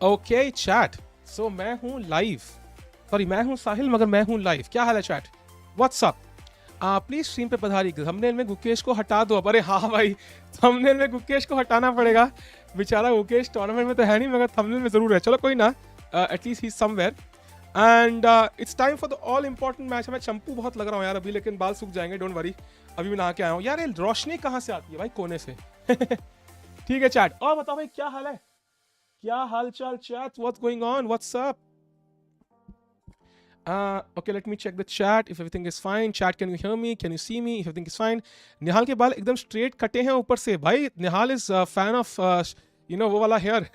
Okay chat, सो मैं हूँ live, sorry मैं हूँ साहिल मगर मैं हूँ लाइव। क्या हाल है चैट? व्हाट्सअप? प्लीज स्ट्रीम पे पधारी। थंबनेल में गुकेश को हटा दो। अरे हाँ भाई, थंबनेल में गुकेश को हटाना पड़ेगा। बेचारा गुकेश टूर्नामेंट में तो है नहीं मगर थंबनेल में जरूर है। चलो कोई ना, at least he somewhere. And it's time for the all important match. मैं चंपू बहुत लग रहा हूँ यार अभी, लेकिन बाल सूख जाएंगे, डोंट वरी। अभी मैं नहा के आया हूँ यार। ये रोशनी कहाँ से आती है भाई? कोने से। ठीक है चैट, और बताओ भाई क्या हाल है, क्या हाल चाल chat? What's going on, what's up? Okay, let me check the chat if everything is fine. Chat, can you hear me? Can you see me? If everything is fine. निहाल के बाल एकदम स्ट्रेट कटे हैं ऊपर से भाई। निहाल इज फैन ऑफ वो वाला हेयर।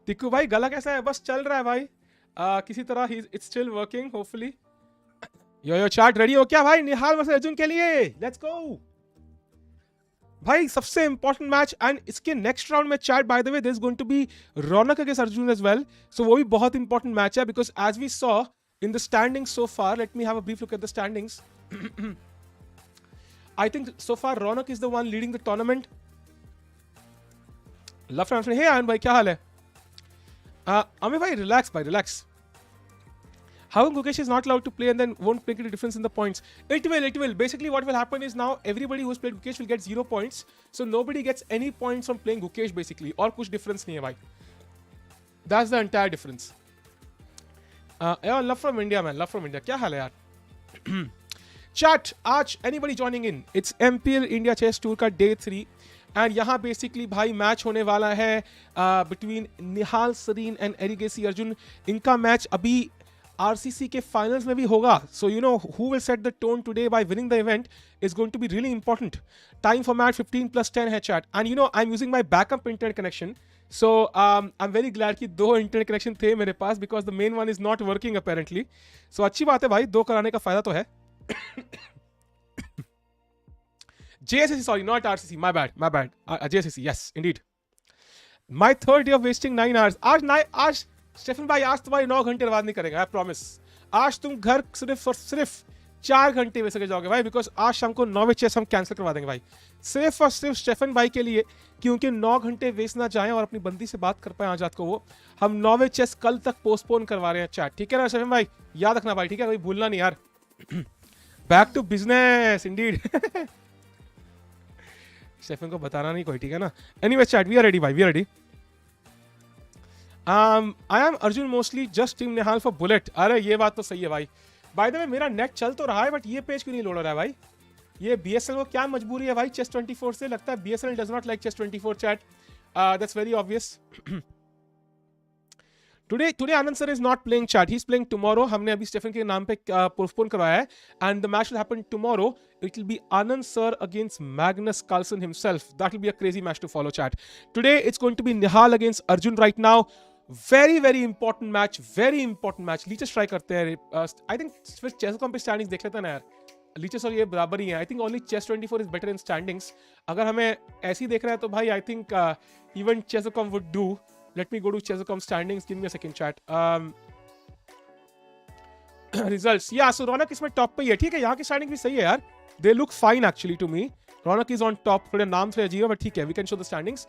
टिक्कू भाई गला कैसा है? बस चल रहा है भाई, किसी तरह it's still working hopefully. Yo chat ready हो क्या भाई निहाल वर्सेस अर्जुन के लिए? लेट्स गो भाई, सबसे इंपॉर्टेंट मैच। एंड इसके नेक्स्ट राउंड में chat by the way there is going to be Raunak against Arjun as well, so वो भी बहुत इंपॉर्टेंट मैच है because as we saw in the standings so far, let me have a brief look at the standings. I think so far Raunak is the one leading the tournament. Love from hey Ayan bhai, kya hal hai? Ami bhai, relax bhai, relax. How Gukesh is not allowed to play and then won't make a difference in the points? It will. Basically what will happen is now everybody who's played Gukesh will get 0 points. So nobody gets any points from playing Gukesh basically. और कुछ difference नहीं है भाई. That's the entire difference. Love from India man, love from India. क्या हाल है यार? Chat, आज anybody joining in? It's MPL India Chess Tour का Day 3 and यहाँ basically भाई मैच होने वाला है between निहाल सरीन and एरिगेसी अर्जुन। इनका मैच अभी RCC के फाइनल्स में भी होगा। So you know who will set the tone today by winning the event is going to be really important. Time for match 15+10 है chat and you know I'm using my backup internet connection. So I'm very glad कि 2 internet connection थे मेरे पास because the main one is not working apparently. So अच्छी बात है भाई, 2 कराने का फायदा तो है। JSSC, sorry, not RCC, my bad. JSSC, yes, indeed. My third day of wasting 9 hours. आज स्टेफन भाई आज तुम्हारी 9 घंटे बर्बाद नहीं करेगा, I promise. आज तुम घर सिर्फ और सिर्फ 4 घंटे में सके जाओगे भाई, बिकॉज आज शाम को 9 बजे चेस हम कैंसिल करवा देंगे भाई, सिर्फ और सिर्फ स्टेफन भाई के लिए, क्योंकि 9 घंटे वेस्ट ना जाएं और अपनी बंदी से बात कर पाए आज रात को। वो हम 9 बजे चेस कल तक पोस्टपोन करवा रहे हैं चैट, ठीक है ना स्टेफन भाई? याद रखना भाई, ठीक है भाई, भूलना नहीं यार। Back to business indeed. Stefan को बताना नहीं कोई, ठीक है ना? Anyway chat, we are ready भाई, we are ready. I am Arjun mostly just team Nihal for bullet. अरे ये बात तो सही है भाई। बाय द वे मेरा नेट चल तो रहा है बट ये पेज क्यों नहीं लोड हो रहा है भाई? ये BSNL को क्या मजबूरी है भाई चेस 24 से? लगता है BSNL does not like chess 24 chat, that's very obvious. Today Anand sir is not playing chat, he is playing tomorrow. हमने अभी स्टेफन के नाम पे पोस्टपोन करवाया है and the match will happen tomorrow. It will be Anand sir against Magnus Carlsen himself. That will be a crazy match to follow chat. Today it's going to be Nihal against Arjun right now. Very important match. Leches try करते हैं। I think फिर चेस.com पे standings देख लेते हैं ना यार, leches और ये बराबर ही है। I think only chess 24 is better in standings. अगर हमें ऐसे ही देख रहा है तो भाई I think even chess dot com would do. Let me go to chess dot com standings, give me a second chat. Results, या सो रौनक इसमें टॉप पे ही है, ठीक है? यहाँ की स्टैंडिंग भी सही है यार, they look fine actually to me. Raunak is on top, थोड़े नाम से अजीब है बट ठीक है, we can show the standings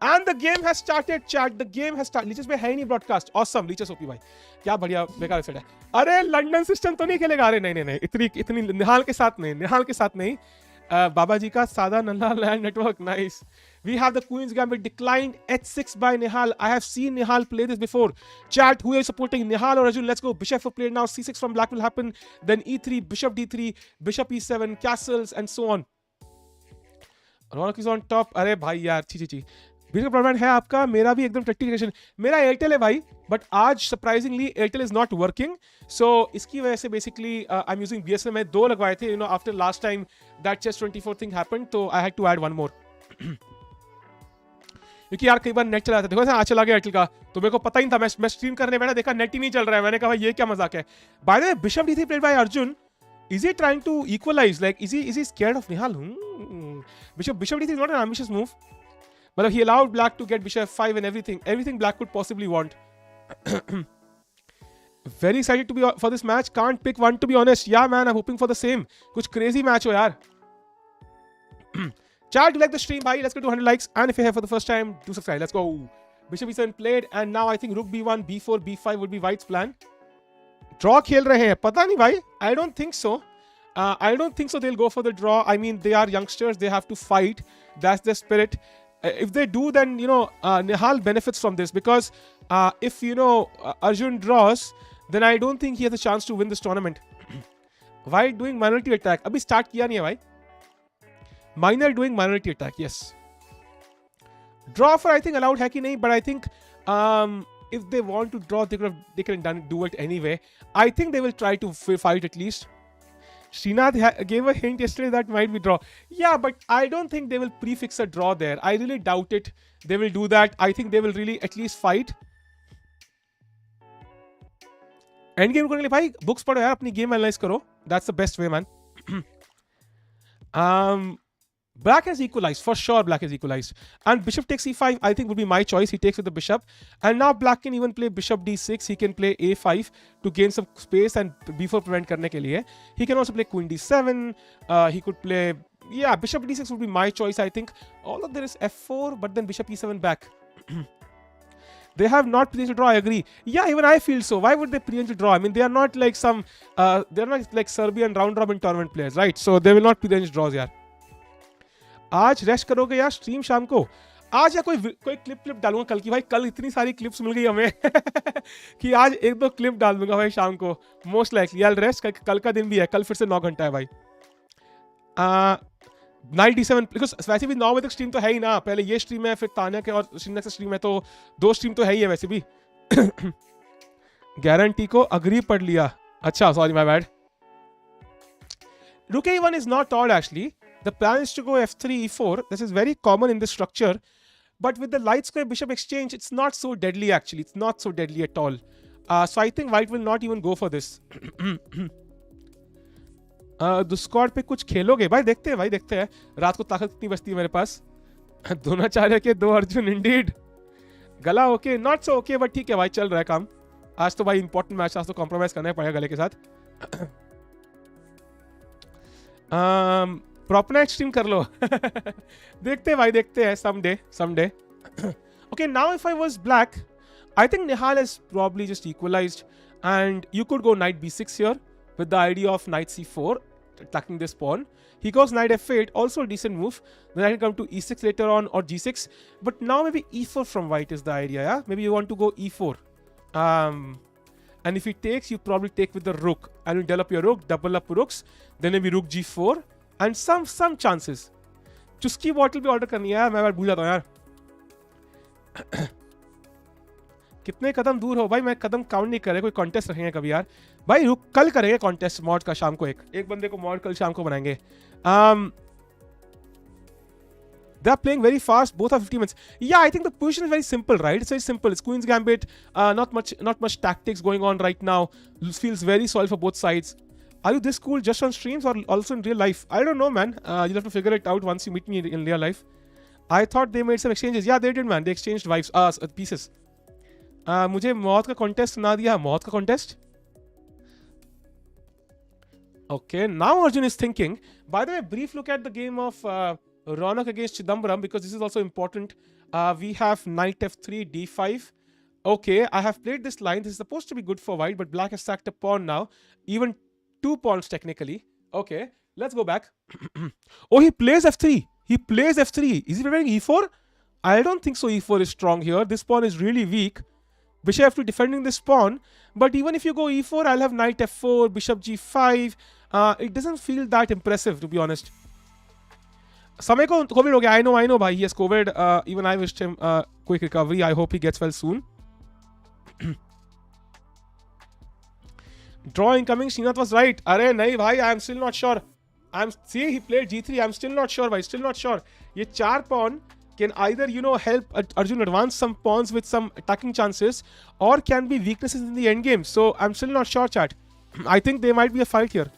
and the game has started chat, the game has started। Leches पे है ही नहीं ब्रॉडकास्ट, ऑसम लीचेस ओपी भाई, क्या बढ़िया बेकार सेट है। अरे लंदन सिस्टम तो नहीं खेलेगा? अरे नहीं, इतनी निहाल के साथ नहीं, बाबा जी का सादा नल्ला land network, nice. We have the Queen's Gambit declined h6 by Nihal. I have seen Nihal play this before. Chat, who is supporting Nihal or Arjun? Let's go. Bishop for play now. C6 from black will happen. Then E3, Bishop D3, Bishop E7, castles and so on. Raunak is on top. अरे भाई यार छी बिल्कुल problem है आपका, मेरा भी एकदम टट्टी कनेक्शन। मेरा एयरटेल है भाई बट आज surprisingly Airtel is not working, so इसकी वजह से basically I am using BSNL। मैं 2 लगवाए थे, you know, after last time that chess 24 thing happened, तो I had to add 1 more. क्योंकि यार कई बार नेट चला था, देखो आज चला गया एयरटेल का, तो मेरे को पता ही नहीं था। मैं स्ट्रीम करने बैठा, देखा नेट ही नहीं चल रहा है, मैंने कहा ये क्या मजाक है। Bye the way bishop D3 played by Arjun. Is he trying to equalize? Like, is he scared of Nihal? Bishop D3 is not an ambitious move. But he allowed black to get Bishop F5 and everything black could possibly want. Very excited to be for this match. Can't pick one to be honest. Yeah, man, I'm hoping for the same. कुछ crazy match हो यार. Chat, do you like the stream, bhai? Let's get to 100 likes. And if you're here for the first time, do subscribe. Let's go. Bishop e7 played, and now I think rook b1, b4, b5 would be white's plan. Draw खेल रहे हैं, पता नहीं भाई. I don't think so. I don't think so they'll go for the draw. I mean, they are youngsters. They have to fight. That's their spirit. If they do, then, Nihal benefits from this, because if, Arjun draws, then I don't think he has a chance to win this tournament. White doing minority attack. Abhi start kiya nahi hai bhai. Minor doing minority attack, yes. Draw for I think allowed hai ki nahi, but I think if they want to draw, they can do it anyway. I think they will try to fight at least. Srinath gave a hint yesterday that might be draw. Yeah, but I don't think they will prefix a draw there. I really doubt it. They will do that. I think they will really at least fight. End game करने के लिए भाई books पढ़ो यार, अपनी game analyze करो. That's the best way, man. Black has equalized, for sure. Black has equalized, and bishop takes e5 I think would be my choice. He takes with the bishop, and now black can even play bishop d6. He can play a5 to gain some space and b4 prevent करने के लिए. He can also play queen d7. He could play, yeah, bishop d6 would be my choice. I think all of there is f4, but then bishop e7 back. They have not preempted draw. I agree. Yeah, even I feel so. Why would they preempt draw? I mean, they are not like some, they are not like Serbian round robin tournament players, right? So they will not preempt draws यार. आज rest करोगे यार stream शाम को? आज या कोई clip डालूंगा कल की भाई. कल इतनी सारी क्लिप्स मिल गई हमें कि आज एक दो क्लिप डाल दूंगा भाई शाम को. मोस्ट लाइकली यार रेस्ट, कल का दिन भी है. कल फिर से 9 घंटा है भाई. नाइट d7, बिकॉज वैसे भी 9 बजे तक स्ट्रीम तो है ही ना. पहले ये स्ट्रीम है, फिर तान्या के और श्रीनक से स्ट्रीम है, तो 2 स्ट्रीम तो है ही है वैसे भी. गारंटी को अग्री पढ़ लिया. अच्छा, sorry, my bad. Rook a1 is not odd actually. The plan is to go f3, e4. This is very common in this structure. But with the light square bishop exchange, it's not so deadly actually. It's not so deadly at all. So I think white will not even go for this. Discord पे कुछ खेलोगे भाई? देखते हैं. रात को ताकत कितनी बचती है मेरे पास. द्रोणाचार्य के 2 अर्जुन इंडीड. गला okay, not so okay, but ठीक है भाई, चल रहा है काम. आज तो भाई इंपॉर्टेंट मैच, आज तो कॉम्प्रोमाइज करना पड़ेगा गले के साथ. प्रॉपर नाइट स्ट्रीम कर लो. देखते हैं someday. Okay, now if I was black, I think Nihal has probably just equalized, and you could go knight b6 here with the idea of knight c4 attacking this pawn. He goes knight f8, also a decent move. Then I can come to e6 later on, or g6. But now maybe e4 from white is the idea, yeah? Maybe you want to go e4. And if he takes, you probably take with the rook, and you develop your rook, double up rooks, then maybe rook g4, and some chances. चुस्की bottle भी order करनी है यार, मैं भूल जाता हूँ यार. कितने कदम दूर हो भाई, मैं कदम काउंट नहीं कर रहा. कोई कॉन्टेस्ट रखेंगे कभी यार भाई. रुक, कल करेंगे कॉन्टेस्ट मॉड का शाम को. एक बंदे को मॉड कल शाम को बनाएंगे. They are playing very fast. Both are 50 minutes. Yeah, I think the position is very simple, right? It's very simple. It's Queen's Gambit. Not much tactics going on right now. It feels very solid for both sides. Are you this cool just on streams or also in real life? I don't know, man. You'll have to figure it out once you meet me in real life. I thought they made some exchanges. Yeah, they did, man. They exchanged wives, pieces. मुझे मौत का contest ना दिया. मौत का contest. Okay, now Arjun is thinking. By the way, brief look at the game of Raunak against Chidambaram, because this is also important. We have knight f3, d5. Okay, I have played this line. This is supposed to be good for white, but black has sacked a pawn now. Even 2 pawns technically. Okay, let's go back. Oh, he plays f3. Is he preparing e4? I don't think so. e4 is strong here. This pawn is really weak. Bishop f2 defending this pawn. But even if you go e4, I'll have knight f4, bishop g5. It doesn't feel that impressive, to be honest. Samay ko COVID ho gaya. I know, bhai. He has COVID. Even I wished him quick recovery. I hope he gets well soon. Draw incoming. Srinath was right. Arey nahi, bhai. I am still not sure. See, he played g3. I'm still not sure, bhai. Still not sure. Ye 4 pawn can either, help Arjun advance some pawns with some attacking chances, or can be weaknesses in the endgame. So I'm still not sure, chat. I think there might be a fight here.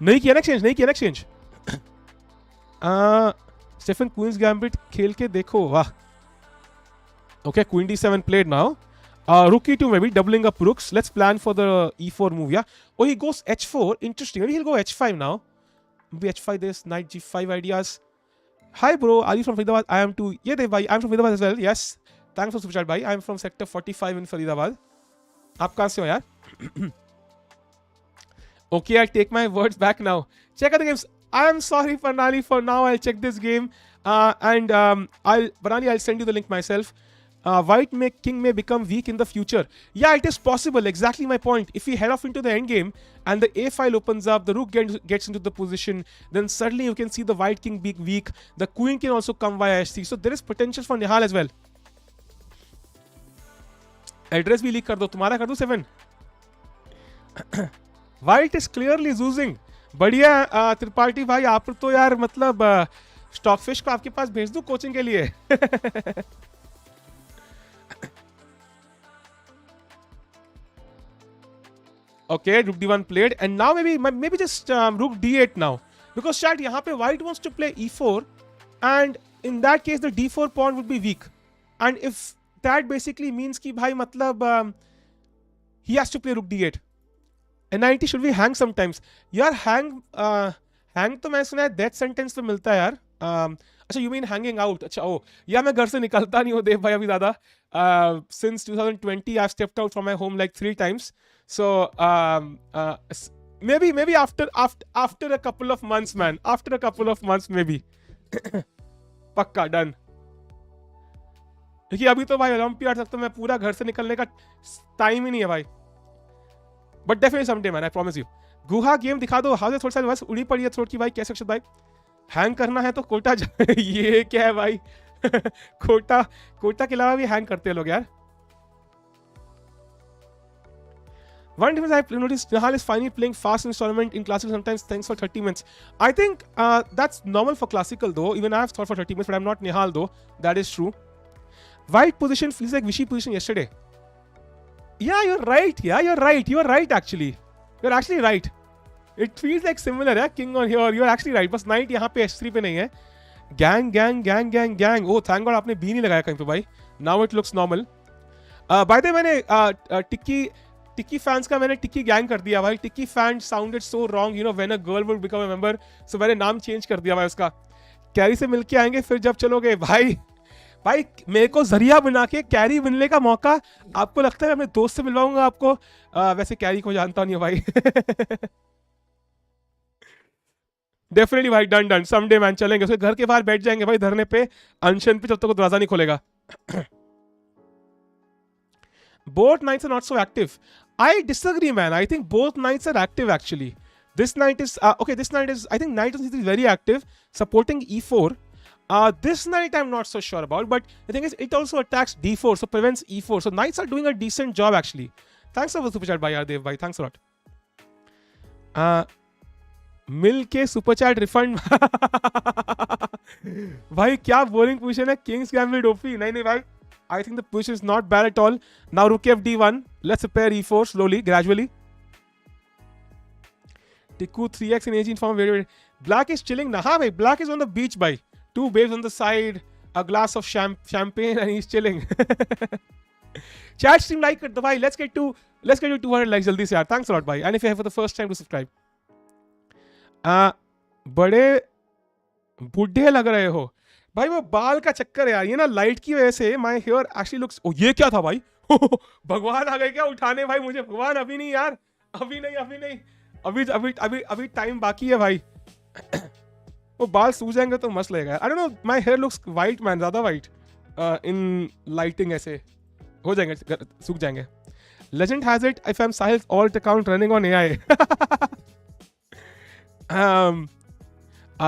नहीं किया ना exchange. Stephen Queen's Gambit खेल के देखो, वाह. Okay, Queen d7 played now. Rook e2 maybe, doubling up rooks. Let's plan for the e4 move, yeah. Oh, he goes h4. Interesting. Maybe he'll go h5 now. Maybe h5, there's knight g5 ideas. Hi bro, are you from Faridabad? I am too. Yeah, Dev bhai, I am from Faridabad as well. Yes. Thanks for super chat bhai. I am from sector 45 in Faridabad. आप कहाँ से हो यार? Okay, I take my words back now. Check out the games. I am sorry for Nani. For now, I'll check this game. I'll send you the link myself. White king may become weak in the future. Yeah, it is possible. Exactly my point. If we head off into the end game and the a file opens up, the rook gets into the position, then suddenly you can see the white king be weak. The queen can also come via h3. So there is potential for Nihal as well. Address भी leak कर दो. तुम्हारा कर दो 7. White is clearly losing. बढ़िया त्रिपाठी भाई, आप तो यार मतलब स्टॉकफिश को आपके पास भेज दूं कोचिंग के लिए. Okay, rook d1 played, and now maybe just rook d8 now, because chat यहाँ पे white wants to play e4, and in that case the d4 pawn would be weak, and if that basically means कि भाई मतलब he has to play rook d8. n90 should we hang sometimes? यार hang तो मैं सुना है death sentence पे मिलता है यार. अच्छा, you mean hanging out? अच्छा, ओ या मैं घर से निकलता नहीं हूँ देव भाई अभी ज़्यादा. Since 2020 I've stepped out from my home like 3 times. So maybe after a couple of months, man. After a couple of months maybe. पक्का डन. देखिए अभी तो भाई ओलंपियाड तक तो मैं पूरा घर से निकलने का टाइम ही नहीं है भाई. But definitely someday man, I promise you. Guha game दिखा दो. हाउ थोड़ा सा बस उड़ी पड़ी है थ्रोट की भाई. कैसे अक्षत भाई हैंग करना है तो कोटा ये क्या है भाई? कोटा के अलावा भी हैंग करते हैं लोग यार. One difference I've noticed, Nihal is finally playing fast in this tournament. In classical sometimes thanks for 30 minutes. I think that's normal for classical though. Even I've thought for 30 minutes, but I'm not Nihal though. That is true. White position feels like Vichy position yesterday. Yeah, you're right. You're right actually. You're actually right. It feels like similar, है king on here. You're actually right. बस knight यहाँ पे h3 पे नहीं है. Gang. Oh, thank God आपने b नहीं लगाया कहीं पे भाई. Now it looks normal. By the way, मैंने टिक्की फैंस का मैंने टिक्की गैंग कर दिया भाई. Tikki fan sounded so wrong, you know, when a girl would become a member. So मैंने नाम चेंज कर दिया भाई उसका. कैरी से मिलके आएंगे फिर जब चलोगे भाई मेरे को जरिया बना के कैरी मिलने का मौका. आपको लगता है मैं अपने दोस्त से मिलवाऊंगा आपको? वैसे कैरी को जानता नहीं भाई. डेफिनेटली भाई, डन समडे मैन, चलेंगे. उसके घर के बाहर बैठ जाएंगे भाई धरने पे, अनशन पे, जब तक वो दरवाजा नहीं खोलेगा. Both knights are not so active. I disagree, man. I think both knights are active actually. This knight is I think knight is very active, supporting e4. This knight I'm not so sure about, but the thing is it also attacks d4, so prevents e4. So knights are doing a decent job actually. Thanks for the super chat, bhai Ardev bhai. Thanks a lot. मिल के super chat refund. भाई क्या boring position है. Kings gambit OP. नहीं भाई, I think the position is not bad at all. Now rook f d1. Let's prepare e4 slowly, gradually. Tikku 3x in 18 form. Black is chilling. Nah, bhai. Black is on the beach, bhai. 2 babes on the side, a glass of champagne, and he's chilling. Chat stream like it, bhai. Let's get to 200 likes jaldi se yaar. Thanks a lot, bhai. And if you have for the first time to subscribe. बड़े बुढ़े लग रहे हो भाई. वो बाल का चक्कर है यार, ये ना लाइट की वजह से माय हेयर एक्चुअली लुक्स. ओ ये क्या था भाई? भगवान आ गए क्या उठाने भाई मुझे? भगवान अभी नहीं यार, अभी नहीं, अभी टाइम बाकी है भाई. वो बाल सूख जाएंगे तो मस्त लगेगा. I don't know, my hair looks white man, ज्यादा वाइट इन लाइटिंग. ऐसे हो जाएंगे, सूख जाएंगे. Legend has it if I am Sahil alt account running on AI.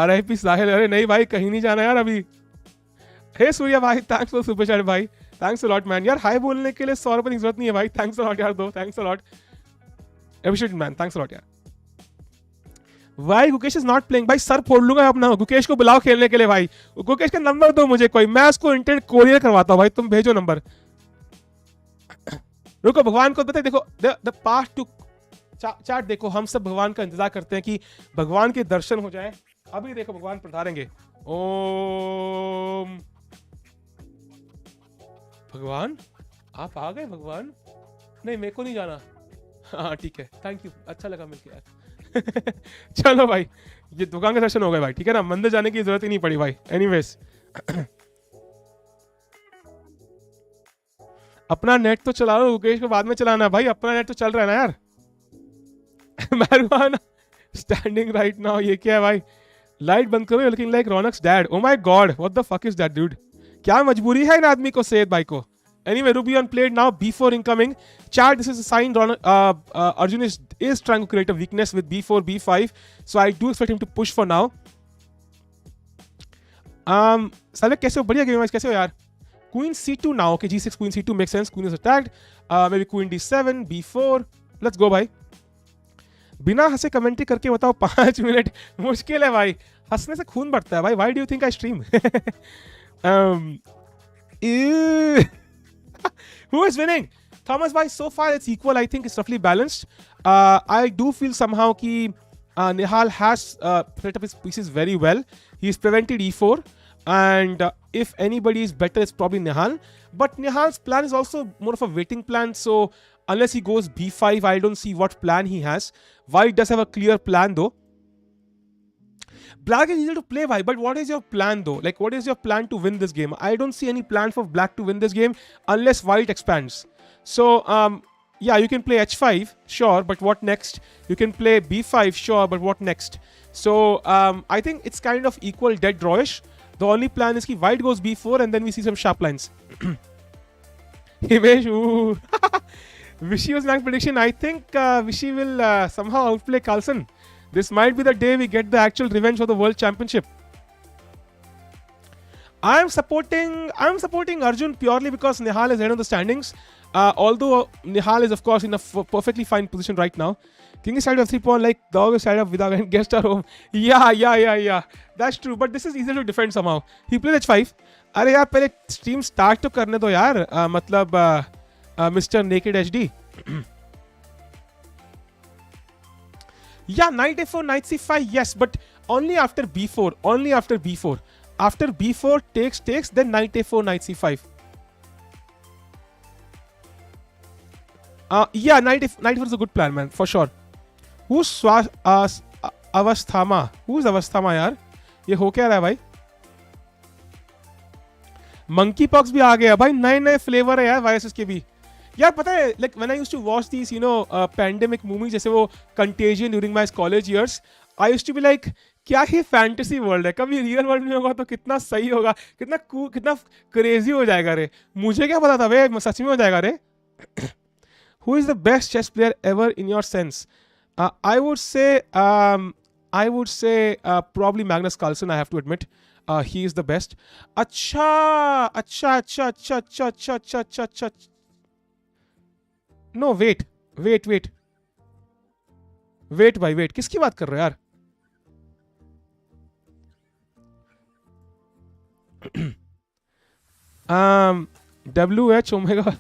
RIP Sahil. अरे नहीं भाई, कहीं नहीं जाना यार अभी. हे सूर्या भाई, थैंक्स फॉर सुपर चैट भाई. Thanks a lot man. यार हाई बोलने के लिए 100 रुपए की जरूरत नहीं है भाई. थैंक्स अ लॉट यार दो. Thanks a lot. Appreciate man. Thanks a lot यार. भाई गुकेश इज नॉट प्लेइंग. भाई सर फोड़ लूंगा अपना. गुकेश को बुलाओ खेलने के लिए भाई. गुकेश का नंबर दो मुझे कोई, मैं उसको इंटरनेट कोरियर करवाता हूँ भाई. तुम भेजो नंबर. रुको, भगवान को बताए. देखो द पाथ टू चार्ट देखो. हम सब भगवान का इंतजार करते हैं कि भगवान के दर्शन हो जाए. अभी देखो भगवान पधारेंगे. ओम भगवान, आप आ गए भगवान. नहीं मेरे को नहीं जाना. हाँ ठीक है, थैंक यू, अच्छा लगा मिलके यार. चलो भाई, ये दुकान के दर्शन हो गए भाई, ठीक है ना, मंदिर जाने की जरूरत ही नहीं पड़ी भाई। एनीवेज अपना नेट तो चला लो, मुकेश को बाद में चलाना भाई, अपना नेट तो चल रहा है ना यार। marijuana स्टैंडिंग राइट नाउ, ये क्या है भाई? लाइट बंद करो, looking like Raunak's dad. Oh my god, what the fuck is that dude? क्या मजबूरी है इन आदमी को, सैयद भाई को। Anyway, Ruby on played now, b4 incoming. Chat, this is a sign Arjun is trying to create a weakness with b4, b5. So I do expect him to push for now. साले कैसे हो? बढ़िया game है, कैसे हो यार? Queen c2 now. Okay, g6, queen c2 makes sense. Queen is attacked. Maybe queen d7, b4. Let's go भाई। बिना हंसे कमेंट्री करके बताओ 5 मिनट। मुश्किल है भाई, हंसने से खून बढ़ता है भाई। Why do you think I stream? Who is winning? Thomas bhai, so far it's equal. I think it's roughly balanced. I do feel somehow ki Nihal has set up his pieces very well. He's prevented e4, and if anybody is better, it's probably Nihal. But Nihal's plan is also more of a waiting plan. So unless he goes b5, I don't see what plan he has. White does have a clear plan though. Black is easy to play, bhai, but what is your plan though? Like, what is your plan to win this game? I don't see any plan for black to win this game unless white expands. So, yeah, you can play h5, sure, but what next? You can play b5, sure, but what next? So, I think it's kind of equal dead drawish. The only plan is that white goes b4 and then we see some sharp lines. Himesh, Vishy was blank prediction. I think Vishy will somehow outplay Carlson. This might be the day we get the actual revenge for the World Championship. I'm supporting Arjun purely because Nihal is ahead of the standings. Although Nihal is of course in a perfectly fine position right now. King is side of 3 pawn, like dog is side up without guest are home. Yeah. That's true. But this is easier to defend somehow. He plays h5. अरे यार पहले stream start तो करने दो यार. मतलब Mr. Naked HD. Yeah, knight a4, knight c5, yes, but only after b4. Only after b4. After b4 takes, then knight a4, knight c5. Yeah, knight a4 is a good plan, man, for sure. Who's Avasthama? Who's Avasthama, यार? ये हो क्या रहा है भाई? Monkey Pox भी आ गया भाई, नए फ्लेवर है यार वायरसेस के भी। यार पता है, like when I used to watch these, pandemic movies, जैसे वो Contagion during my college years, I used to be like, क्या ही fantasy world है, कभी real world में होगा तो कितना सही होगा, कितना crazy हो जाएगा रे। मुझे क्या पता था भाई, सच में हो जाएगा रे। Who is the best chess player ever in your sense? I would say probably Magnus Carlsen. I have to admit, he is the best. अच्छा. No, wait भाई, wait, किसकी बात कर रहे हो यार? WH omega,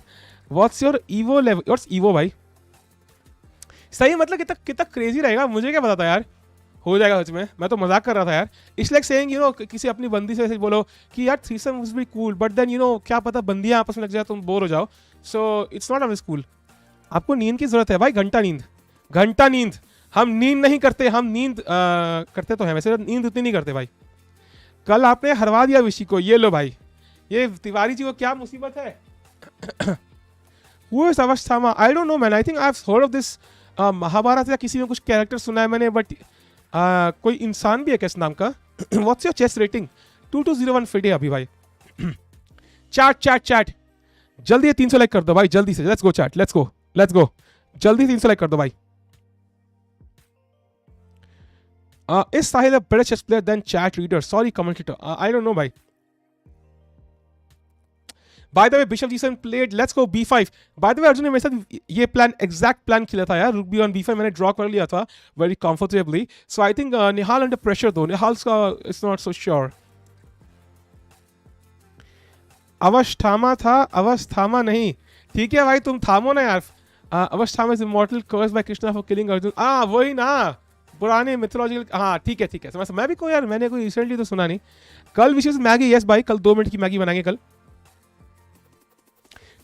what's your Evo level? What's Evo भाई? सही, मतलब कितना क्रेजी रहेगा, मुझे क्या पता था यार। हो जाएगा सच में, मैं तो मजाक कर रहा था यार। इट्स लाइक सेइंग, किसी अपनी बंदी से ऐसे बोलो कि यार threesome was very cool, but then क्या पता बंदियां आपस में लग जाए, तुम बोर हो जाओ। So it's not always cool. आपको नींद की जरूरत है भाई, घंटा नींद। हम नींद नहीं करते, हम नींद करते तो हैं, वैसे नींद उतनी नहीं करते भाई। कल आपने हरवा दिया विशी को, ये लो भाई, ये तिवारी जी को क्या मुसीबत है। Who is Avasthama? I don't know, man. I think I've heard of this Mahabharat या किसी में कुछ कैरेक्टर सुना है मैंने, बट कोई इंसान भी है क्या इस नाम का? What's your chess rating? 2201 फिटे अभी भाई। चैट जल्दी 300 लाइक कर दो भाई, जल्दी से। लेट्स गो चैट, लेट्स गो जल्दी 300 लाइक कर दो भाई। Is Sahil a better chess player than chat reader? Sorry, commentator. I don't know भाई। By the way, Bishop G7 played, let's go b5. By the way, Arjun ने मेरे साथ ये plan, exact plan खेला था यार। Rook on b5 मैंने draw कर लिया था very comfortably. So I think Nihal under pressure though. Nihal's is not so sure. अवस्थामा था, अवस्थामा नहीं। ठीक है भाई, तुम थामो ना यार। अवस्थामा is immortal, cursed by Krishna for killing Arjun. वही ना, पुराने मिथोलॉजिकल। हाँ ठीक है। समझ, मैं भी कोई यार, मैंने कोई रिसेंटली तो सुना नहीं। कल विशेष मैगी, यस भाई, कल 2 मिनट की मैगी बनाएंगे कल।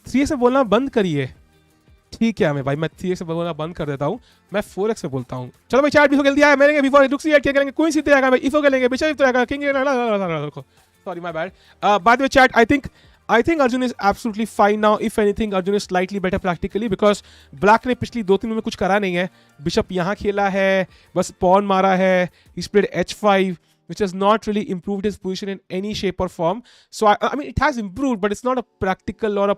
3 से बोलना बंद करिए, ठीक है मैं भाई, मैं 3x से बोलना बंद कर देता हूँ, मैं 4x से बोलता हूँ। चलो भाई चैट बिफोर खेल दिया है मैंने, बिफोर रुक सी क्या करेंगे, क्वीन सीधे आएगा भाई, इफो खेलेंगे, बिशप तो आएगा, king, sorry my bad. Bye the way chat, I think Arjun is absolutely fine now. If anything, Arjun is slightly better practically because Black ने पिछली 2-3 में कुछ करा नहीं है। बिशप यहाँ खेला है, बस पॉन मारा है, he's played h5, which has not really improved his position in any shape or form. So I mean, it has improved, but it's not a practical or a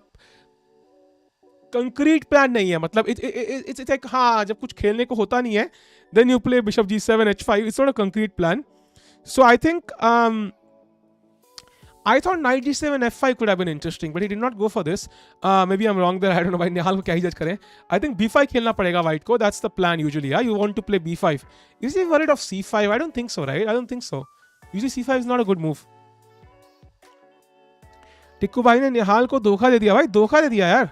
concrete plan नहीं है। मतलब it's like हाँ, जब कुछ खेलने को होता नहीं है, then you play bishop g7 h5. It's not a concrete plan. So I think I thought knight g7 f5 could have been interesting, but he did not go for this. Maybe I'm wrong there. I don't know. भाई निहाल को क्या ही जज करें? I think b5 खेलना पड़ेगा white को. That's the plan usually. Yeah, you want to play b5. Is he worried of c5? I don't think so, right? I don't think so. Usually c5 is not a good move. Tikku भाई ने निहाल को धोखा दे दिया भाई, धोखा दे दिया यार.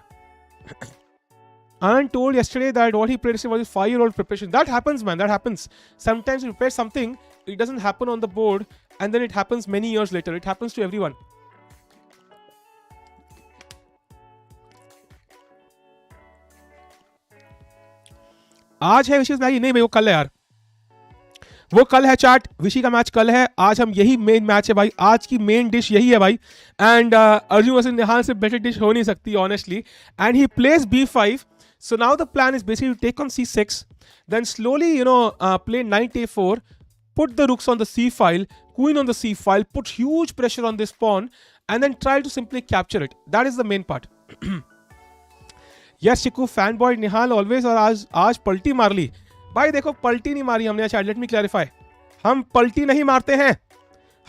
Anand told yesterday that what he played was his 5-year-old preparation. That happens, man. That happens. Sometimes you prepare something, it doesn't happen on the board, and then it happens many years later. It happens to everyone. आज है विशेष match नहीं भाई, वो कल है यार, वो कल है चैट, विशी का मैच कल है, आज हम यही मेन मैच है भाई, आज की मेन डिश यही है भाई. एंड अर्जुन वर्सेस निहाल से बेटर डिश हो नहीं सकती honestly. And he place b5. So now the plan is basically to take on c6, then slowly, play knight a4, put the rooks on the c file, queen on the c file, put huge pressure on this pawn, and then try to simply capture it. That is the main part. Yes, Chiku, fanboy Nihal always, और आज पलटी मार ली भाई. देखो पलटी नहीं मारी हमने आज, लेट मी क्लैरिफाई, हम पलटी नहीं मारते हैं,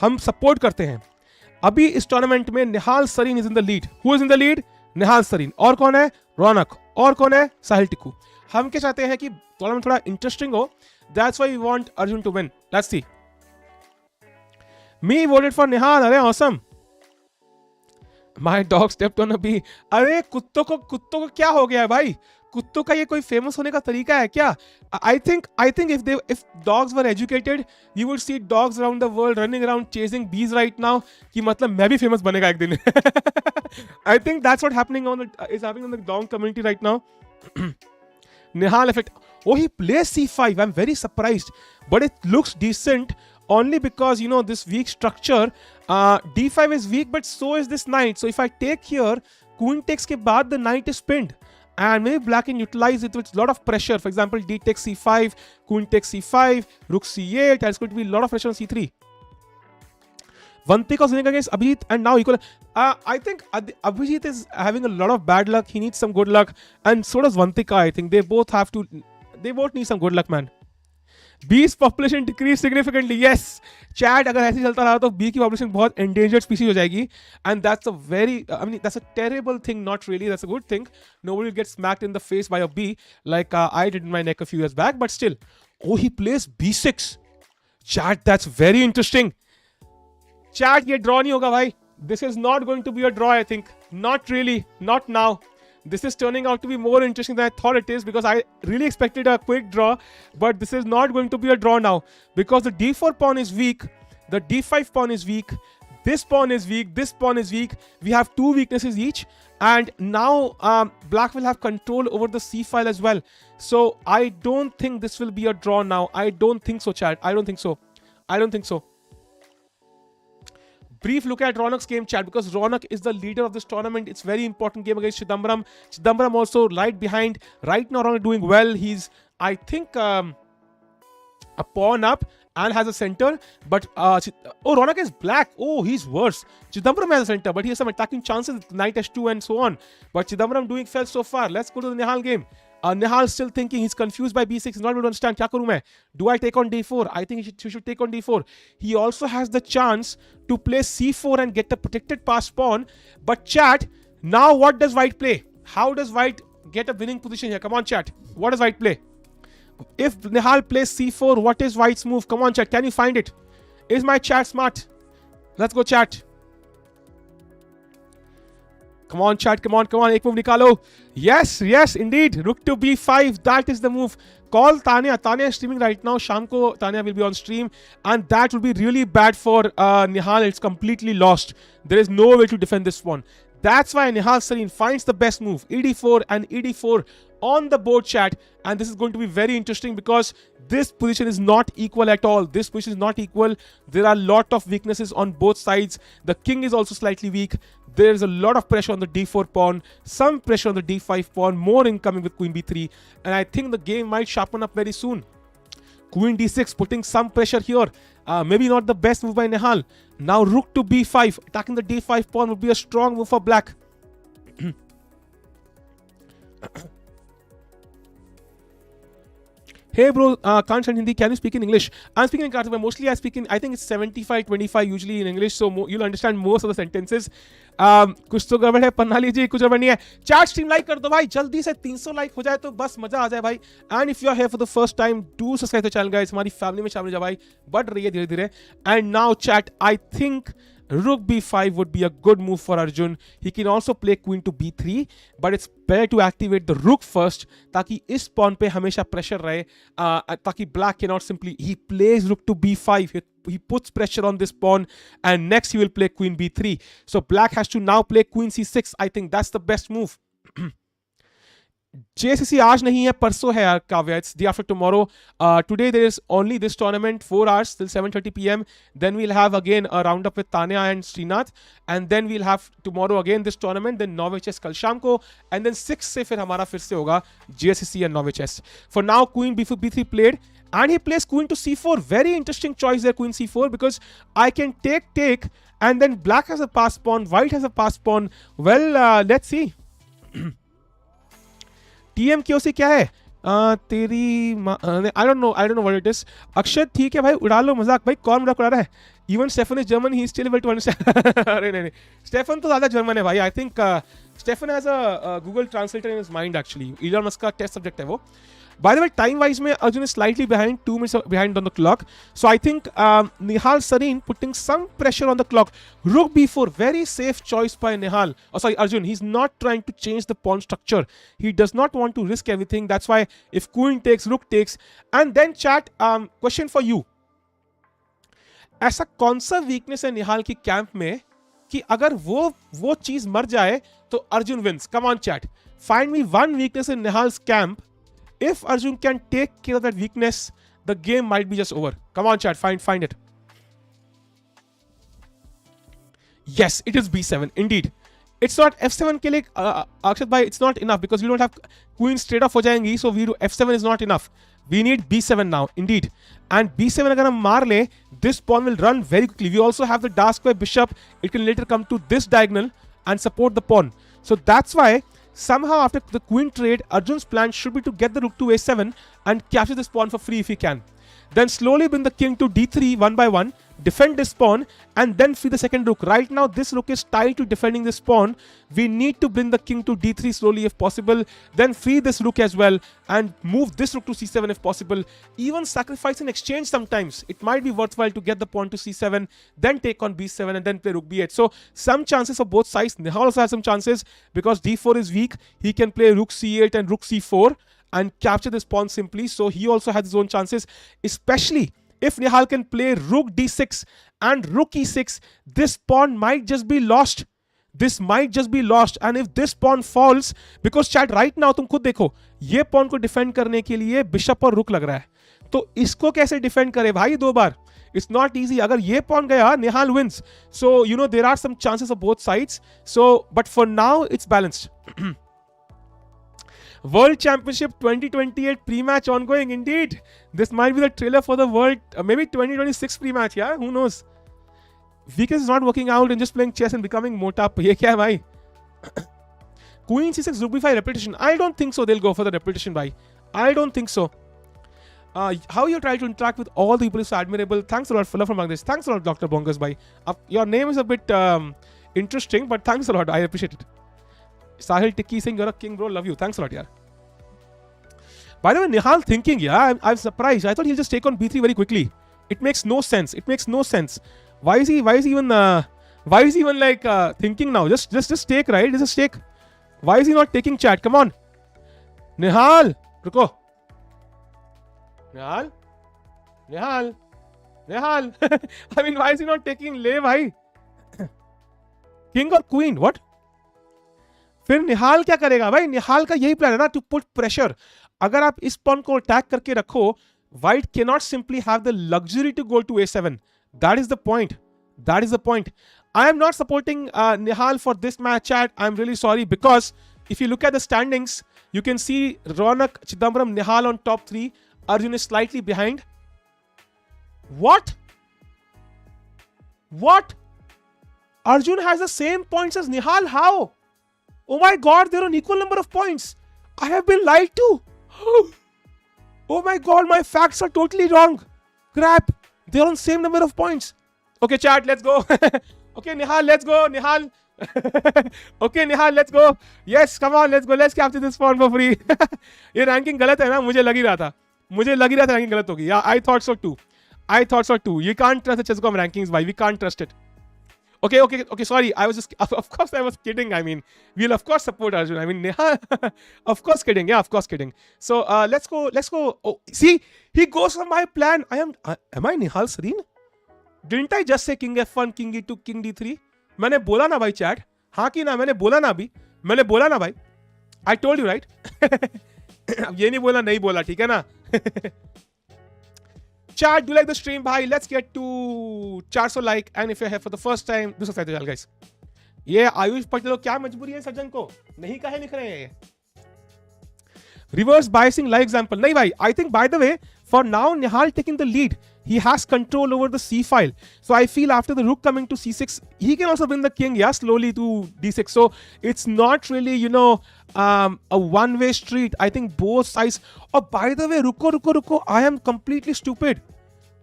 हम सपोर्ट करते हैं. अभी इस टूर्नामेंट में Nihal Sarin is in the lead. Who is in the lead? Nihal Sarin. और कौन है? रौनक. और कौन है? साहिल टिक्कू. हम क्या चाहते हैं कि टूर्नामेंट थोड़ा इंटरेस्टिंग हो. That's why we want Arjun to win. Let's see. Me voted for Nihal. अरे awesome. My dog stepped on a bee. अरे कुत्तों को क्या हो गया है भाई? कुत्तों का ये कोई फेमस होने का तरीका है क्या? I think if dogs were educated, you would see dogs around the world running around chasing bees right now. कि मतलब मैं भी फेमस बनेगा एक दिन. I think that's what happening is happening on the dog community right now. Nihal effect. Oh, he plays c5. I'm very surprised, but it looks decent only because this weak structure. d5 is weak, but so is this knight. So if I take here, queen takes के बाद the knight is pinned. And maybe black can utilize it with a lot of pressure. For example, d takes c5, queen takes c5, rook c8. There's going to be a lot of pressure on c3. Vantika was winning against Abhijit, and now equal. I think Abhijit is having a lot of bad luck. He needs some good luck, and so does Vantika. I think they both need some good luck, man. Bees population decreased significantly. Yes, chat. अगर ऐसे चलता रहा तो bee की population बहुत endangered species हो जाएगी, and that's that's a terrible thing. Not really. That's a good thing. Nobody will get smacked in the face by a bee like I did in my neck a few years back. But still, oh, he plays b6. Chat, that's very interesting. Chat, ये draw नहीं होगा भाई. This is not going to be a draw. I think not really. Not now. This is turning out to be more interesting than I thought it is, because I really expected a quick draw, but this is not going to be a draw now because the d4 pawn is weak, the d5 pawn is weak, this pawn is weak, this pawn is weak. We have two weaknesses each, and now black will have control over the c file as well. So I don't think this will be a draw now. I don't think so, chat. I don't think so. Brief look at Raunak's game, chat, because Raunak is the leader of this tournament. It's very important game against Chidambaram. Chidambaram also right behind. Right now, Raunak doing well. He's, I think, a pawn up and has a center. But Raunak is black. Oh, he's worse. Chidambaram has a center, but he has some attacking chances with knight h2 and so on. But Chidambaram doing well so far. Let's go to the Nihal game. Nihal still thinking, he's confused by b6. He's not able to understand. Kya karu main? Do I take on d4? I think he should take on d4. He also has the chance to play c4 and get the protected passed pawn. But chat, now what does white play? How does white get a winning position here? Come on, chat. What does white play? If Nihal plays c4, what is white's move? Come on, chat. Can you find it? Is my chat smart? Let's go, chat. Come on, chat. Come on. Ek move nikalo. Yes, indeed. Rook to b5. That is the move. Call Tanya. Tanya is streaming right now. Sham ko Tanya will be on stream. And that will be really bad for Nihal. It's completely lost. There is no way to defend this one. That's why Nihal Sarin finds the best move, ED4 and ED4 on the board, chat. And this is going to be very interesting because this position is not equal at all. This position is not equal. There are a lot of weaknesses on both sides. The king is also slightly weak. There's a lot of pressure on the d4 pawn, some pressure on the d5 pawn, more incoming with queen b3. And I think the game might sharpen up very soon. Queen d6 putting some pressure here. Maybe not the best move by Nihal. Now rook to b5. Attacking the d5 pawn would be a strong move for black. Hey bro, can't understand Hindi. Can you speak in English? I'm speaking in Karthik, but mostly I speak in, I think it's 75-25 usually in English, so you'll understand most of the sentences. कुछ तो गड़बड़ है पन्नाली जी, कुछ गड़बड़ नहीं है. Chat stream like कर दो भाई, जल्दी से 300 लाइक हो जाए तो बस मजा आ जाए भाई. And if you are here for the first time, do subscribe the channel guys. हमारी फैमिली में शामिल हो जाओ भाई, बढ़ रही है धीरे धीरे. And now chat, I think Rook b5 would be a good move for Arjun. He can also play queen to b3, but it's better to activate the rook first, ताकि इस pawn पे हमेशा pressure रहे, ताकि black cannot simply, he plays rook to b5, he puts pressure on this pawn, and next he will play queen b3. So black has to now play queen c6. I think that's the best move. JCC आज नहीं है, परसों है यार Kavya. It's day after tomorrow. Today there is only this tournament, 4 hours till 7:30 p.m. Then we'll have again a roundup with Tanya and Srinath, and then we'll have tomorrow again this tournament. Then Novichess कल शाम को, and then 6 से फिर हमारा फिर से होगा JCC and Novichess. For now, Queen b3 played, and he plays Queen to c4. Very interesting choice there, Queen c4, because I can take, and then Black has a pass pawn, White has a pass pawn. Well, let's see. TMQC क्या है? तेरी I don't know what it is. अक्षत ठीक है भाई, उड़ा लो मजाक भाई. कौन मजाक उड़ा रहा है? Even Stefan is German, he is still able to understand. अरे नहीं, Stefan तो ज़्यादा German है भाई. I think Stefan has a Google translator in his mind actually. Elon Musk का test subject है वो. By the way, time-wise, Arjun is slightly behind, 2 minutes behind on the clock. So I think Nihal Sarin putting some pressure on the clock. Rook b4, very safe choice by Nihal. Oh, sorry, Arjun. He's not trying to change the pawn structure. He does not want to risk everything. That's why if queen takes, rook takes. And then chat, question for you. ऐसा कौन सा weakness है निहाल की camp में कि अगर वो चीज मर जाए तो Arjun wins? Come on, chat. Find me one weakness in Nihal's camp. If Arjun can take care of that weakness, the game might be just over. Come on, chat, find it. Yes, it is b7. Indeed, it's not f7 के लिए Akshat bhai, it's not enough because we don't have queen straight off हो जाएंगी. So we do f7 is not enough. We need b7 now. Indeed, and b7 अगर हम मार ले, this pawn will run very quickly. We also have the dark square bishop. It can later come to this diagonal and support the pawn. So that's why. Somehow after the queen trade, Arjun's plan should be to get the rook to a7 and capture this pawn for free if he can. Then slowly bring the king to d3 one by one, defend this pawn, and then free the second rook. Right now, this rook is tied to defending this pawn. We need to bring the king to d3 slowly if possible, then free this rook as well, and move this rook to c7 if possible. Even sacrifice an exchange sometimes. It might be worthwhile to get the pawn to c7, then take on b7, and then play rook b8. So, some chances for both sides. Nihal also has some chances because d4 is weak. He can play rook c8 and rook c4 and capture this pawn simply. So he also has his own chances, especially if Nihal can play rook d6 and rook e6. This pawn might just be lost. This might just be lost. And if this pawn falls, because chat right now तुम खुद देखो, ये pawn को defend करने के लिए bishop और rook लग रहा है, तो इसको कैसे defend करे भाई दो बार? It's not easy. अगर ये pawn गया, Nihal wins. So you know there are some chances of both sides. So but for now it's balanced. World Championship 2028 pre-match ongoing. Indeed, this might be the trailer for the World, maybe 2026 pre-match. Yeah, who knows? Vikas is not working out and just playing chess and becoming mota. ये क्या है भाई? Queen c6 rook b5 repetition. I don't think so. They'll go for the repetition, bhai. I don't think so. How you try to interact with all the people is admirable. Thanks a lot, Fuller from Bangladesh. Thanks a lot, Dr. Bongas, bhai. Your name is a bit interesting, but thanks a lot. I appreciate it. Sahil Tikki saying you're a king, bro. Love you. Thanks a lot, yaar. By the way, Nihal thinking, yeah, I'm surprised. I thought he'll just take on b3 very quickly. It makes no sense. It makes no sense. Why is he even like thinking now? Just take, right? Just take. Why is he not taking chat? Come on, Nihal, रुको. Nihal. I mean, why is he not taking lay, bhai? King or queen? What? फिर निहाल क्या करेगा भाई? निहाल का यही plan है ना, to put pressure. अगर आप इस पॉन को अटैक करके रखो, white cannot simply have the luxury to go to a7. That is the point. That is the point. I am not supporting Nihal for this match, chat. I'm really sorry, because if you look at the standings, you can see Raunak, Chidambaram, Nihal on top 3. Arjun is slightly behind. What? What? Arjun has the same points as Nihal. How? Oh my god, they're on equal number of points. I have been lied to. Oh my god, my facts are totally wrong. Crap. They're on same number of points. Okay, chat, let's go. Okay, Nihal, let's go. Nihal. Okay, Nihal, let's go. Yes, come on, let's go. Let's capture this spawn for free. ये ranking गलत है ना, मुझे लग ही रहा था. मुझे लग ही रहा था रैंकिंग गलत होगी. Yeah, I thought so too. I thought so too. You can't trust the chess.com rankings, bhai. We can't trust it. Okay, sorry. I was just, of course I was kidding. I mean, we'll of course support Arjun. I mean, of course kidding. Yeah, of course kidding. So, let's go. Oh, see, he goes for my plan. Am I Nihal Sarin? Didn't I just say King F1, King E2, King D3? मैंने बोला ना भाई chat. हाँ कि ना, मैंने बोला ना अभी. मैंने बोला ना भाई. I told you, right? अब ये नहीं बोला, नहीं बोला, ठीक है ना? Chat, do you like the stream, bhai? Let's get to 400 like, and if you're here for the first time, do subscribe to the channel, guys. ये आयुष पटेल लोग क्या मजबूरी है सज्जन को? नहीं कहे लिख रहे हैं. Reverse biasing like example. नहीं भाई, I think by the way, for now Nihal taking the lead. He has control over the C file. So I feel after the rook coming to C6, he can also bring the king, yeah, slowly to D6. So it's not really, a one-way street. I think both sides. Oh, by the way, ruko. I am completely stupid.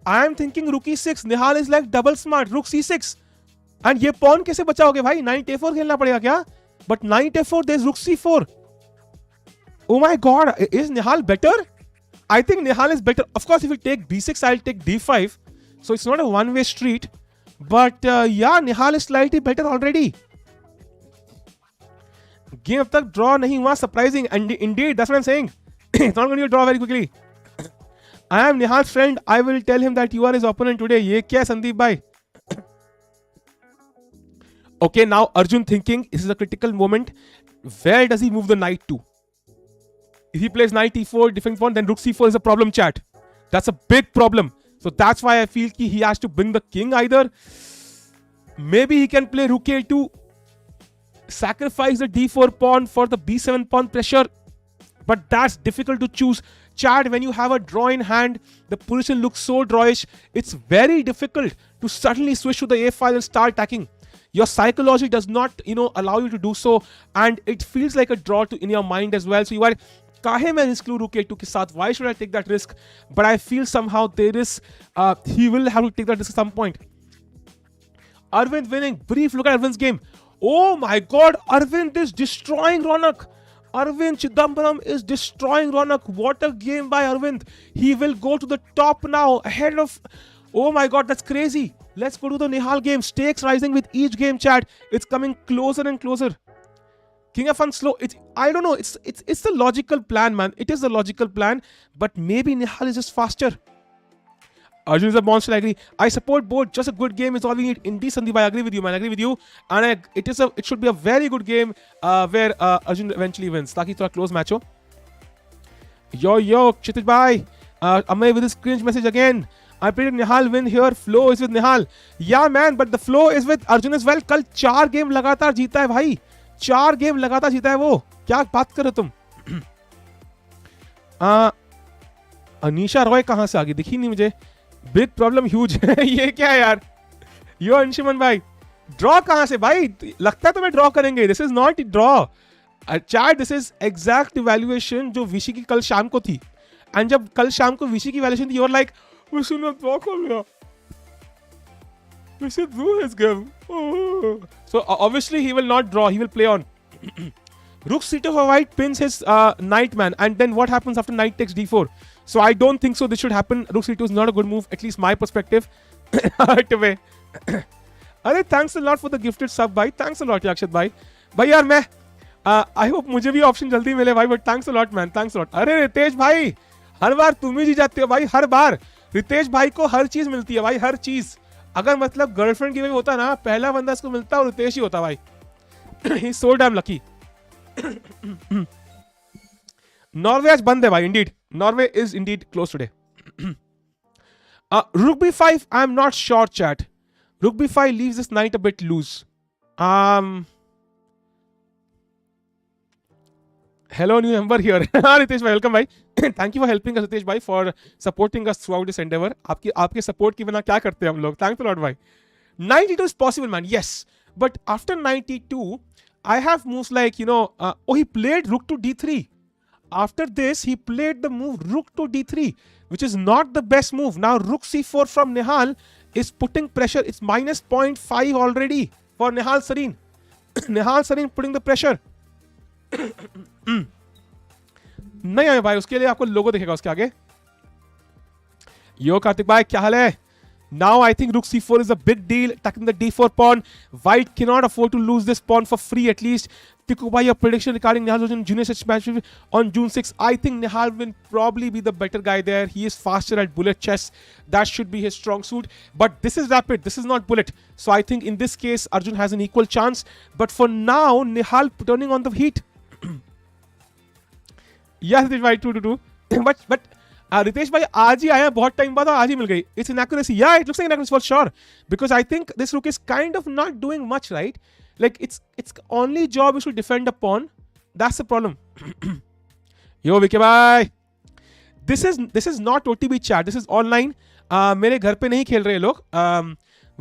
I am thinking rook E6. Nihal is like double smart. Rook C6. And ये pawn कैसे बचाओगे भाई? Knight A4 खेलना पड़ेगा क्या? But Knight A4, there's rook C4. Oh my god, is Nihal better? I think Nihal is better. Of course, if you take B6, I'll take D5. So it's not a one-way street. But yeah, Nihal is slightly better already. Game अब तक draw नहीं हुआ. Surprising. And indeed, that's what I'm saying. It's not going to draw very quickly. I am Nihal's friend. I will tell him that you are his opponent today. ये क्या है Sandeep bhai? Okay, now Arjun thinking, this is a critical moment. Where does he move the knight to? If he plays knight e4, different pawn, then rook c4 is a problem, chat. That's a big problem. So that's why I feel he has to bring the king either. Maybe he can play rook a2, sacrifice the d4 pawn for the b7 pawn pressure. But that's difficult to choose. Chat, when you have a draw in hand, the position looks so drawish. It's very difficult to suddenly switch to the a file and start attacking. Your psychology does not, allow you to do so. And it feels like a draw in your mind as well. So you are, काहे मैं risk लूं rook a2 के साथ? Why should I take that risk? But I feel somehow there is, he will have to take that risk at some point. Arvind winning. Brief look at Arvind's game. Oh my god, Arvind is destroying Raunak. Arvind Chidambaram is destroying Raunak. What a game by Arvind. He will go to the top now, ahead of... Oh my god, that's crazy. Let's go to the Nihal game. Stakes rising with each game, chat. It's coming closer and closer. King of Fun slow. I don't know. It's the logical plan, man. It is the logical plan. But maybe Nihal is just faster. Arjun is a monster, I agree. I support both. Just a good game is all we need. Indeed, Sandeep, I agree with you, man. I agree with you. And it should be a very good game where Arjun eventually wins. Taki thoda close match ho. Yo, Kshitij bhai. Amay with his cringe message again. I predicted Nihal win here. Flow is with Nihal. Yeah, man, but the flow is with Arjun as well. कल 4 game लगातार जीता है भाई. 4 game लगातार जीता है वो. क्या बात कर रहे हो तुम? अनीशा रॉय कहां से आ गई? दिखी नहीं मुझे. Big problem huge. ये क्या है यार? यो अंशुमन भाई, ड्रॉ कहां से भाई? लगता है तुम्हें ड्रॉ करेंगे. This is not draw chat. This is exact evaluation जो विशी की कल शाम को थी. एंड जब कल शाम को विशी की इवैल्यूएशन थी, यू आर लाइक विशी ने ड्रॉ कर लिया. विशी drew his game. So obviously he will not draw. He will play on. Rook c2 for white pins his knight, man. And then what happens after knight takes d4? So I don't think so this should happen. Rook c2 is not a good move, at least my perspective. Away. Arey, thanks a lot for the gifted sub, bhai. Thanks a lot, Yakshit bhai. Bhai yaar, मैं I hope मुझे भी option जल्दी मिले भाई. But thanks a lot, man. Thanks a lot. अरे रितेश भाई, हर बार तुम ही जी जाते हो भाई. हर बार रितेश भाई को हर चीज मिलती है भाई. हर चीज. अगर मतलब गर्लफ्रेंड की होता ना, पहला बंदा इसको मिलता और रितेश ही होता भाई. He's so damn lucky. Norway आज बंद है भाई, Indeed Norway is Indeed close today. Rook b5, I'm not sure, chat. Rook b5 leaves this knight a bit loose. Hello, new member here. Ritesh bhai, welcome bhai. Thank you for helping us, Ritesh bhai, for supporting us throughout this endeavor. आपके support के बिना क्या करते हैं हम लोग? Thanks a lot, bhai. Knight e2 is possible, man. Yes, but after knight e2, I have moves like, he played rook to d3. After this, he played the move rook to d3, which is not the best move. Now, rook c4 from Nihal is putting pressure. It's minus 0.5 already for Nihal Sarin. Nihal Sarin putting the pressure. नहीं आए भाई, उसके लिए आपको लोगो दिखेगा उसके आगे. यो कार्तिक भाई, क्या हाल है? Now I think rook c4 is a big deal, attacking the d4 pawn. White cannot afford to lose this pawn for free at least. Tiku bhai, your prediction regarding Nihal Arjun junior such match on June 6. I think Nihal will probably be the better guy there. He is faster at bullet chess. That should be his strong suit. But this is rapid. This is not bullet. So I think in this case, Arjun has an equal chance. But for now, Nihal turning on the heat. Yes, Ritesh bhai, 2-2. But Ritesh bhai, आज ही आया, बहुत time बाद आज ही मिल गई. It's inaccuracy. Yeah, it looks like inaccuracy for sure. Because I think this rook is kind of not doing much, right? Like its only job is to defend a pawn. That's the problem. Yo, Vike bhai. This is not OTB chat. This is online. मेरे घर पे नहीं खेल रहे लोग.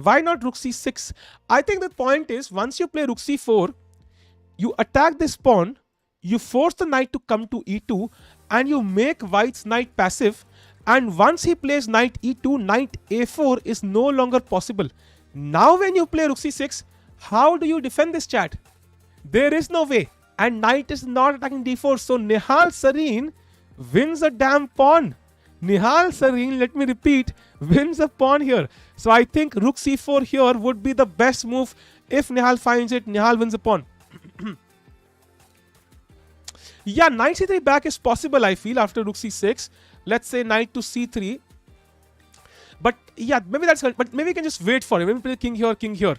Why not rook c6? I think the point is, once you play rook c4, you attack this pawn, you force the knight to come to e2, and you make white's knight passive. And once he plays knight e2, knight a4 is no longer possible. Now when you play rook c6, how do you defend this, chat? There is no way. And knight is not attacking d4. So Nihal Sarin wins a damn pawn. Nihal Sarin, let me repeat, wins a pawn here. So I think rook c4 here would be the best move. If Nihal finds it, Nihal wins a pawn. Yeah, knight c3 back is possible, I feel, after rook c6. Let's say knight to c3. But yeah, maybe that's... But maybe we can just wait for it. Maybe play king here, king here.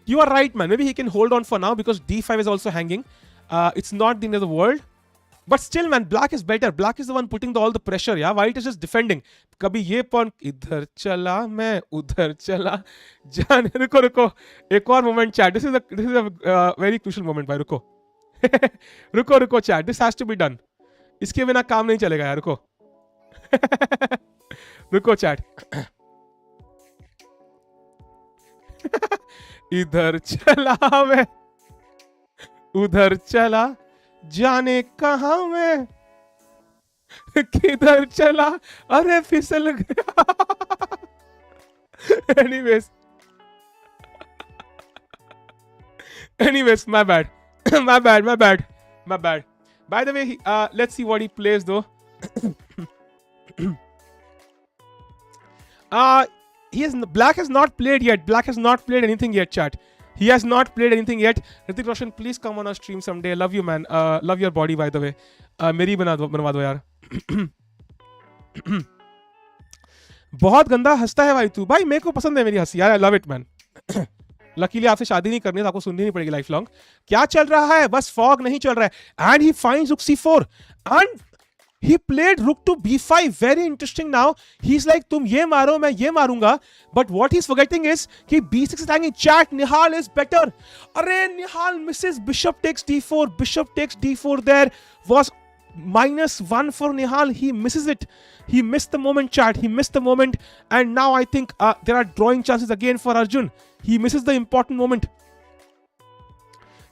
You are right, man. Maybe he can hold on for now because d5 is also hanging. It's not the end of the world. But still, man, black is better. Black is the one putting all the pressure, yeah? White is just defending. कभी ये pawn इधर चला, मैं उधर चला. जाने रुको. एक और moment, chat. This is a very crucial moment, भाई. रुको. रुको chat. This has to be done. इसके बिना काम नहीं चलेगा यार. रुको. रुको chat. इधर चला मैं, उधर चला, जाने कहां मैं, किधर चला, अरे फिसल गया. Anyways, my bad. My bad. By the way, let's see what he plays though. Black has not played yet. Black has not played anything yet, chat. He has not played anything yet. Hrithik Roshan, please come on our stream someday. Love you, man. Love your body, by the way. मेरी बनवा दो यार. बहुत गंदा हंसता है भाई तू. भाई मेरे को पसंद है मेरी हंसी यार. I love it, man. Luckily आपसे शादी नहीं करनी है तो आपको सुननी नहीं पड़ेगी लाइफ लॉन्ग. क्या चल रहा है? बस फॉग नहीं चल रहा है. And he finds rook c4. And he played rook to b5. Very interesting now. He's like, तुम ये मारो, मैं ये मारूंगा. But what he's forgetting is कि b6 is hanging. Chat, Nihal is better. अरे Nihal misses. Bishop takes d4. Bishop takes d4 there. Was -1 for Nihal. He misses it. He missed the moment, chat. He missed the moment. And now I think there are drawing chances again for Arjun. He misses the important moment.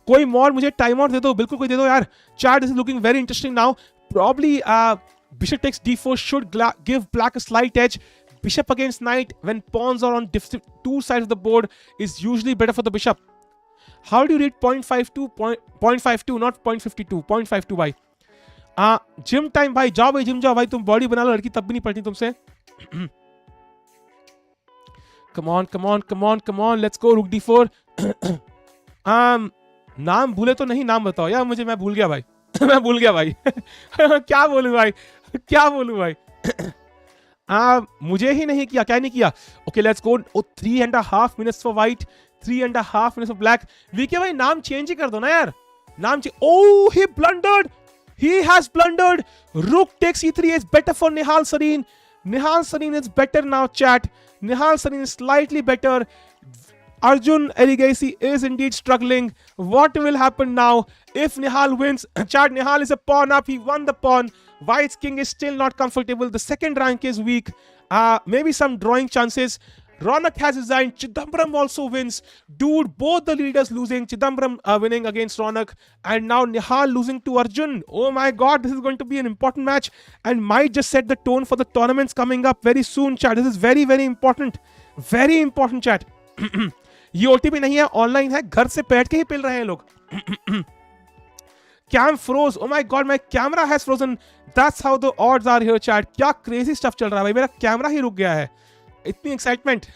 कोई more मुझे time out दे दो. बिल्कुल कोई दे दो यार. Chat, this is looking very interesting now. Probably bishop takes d4 should give black a slight edge. Bishop against knight when pawns are on two sides of the board is usually better for the bishop. How do you read 0.52? 0.52, not 0.52. 0.52 भाई. Gym time भाई. जाओ भाई gym जाओ भाई. तुम body बना लो. लड़की तब भी नहीं पड़ती तुमसे. Come on. Let's go. Rook d4. नाम भूले तो नहीं. नाम बताओ यार मुझे. मैं भूल गया भाई. मैं भूल गया भाई. क्या बोलूं भाई. मुझे ही नहीं किया. क्या नहीं किया. Okay, let's go. 3.5 minutes for white. 3.5 minutes for black. VK भाई नाम चेंज ही कर दो ना यार. नाम oh, he blundered. He has blundered. Rook takes e3 is better for Nihal Sarin. Nihal Sarin is better now, chat. Nihal Sarin is slightly better. Arjun Erigaisi is indeed struggling. What will happen now if Nihal wins? Chat, Nihal is a pawn up. He won the pawn. White's king is still not comfortable. The second rank is weak. Maybe some drawing chances. Raunak has resigned. Chidambaram also wins. Dude, both the leaders losing. Chidambaram winning against Raunak. And now Nihal losing to Arjun. Oh my god, this is going to be an important match. And might just set the tone for the tournaments coming up very soon, chat. This is very, very important. Very important, chat. ये OTP नहीं है, online है, घर से बैठ के ही पिल रहे हैं लोग. Cam froze. Oh my god, my camera has frozen. That's how the odds are here, chat. क्या crazy stuff चल रहा है भाई, मेरा कैमरा ही रुक गया है. इतनी एक्साइटमेंट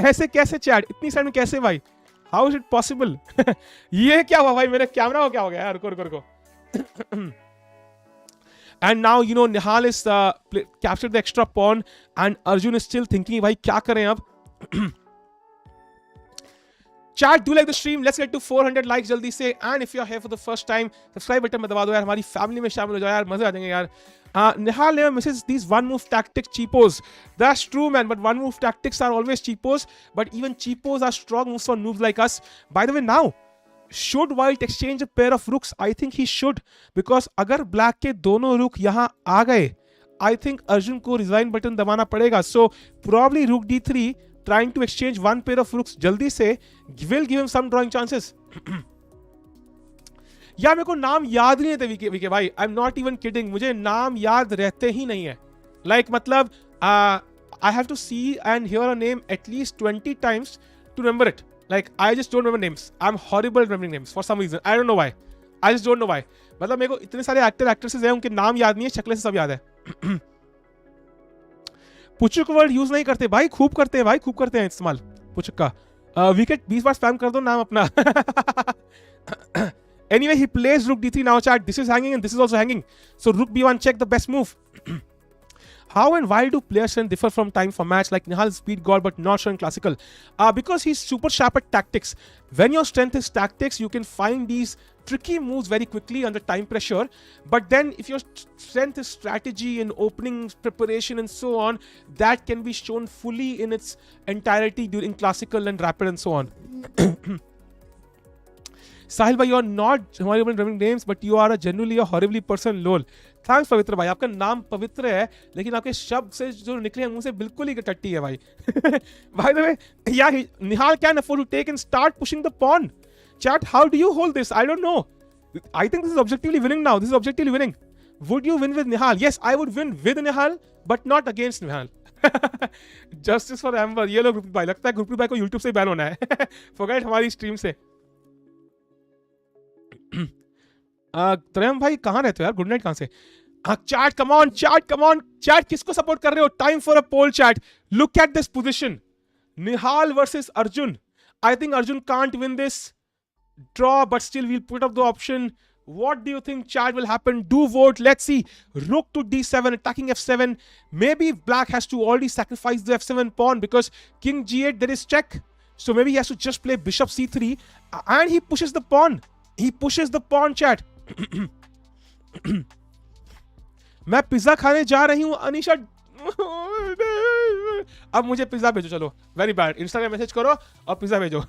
ऐसे कैसे चैट, इतनी एक्साइटमेंट कैसे भाई? How is it possible? ये क्या हुआ भाई, मेरे कैमरा को क्या हो गया यार? रुको रुको रुको. And now you know Nihal is captured the extra pawn and Arjun is still thinking भाई क्या करें अब. Chat, do like the stream. Let's get to 400 likes जल्दी से. And if you're here for the first time, subscribe button में दबा दो यार, हमारी फैमिली में शामिल हो जाओ यार, मजे आ जाएंगे यार. Nihal never misses these one-move tactics cheapos. That's true, man. But one-move tactics are always cheapos. But even cheapos are strong moves for noobs like us. By the way, now, should White exchange a pair of rooks? I think he should. Because अगर black के दोनों rook यहाँ आ गए, I think Arjun को resign button दबाना पड़ेगा. So, probably rook d3, trying to exchange one pair of rooks जल्दी से, will give him some drawing chances. या मेरे को नाम याद नहीं रहते वीके भाई. I am not even kidding, मुझे नाम याद रहते ही नहीं है. लाइक मतलब I have to see and hear a name at least 20 times to remember it. Like I just don't remember names. I am horrible remembering names for some reason. I don't know why. I just don't know why. मतलब मेरे को इतने सारे actor actresses हैं, उनके नाम याद नहीं है, शक्लें से सब याद है. पुचुक वर्ड यूज नहीं करते भाई, खूब करते हैं भाई, खूब करते हैं इस्तेमाल पुचुक का. विकेट 20 बार स्पैम कर दो नाम अपना. Anyway, he plays rook d3 now, chat. This is hanging and this is also hanging. So rook b1 check, the best move. How and why do players differ from time for match? Like Nihal is speed god but not showing classical. Because he's super sharp at tactics. When your strength is tactics, you can find these tricky moves very quickly under time pressure. But then if your strength is strategy and opening preparation and so on, that can be shown fully in its entirety during classical and rapid and so on. Sahil भाई, you are not horrible names but you are genuinely a horribly person. Lol. Thanks Pavitra भाई, आपका नाम पवित्र है लेकिन आपके शब्द से जो निकले हैं मुंह से बिल्कुल ही टट्टी है भाई. By the way, yeah, Nihal can afford to take and start pushing the pawn. Chat, how do you hold this? I don't know. I think this is objectively winning now. This is objectively winning. Would you win with Nihal? Yes, I would win with Nihal, but not against Nihal. Justice for Amber. ये लोग गुरप्रीत भाई, लगता है गुरप्रीत भाई को YouTube से ban होना है. Forget हमारी स्ट्रीम से. त्रयम भाई कहाँ रहते हो यार? गुड नाइट कहाँ से? Chat come on, chat come on, chat किसको सपोर्ट कर रहे हो? Time for a poll chat. Look at this position. Nihal versus Arjun. I think Arjun can't win this. Draw but still we'll put up the option. What do you think, chat, will happen? Do vote. Let's see. Rook to d7, attacking f7. Maybe black has to already sacrifice the f7 pawn because king g8, there is check. So maybe he has to just play bishop c3 and he pushes the pawn. He pushes the pawn, chat. मैं pizza खाने जा रही हूँ अनीशा. अब मुझे pizza भेजो, चलो. Very bad. Instagram message करो और पिज्जा भेजो.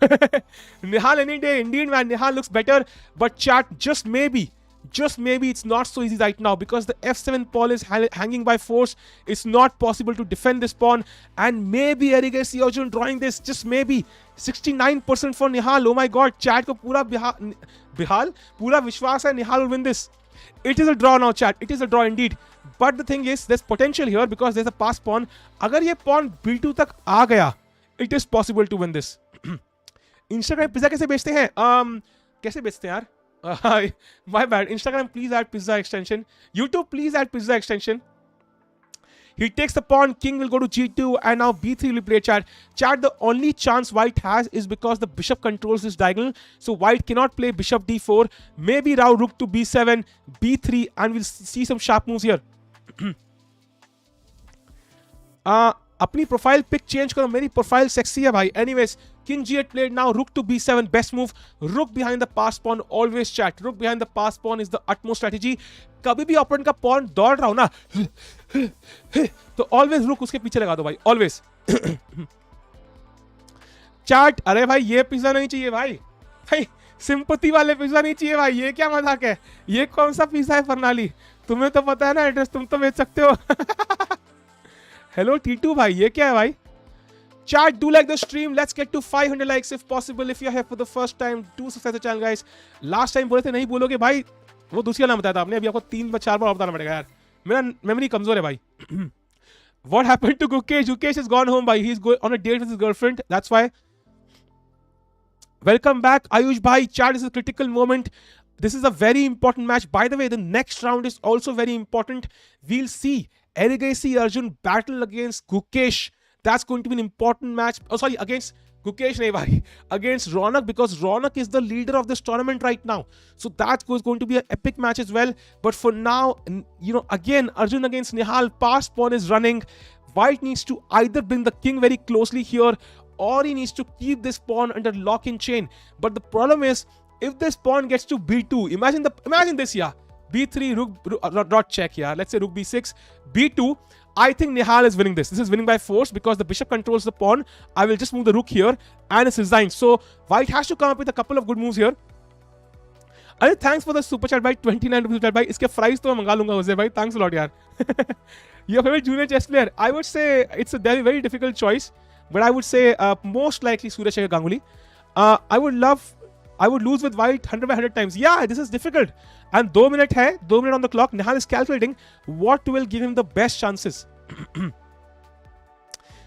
Nihal any day. Indeed man, Nihal looks better, but chat, just maybe it's not so easy right now because the f7 pawn is hanging by force. It's not possible to defend this pawn, and maybe Erigaisi Arjun drawing this, just maybe. 69% for Nihal. Oh my god, chat को पूरा विश्वास है Nihal will win this. It is a draw now, chat. It is a draw indeed. But the thing is, there's potential here because there's a pass pawn. अगर ये pawn b2 तक आ गया, it is possible to win this. Instagram pizza कैसे बेचते हैं? कैसे बेचते हैं यार? My bad. Instagram, please add pizza extension. YouTube, please add pizza extension. He takes the pawn, king will go to g2, and now b3 will play, chat. Chat, the only chance white has is because the bishop controls this diagonal, so white cannot play bishop d4. Maybe now rook to b7, b3, and we'll see some sharp moves here. अपनी profile pic change करो, मेरी profile sexy है भाई. Anyways, King G8 played now. Rook to B7. Best move. Rook behind the pass pawn. Always chat. Rook behind the pass pawn is the utmost strategy. कभी भी opponent का pawn दौड़ रहा हो ना, तो always rook उसके पीछे लगा दो भाई. Always. Chat. अरे भाई ये पिज्जा नहीं चाहिए भाई. भाई सिंपैथी वाले पिज्जा नहीं चाहिए भाई. ये क्या मजाक है? ये कौन सा पिज्जा है फरनाली? तुम्हें तो पता है ना एड्रेस, तुम तो बेच सकते हो. हेलो T2 भाई, ये क्या है भाई? Chat, do like the stream. Let's get to 500 likes if possible. If you're here for the first time, do subscribe the channel, guys. Last time बोले थे नहीं बोलोगे भाई, वो दूसरा नाम बताया था आपने. अभी आपको 3-4 बार बताना पड़ेगा यार. मेरा मेमोरी कमजोर है भाई. What happened to Gukesh? Gukesh has gone home, bhai. He's going on a date with his girlfriend. That's why. Welcome back, Ayush bhai. Chat, is a critical moment. This is a very important match. By the way, the next round is also very important. We'll see Erigaisi Arjun battle against Gukesh. That's going to be an important match. Oh, sorry, against Gukesh nahi bhai. Against Raunak, because Raunak is the leader of this tournament right now. So that's going to be an epic match as well. But for now, you know, again, Arjun against Nihal. Pass pawn is running. White needs to either bring the king very closely here, or he needs to keep this pawn under lock and chain. But the problem is, if this pawn gets to b2, imagine this, yeah. b3, rook not check, yeah. Let's say rook b6, b2. I think Nihal is winning this. This is winning by force because the bishop controls the pawn. I will just move the rook here and it's resigned. So White has to come up with a couple of good moves here. Arey, thanks for the super chat by 29 rupees super chat by. Iske fries to manga lunga Jose bhai. Thanks a lot yaar. Your favorite junior chess player? I would say it's a very, very difficult choice, but I would say most likely Surya Shekhar Ganguly. I would lose with White 100 by 100 times. Yeah, this is difficult. And 2 minutes hai, 2 minutes on the clock. Nihal is calculating what will give him the best chances.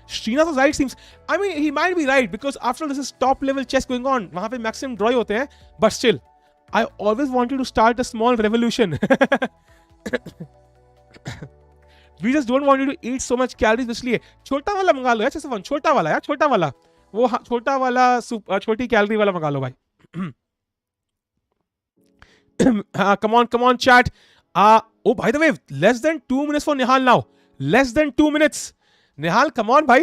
Srinath's right seems, I mean, he might be right because after all, this is top level chess going on. Wahan pe maximum draw hote hain, but still, I always wanted to start a small revolution. We just don't want you to eat so much calories. इसलिए छोटा वाला मंगा लो यार, जैसे one छोटा वाला यार, छोटा वाला वो छोटा वाला छोटी कैलोरी वाला मंगा लो भाई. Come on, chat. Oh, by the way, less than 2 minutes for Nihal now. Less than 2 minutes. Nihal, come on, bhai.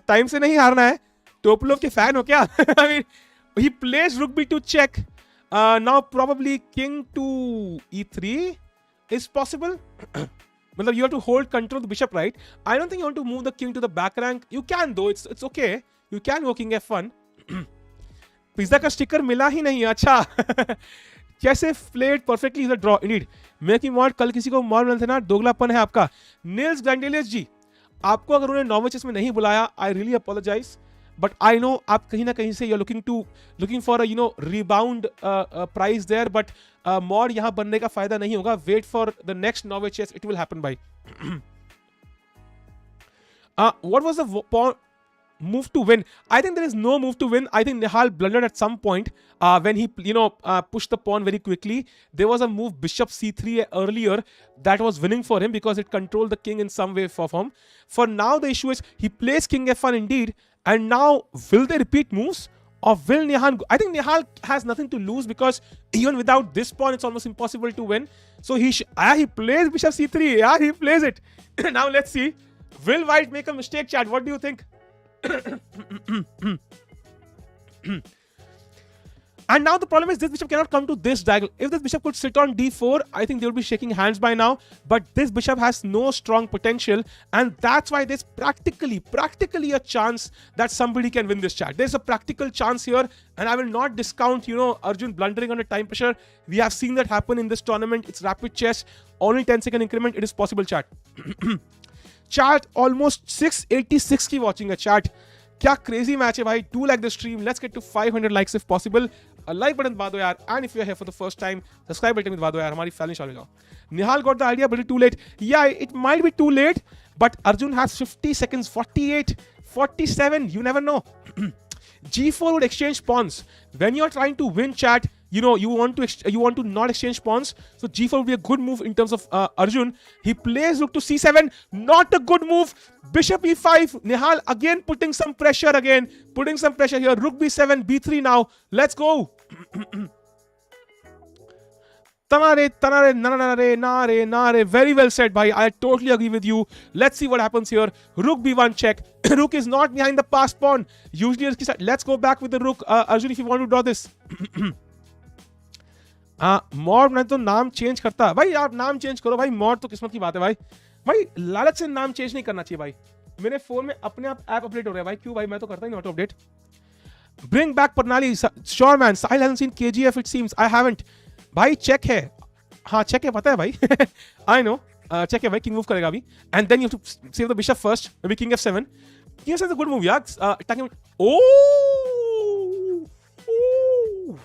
Time से नहीं हारना है. Topolov के fan हो क्या? I mean, he plays rook b2 check. Now probably king to e3 is possible. Matlab, you have to hold control of the bishop, right? I don't think you want to move the king to the back rank. You can though. It's okay. You can go king f1. Pizza का sticker मिला ही नहीं. अच्छा. कैसे played perfectly is a draw Indeed. Making mod कल किसी को mod मिलते ना, दोगलापन है आपका. नील्स ग्रैंडेलियस जी, आपको अगर उन्होंने नॉर्मल चेस में नहीं बुलाया, I really apologise, but I know आप कहीं ना कहीं से you are looking for a rebound prize there, but mod यहां बनने का फायदा नहीं होगा. Wait for the next normal chess, it will happen भाई. What was the move to win? I think there is no move to win. I think Nihal blundered at some point when he pushed the pawn very quickly. There was a move bishop c3 earlier that was winning for him because it controlled the king in some way or form. For now the issue is he plays king f1 indeed, and now will they repeat moves or will Nihal I think Nihal has nothing to lose because even without this pawn it's almost impossible to win. So he plays bishop c3. Yeah, he plays it. Now let's see, will White make a mistake, chat? What do you think? And now the problem is this bishop cannot come to this diagonal. If this bishop could sit on d4, I think they would be shaking hands by now, but this bishop has no strong potential, and that's why there's practically a chance that somebody can win this, chat. There's a practical chance here, and I will not discount Arjun blundering under time pressure. We have seen that happen in this tournament. It's rapid chess, only 10-second increment. It is possible, chat. Chat, almost 686 की watching है chat. क्या crazy match है भाई. Do like the stream. Let's get to 500 likes if possible. A like button दबा दो यार. And if you're here for the first time, subscribe button दबा दो यार. हमारी family शामिल हो. Nihal got the idea, but it's too late. Yeah, it might be too late, but Arjun has 50 seconds, 48, 47. You never know. G4 would exchange pawns. When you're trying to win, chat, you want to not exchange pawns. So G4 would be a good move in terms of Arjun. He plays rook to C7. Not a good move. Bishop E5. Nihal again putting some pressure here. Rook B7, B3 now. Let's go. Tanare, nare. Very well said, bhai. I totally agree with you. Let's see what happens here. Rook b1 check. Rook is not behind the passed pawn. Usually, let's go back with the rook. Arjun, if you want to draw this. Mod ने तो नाम change करता भाई. आप नाम change करो भाई. Mod तो किस्मत की बात है भाई. भाई लालच से नाम चेंज नहीं करना चाहिए भाई. मेरे फोन में अपने आप ऐप अपडेट हो रहा है भाई. क्यों भाई? मैं तो करता ही नहीं auto update. Bring back Pernali. Sure man. Sahil hasn't seen KGF it seems. I haven't. भाई चेक है. हाँ चेक है, पता है भाई. I know. चेक है भाई. King move करेगा अभी. And then you have to save the bishop first. Maybe King F7. King F7 is a good move, yeah. Attacking. Oh,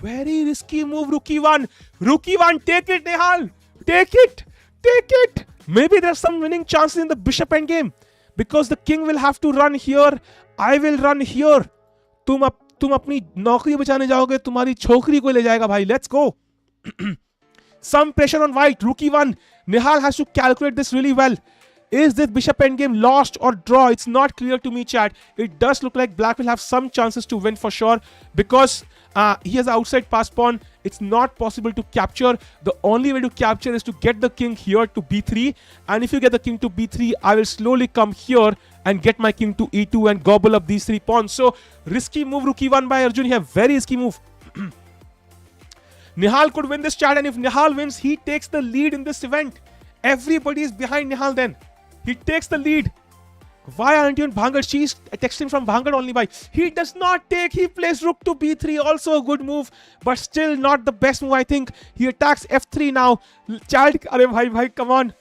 very risky move. Rook E1. Rook E1. Take it, Nihal. Take it. Take it. Maybe there's some winning chances in the bishop endgame because the king will have to run here. I will run here. तुम अपनी नौकरी बचाने जाओगे, तुम्हारी छोकरी को ले जाएगा भाई. Let's go. Some pressure on white. Rook E1. Nihal has to calculate this really well. Is this bishop endgame lost or draw? It's not clear to me, chat. It does look like black will have some chances to win for sure because he has outside pass pawn. It's not possible to capture. The only way to capture is to get the king here to b3. And if you get the king to b3, I will slowly come here and get my king to e2 and gobble up these 3 pawns. So risky move, rook e1 by Arjun here. Very risky move. Nihal could win this, chat, and if Nihal wins, he takes the lead in this event. Everybody is behind Nihal then. He takes the lead. Why aren't you in Bhangar? She's texting from Bhangar only by. He does not take. He plays rook to b3. Also a good move, but still not the best move, I think. He attacks f3 now. Child, अरे भाई, come on.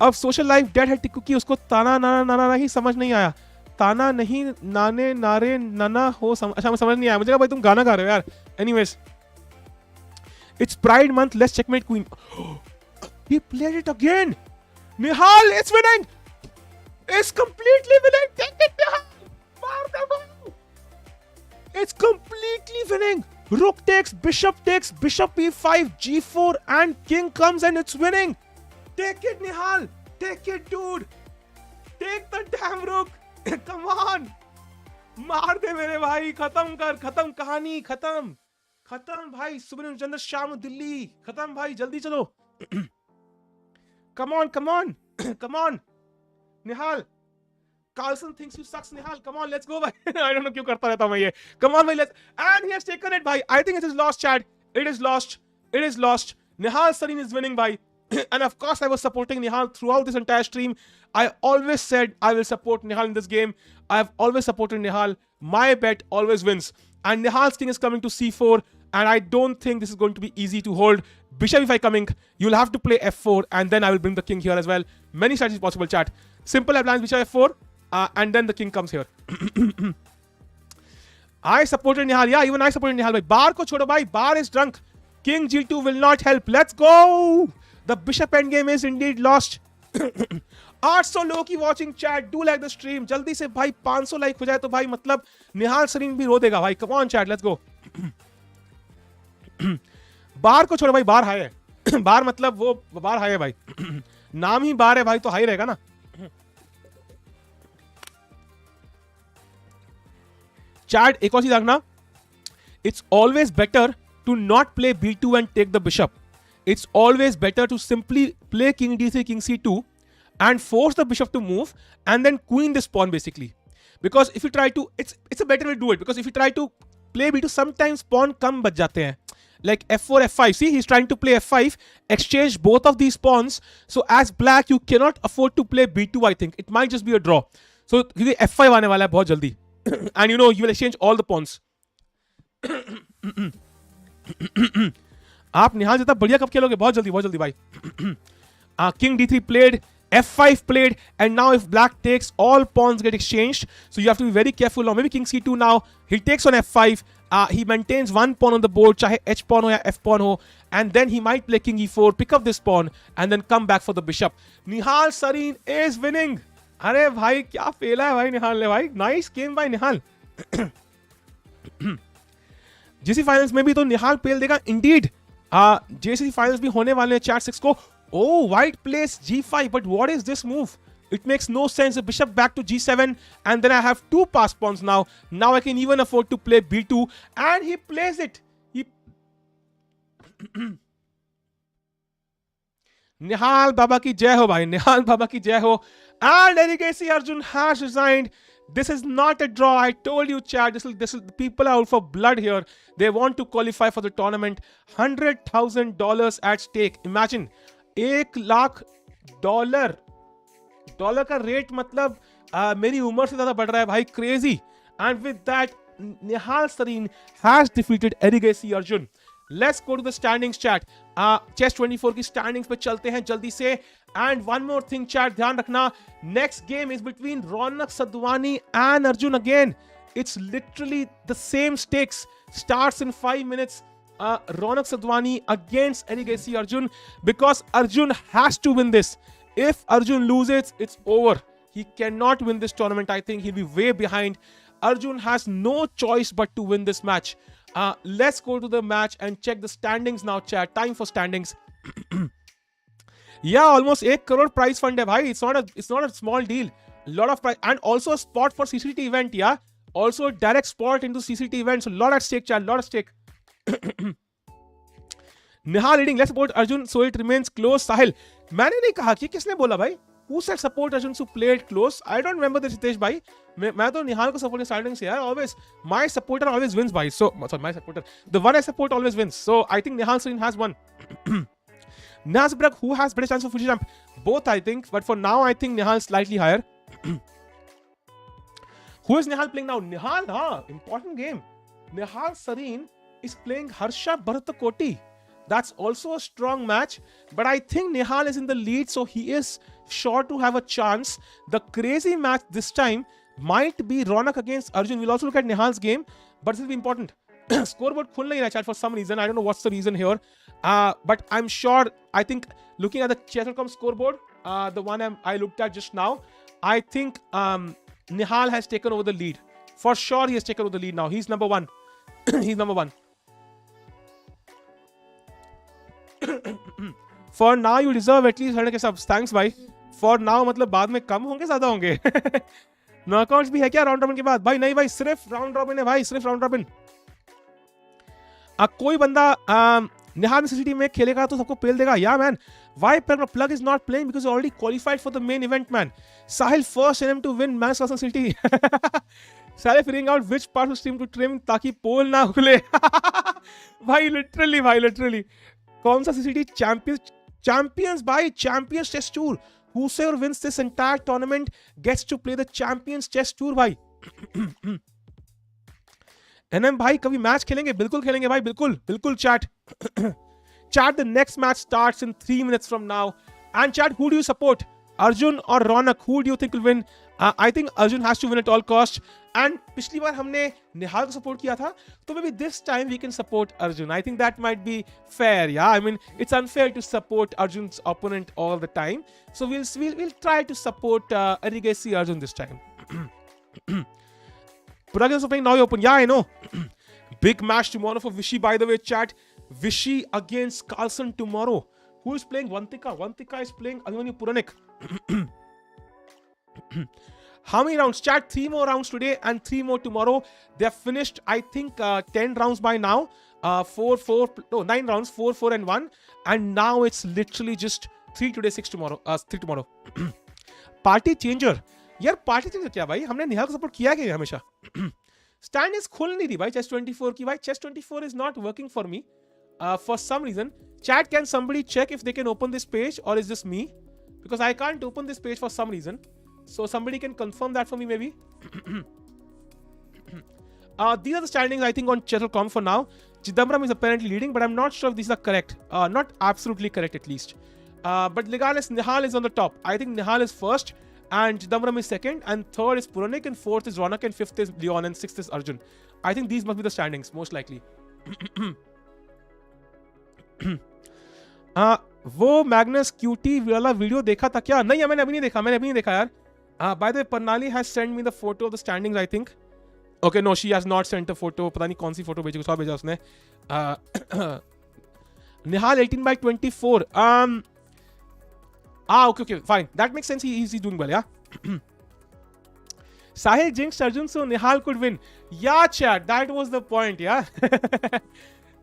अब social life dead है टिक्कू की. उसको ताना नाना ही समझ नहीं आया. ताना नहीं नाने नारे नना हो अच्छा मैं समझ नहीं आया. मुझे लगा भाई तुम गाना गा रहे हो यार. Anyways, it's Pride month. Let's checkmate queen. He played it again. Nihal, it's winning. It's completely winning. Take it, Nihal. It's completely winning. Rook takes, bishop e5, g4, and king comes and it's winning. Take it, Nihal. Take it, dude. Take the damn rook. Come on. मार दे मेरे भाई. खत्म कर. खत्म कहानी. खत्म भाई. सुबह चंद्र शाम दिल्ली. खत्म भाई. जल्दी चलो. Come on. Nihal. Carlson thinks you sucks, Nihal. Come on, let's go, bhai. I don't know क्यों करता रहता हूँ मैं ये. Come on, bhai, let's. And he has taken it, bhai. I think it is lost, Chad. It is lost. Nihal Sarin is winning, bhai. And of course, I was supporting Nihal throughout this entire stream. I always said I will support Nihal in this game. I have always supported Nihal. My bet always wins. And Nihal's king is coming to c4. And I don't think this is going to be easy to hold. Bishop e5 coming. You'll have to play f4. And then I will bring the king here as well. Many strategies possible, chat. Simple appliance bishop f4. And then the king comes here. I supported Nihal. Yeah, even I supported Nihal. Bhai. Bar ko chodo, bhai. Bar is drunk. King g2 will not help. Let's go. The bishop endgame is indeed lost. 800 लोगों की watching chat. Do like the stream. जल्दी से भाई 500 like हो जाए तो भाई मतलब निहाल सरीन भी रो देगा भाई. Come on chat. Let's go. बार को छोड़ो भाई. बार हाई है. बार मतलब वो बार हाई है भाई. नाम ही बार है भाई तो हाई रहेगा ना. चैट एक और चीज देखना. It's always better to not play b2 and take the bishop. It's always better to simply play king d3, king c2 and force the bishop to move and then queen this pawn basically. Because if you try to, it's a better way to do it. Because if you try to play b2, sometimes pawn कम बच जाते हैं. Like f4, f5. See, he's trying to play f5, exchange both of these pawns. So as black, you cannot afford to play b2, I think. It might just be a draw. So क्योंकि f5 आने वाला है बहुत जल्दी. And you know, you will exchange all the pawns. आप निहाल जितना बढ़िया कब खेलोगे? बहुत जल्दी भाई. King d3 played, f5 played, and now if black takes, all pawns get exchanged. So you have to be very careful. Or maybe king c2 now. He takes on f5. He maintains one pawn on the board, चाहे h pawn हो या f pawn हो, and then he might play king e4, pick up this pawn, and then come back for the bishop. Nihal Sarin is winning. अरे भाई क्या फेला है भाई निहाल ने भाई. Nice game by Nihal. GC finals में भी तो निहाल पेल देगा इंडीड. जेसी फाइनल्स भी होने वाले हैं चैट 6 को. Oh, white plays g5, but what is this move? It makes no sense. The bishop back to g7, and then I have 2 pass pawns now. Now I can even afford to play b2, and he plays it. Nihal Baba ki jai ho, bhai. Nihal Baba ki jai ho. And Erigaisi Arjun has resigned. This is not a draw. I told you, chat. This is people are out for blood here. They want to qualify for the tournament. $100,000 at stake. Imagine, $1,00,000. Dollar का rate मतलब मेरी उम्र से ज्यादा बढ़ रहा है भाई. Crazy. And with that Nihal Sarin has defeated Erigaisi Arjun. Let's go to the standings chat. Chess 24 की स्टैंडिंग्स पे चलते हैं जल्दी से. And one more thing chat, ध्यान रखना, next game is between Raunak Sadhwani and Arjun again. It's literally the same stakes. Starts in 5 minutes. Raunak Sadhwani against Erigaisi Arjun, because Arjun has to win this. If Arjun loses, it's over. He cannot win this tournament. I think he'll be way behind. Arjun has no choice but to win this match. Let's go to the match and check the standings now, chat. Time for standings. Yeah, almost 1 crore prize fund hai bhai. It's not a small deal. Lot of prize, and also a spot for CCT event. Yeah, also a direct spot into CCT event. So lot at stake, chat. Lot at stake. Nihal leading. Let's support Arjun so it remains close. Sahil, मैंने नहीं कहा कि किसने बोला भाई? Who said support Arjun so play it close? I don't remember this, Hitesh भाई. मैं तो निहाल को सपोर्ट स्टार्टिंग से यार. Always my supporter always wins भाई. So sorry, my supporter, the one I support always wins. So I think Nihal Sarin has won. Nihal Sabrak, who has better chance for Fuji Jump? Both I think, but for now I think Nihal is slightly higher. Who is Nihal playing now? Nihal, important game. Nihal Sarin is playing Harsha Bharatakoti. That's also a strong match, but I think Nihal is in the lead, so he is sure to have a chance. The crazy match this time might be Raunak against Arjun. We'll also look at Nihal's game, but this will be important. Scoreboard khul nahi raha chat for some reason. I don't know what's the reason here, but I'm sure. I think looking at the Chess.com scoreboard, the one I looked at just now, I think Nihal has taken over the lead. For sure, he has taken over the lead now. He's number one. He's number one. For now, you deserve at least 100 subs. Thanks, भाई. For now, मतलब बाद में कम होंगे ज़्यादा होंगे. Knockouts भी है क्या राउंड रॉबिन के बाद? भाई नहीं भाई, सिर्फ राउंड रॉबिन है भाई, सिर्फ राउंड रॉबिन. कोई बंदा निहाल सिटी में खेलेगा तो सबको पेल देगा. या man, why plug is not playing? Because already qualified for the main event, man. Sahil first NM to win Max Carson City. Sahil figuring out which parts of stream to trim ताकि पोल ना खुले. भाई literally. कौन सा CCT champions भाई, champions chess tour. Whoever wins this entire tournament gets to play the champions chess tour भाई. NM भाई कभी मैच खेलेंगे? बिल्कुल खेलेंगे भाई, बिल्कुल chat. Chat, the next match starts in 3 minutes from now. And chat, who do you support? Arjun or Raunak? Who do you think will win? I think Arjun has to win at all costs. And पिछली बार हमने निहाल को support किया था, तो maybe this time we can support Arjun. I think that might be fair, yeah. I mean, it's unfair to support Arjun's opponent all the time. So we'll try to support Erigaisi Arjun this time. Purag is playing now open. Yeah, I know. Big match tomorrow for Vishy, by the way, chat. Vishy against Carlson tomorrow. Who is playing Vantika? Vantika is playing Adhwani Puranik. How many rounds? Chat, 3 more rounds today and 3 more tomorrow. They have finished, I think, 10 rounds by now. 9 rounds, 4, 4 and 1. And now it's literally just 3 today, 3 tomorrow. Party changer. यार party changer क्या भाई? हमने निहाल को support किया क्या हमेशा? Stand is खुल नहीं रही भाई चेस 24 की भाई. Chess 24 is not working for me for some reason. Chat, can somebody check if they can open this page or is this me? Because I can't open this page for some reason. So somebody can confirm that for me maybe. These are the standings I think on Chess.com for now. Chidambaram is apparently leading, but I'm not sure if these are correct. Not absolutely correct at least. But regardless, Nihal is on the top. I think Nihal is first. And Chidambaram is second, and third is Puranik, and fourth is Raunak, and fifth is Leon, and sixth is Arjun. I think these must be the standings, most likely. वो Magnus cutie वाला video देखा था क्या? नहीं, मैंने अभी नहीं देखा यार. By the way, Parnali has sent me the photo of the standings, I think. Okay, no, she has not sent a photo. पता नहीं कौन सी photo भेजी, कुछ और भेजा उसने. Nihal 18 by 24. Okay, fine. That makes sense. He's doing well, yeah. Sahil jinxed Arjun, so Nihal could win. Yeah, chat. That was the point, yeah.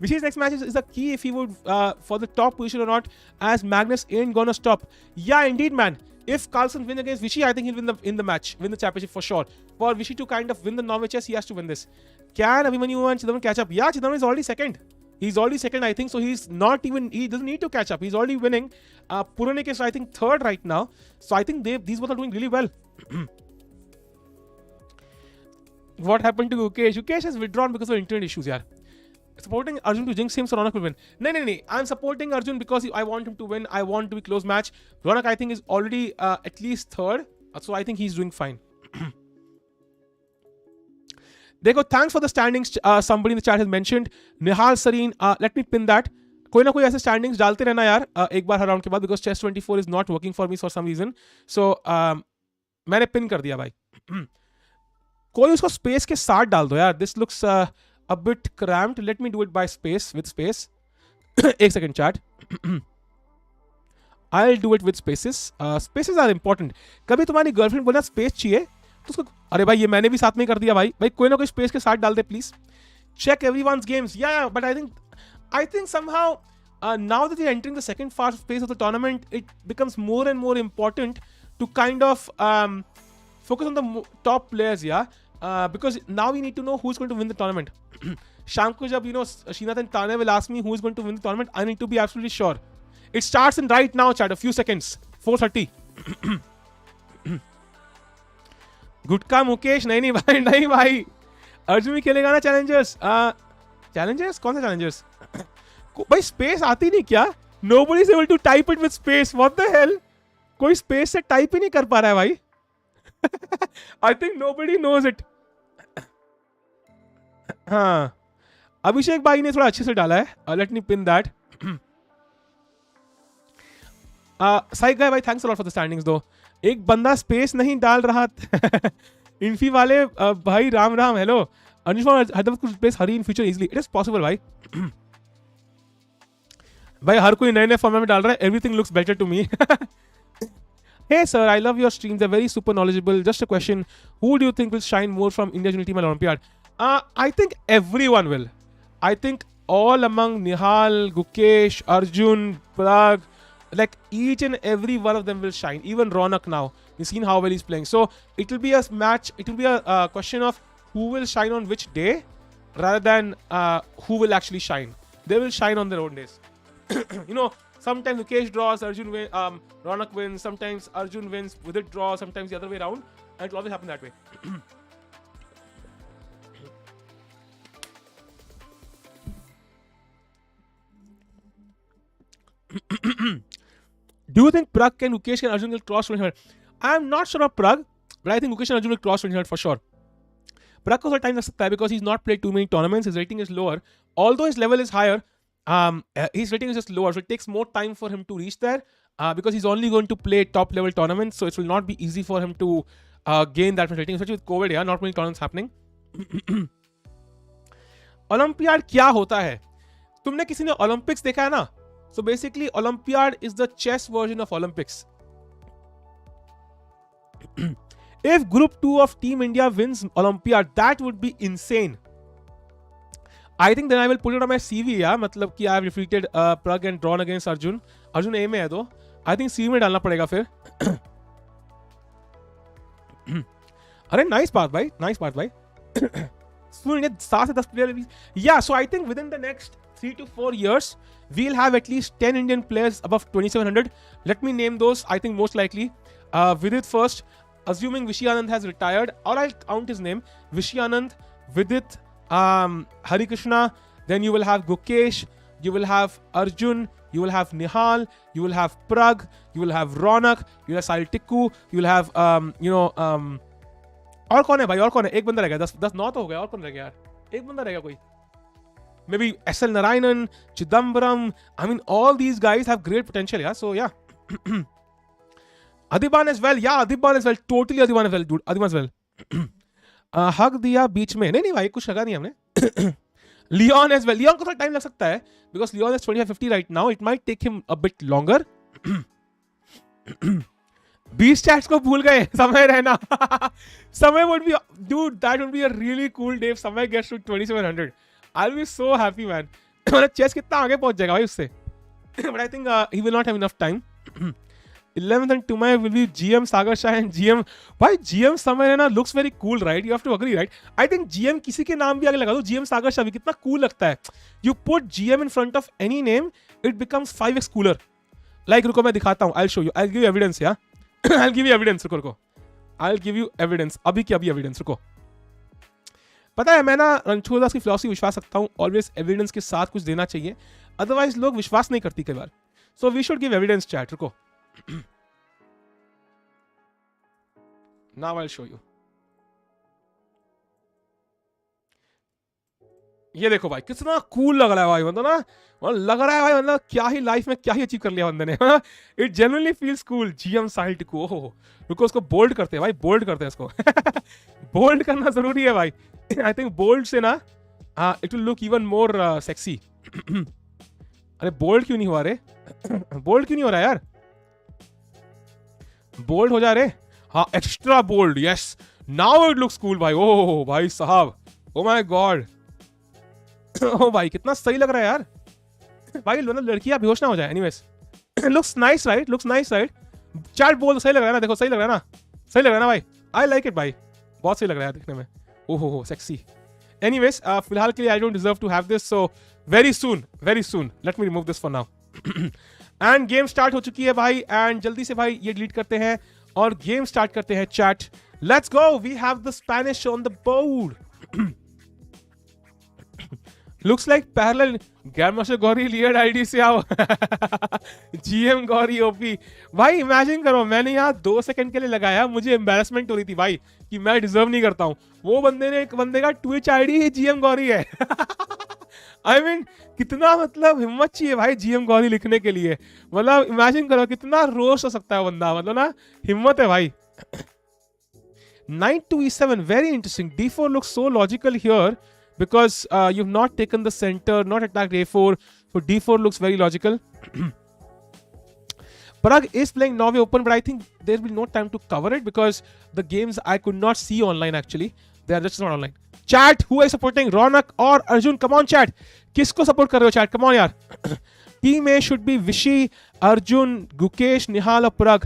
Vishy's next match is the key if he would for the top position or not, as Magnus ain't gonna stop. Yeah, indeed, man. If Carlson wins against Vishy, I think he'll win the match, win the championship for sure. For Vishy to kind of win the Norway chess, he has to win this. Can Abhimanyu and Chidambaram catch up? Yeah, Chidambaram is already second. He's already second, I think. So he doesn't need to catch up. He's already winning. Puranik is, I think, third right now. So I think these both are doing really well. What happened to Gukesh? Gukesh has withdrawn because of internet issues, yeah. Supporting Arjun to jinx him so Raunak will win. No. I'm supporting Arjun because I want him to win. I want to be close match. Raunak, I think, is already at least third. So I think he's doing fine. They go, thanks for the standings. Somebody in the chat has mentioned Nihal, Sarin. Let me pin that. कोई ना कोई ऐसे standings डालते रहना यार एक बार हर round के बाद, because chess 24 is not working for me for some reason. So मैंने pin कर दिया भाई. कोई उसको space के साथ डाल दो यार. This looks a bit cramped. Let me do it by space, with space. एक second chat. I'll do it with spaces. Spaces are important. कभी तुम्हारी girlfriend बोला space चाहिए तो उसको, अरे भाई ये मैंने भी साथ में कर दिया भाई. भाई कोई ना कोई space के साथ डाल दे please. Check everyone's games. Yeah, but I think somehow now that you're entering the second fast phase of the tournament, it becomes more and more important to kind of focus on the top players, yeah. Because now we need to know who's going to win the tournament. Sham ko jab, Srinath and Tane will ask me who is going to win the tournament, I need to be absolutely sure. It starts in right now, chat. A few seconds. 4:30. गुटका मुकेश नहीं भाई अर्जुन भी खेलेगा ना Challengers. Challengers कौन सा Challengers? भाई space आती नहीं क्या? Nobody is able to type it with space. What the hell? कोई स्पेस से टाइप ही नहीं कर पा रहा है भाई. I think nobody knows it. हाँ, अभिषेक भाई ने थोड़ा अच्छे से डाला है. Let me pin that. साइक गाय भाई, thanks a lot for the standings दो. एक बंदा स्पेस नहीं डाल रहा. इन्फी वाले भाई Ram hello. Hyderabad could replace Hari in future easily. It is possible भाई. भाई हर कोई नए फॉर्मेट में डाल रहा है. Everything looks better to me. Hey sir, I love your streams. They're very super knowledgeable. Just a question: who do you think will shine more from India's junior team at Olympiad? I think everyone will. I think all among Nihal, Gukesh, Arjun, Prag, like each and every one of them will shine. Even Raunak now. You've seen how well he's playing. So it will be a match. It will be a question of who will shine on which day, rather than who will actually shine. They will shine on their own days. Sometimes Gukesh draws, Arjun wins, Raunak wins. Sometimes Arjun wins with a draw. Sometimes the other way around, and it will always happen that way. Do you think Prag and Gukesh and Arjun will cross 2000? I am not sure of Prag, but I think Gukesh and Arjun will cross 2000 for sure. Prag को time लग सकता है because he's not played too many tournaments. His rating is lower, although his level is higher. His rating is just lower, so it takes more time for him to reach there because he's only going to play top level tournaments, so it will not be easy for him to gain that much rating, especially with COVID. Yeah, not many tournaments happening. Olympiad क्या होता है? तुमने किसी ने Olympics देखा है ना? So basically, Olympiad is the chess version of Olympics. If Group 2 of Team India wins Olympiad, that would be insane. I think then I will put it on my CV, yeah. मतलब कि I have defeated Prag and drawn against Arjun. Arjun A में है तो. I think CV में डालना पड़ेगा फिर. अरे nice part भाई. So 7 से 10 players. Yeah, so I think within the next 3 to 4 years, we'll have at least 10 Indian players above 2700. Let me name those. I think most likely Vidit first, assuming Vishy Anand has retired, or I'll count his name. Vishy Anand, Vidit, Hari Krishna, then you will have Gukesh, you will have Arjun, you will have Nihal, you will have Prag, you will have Raunak, you will have Sahil Tikku, you will have और कौन है भाई? और कौन है? एक बंदा रह गया. 10 9 तो हो गया. और कौन रह गया यार? एक बंदा रह गया कोई. Maybe SL Narayanan, Chidambaram. I mean, all these guys have great potential, yeah. So, yeah. Adiban as well. Yeah, Adiban as well. Totally Adiban as well, dude. Adiban as well. Hug दिया बीच में. नहीं भाई, कुछ लगा नहीं हमने. Leon as well. Leon को थोड़ा time लग सकता है. Because Leon is 25-50 right now. It might take him a bit longer. 20 chats को भूल गए. समय रहना. समय would be... Dude, that would be a really cool day if Samay gets to 2700. I'll be so happy, man. मतलब chess कितना आगे पहुंच जाएगा भाई उससे. But I think he will not have enough time. 11th and Tumai will be GM Sagar Shah and GM. Why GM Samay na looks very cool, right? You have to agree, right? I think GM किसी के नाम भी आगे लगा दो, GM Sagar Shah भी कितना cool लगता है. You put GM in front of any name, it becomes 5x cooler. Like रुको मैं दिखाता हूँ. I'll show you. I'll give you evidence, yeah. I'll give you evidence. रुको. I'll give you evidence. अभी की अभी evidence. रुको. पता है मैं ना रणछोड़ दास की फिलॉसफी विश्वास रखता हूँ. Always evidence के साथ कुछ देना चाहिए. Otherwise लोग विश्वास नहीं करती कई बार. So we should give evidence, chat. रुको. Now I'll show you. ये देखो भाई कितना कूल लग रहा है भाई, मतलब ना लग रहा है भाई मतलब क्या ही लाइफ में क्या ही अचीव कर लिया बंदे ने. It genuinely feels cool. GM site को रुको उसको बोल्ड करते हैं भाई, बोल्ड करते हैं इसको. बोल्ड करना जरूरी है भाई. आई थिंक बोल्ड से ना it will look even more sexy. अरे बोल्ड क्यों नहीं हुआ रे? बोल्ड क्यों नहीं हो रहा यार? बोल्ड हो जा रे. हाँ extra bold. Yes now it looks cool भाई. ओह भाई साहब, ओ माय गॉड. ओ भाई कितना सही लग रहा है यार भाई. मतलब लड़कियां बेहोश ना हो जाए. Anyways looks nice right, looks nice right. Chat बोल सही लग रहा है ना, देखो सही लग रहा है ना, सही लग रहा है ना भाई. आई लाइक इट भाई, बहुत सही लग रहा है देखने में. ओहो सेक्सी. एनीवेज फिलहाल के लिए I don't deserve to have this, so very soon let me remove this for now. And game start हो चुकी है भाई. एंड जल्दी से भाई ये डिलीट करते हैं और गेम स्टार्ट करते हैं. Chat let's go. We have the Spanish on the board. Looks like parallel. Grandmaster Gauri लियर्ड आईडी से आओ. जीएम गौरी ओपी भाई. इमेजिन करो मैंने यहाँ 2 सेकंड के लिए लगाया, मुझे एम्बैरेसमेंट हो रही थी भाई कि मैं डिजर्व नहीं करता हूँ. वो बंदे ने, एक बंदे का ट्विच आईडी ही जीएम गौरी है. आई मीन कितना मतलब हिम्मत चाहिए भाई जीएम गौरी लिखने के लिए. मतलब इमेजिन करो कितना रोस्ट हो सकता है बंदा. मतलब ना हिम्मत है भाई. Knight to e7 very interesting. d4 looks so logical here because you've not taken the center, not attacked a4, so d4 looks very logical. Parag is playing Norway Open, but I think there will be no time to cover it because the games I could not see online actually. They are just not online. Chat, who is supporting Raunak or Arjun? Come on chat. किसको support कर रहे हो chat? Come on यार. Team A should be Vishy, Arjun, Gukesh, Nihal or Parag.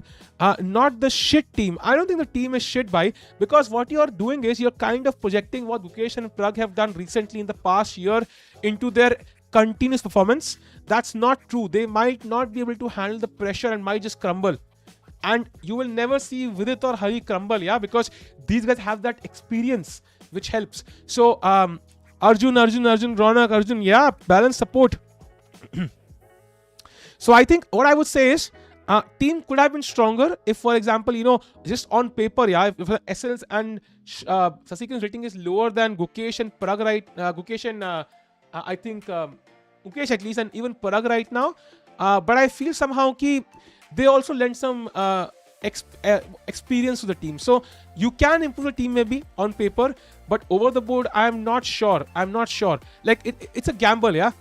Not the shit team. I don't think the team is shit by, because what you're doing is you're kind of projecting what Gukesh and Parag have done recently in the past year into their continuous performance. That's not true. They might not be able to handle the pressure and might just crumble. And you will never see Vidit or Hari crumble, yeah, because these guys have that experience which helps. So Arjun, Raunak, Arjun, yeah, balance support. So I think what I would say is team could have been stronger if, for example, you know, just on paper, yeah, if SL's and Sasikan's rating is lower than Gukesh and Parag right, Gukesh and I think Gukesh at least, and even Parag right now. But I feel somehow ki they also lend some experience to the team. So you can improve the team maybe on paper, but over the board, I'm not sure. Like it's a gamble, yeah.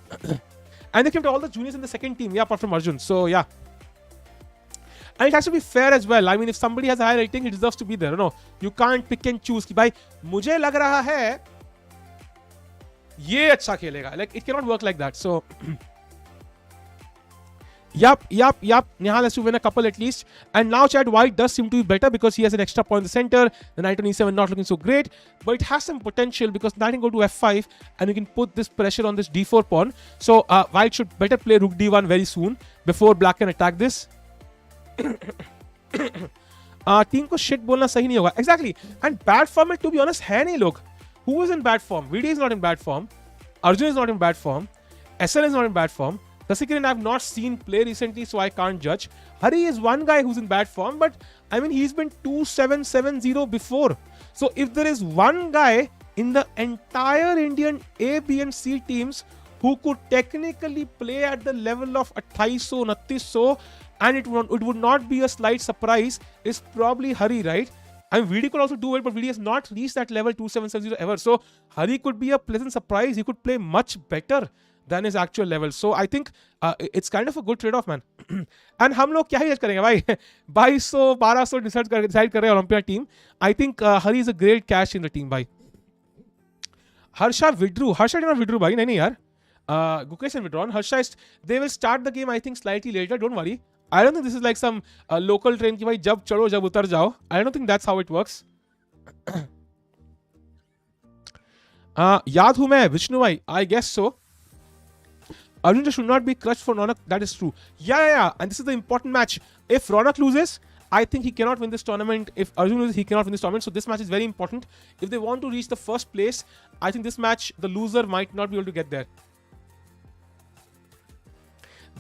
And they kept all the juniors in the second team, yeah, apart from Arjun. So yeah. And it has to be fair as well. I mean, if somebody has a high rating, it deserves to be there. No, you can't pick and choose. कि भाई मुझे लग रहा है ये अच्छा खेलेगा. Like it cannot work like that. So Yup. Nihal has to win a couple at least. And now chat, white does seem to be better because he has an extra point in the center. The knight on e7 not looking so great, but it has some potential because knight can go to f5 and you can put this pressure on this d4 pawn. So white should better play rook d1 very soon before black can attack this. Team को shit बोलना सही नहीं होगा. Exactly. And bad form में to be honest है नहीं लोग. Who is in bad form? VD is not in bad form. Arjun is not in bad form. SL is not in bad form. Sasikan I have not seen play recently, so I can't judge. Hari is one guy who's in bad form, but I mean he's been 2-7-7-0 before. So if there is one guy in the entire Indian A, B and C teams who could technically play at the level of 2800, and it would not be a slight surprise, is probably Hari, right? I mean, VD could also do it, but VD has not reached that level 2770 ever. So Hari could be a pleasant surprise. He could play much better than his actual level. So I think it's kind of a good trade-off, man. And हम लोग क्या ही जज करेंगे भाई? 2200, 1200 decide कर रहे हैं Olympia team. I think Hari is a great cash in the team, भाई. Harsha withdrew. Harsha did not withdrew, भाई. नहीं यार. Gukesh and withdrawn. Harsha is, they will start the game I think slightly later. Don't worry. I don't think this is like some local train ki bhai jab chado jab utar jao. I don't think that's how it works. याद हूं मैं विष्णु भाई. I guess so. Arjun should not be crushed for Raunak. That is true. Yeah. And this is the important match. If Raunak loses, I think he cannot win this tournament. If Arjun loses, he cannot win this tournament. So this match is very important. If they want to reach the first place, I think this match, the loser might not be able to get there.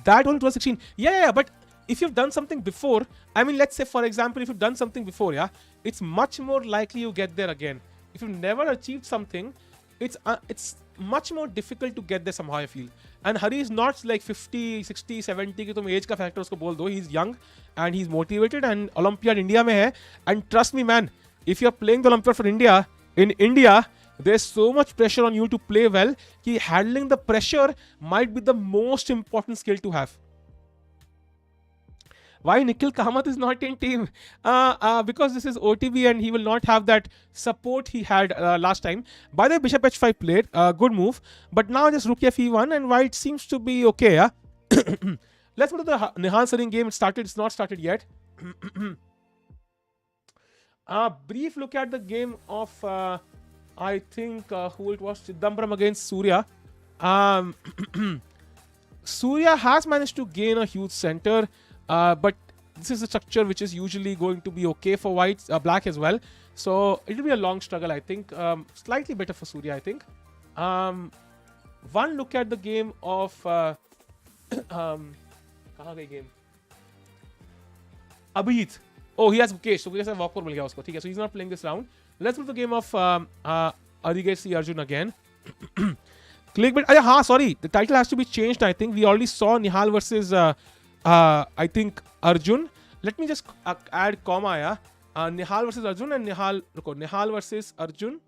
That only 12-16. Yeah. But if you've done something before, I mean, let's say, for example, if you've done something before, yeah, it's much more likely you get there again. If you've never achieved something, it's much more difficult to get there somehow, I feel. And Hari is not like 50, 60, 70 कि तुम age का factor उसको बोल दो. He's young and he's motivated and Olympiad India में है. And trust me, man, if you're playing the Olympiad for India, in India, there's so much pressure on you to play well कि handling the pressure might be the most important skill to have. Why Nikhil Kamath is not in team? Because this is OTB and he will not have that support he had last time. By the way, Bishop H5 played. Good move. But now just Rook F1 and white seems to be okay. Yeah? Let's go to the Nihal Sarin game. It started. It's not started yet. Brief look at the game of, I think, who it was? Chidambaram against Surya. Surya has managed to gain a huge center. But this is a structure which is usually going to be okay for white, black as well. So it will be a long struggle, I think. Slightly better for Surya, I think. One look at the game of game? Abhijit. Oh, he has Gukesh. So Gukesh has walk mil gaya usko. So he's not playing this round. Let's go to the game of Erigaisi Arjun again. Clickbait. Sorry. The title has to be changed, I think. We already saw Nihal versus I think Arjun. Let me just add comma, yeah. Nihal versus Arjun and Nihal versus Arjun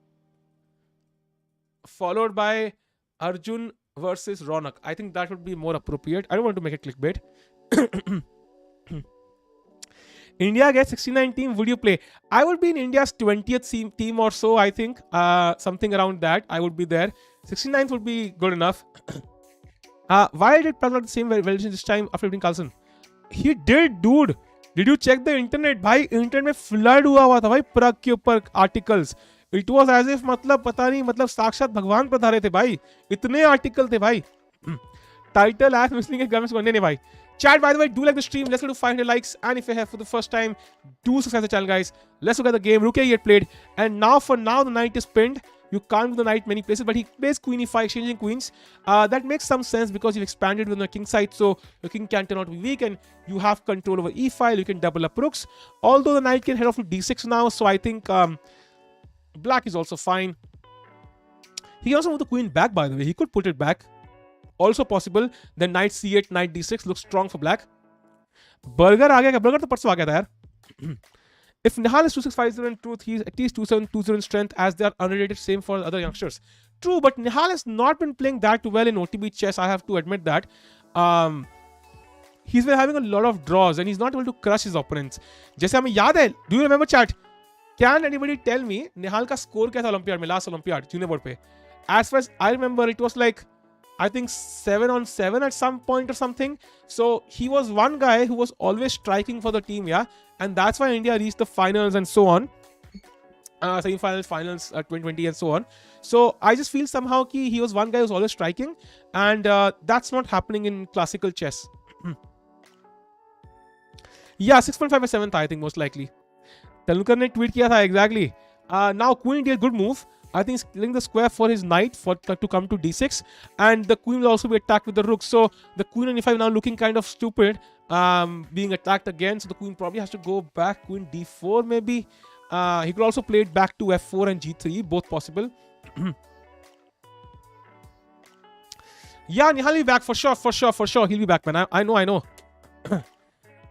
followed by Arjun versus Raunak. I think that would be more appropriate. I don't want to make it clickbait. India gets 69 team. Would you play? I would be in India's 20th team or so, I think. Something around that. I would be there. 69th would be good enough. Why did Pragma the same valuation this time after beating Carlson? He did, dude. Did you check the internet? भाई internet में flood हुआ था भाई प्रग के ऊपर articles. It was as if मतलब पता नहीं मतलब साक्षात भगवान पधारे थे भाई. इतने आर्टिकल थे भाई. Title as missing के गर्म से बनने नहीं भाई. Chat, by the way, do like the stream. Let's go to 500 likes. And if you're here for the first time, do subscribe to the channel, guys. Let's look at the game. Rook A8 played. And now, for now, the knight is pinned. You can't do the knight many places, but he plays queen e5, exchanging queens. That makes some sense because you've expanded with the king side, so your king can turn out to be weak, and you have control over e5. You can double up rooks. Although the knight can head off to d6 now, so I think black is also fine. He can also move the queen back, by the way. He could put it back. Also possible. Then knight c8, knight d6 looks strong for black. Burger आ गया. Burger तो परसों आ गया था यार. If Nihal is 2650 in truth, he's at least 2720 in strength, as they are unrelated. Same for other youngsters. True, but Nihal has not been playing that well in OTB chess. I have to admit that. He's been having a lot of draws and he's not able to crush his opponents. जैसे हमें याद है, do you remember chat? Can anybody tell me Nihal का score क्या था Olympiad में, last Olympiad junior board पे? As far as I remember, it was like I think 7-on-7 at some point or something. So he was one guy who was always striking for the team, yeah. And that's why India reached the finals and so on. Semi-finals, finals, 2020 and so on. So I just feel somehow ki he was one guy who was always striking. And that's not happening in classical chess. Yeah, 6.5 or 7th, I think, most likely. Telukar ne tweet kiya tha, exactly. Now Queen D8, good move. I think he's killing the square for his knight to come to d6, and the queen will also be attacked with the rook. So the queen on e5 now looking kind of stupid, being attacked again. So the queen probably has to go back. Queen d4 maybe. He could also play it back to f4 and g3, both possible. Yeah, Nihal will be back for sure. He'll be back, man. I know.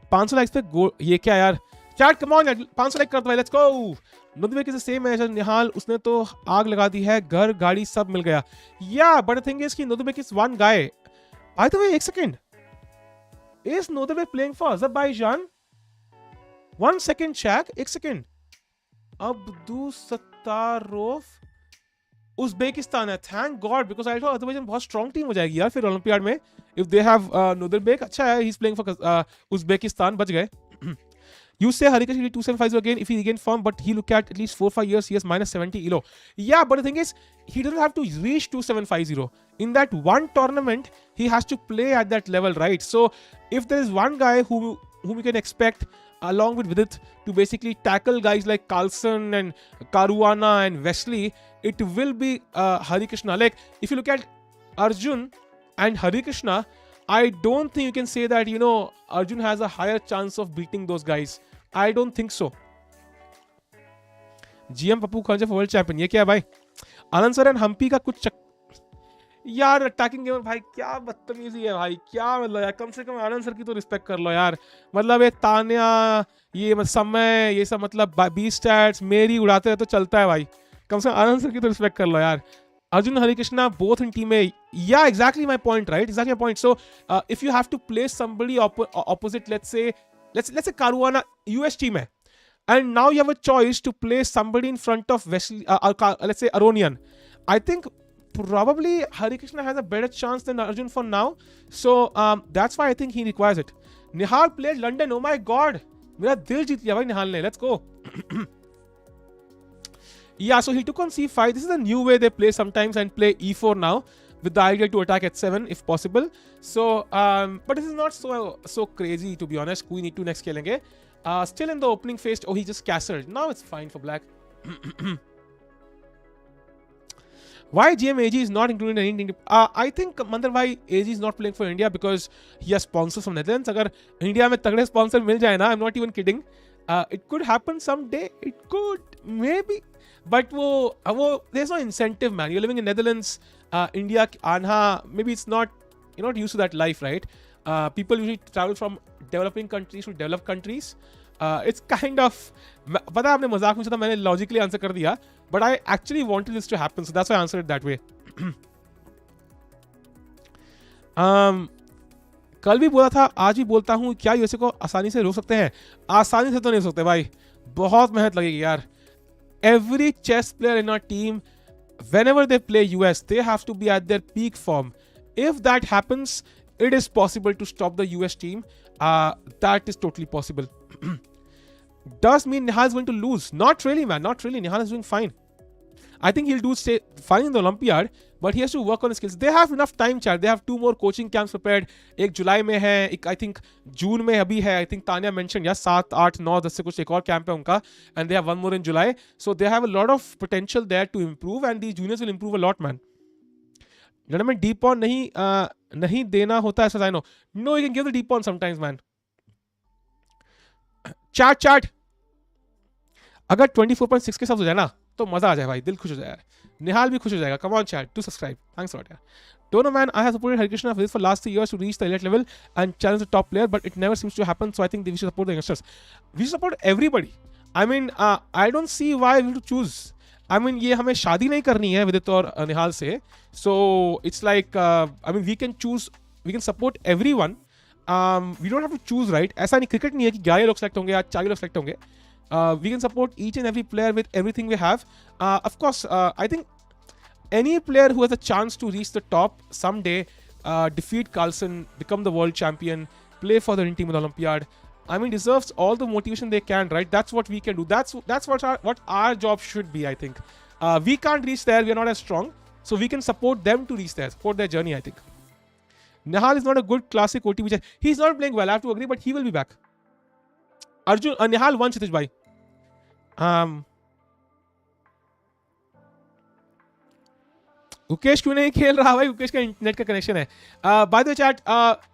500 likes पे go. ये क्या यार? Chat, come on, 500 like कर दो भाई. Let's go. Nodibek is the same as Nihal. उसने तो आग लगा दी है. घर गाड़ी सब मिल गया. Yeah, but the thing is कि Nodibek is one guy. By the way, एक second. Is Nodibek playing for Azerbaijan? 1 second, Shaq. एक second. Abdusattarov. उज़्बेकिस्तान है, thank God, because I thought Azerbaijan बहुत स्ट्रॉन्ग टीम हो जाएगी यार फिर olympiad में इफ दे हैव नूदरबेक. अच्छा है, ही इज प्लेइंग फॉर उज़्बेकिस्तान, बच गए. You say Harikesh will be 275 again if he regain form, but he look at least 4-5 years, he has minus 70 elo. Yeah, but the thing is, he doesn't have to reach 2750. In that one tournament, he has to play at that level, right? So, if there is one guy whom we can expect along with Vidit to basically tackle guys like Carlson and Caruana and Wesley, it will be Harikrishna. Like, if you look at Arjun and Harikrishna, I don't think you can say that, Arjun has a higher chance of beating those guys. I don't think so. GM Pappu Khan world champion, ये क्या है भाई? आनंद sir and Hampi का कुछ यार attacking gamer भाई, क्या बदतमीजी है भाई, क्या मतलब यार, कम से कम आनंद सर की तो रिस्पेक्ट कर लो यार. मतलब ये तान्या, ये समय, ये सब मतलब 20 स्टैट्स मेरी उड़ाते रहे तो चलता है भाई. कम से कम आनंद सर की तो रिस्पेक्ट कर लो यार. Arjun and Harikrishna both in team A. Yeah, exactly my point, right? Exactly my point. So, if you have to place somebody opposite, let's say Caruana US team hai, and now you have a choice to place somebody in front of Wesley, let's say Aronian. I think probably Harikrishna has a better chance than Arjun for now. So, that's why I think he requires it. Nihal played London. Oh my God, मेरा दिल जीत लिया भाई निहाल ने. Let's go. Yeah, so he took on c5. This is a new way they play sometimes, and play e4 now with the idea to attack at 7 if possible. So, but this is not so crazy to be honest. Queen e2 next खेलेंगे. Still in the opening phase. Oh, he just castled. Now it's fine for black. Why GMAG is not included in India? I think Mandar bhai AG is not playing for India because he has sponsors from Netherlands. अगर India में तगड़े sponsor मिल जाए ना, I'm not even kidding. It could happen someday. It could, maybe. But there's no incentive, man. You're living in Netherlands, India, Anha. Maybe it's not, you're not used to that life, right? People usually travel from developing countries to developed countries. It's kind of, पता है आपने मजाक में था, मैंने logically answer कर दिया, but I actually wanted this to happen, so that's why I answered it that way. कल भी बोला था, आज भी बोलता हूँ, क्या यूएसए को आसानी से रोक सकते हैं? आसानी से तो नहीं सकते भाई, बहुत मेहनत लगेगी यार. Every chess player in our team, whenever they play US, they have to be at their peak form. If that happens, it is possible to stop the US team. That is totally possible. Does mean Nihal is going to lose? Not really, man. Not really. Nihal is doing fine. I think he'll stay fine in the Olympiad, but he has to work on his skills. They have enough time, chat. They have 2 more coaching camps prepared. एक जुलाई में है, एक I think जून में अभी है. I think Tanya mentioned, yeah, 7, 8, 9, 10 से कुछ एक और कैंप है उनका, and they have 1 more in July. So they have a lot of potential there to improve, and these juniors will improve a lot, man. गणमें deep pawn नहीं देना होता, as I know. No, you can give the deep pawn sometimes, man. Chat. अगर 24.6 के साथ हो जाए ना, तो मजा आ जाए भाई, दिल खुश हो जाए. निहाल भी खुश हो जाएगा. Come on chat, do subscribe. Thanks a lot. Don't know, man. I have supported Harikrishna for last 3 years to reach the elite level and challenge the top player, but it never seems to happen. So I think we should support the youngsters. We should support everybody. I mean, I don't see why we have to choose. I mean, ये हमें शादी नहीं करनी है विदित और निहाल से. So it's like, I mean, we can choose, we can support everyone. We don't have to choose, right? ऐसा नहीं, क्रिकेट नहीं है कि 11 लोग सेलेक्ट होंगे या 40 लोग सेलेक्ट होंगे. We can support each and every player with everything we have. Of course, I think any player who has a chance to reach the top someday, defeat Carlson, become the world champion, play for the Indian team in the Olympiad, I mean, deserves all the motivation they can, right? That's what we can do. That's what our job should be, I think. We can't reach there. We are not as strong. So we can support them to reach there, support their journey, I think. Nihal is not a good classic OTP. He's not playing well, I have to agree, but he will be back. Arjun, Nihal won, Shitish bhai. Gukesh क्यों नहीं खेल रहा भाई? Gukesh का internet का connection है. By the way, chat,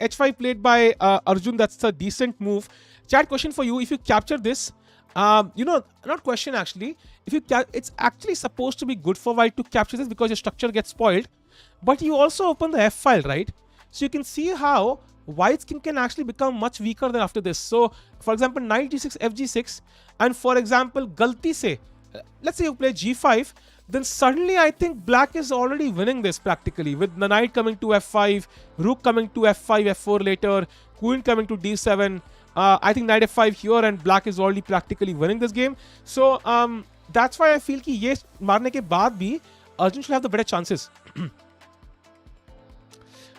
h5 played by Arjun. That's a decent move. Chat, question for you: if you capture this, not question actually. If you it's actually supposed to be good for white to capture this because your structure gets spoiled. But you also open the f file, right? So you can see how white's king can actually become much weaker than after this. So, for example, knight g6, fg6, and for example, galti se, let's say you play g5, then suddenly I think black is already winning this practically, with the knight coming to f5, rook coming to f5, f4 later, queen coming to d7. I think knight f5 here, and black is already practically winning this game. So that's why I feel कि ये मारने के बाद भी Arjun should have the better chances.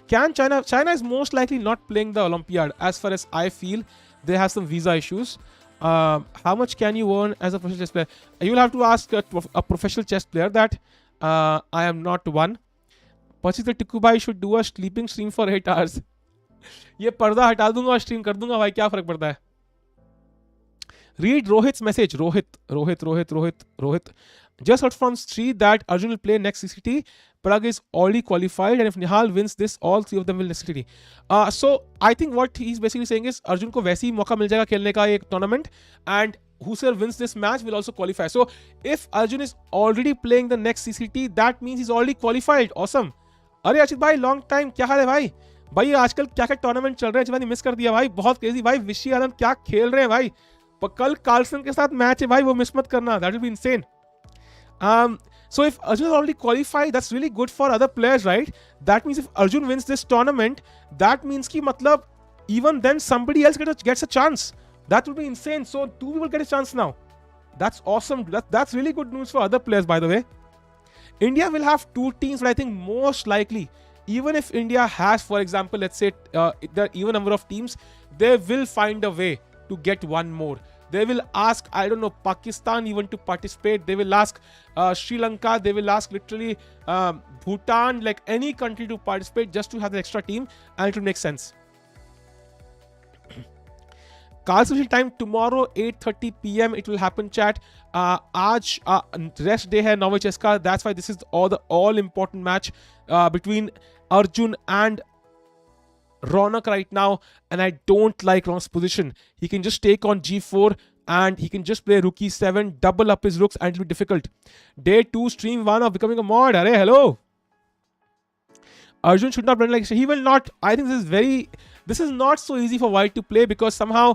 Can China is most likely not playing the Olympiad as far as I feel. They have some visa issues. How much can you earn as a professional chess player? You will have to ask a professional chess player that. I am not one. Pachitra Tikubai should do a sleeping stream for 8 hours. ये पर्दा हटा दूंगा और stream कर दूंगा भाई, क्या फर्क पड़ता है. Read Rohit's message. Rohit. Just heard from Sri that Arjun will play next CCT. Prague is already qualified, and if Nihal wins this, all three of them will next CCT. So I think what he's basically saying is Arjun को वैसे ही मौका मिल जाएगा खेलने का एक tournament, and whoever wins this match will also qualify. So if Arjun is already playing the next CCT, that means he's already qualified. Awesome. अरे अर्चित भाई, long time, क्या हाल है भाई? भाई आजकल क्या क्या टूर्नामेंट चल रहे हैं, मैंने मिस कर दिया भाई, बहुत क्रेजी भाई. विशी आनंद क्या खेल रहे हैं भाई. कल कार्लसन के साथ मैच है भाई, वो मिस मत करना. That will B insane. So if Arjun is already qualified, that's really good for other players, right? That means if Arjun wins this tournament, that means ki matlab even then somebody else gets a chance. That would be insane. So 2 people get a chance now. That's awesome. That's really good news for other players, by the way. India will have 2 teams, but I think most likely, even if India has, for example, let's say there are even number of teams, they will find a way to get one more. They will ask, I don't know, Pakistan even to participate. They will ask Sri Lanka. They will ask literally Bhutan, like any country to participate just to have the extra team, and it will make sense. Carl special time tomorrow 8:30 PM. It will happen, chat. Aaj rest day hai Norway chess ka. That's why this is the all important match between Arjun and Raunak right now, and I don't like Raunak's position. He can just take on G4 and he can just play rook E7, double up his rooks, and it'll be difficult. Day 2, stream 1 of becoming a mod. Arey, hello. Arjun should not run like he will not. I think this is not so easy for white to play, because somehow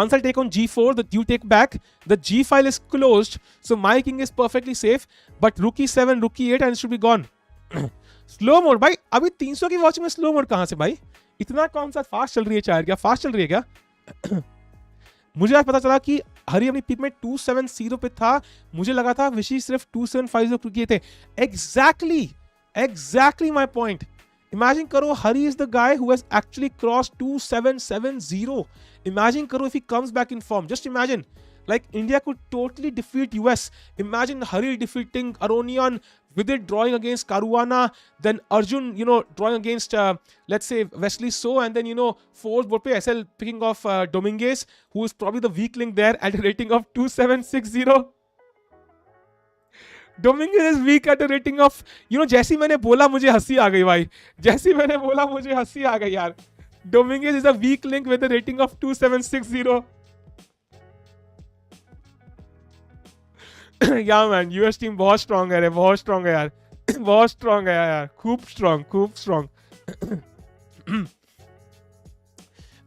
once I take on G4, that you take back, the G file is closed, so my king is perfectly safe, but rook E7, rook E8, and it should be gone. Slow mode भाई, अभी 300 की watching में slow mode कहां से भाई? इतना कौन सा फास्ट चल रही है चार? क्या फास्ट चल रही है क्या? मुझे आज पता चला कि हरी अपनी पीक में 270 पे था. मुझे लगा था विशी सिर्फ 2750 किए थे. Exactly my point. इमेजिन करो, Hari is the guy who has actually cross 2770. Imagine करो if he comes back in form. Just imagine, like India could totally defeat US. Imagine Hari defeating Aronian, with it drawing against Caruana, then Arjun, drawing against, let's say, Wesley So, and then, fourth board pe SL picking off Dominguez, who is probably the weak link there at a rating of 2760. Dominguez is weak at a rating of, जैसी मैंने बोला मुझे हंसी आ गई भाई. जैसी मैंने बोला मुझे हंसी आ गई यार. Dominguez is a weak link with a rating of 2760. Yeah man, US team बहुत strong है रे, बहुत strong है यार. बहुत strong है यार, खूब strong.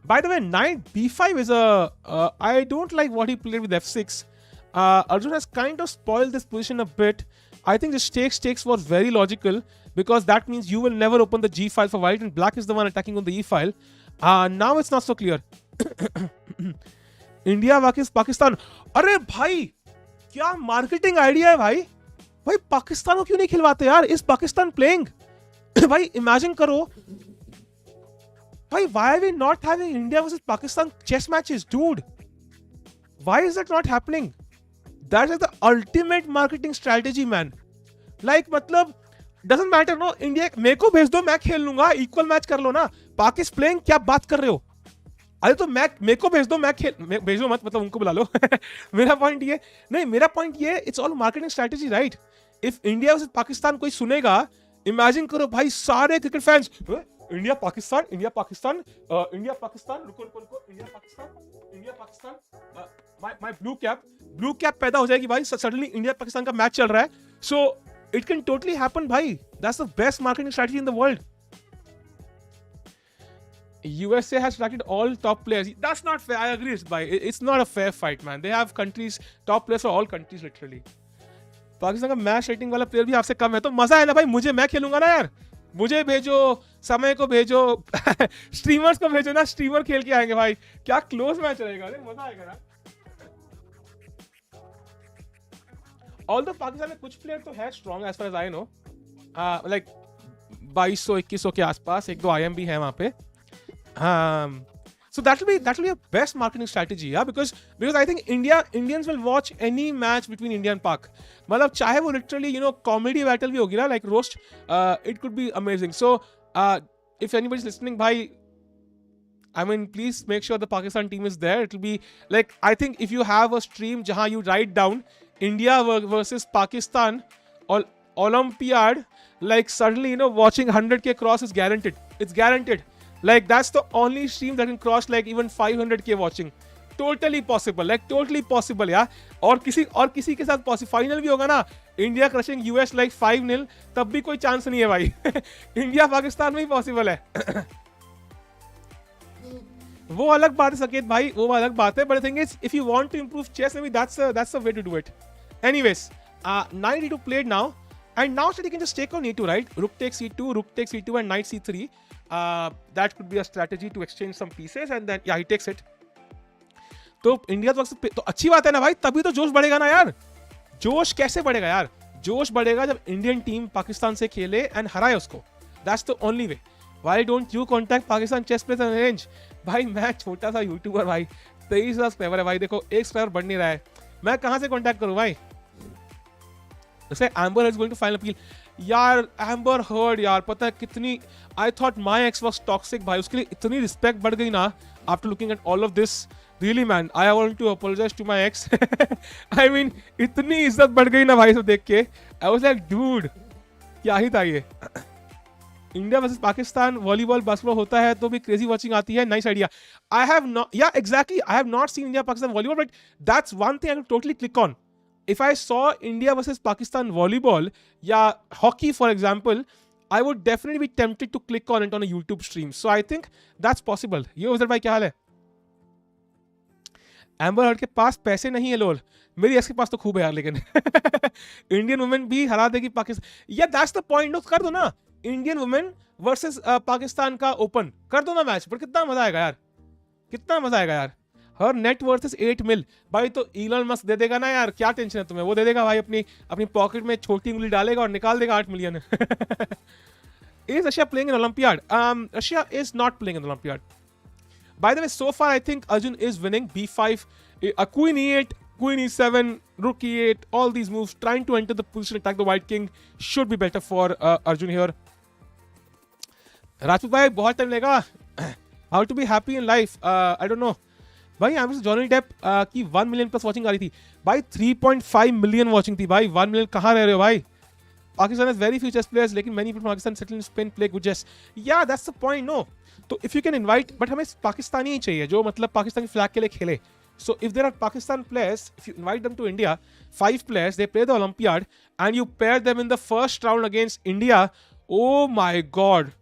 By the way, knight b5 is I don't like what he played with f6. Arjun has kind of spoiled this position a bit. I think the takes was very logical, because that means you will never open the g file for white, and black is the one attacking on the e file. Now it's not so clear. India versus Pakistan. अरे भाई, क्या marketing idea है भाई. पाकिस्तान को क्यों नहीं खिलवाते यार? इस पाकिस्तान प्लेइंग भाई. इमेजिन करो भाई, why are we not having India versus Pakistan chess matches, dude? Why is that not happening? That is the ultimate marketing strategy, man. Like, मतलब doesn't matter, no. India मेरे को भेज दो, मैं खेल लूंगा. इक्वल मैच कर लो ना. पाकिस्तान प्लेइंग, क्या बात कर रहे हो? अरे तो मेरे को भेज दो, मैं भेजो मत, मतलब उनको बुला लो. मेरा पॉइंट ये it's all marketing strategy, right? If India versus Pakistan कोई सुनेगा, इमेजिन करो भाई, सारे cricket fans India Pakistan India Pakistan रुको India Pakistan my blue cap पैदा हो जाएगी भाई. सडनली इंडिया पाकिस्तान का मैच चल रहा है. So it can totally happen भाई. That's the best marketing strategy in the world. USA has attracted all top players. That's not fair. I agree. It's not a fair fight, man. They have countries, top players for all countries, literally. Pakistan का match rating वाला player भी आपसे कम है, तो मजा है ना भाई. मुझे, मैं खेलूंगा ना यार. मुझे भेजो, समय को भेजो, स्ट्रीमर्स को भेजो ना. स्ट्रीमर खेल के आएंगे भाई. क्या क्लोज मैच रहेगा, मजा आएगा ना. although पाकिस्तान में कुछ प्लेयर तो है strong as far as I know, like 2200-2100 के आसपास एक दो IM भी है वहाँ पे. So that will be a best marketing strategy, yeah, because I think Indians will watch any match between India and Pak. मतलब चाहे वो literally comedy battle भी होगी ना, like roast, it could be amazing. So if anybody's listening, bhai, I mean, please make sure the Pakistan team is there. It will be like, I think if you have a stream jahan you write down India versus Pakistan or Olympiad, like suddenly watching 100K cross is guaranteed. It's guaranteed. Like that's the only stream that can cross like even 500K watching. Totally possible, like totally possible, yeah. और किसी के साथ possible final भी होगा ना, India crushing US like 5-0, तब भी कोई चांस नहीं है भाई. इंडिया पाकिस्तान में ही पॉसिबल है. वो अलग बात है सकेत भाई, वो अलग बात है. But the thing is, if you want to improve chess, maybe that's the way to do it. Anyways, knight e2 played now, and now he can just take on e2, right? Rook takes e2, and knight c3. That could be a strategy to exchange some pieces, and then yeah, he takes it. तो India तो अच्छी बात है ना भाई, तभी तो जोश बढ़ेगा ना यार. जोश कैसे बढ़ेगा यार? जोश बढ़ेगा जब इंडियन टीम पाकिस्तान से खेले एंड हराए उसको. That's the only way. Why don't you contact Pakistan chess players and arrange? भाई मैं छोटा सा यूट्यूबर भाई, 23 सब्सक्राइबर है भाई, देखो एक सब्सक्राइबर बढ़ नहीं रहा है, मैं कहां से कॉन्टैक्ट करूं भाई? जैसे Amber is going to final appeal. यार एम्बर हर्ड यार, पता है कितनी, I thought my ex was toxic भाई, उसके लिए इतनी रिस्पेक्ट बढ़ गई ना after looking at all of this. Really man, I want to apologise to my ex. I mean इतनी इज्जत बढ़ गई ना भाई सब देख के. आई वाज लाइक डूड, क्या ही था ये. India versus Pakistan volleyball basketball होता है तो भी क्रेजी वॉचिंग आती है. Nice idea. I have not, या exactly, I have not seen India Pakistan volleyball, but that's one thing I can totally click on. If I saw India versus Pakistan volleyball, yeah, hockey for example, I would definitely be tempted to click on it on a YouTube stream. So I think that's possible. ये उधर भाई क्या हाल है? Amber heard के पास पैसे नहीं है लोल. मेरी एक्स के पास तो खूब है यार, लेकिन इंडियन वुमेन भी हरा देगी पाकिस्तान. या दैट्स द पॉइंट. कर दो ना इंडियन वुमेन वर्सेस पाकिस्तान का ओपन, कर दो ना मैच. पर कितना मजा आएगा यार, कितना मजा आएगा यार. हर नेट वर्थ इज 8 मिल भाई, तो इलॉन मस्क दे देगा ना यार, क्या टेंशन है तुम्हें? वो दे देगा भाई, अपनी पॉकेट में छोटी उंगली डालेगा और निकाल देगा 8 million. Is Russia playing in Olympiad? Russia is not playing in Olympiad. By the way, so far I think Arjun is winning. B5, Queen E8, Queen E7, Rook E8, all these moves trying to enter the position, attack the White King should be better for Arjun here. Rajput bhai, बहुत time लेगा. How to be happy in life? I don't know. भाई यहाँ पे Johnny Depp की 1 million plus watching आ रही थी भाई. 3.5 million watching थी भाई. 1 मिलियन कहाँ रह रहे हो भाई? Pakistan has very few chess players, लेकिन many people Pakistan settle in Spain play good chess. या दैट्स द पॉइंट. नो, तो if you can invite, but हमें पाकिस्तानी ही चाहिए जो मतलब पाकिस्तानी फ्लैग के लिए खेले. So if there are Pakistan players, if you invite them to India, 5 players, they play the Olympiad, and you pair them in the first round against India. Oh my god,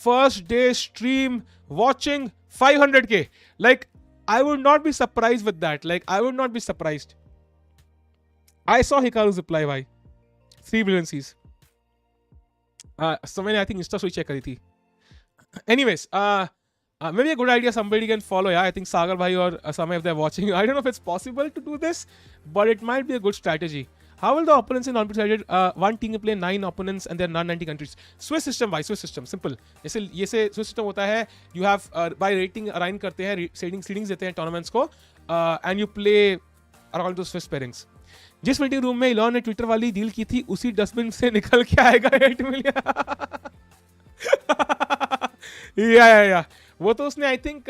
first day stream watching 500K. Like, I would not be surprised with that. Like, I would not be surprised. I saw Hikaru's reply भाई. 3 billion Cs. So मैंने I think Insta story check करी थी. Anyways, maybe a good idea somebody can follow. Yeah, I think Sagar bhai or Samay, if they're watching. I don't know if it's possible to do this, but it might be a good strategy. How will the opponents in Olympics decided? One team can play 9 opponents and there are 90 countries. Swiss system भाई, Swiss system, simple. ये से Swiss system होता है. You have by rating align करते हैं, seedings देते हैं tournaments को, and you play around those Swiss pairings. जिस मीटिंग रूम में इलॉन ने ट्विटर वाली डील की थी, उसी डस्टबिन से निकल के आएगा 8 मिलियन. या वो तो उसने आई थिंक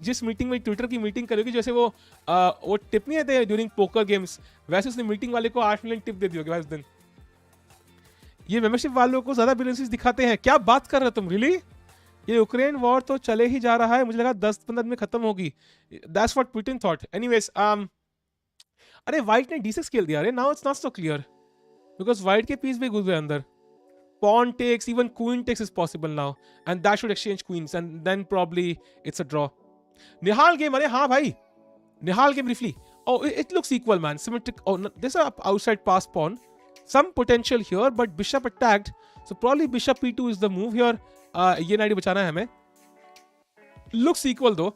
जिस मीटिंग में ट्विटर की मीटिंग करेगी, जैसे वो टिप नहीं देते ड्यूरिंग पोकर गेम्स, वैसे उसने मीटिंग वाले को 8 मिलियन टिप दे दी होगी भाई उस दिन. ये मेंबरशिप वालों को ज्यादा बैलेंसेस दिखाते हैं. क्या बात कर रहे हो तुम? रियली? ये यूक्रेन वॉर तो चले ही जा रहा है, मुझे लगा 10-15 दिन में खत्म होगी. That's what Putin thought. Anyways, अरे व्हाइट ने D6 खेल दिया. अरे now it's not so clear because white के पीस भी घुस गए अंदर. Pawn takes, even queen takes is possible now, and that should exchange queens, and then probably it's a draw. Nihal game, अरे हाँ भाई, Nihal game briefly. Oh, it looks equal, man. Symmetric. Oh, no, there's a outside pass pawn. Some potential here, but bishop attacked, so probably bishop E2 is the move here. ये night बचाना है हमें. Looks equal though.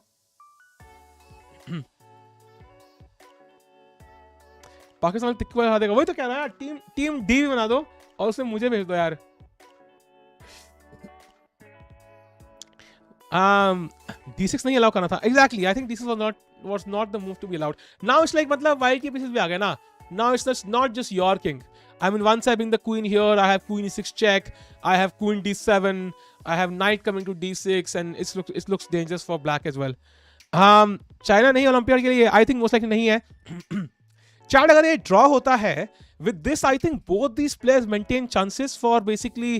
Pakistan tikki वाला देगा, वही तो कह रहा है यार, टीम डी भी बना दो और उसमें मुझे भेज दो यार। D6 नहीं अलाउ करना था, exactly, I think D6 was not the move to be allowed. Now it's like मतलब white के pieces भी आ गए ना, now it's just not just your king. I mean, once I bring the queen here, I have queen e6 check, I have queen d7, I have knight coming to d6, and it looks dangerous for black as well. China नहीं olympiad के लिए, I think most likely नहीं है। Chart अगर ये draw होता है with this, I think both these players maintain chances for basically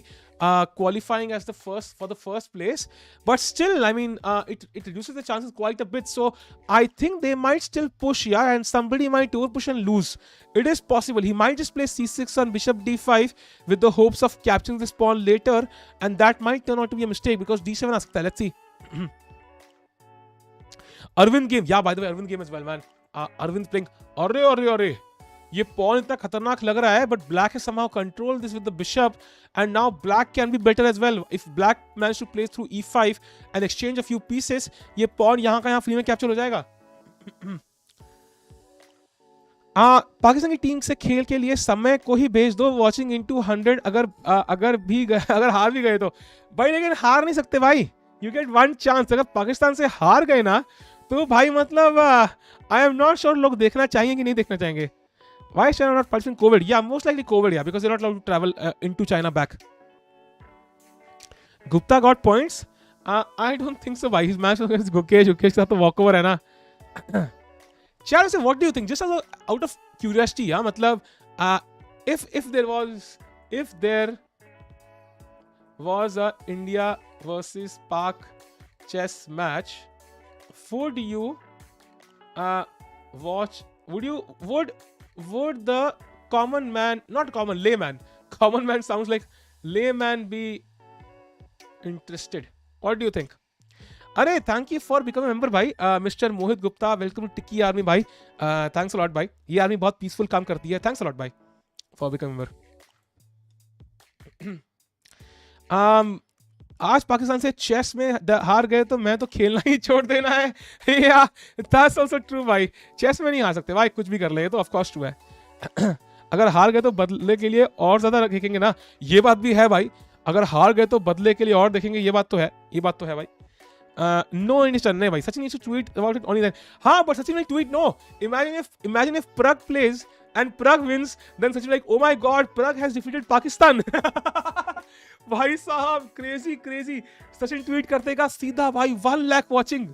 qualifying as for the first place, but still, I mean, it reduces the chances quite a bit. So I think they might still push, yeah, and somebody might overpush and lose. It is possible. He might just play c6 on bishop d5 with the hopes of capturing this pawn later, and that might turn out to be a mistake because d7 आ सकता है. Let's see. Arvind game, yeah, by the way, Arvind game as well, man. Arvind playing, अरे ये pawn इतना खतरनाक लग रहा है, but black has somehow controlled this with the bishop, and now black can be better as well. If black managed to play through e5 and exchange a few pieces, ये pawn यहाँ का यहाँ free में capture हो जाएगा। पाकिस्तान की team से खेल के लिए समय को ही भेज दो, वॉचिंग इनटू 100, अगर हार भी गए तो भाई, लेकिन हार नहीं सकते भाई, यू गेट वन चांस। अगर पाकिस्तान से हार गए ना तो भाई मतलब आई एम नॉट श्योर लोग देखना चाहेंगे कि नहीं देखना चाहेंगे। Why is China not participating in COVID? Yeah, most likely COVID, yeah, because they're not allowed to travel into China back. Gupta got points? I don't think so, bhai. His match was against Gukesh. Gukesh के साथ तो walkover है ना। Chad, what do you think? Just out of curiosity, yeah, मतलब if there was a India versus Pak chess match, would you watch? Would the common man, not common, layman, common man sounds like layman, be interested? What do you think? Arey, thank you for becoming a member, bhai. Mr. Mohit Gupta, welcome to Tiki Army, bhai. Thanks a lot, bhai. ये army बहुत peaceful काम करती है. Thanks a lot, bhai, for becoming a member. आज पाकिस्तान से chess में हार गए तो मैं तो खेलना ही छोड़ देना है। या that's also true भाई, चेस में नहीं हार सकते भाई, कुछ भी कर ले, तो ऑफ कोर्स ट्रू है। अगर हार गए तो बदले के लिए और ज्यादा देखेंगे ना, ये बात भी है भाई। अगर हार गए तो बदले के लिए और देखेंगे, ये बात तो है भाई। नो इंडियन नहीं भाई, Sachin needs to tweet about it only then. हाँ, but Sachin will tweet no. Imagine if Prag plays and Prag wins, then Sachin like, oh my god, Prag has defeated Pakistan. भाई साहब, क्रेजी। सचिन ट्वीट करतेगा सीधा भाई 1 lakh watching.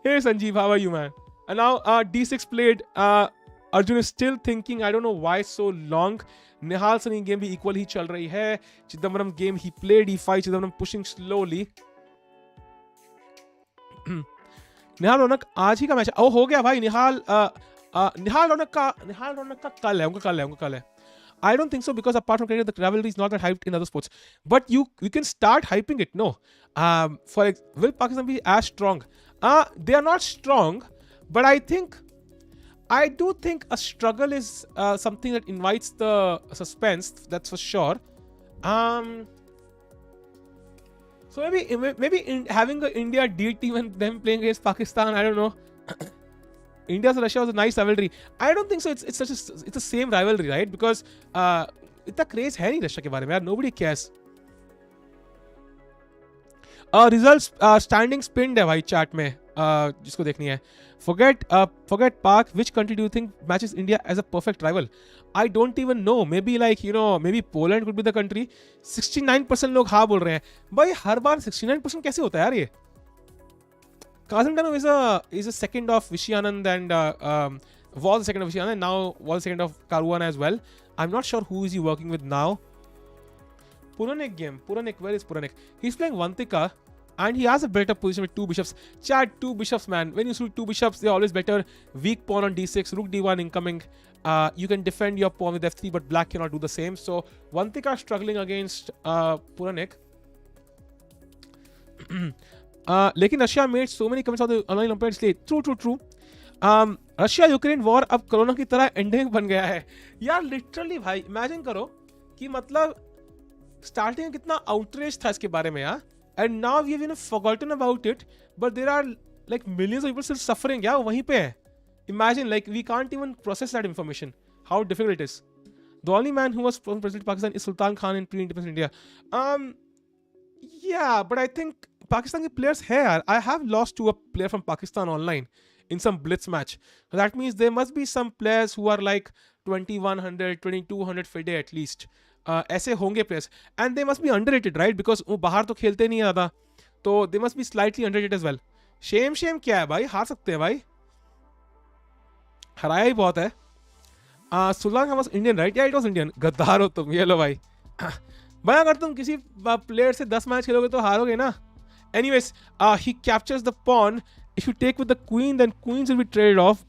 Hey Sanjeev, how are you, man? And now D6 played. Arjun is still thinking. I don't know why so long. Nihal Sarin game भी equal ही चल रही है. Chidambaram game he played E5. Chidambaram pushing slowly. निहाल रौनक आज ही का match हो गया भाई। निहाल रौनक का कल है, उनका कल है। I don't think so, because apart from cricket, the rivalry is not that hyped in other sports. But you can start hyping it. No, will Pakistan be as strong? They are not strong, but I do think a struggle is something that invites the suspense. That's for sure. So maybe in having an India D team and them playing against Pakistan, I don't know. India versus Russia was a nice rivalry. I don't think so. It's the same rivalry, right? Because इतना craze है नहीं Russia के बारे में यार. Nobody cares. Results standings pinned है भाई chat में, जिसको देखनी है. Forget Pak. Which country do you think matches India as a perfect rival? I don't even know. Maybe maybe Poland could be the country. 69% लोग हाँ बोल रहे हैं. भाई हर बार 69% कैसे होता है यार ये? Kazim Tanu is a second of Vishianand and was the second of Vishianand, and now was the second of Karuana as well. I'm not sure who is he working with now. Puranik game. Where is Puranik? He's playing Vantika and he has a better position with 2 bishops. Chad, 2 bishops, man. When you shoot 2 bishops, they're always better. Weak pawn on d6, rook d1 incoming. You can defend your pawn with f3, but black cannot do the same. So Vantika struggling against Puranik. लेकिन Russia made so many comments on the online olympiad इसलिए true Russia Ukraine war अब corona की तरह ending बन गया है यार. Literally भाई इमेजिन करो कि मतलब स्टार्टिंग में कितना आउटरेज था इसके बारे में यार, and now we have forgotten about it, but there are like millions of people still suffering. Yeah, वहीं पे है. Imagine, like, we can't even process that information. How difficult it is. The only man who was president of Pakistan is Sultan Khan in pre-independence India. Yeah, but I think Pakistan के players है यार. I have lost to a player from Pakistan online in some blitz match. So that means there must be some players who are like 2100, 2200 FIDE at least. ऐसे होंगे players. And they must be underrated, right? Because वो बाहर तो खेलते नहीं ज़्यादा. तो they must be slightly underrated as well. Shame क्या है भाई? हार सकते हैं भाई. हराया ही बहुत है. Sultan Khan was Indian, right? Yeah, it was Indian. गद्दार हो तुम. ये लो भाई. भाई अगर तुम किसी प्लेयर से 10 मैच खेलोगे तो हारोगे ना. Anyways, he captures the pawn. If you take with the queen, then queens will be traded off.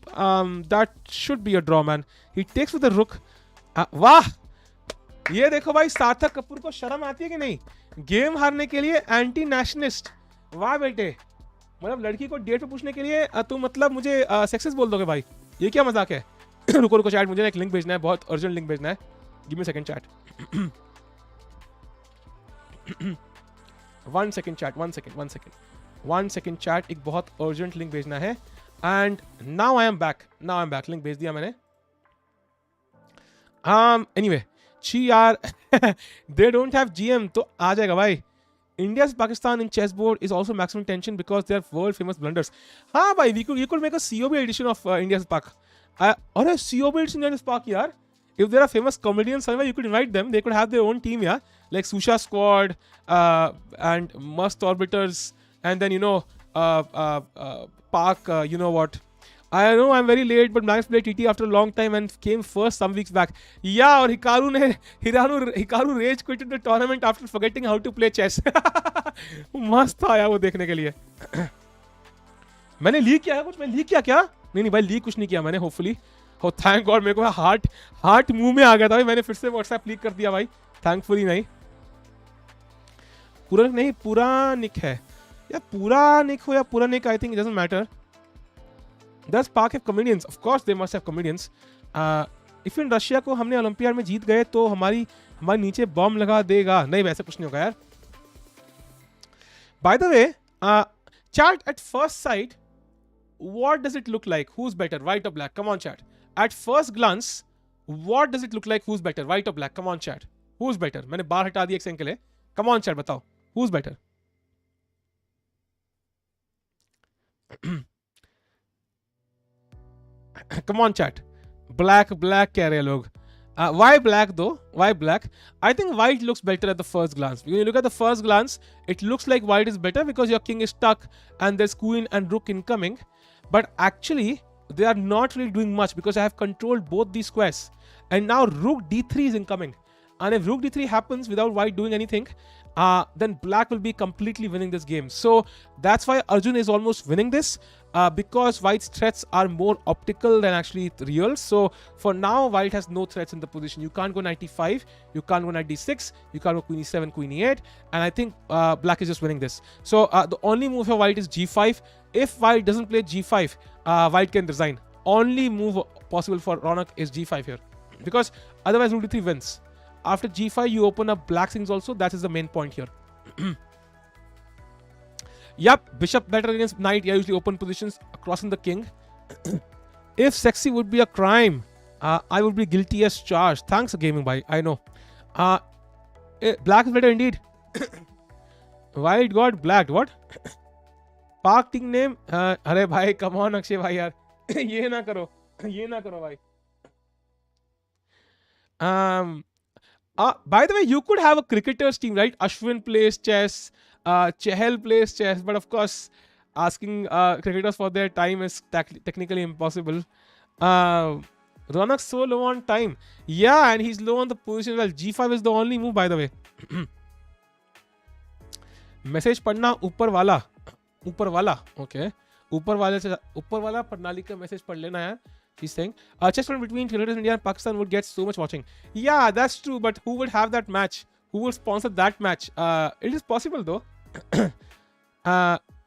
That should be a draw, man. He takes with the rook. वाह, ये देखो भाई, सार्थक कपूर को शर्म आती है कि नहीं? गेम हारने के लिए एंटी नेशनलिस्ट. वाह बेटे, मतलब लड़की को डेट पे पूछने के लिए तुम मतलब मुझे सेक्सिस्ट बोल दोगे भाई? ये क्या मजाक है? रुको रुको चैट, मुझे एक लिंक भेजना है, बहुत अर्जेंट लिंक भेजना है. Give me second chat. 1 second chat, 1 second chat. एक बहुत अर्जेंट लिंक भेजना है. And now I am back. Link भेज दिया मैंने. एनीवे, ची यार, दे डोंट हैव जीएम तो आ जाएगा भाई. India's Pakistan in chessboard is also maximum tension because they are world famous blunders. हाँ भाई, you could make a COB edition of India's Pak. और a COB edition of India's Pak यार. If there are famous comedians somewhere, you could invite them. They could have their own team, yeah, like Susha Squad and Must Orbiters, and then Pak. You know what? I know I'm very late, but Max played TT after a long time and came first some weeks back. Yeah, और Hikaru rage quitted the tournament after forgetting how to play chess. मस्त था यार वो देखने के लिए. मैंने leak किया है कुछ? मैं लीक किया क्या? नहीं भाई, लीक कुछ नहीं किया मैंने. होपफुली, oh thank God, मेरे को हार्ट मुंह में आ गया था भाई. मैंने फिर से व्हाट्सएप लीक कर दिया भाई. थैंकफुली नहीं. पूरा निक है या पूरा निक हो या पूरा nick, I think it doesn't matter. Does Pak have comedians? Of course they must have comedians. If in Russia को हमने ओलंपियाड में जीत गए तो हमारे नीचे बॉम्ब लगा देगा. नहीं, वैसे कुछ नहीं होगा यार. By the way, chat, at first sight, what does it look like? Who's better, white or black? Come on chat. At first glance, what does it look like? Who's better, white or black? Come on chat. Who's better? मैंने बार हटा दिया एक second के लिए. Come on chat, बताओ. Who's better? Come on chat. Black कह रहे हैं लोग. Why black though? Why black? I think white looks better at the first glance. When you look at the first glance, it looks like white is better because your king is stuck and there's queen and rook incoming. But actually, they are not really doing much because I have controlled both these squares. And now rook d3 is incoming. And if rook d3 happens without white doing anything, then black will be completely winning this game. So that's why Arjun is almost winning this, because white's threats are more optical than actually real. So for now, white has no threats in the position. You can't go knight e5, you can't go knight d6, you can't go queen e7, queen e8, and I think black is just winning this. So the only move for white is g5. If white doesn't play g5, white can resign. Only move possible for Raunak is g5 here, because otherwise rook d3 wins. After g5, you open up black things also. That is the main point here. Yep, bishop better against knight. Yeah, usually open positions, crossing the king. If sexy would be a crime, I would be guilty as charged. Thanks for gaming, bhai. I know. Black is better indeed. White got blacked. What? Park team name? Arey bhai, come on, Akshay bhai yaar. ये ना करो भाई. By the way, you could have a cricketers team, right? Ashwin plays chess, Chahal plays chess, but of course, asking cricketers for their time is technically impossible. Raunak's so low on time. Yeah, and he's low on the position as well. G5 is the only move, by the way. Message पढ़ना ऊपर वाला. Okay. ऊपर वाला प्रणाली का message पढ़ लेना यार. She's saying chess tournament between cricketers in India and Pakistan would get so much watching. Yeah, that's true, but who would have that match? Who will sponsor that match? It is possible though.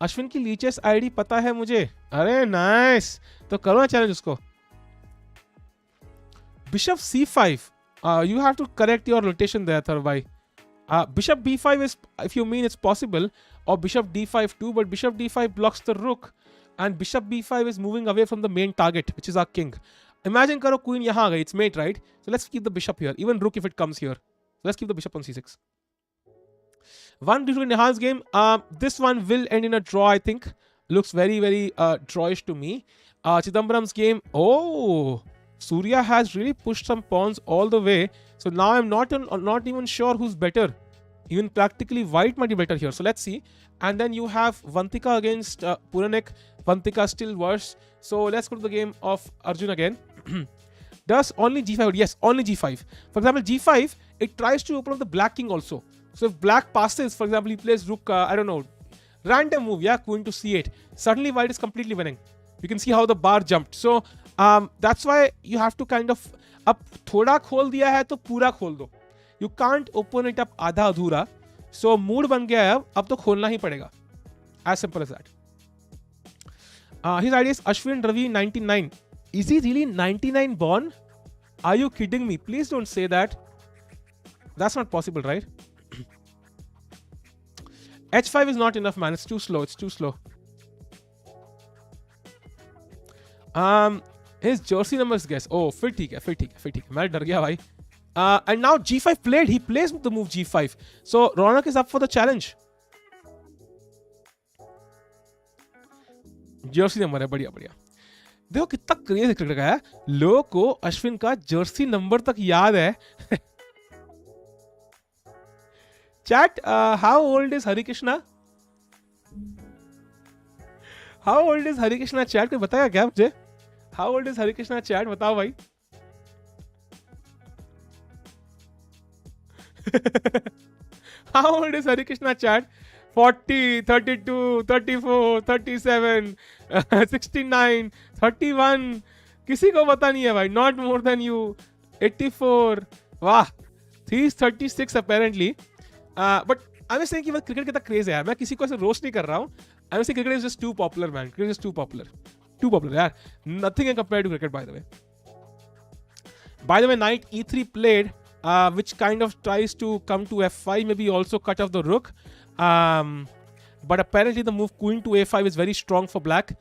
Ashwin की leches ID पता है मुझे. अरे nice, तो करो ना challenge उसको. Bishop c5. You have to correct your rotation there, Tharvai. Bishop b5 is, if you mean it's possible, or bishop d5 too, but bishop d5 blocks the rook. and bishop b5 is moving away from the main target, which is our king. Imagine karo queen yahan aa gayi, it's mate, right? So let's keep the bishop here, even rook if it comes here. So let's keep the bishop on c6. One due to Nihal's game. This one will end in a draw, I think. Looks very, very drawish to me. Chidambaram's game. Oh, Surya has really pushed some pawns all the way. So now I'm not even sure who's better. Even practically white might be better here. So let's see. And then you have Vantika against Puranik. Vantika still worse. So let's go to the game of Arjun again. Does only g5? Yes, only g5. For example, g5, it tries to open up the black king also. So if black passes, for example, he plays rook, I don't know, random move, yeah, queen to c8. Suddenly white is completely winning. You can see how the bar jumped. So that's why you have to kind of, अब थोड़ा खोल दिया है तो पूरा खोल दो. You can't open it up आधा अधूरा. So mood बन गया है अब तो खोलना ही पड़ेगा. As simple as that. His idea is Ashwin Ravi 99. Is he really 99 born? Are you kidding me? Please don't say that. That's not possible, right? H5 is not enough, man. It's too slow. It's too slow. His jersey numbers guess. Oh, फिर ठीक है. मैं डर गया भाई. And now G5 played. He plays the move G5. So Raunak is up for the challenge. Jersey number है, बढ़िया. देखो कितना क्रेज क्रिकेट का है. लोगों को अश्विन का जर्सी नंबर तक याद है. Chat, how old is Hari Krishna? How old is Hari Krishna? Chat कोई बताएगा क्या मुझे? How old is Hari Krishna? Chat बताओ भाई. How old is Hari Krishna? Chat 40, 32, 34, 37, 69, 31. किसी को पता नहीं है भाई. Not more than you. 84. वाह. He's 36 apparently. But I'm just saying कि क्रिकेट कितना क्रेज है यार. मैं किसी को ऐसे रोस्ट नहीं कर रहा हूँ. I'm just saying cricket is just too popular, man. Cricket is too popular. Too popular यार. Nothing can compare to cricket, by the way. By the way, knight e3 played, which kind of tries to come to f5, maybe also cut off the rook. But apparently the move queen to a5 is very strong for black.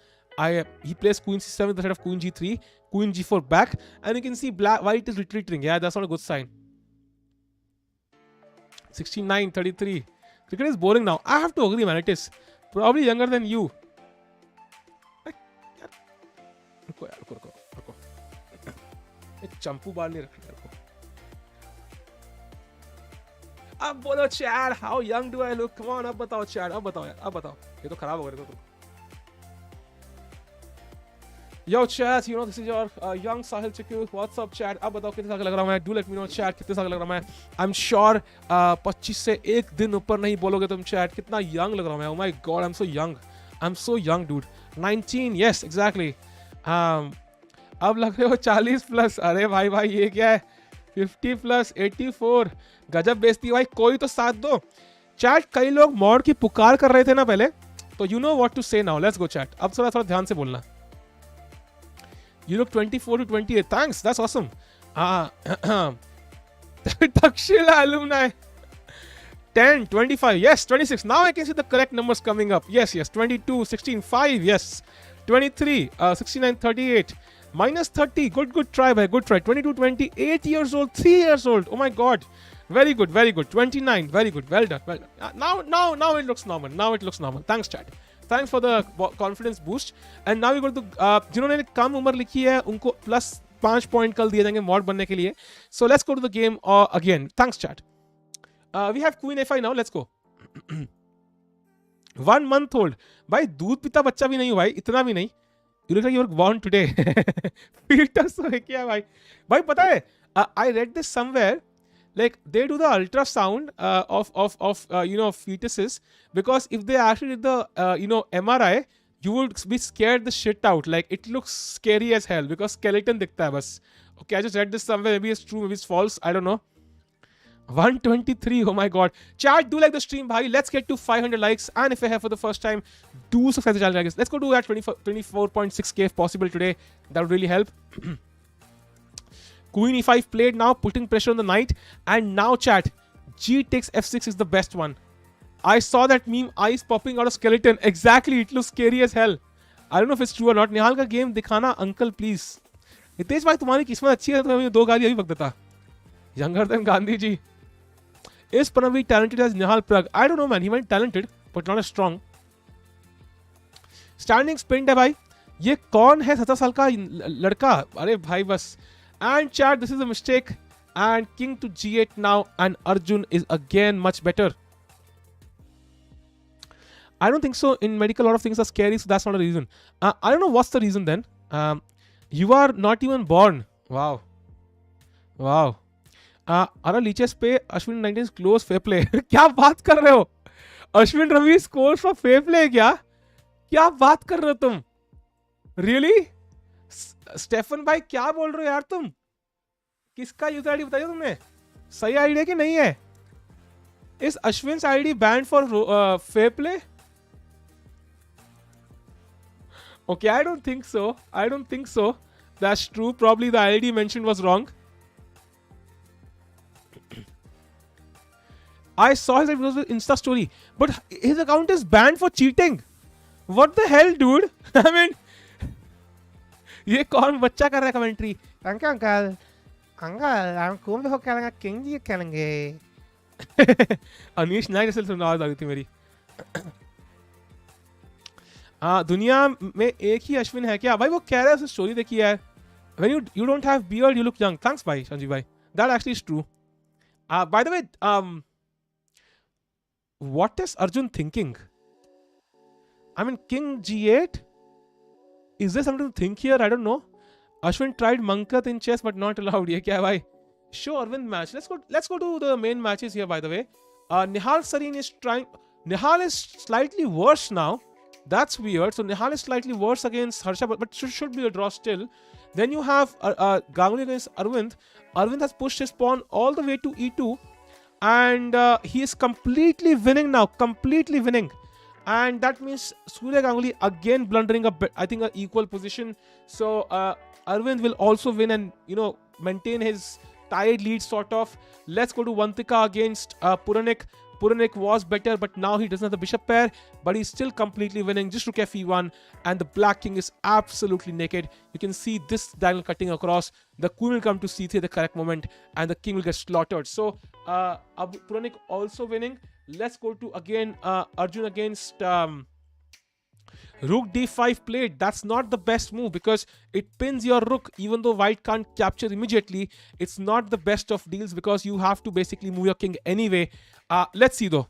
He plays queen c7 instead of queen g3, queen g4 back, and you can see white is retreating. Yeah, that's not a good sign. 69, 33. Cricket is boring now. I have to agree, man. It is probably younger than you. रुको. चंपू बाल नहीं रखना मेरे को. अब बोलो chat, how young do I look? Come on, अब बताओ चैट, अब बताओ. ये तो खराब हो गया तो. Yo chat, you know this is your young Sahil Chikku. What's up chat? अब बताओ कितने साल का लग रहा हूँ मैं. Do let me know chat कितने साल का लग रहा हूँ मैं. I'm sure 25 से एक दिन ऊपर नहीं बोलोगे तुम chat. कितना young लग रहा हूँ मैं. Oh my god, I'm so young. I'm so young, dude. 19, yes, exactly. अब लग रहे हो 40 प्लस. अरे भाई ये क्या है? 50 प्लस 84. गजब बेइज्जती भाई. कोई तो साथ दो. चैट कई लोग मॉड की पुकार कर रहे थे ना पहले. तो you know what to say now. Let's go chat. अब थोड़ा ध्यान से बोलना. You look 24 to 28. Thanks. That's awesome. Takshila alumni. 10, 25. Yes, 26. Now I can see the correct numbers coming up. Yes. 22, 16, 5. Yes. 23, 69, 38. Minus 30. Good try, bhai. Good try. 22, 28 years old. 3 years old. Oh my God. Very good. 29. Very good. Well done. Now it looks normal. Thanks, chat. Thanks for the confidence boost. And now we go to जिन्होंने कम उम्र लिखी है उनको plus 5 point कल दिए जाएंगे mod बनने के लिए. So let's go to the game again. Thanks chat. We have queen a5 now. Let's go. 1 month old. भाई दूध पीता बच्चा भी नहीं हूँ भाई. इतना भी नहीं. You look like you were born today. Fetus है क्या भाई? भाई पता है? I read this somewhere. Like they do the ultrasound of fetuses, because if they actually did the MRI, you would be scared the shit out. Like it looks scary as hell because skeleton दिखता है बस. Okay, I just read this somewhere. Maybe it's true, maybe it's false. I don't know. 123. Oh my god. Chat, do like the stream, bhai. Let's get to 500 likes. And if you're here for the first time, do subscribe to the channel, guys. Let's go to that 24.6k if possible today. That would really help. Queen e5 played now, putting pressure on the knight. And now chat, G takes f6 is the best one. I saw that meme, eyes popping out of skeleton. Exactly, it looks scary as hell. I don't know if it's true और not. निहाल का game दिखाना uncle please. Hitesh भाई तुम्हारी किस्मत अच्छी है तो मैं 2 गाली अभी बक देता. Younger than Gandhi ji. Is Pranav talented as Nihal Prag? I don't know man, he might talented but not as strong. Standing sprint है भाई. ये कौन है 17 साल का लड़का? अरे भाई बस. And chat, this is a mistake. And king to g8 now and Arjun is again much better. I don't think so. In medical, a lot of things are scary, so that's not a reason. I don't know what's the reason then. You are not even born. Wow. Wow. Ara leeches पे Ashwin 19 close fair play. क्या बात कर रहे हो? Ashwin Ravi scores for fair play क्या? क्या बात कर रहे हो तुम? Really? स्टेफन भाई क्या बोल रहे हो यार तुम? किसका यूजर आईडी बताइए तुमने? सही आईडी है कि नहीं है? Is Ashwin's ID banned for fair play? Okay, I don't think so. I don't think so. That's true. Probably the ID mentioned was wrong. I saw his Insta story, but his account is banned for cheating. What the hell, dude? I mean, ये कौन बच्चा कर रहा है commentary? Uncle uncle uncle हम कौन भी हो खेलेंगे किंग जी खेलेंगे. अनीश नाइट से सुन आवाज आ रही थी मेरी. दुनिया में एक ही अश्विन है क्या? भाई वो कह रहा है, उसे स्टोरी देखी है. When you don't have beard, you look young. Thanks, bhai, Sanjeev bhai. That actually is true. By the way, what is Arjun thinking? I mean, King G8. Is there something to think here? I don't know. Ashwin tried Mankat in chess, but not allowed. Ye kya bhai? Show Arvind match. Let's go to the main matches here. By the way, Nihal Sarin is trying. Nihal is slightly worse now. That's weird. So Nihal is slightly worse against Harsha, but should be a draw still. Then you have Ganguly against Arvind. Arvind has pushed his pawn all the way to e2, and he is completely winning now. Completely winning, and that means Surya Ganguly again blundering a bit. I think an equal position. So Arvind will also win and maintain his tied lead sort of. Let's go to Vantika against Puranik. Puranik was better, but now he doesn't have the bishop pair, but he's still completely winning. Just rook f1, and the black king is absolutely naked. You can see this diagonal cutting across. The queen will come to c3 at the correct moment, and the king will get slaughtered. So Puranik also winning. Let's go to again Arjun against Rook d5 played. That's not the best move because it pins your rook. Even though white can't capture immediately, it's not the best of deals because you have to basically move your king anyway. Let's see though.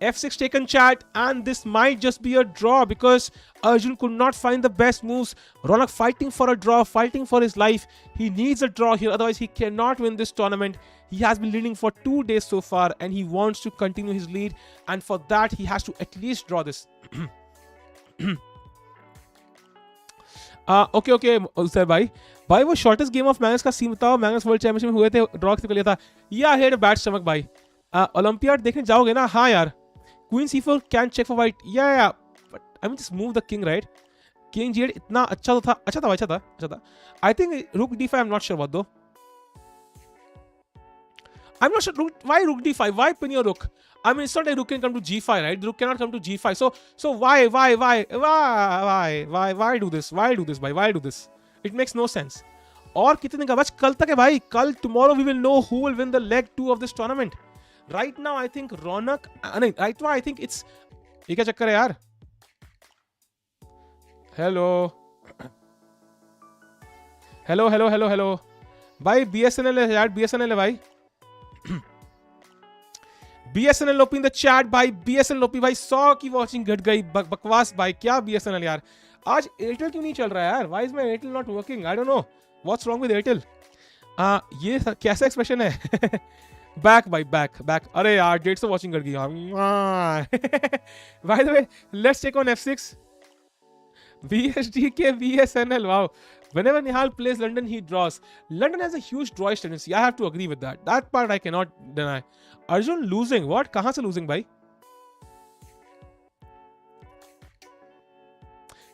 f6 taken chat, and this might just be a draw because Arjun could not find the best moves. Raunak fighting for a draw, fighting for his life. He needs a draw here, otherwise he cannot win this tournament. He has been leading for 2 days so far, and he wants to continue his lead, and for that he has to at least draw this. Okay, Usai bhai. भाई वो shortest game of Magnus का सीन बताओ. Magnus world championship में हुए थे, draw किसने कर लिया था? या हेड बैट स्टमक भाई. ओलंपियाड देखने जाओगे ना? हाँ यार. Queen c4 can check for white. या I mean just move the king right. King g8 इतना अच्छा तो था. अच्छा था. आई थिंक रुक d5. I am not sure what दो. I'm not sure. Why rook d5? Why pin your rook? I mean, it's not like rook can come to g5, right? The rook cannot come to g5. So why do this? Why do this, bhai? Why do this? It makes no sense. और कितने का बच कल तक है भाई. कल tomorrow we will know who will win the leg 2 of this tournament. Right now I think Raunak. नहीं, right now I think it's. ये क्या चक्कर है यार? Hello. भाई BSNL है यार. BSNL है भाई. BSNL OP in the chat भाई. BSNL OP भाई 100 की वॉचिंग घट गई. बकवास भाई. क्या BSNL यार. आज एयरटेल क्यों नहीं चल रहा है यार? Why is my Airtel not working? I don't know. What's wrong with Airtel? ये कैसा एक्सप्रेशन है? बैक भाई बैक. अरे यार 150 वॉचिंग कर गई. By the way, let's check on f6. VSDK BSNL. Wow. Whenever Nihal plays London, he draws. London has a huge drawish tendency. I have to agree with that. That part I cannot deny. Arjun losing. What? कहाँ से losing भाई?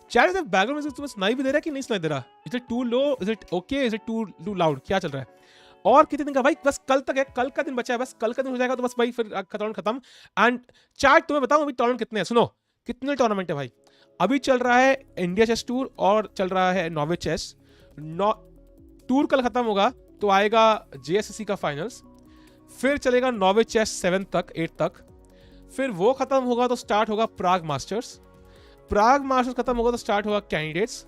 Chat is background music तुम्हें सुनाई भी दे रहा है कि नहीं सुनाई दे रहा? Is it too low? Is it okay? Is it too loud? क्या चल रहा है? और कितने दिन का भाई? बस कल तक है. कल का दिन बचा है. बस कल का दिन हो जाएगा तो बस भाई फिर टूर्नामेंट खत्म. एंड चैट तुम्हें बताऊं अभी टूर्नामेंट कितने हैं. सुनो कितने टूर्नामेंट है भाई. अभी चल रहा है इंडिया चेस टूर और चल रहा है नॉर्वे चेस। टूर कल खत्म होगा तो आएगा JSSC का फाइनल्स, फिर चलेगा नॉर्वे चेस 7 तक 8 तक, फिर वो खत्म होगा तो स्टार्ट होगा प्राग मास्टर्स खत्म होगा तो स्टार्ट होगा कैंडिडेट्स।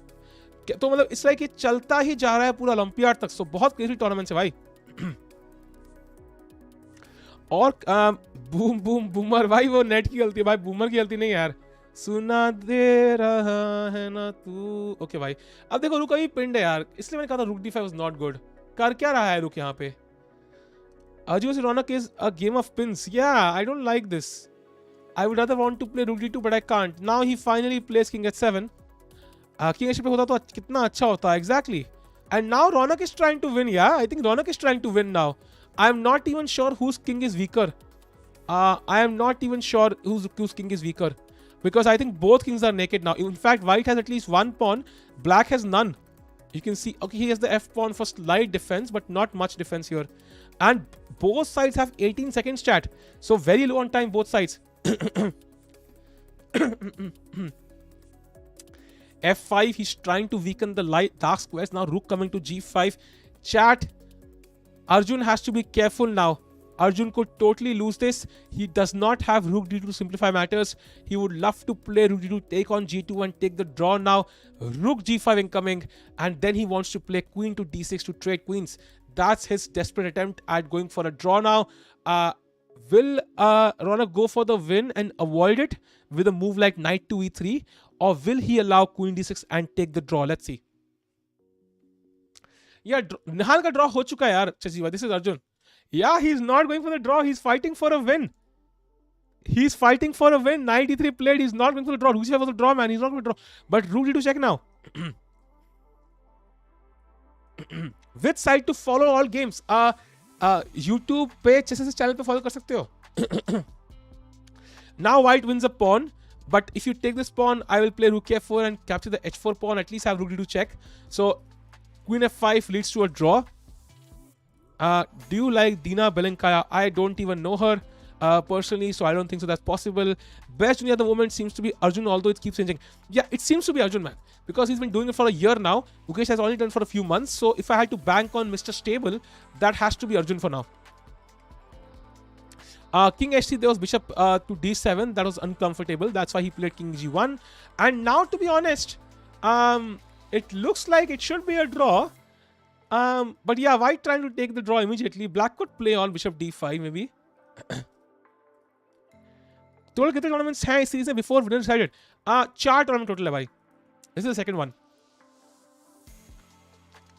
तो मतलब इस तरह कि चलता ही जा रहा है पूरा ओलंपियाड तक। सो बहुत क्रेजी टूर्नामेंट है भाई। और बूम बूम बूमर भाई, वो नेट की गलती है भाई, बूमर की गलती नहीं यार। सुना दे रहा है ना तू। ओके भाई, अब देखो रुक अभी पिंड है यार, इसलिए मैंने कहा था रुक D5 वाज नॉट गुड। कर क्या रहा है रुक यहाँ पे? Arjun and Raunak is a game of pins. Yeah, I don't like this. I would rather want to play rook D2, but I can't. Now he finally plays king H7. King H7 पे होता तो कितना अच्छा होता। Exactly. And now Raunak is trying to win. Yeah, I think Raunak is trying to win now. I am not even sure whose king is weaker. I am not even sure whose king is weaker, because I think both kings are naked now. In fact, white has at least one pawn, black has none. You can see, okay, he has the f pawn for slight defense, but not much defense here. And both sides have 18 seconds chat, so very low on time both sides. F5, he's trying to weaken the light dark squares. Now rook coming to G5. Chat, Arjun has to be careful now. Arjun could totally lose this. He does not have rook D2 to simplify matters. He would love to play rook D2, take on G2 and take the draw now. Rook G5 incoming, and then he wants to play queen to D6 to trade queens. That's his desperate attempt at going for a draw now. Will Raunak go for the win and avoid it with a move like knight to E3, or will he allow queen D6 and take the draw? Let's see. Yeah, Nihal ka draw ho chuka hai yaar. Chachiva, this is Arjun. Yeah, he's not going for the draw. He's fighting for a win. He's fighting for a win. Knight E3 played. He's not going for the draw. Rook C5 was the draw, man. He's not going to draw. But rook D2 check now. Which side to follow all games? YouTube पे chess channel पे follow कर सकते हो. Now white wins a pawn, but if you take this pawn, I will play rook F4 and capture the H4 pawn. At least have rook D2 check. So queen F5 leads to a draw. Do you like Dina Belenkaya? I don't even know her personally, so I don't think so that's possible. Best junior at the moment seems to be Arjun, although it keeps changing. Yeah, it seems to be Arjun, man, because he's been doing it for a year now. Gukesh has only done for a few months, so if I had to bank on Mr. Stable, that has to be Arjun for now. King H3, there was bishop to D7. That was uncomfortable. That's why he played King G1. And now, to be honest, it looks like it should be a draw. But yeah, white trying to take the draw immediately. Black could play on bishop D5 maybe. Total कितने tournaments हैं इस series में before winner decided? 4 tournament total है भाई. This is the second one.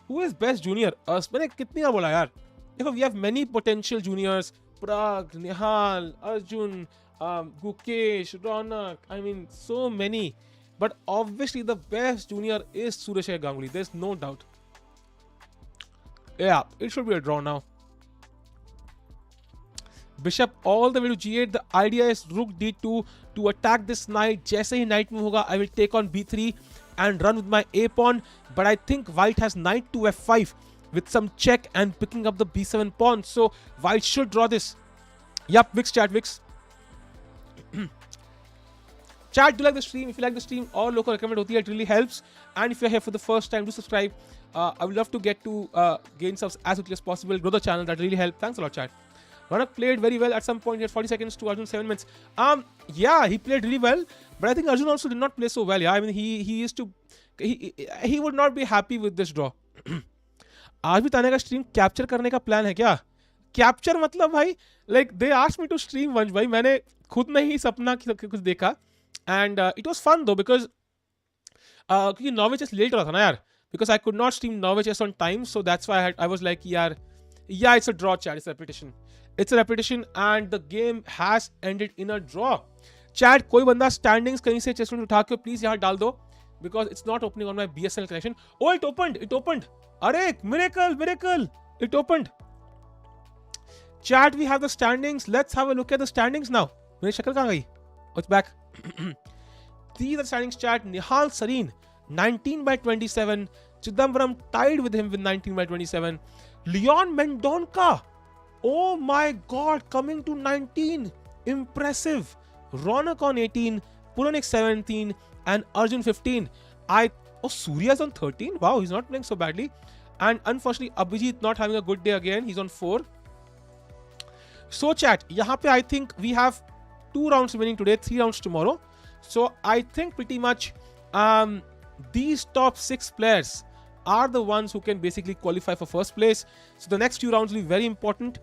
Who is best junior? मैंने कितनी बार बोला यार. देखो, we have many potential juniors. Prag, Nihal, Arjun, Gukesh, Raunak. I mean, so many. But obviously the best junior is Suresh Ganguly. There's no doubt. Yeah, it should be a draw now. Bishop all the way to G8. The idea is rook D2 to attack this knight. जैसे ही knight move होगा, I will take on B3 and run with my A pawn. But I think white has knight to F5 with some check and picking up the B7 pawn. So white should draw this. Yup, Vix chat, Vix. Chat, do you like the stream? If you like the stream or local recommend hoti hai, it really helps. And if you're here for the first time, do subscribe. I would love to get to gain subs as quickly as possible. Grow the channel. That really helps. Thanks a lot, chat. Raunak played very well at some point. He had 40 seconds to Arjun 7 minutes. Yeah, he played really well. But I think Arjun also did not play so well. Yeah, I mean, he used to... He would not be happy with this draw. आज भी ताने का stream capture करने का plan है क्या? Capture मतलब भाई, like they asked me to stream once भाई, मैंने खुद में ही सपना कुछ देखा and it was fun though because क्योंकि नॉर्वे चेस लेट हो रहा था ना यार, because I could not stream Norway chess on time, so that's why I was like यार, या it's a draw chat, it's a repetition and the game has ended in a draw. Chat कोई बंदा standings कहीं से chess उठा के please यहाँ डाल दो because it's not opening on my BSNL connection. Oh, it opened. Arey, miracle. It opened. Chat, we have the standings. Let's have a look at the standings now. मेरी शक्ल कहाँ गई? Oh, it's back. These are the standings, chat. Nihal Sarin, 19 by 27. Chidambaram tied with him with 19 by 27. Leon Mendonca. Oh my God, coming to 19. Impressive. Raunak on 18. Puranik 17, and Arjun 15. Surya's on 13. Wow, he's not playing so badly. And unfortunately, Abhijit not having a good day again. He's on 4. So chat, yahan pe I think we have 2 rounds remaining today, 3 rounds tomorrow. So I think pretty much these top 6 players are the ones who can basically qualify for first place. So the next few rounds will be very important.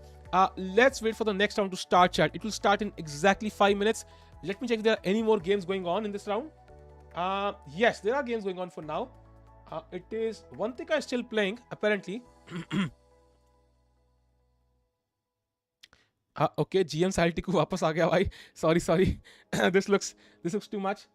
Let's wait for the next round to start, chat. It will start in exactly 5 minutes. Let me check if there are any more games going on in this round. Yes, there are games going on for now. It is Vantika is still playing, apparently. Okay, GM Salty को वापस आ गया भाई. Sorry. This looks too much.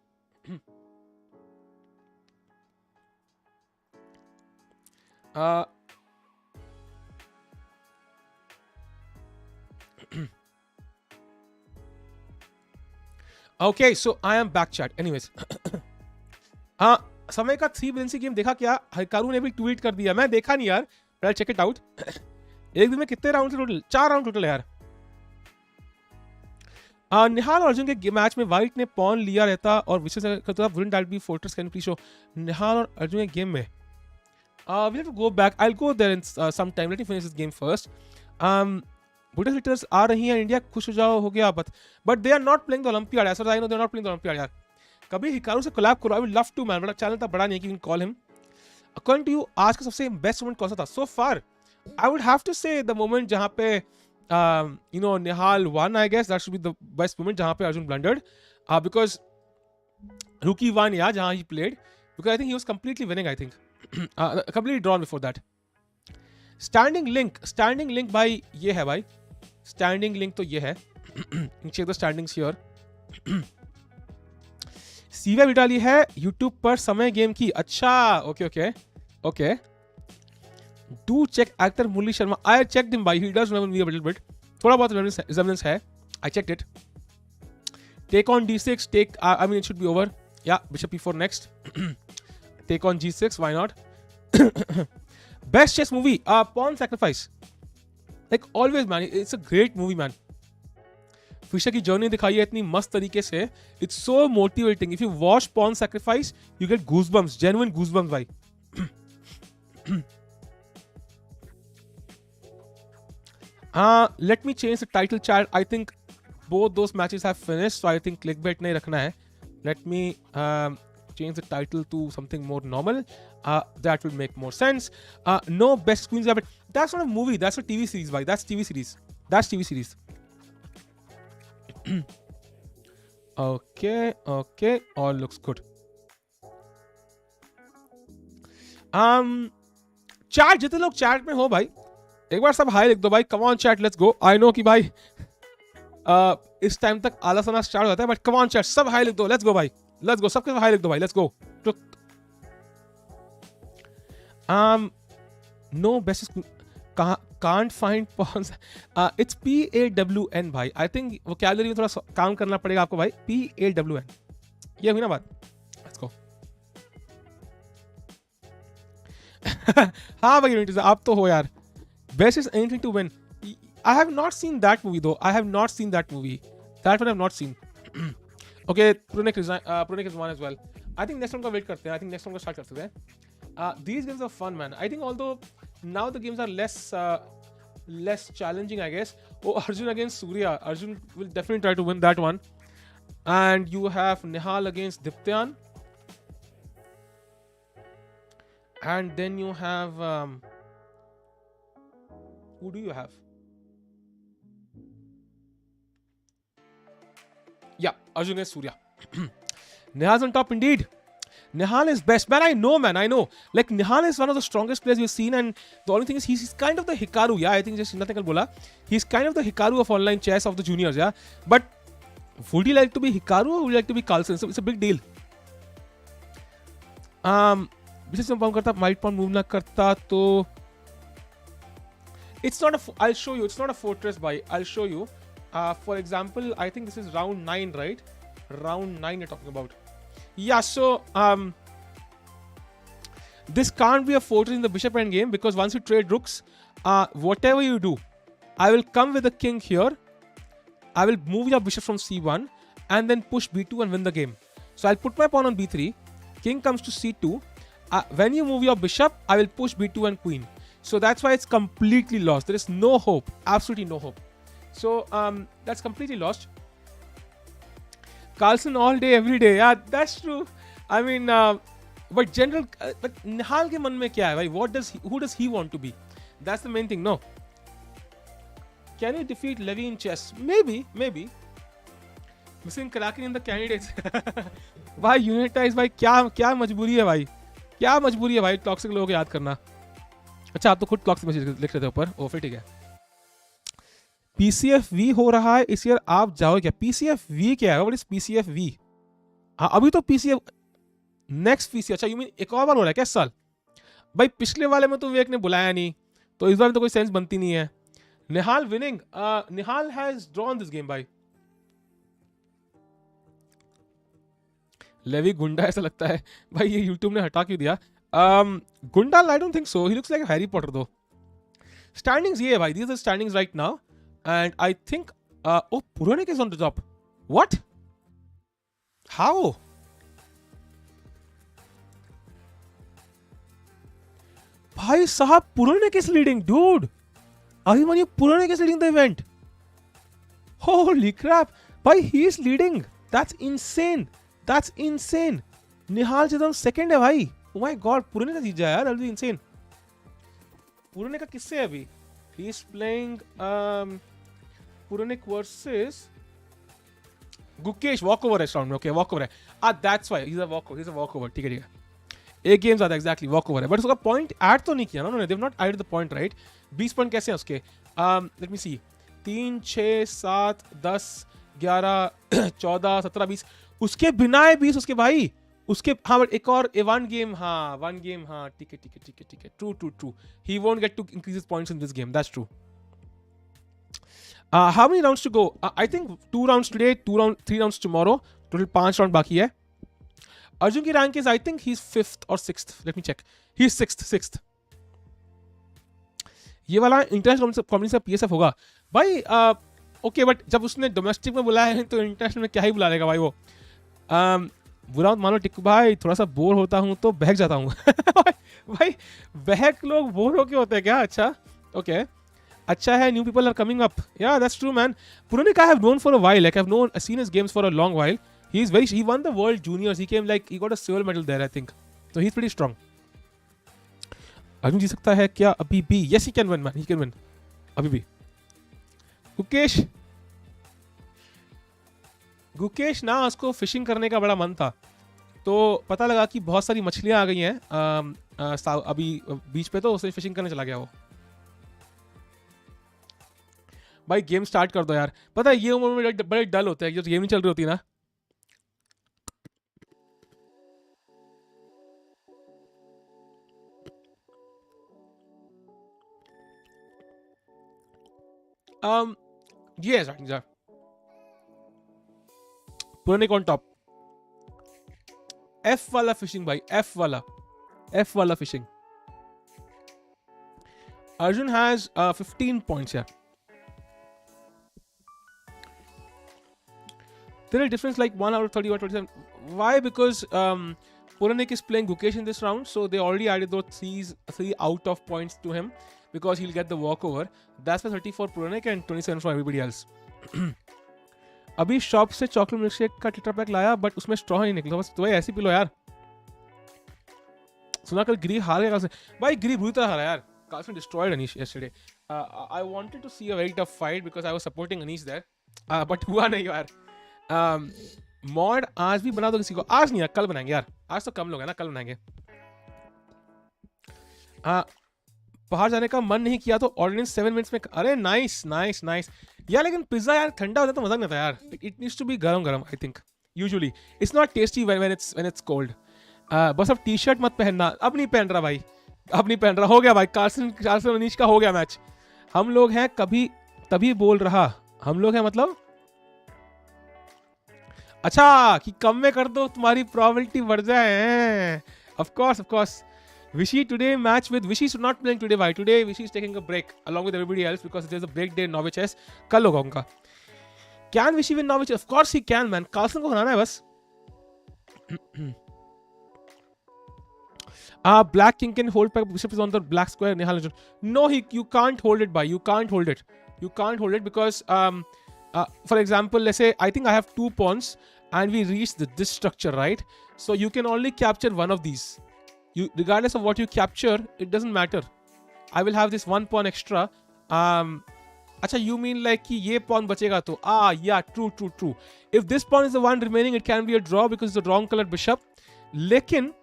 Okay, so I am back, chat. Anyways, समय का 3 billion game देखा क्या? Hikaru ने भी ट्वीट कर दिया. मैं देखा नहीं यार. I'll check it out. एक दिन में कितने राउंड टोटल? 4 राउंड टोटल है यार. निहाल और अर्जुन के मैच में वाइट ने पॉन लिया रहता और विशेष करता wouldn't that be fortress can please show. Nihal और अर्जुन के गेम में we have to go back. I'll go there in some time. Let me finish this game first. Buddhist hitters आ रही हैं इंडिया, खुश हो जाओ, हो गया. But they are not playing the Olympiad. As far as I know, they are not playing the Olympiad यार. कभी Hikaru से कोलैब करो. I would love to, man. बड़ा चैनल था, बड़ा नहीं है कि you can call him. According to you, आज का सबसे बेस्ट मोमेंट कौन सा था? So far, I would have to say the moment जहाँ पे Nihal won, I guess that should be the best moment जहाँ पे Arjun blundered. Because Rookie won, yeah, जहाँ he played. Because I think he was completely winning, I think. Completely drawn before that. Standing link भाई ये है भाई. Standing link तो ये है. Check the standings here. सीवे विटाली है YouTube पर समय गेम की. अच्छा, okay. Do check actor Murli Sharma. I checked him, by he does remember me a little bit. थोड़ा बहुत resemblance है. I checked it. Take on D6. I mean it should be over. Yeah, Bishop E4 next. Take on G6. Why not? Best chess movie. Pawn Sacrifice. Like always, man. It's a great movie, man. Fisher की journey दिखाई है इतनी मस्त तरीके से. It's so motivating. If you watch Pawn Sacrifice, you get goosebumps. Genuine goosebumps, भाई. Let me change the title, chat. I think both those matches have finished, so I think clickbait नहीं रखना है. Let me change the title to something more normal. That will make more sense. No best queens ever. That's not a movie. That's a TV series, bhai. That's TV series. Okay. All looks good. Chat जितने लोग chat में हो भाई, एक बार सब high लिख दो भाई. कम on chat, let's go. I know कि भाई इस टाइम तक आलस आना स्टार्ट हो जाता है, बट कम ऑन चैट, सब हाई लिख दो. लेट्स गो भाई, लेट्स गो. सबके हाई लिख दो भाई, let's go. No best can't find pawns. It's PAWN भाई. आई थिंक वोकैबुलरी में थोड़ा काम करना पड़ेगा आपको भाई. PAWN, ये हुई ना बात. Let's go. हाँ भाई, आप तो हो यार. Best is anything to win. I have not seen that movie though. That one I have not seen. Okay, Prunik is one as well. I think next one का wait करते हैं. I think next one का start करते हैं. These games are fun, man. I think although now the games are less challenging, I guess. Oh, Arjun against Surya. Arjun will definitely try to win that one. And you have Nihal against Diptyan. And then you have who do you have? Yeah, Arjun against Surya. Nihal's on top indeed. Nihal is best. Man, I know. Like, Nihal is one of the strongest players we've seen, and the only thing is he's kind of the Hikaru. Yeah, I think just nothing else bola. He's kind of the Hikaru of online chess of the juniors, yeah. But would he like to be Hikaru or would he like to be Carlsen? So it's a big deal. Business में pound करता, might pound move ना करता तो it's not I'll show you. It's not a fortress buy. I'll show you. For example, I think this is round 9, right? Round 9 you're talking about. Yeah, so this can't be a fortress in the bishop end game because once you trade rooks, whatever you do, I will come with the king here. I will move your bishop from C1 and then push B2 and win the game. So I'll put my pawn on b3. King comes to c2. When you move your bishop, I will push b2 and queen. So that's why it's completely lost. There is no hope. Absolutely no hope. So that's completely lost. Carlson all day, every day. Yeah, that's true. I mean, but but Nihal के मन में क्या है भाई? Who does he want to be? That's the main thing. No. Can you defeat Levy in chess? Maybe. Missing cracking in the candidates. भाई unitize भाई क्या मजबूरी है भाई? क्या मजबूरी है भाई टॉक्सिक लोगों को याद करना? अच्छा आप तो खुद टॉक्सिक मैसेज लिख रहे थे ऊपर. ओ फिर ठीक है. PCFV हो रहा है इस ईयर, आप जाओ क्या? PCFV क्या है? What is PCFV? हाँ अभी तो PCF नेक्स्ट PC. अच्छा यू मीन एक और बार हो रहा है क्या इस साल? भाई पिछले वाले में तो विवेक ने बुलाया नहीं, तो इस बार तो कोई सेंस बनती नहीं है. Nihal winning. Nihal has drawn this game भाई. लेवी गुंडा ऐसा लगता है भाई. ये यूट्यूब ने हटा क्यों दिया? गुंडा I don't think so. He looks like Harry Potter दो. स्टैंडिंग्स ये है भाई. These are standings right now and I think Puranik is on the top. What? How? भाई साहब Puranik is leading dude. Abhimanyu Puranik is leading the event. Holy crap. भाई he is leading. That's insane. Nihal Chidam second है भाई. Oh my god, Puranic का जीत जाए यार. That'll be insane. Puranic का किससे है अभी? He is playing Puranic versus Gukesh. Walkover है इस राउंड में. Okay, walkover है. That's why. He's a walkover. ठीक है. एक गेम ज्यादा एग्जैक्टली वॉकओवर है, बट उसका पॉइंट ऐड तो नहीं किया ना उन्होंने. They have not added the point right. 20 point कैसे हैं उसके? लेट मी सी. 3 6 7 10 11 14 17 20 उसके बिना है 20 उसके भाई. उसके हाँ बट एक और वन गेम. हाँ ठीक है. True. He won't get to increase his points in this game. That's true. How many rounds to go? I think 2 rounds today, 3 rounds tomorrow. Total 5 round बाकी है. Arjun की rank is I think he's 5th or 6th. Let me check. He's 6th. ये वाला international combination से PSF होगा भाई. Okay but जब उसने डोमेस्टिक में बुलाया है तो इंटरनेशनल में क्या ही बुला लेगा भाई वो. बुरा मत मानो टिक्कू भाई, थोड़ा सा बोर होता हूँ तो बहक जाता हूँ. भाई बहक लोग बोर होके होते हैं क्या? अच्छा ओके. अच्छा है, new people are coming up. या that's true man. Puranik I have known for a while. Like I have seen his games for a long while. He won the world juniors. He got a silver medal there, I think. So he's pretty strong. Arjun जीत सकता है क्या अभी भी? Yes, he can win, man. He can win. अभी भी. गुकेश ना उसको फिशिंग करने का बड़ा मन था, तो पता लगा कि बहुत सारी मछलियां आ गई हैं अभी बीच पे, तो उसे फिशिंग करने चला गया वो. भाई गेम स्टार्ट कर दो यार. पता है ये उम्र में बड़े डल होते हैं, जो गेम नहीं चल रही होती ना. Yes, yeah. Puranic on top. F वाला फिशिंग भाई. F वाला fishing. Arjun has 15 points here. There are difference like 1 out of 30 or 27. Why? Because Puranik is playing Gukesh in this round, so they already added those 3 out of points to him because he'll get the walkover. That's for 30 for Puranik and 27 for everybody else. अभी shop से chocolate milk shake का tetra pack लाया but उसमें straw नहीं निकला. बस तो भाई ऐसी पी लो यार. सुना कल गिरी हार गया. कल से भाई गिरी बुरी तरह हारा यार. Carlson destroyed Anish yesterday. I wanted to see a very tough fight because I was supporting Anish there, but हुआ नहीं यार. मॉड आज भी बना दो किसी को. आज नहीं यार, कल बनाएंगे यार. आज तो कम लोग हैं ना, कल बनाएंगे. बाहर जाने का मन नहीं किया तो ऑर्डिनेंस 7 मिनट्स में. अरे नाइस यार. लेकिन पिज्जा यार ठंडा होता तो मजा नहीं आता यार. इट नीड्स टू बी गरम I think. Usually it's not tasty when it's cold. बस अब टी शर्ट मत पहनना. अब नहीं पहन रहा भाई. हो गया भाई. कार्सन मनीष का हो गया मैच. हम लोग हैं कभी तभी बोल रहा. हम लोग हैं मतलब अच्छा कि कम में कर दो तुम्हारी प्रोबेबिलिटी बढ़ जाए. Of course. Vishy today match with Vishy is not playing today. Why? Today Vishy is taking a break along with everybody else because there's a break day in Norwich chess. कल होगा उनका. Can Vishy win Norwich? Of course he can, man. Carlson को हराना है बस. Black king can hold back. Bishop is on the black square. Nihal Arjun. No, you can't hold it. You can't hold it. You can't hold it because, for example, let's say I think I have 2 pawns and we reach this structure, right? So you can only capture one of these. Regardless of what you capture, it doesn't matter. I will have this 1 pawn extra. Acha, you mean like कि ये pawn बचेगा तो? Yeah, true. If this pawn is the one remaining, it can be a draw because it's the wrong colored bishop. लेकिन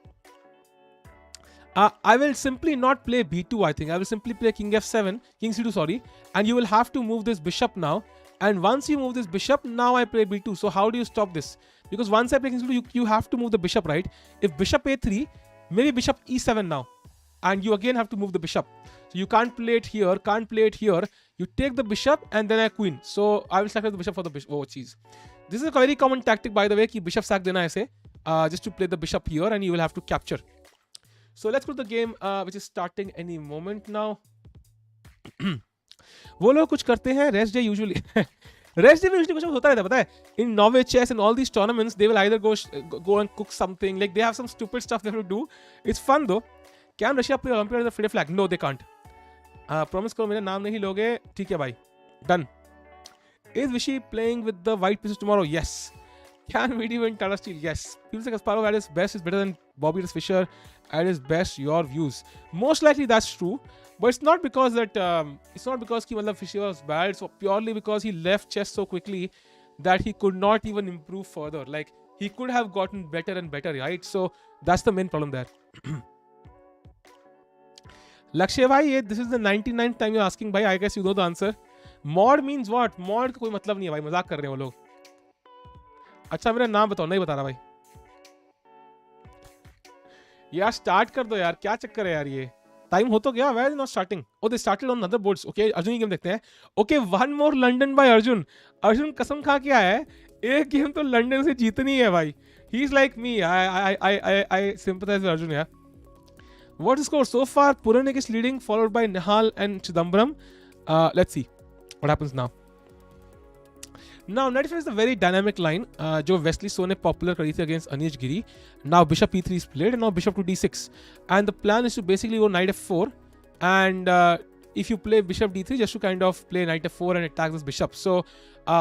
I will simply not play b2. I think I will simply play king f7, king c2, sorry, and you will have to move this bishop now. And once you move this bishop, now I play b2. So how do you stop this? Because once I play king c2, you have to move the bishop, right? If bishop a3, maybe bishop e7 now, and you again have to move the bishop. So you can't play it here, can't play it here. You take the bishop and then a queen. So I will sacrifice the bishop for the bishop. Oh, jeez. This is a very common tactic, by the way, कि bishop sack देना ऐसे, just to play the bishop here, and you will have to capture. So let's go to the game, which is starting any moment now. वो लोग कुछ करते हैं rest day usually. Rest day में usually कुछ होता रहता है, पता है? In Norway chess and all these tournaments, they will either go and cook something. Like they have some stupid stuff they have to do. It's fun though. Can Russia play Olympiad with a free flag? No, they can't. Promise करो मेरा नाम नहीं लोगे, ठीक है भाई. Done. Is Vishy playing with the white pieces tomorrow? Yes. Can VD win Tata Steel? Yes. People say Kasparov at his best is better than Bobby Fischer at his best. Your views? Most likely that's true, but it's not because that it's not because Fischer was bad. It's purely because he left chess so quickly that he could not even improve further. Like he could have gotten better and better, right? So that's the main problem there. Lakshay bhai, this is the 99th time you're asking, bhai. I guess you know the answer. Mod means what? Mod का कोई मतलब नहीं है भाई, मजाक कर रहे हैं वो लोग. अच्छा मेरा नाम बताओ, नहीं बता रहा भाई. यार स्टार्ट कर दो यार, क्या चक्कर है यार ये. टाइम हो तो गया. Why is it not starting? Oh, they started on other boards. Okay, Arjun की गेम देखते हैं. Okay, one more London by Arjun. Arjun कसम खा के आया है, एक गेम तो लंदन से जीतनी है भाई. He's like me. I sympathize with Arjun, yeah. What is score so far? Puranik is leading, followed by Nihal and Chidambaram. Let's see what happens now. Now, knight f5 is a very dynamic line, जो Wesley So ने popular करी थी against Anish Giri. Now, bishop e3 is played, and now bishop to d6. And the plan is to basically go knight f4, and if you play bishop d3, just to kind of play knight f4 and attack this bishop. So,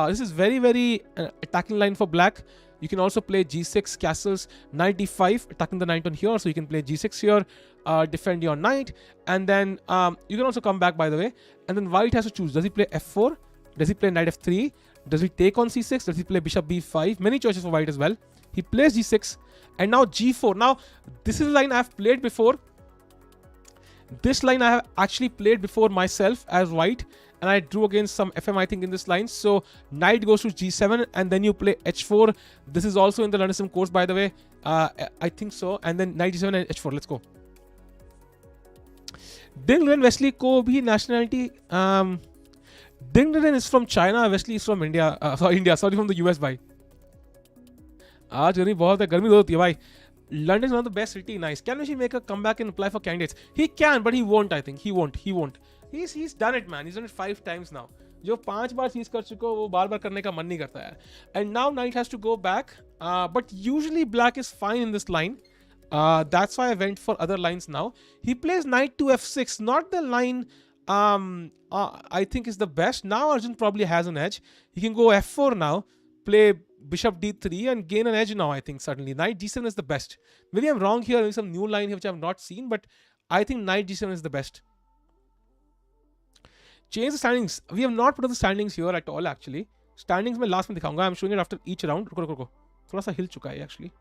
this is very, very attacking line for black. You can also play g6 castles, knight d5, attacking the knight on here. So you can play g6 here, defend your knight, and then you can also come back, by the way. And then white has to choose: does he play f4? Does he play knight f3? Does he take on c6? Does he play bishop b5? Many choices for white as well. He plays g6, and now g4. Now this is a line I have played before. This line I have actually played before myself as white, and I drew against some FM, I think, in this line. So knight goes to g7, and then you play h4. This is also in the London course, by the way. I think so. And then knight g7 and h4. Let's go. Ding Ren Wesley ko bhi nationality. Ding Ren is from China. Wesley is from India. Sorry, from the US, bhai. आज गर्मी बहुत है. गर्मी होती है भाई. London is one of the best city. Nice. Can Wesley make a comeback and apply for candidates? He can, but he won't. I think he won't. He's done it, man. He's done it 5 times now. जो 5 बार चीज कर चुका वो बार-बार करने का मन नहीं करता यार. And now knight has to go back. But usually black is fine in this line. That's why I went for other lines now. He plays knight to f6. Not the line I think is the best. Now Arjun probably has an edge. He can go f4 now, play bishop d3 and gain an edge now, I think, certainly. Knight g7 is the best. Maybe I'm wrong here. Maybe some new line here which I have not seen, but I think knight g7 is the best. Change the standings. We have not put up the standings here at all, actually. Standings मैं last में दिखाऊंगा. I'm showing it after each round. रुको. थोड़ा सा हिल चुका है actually.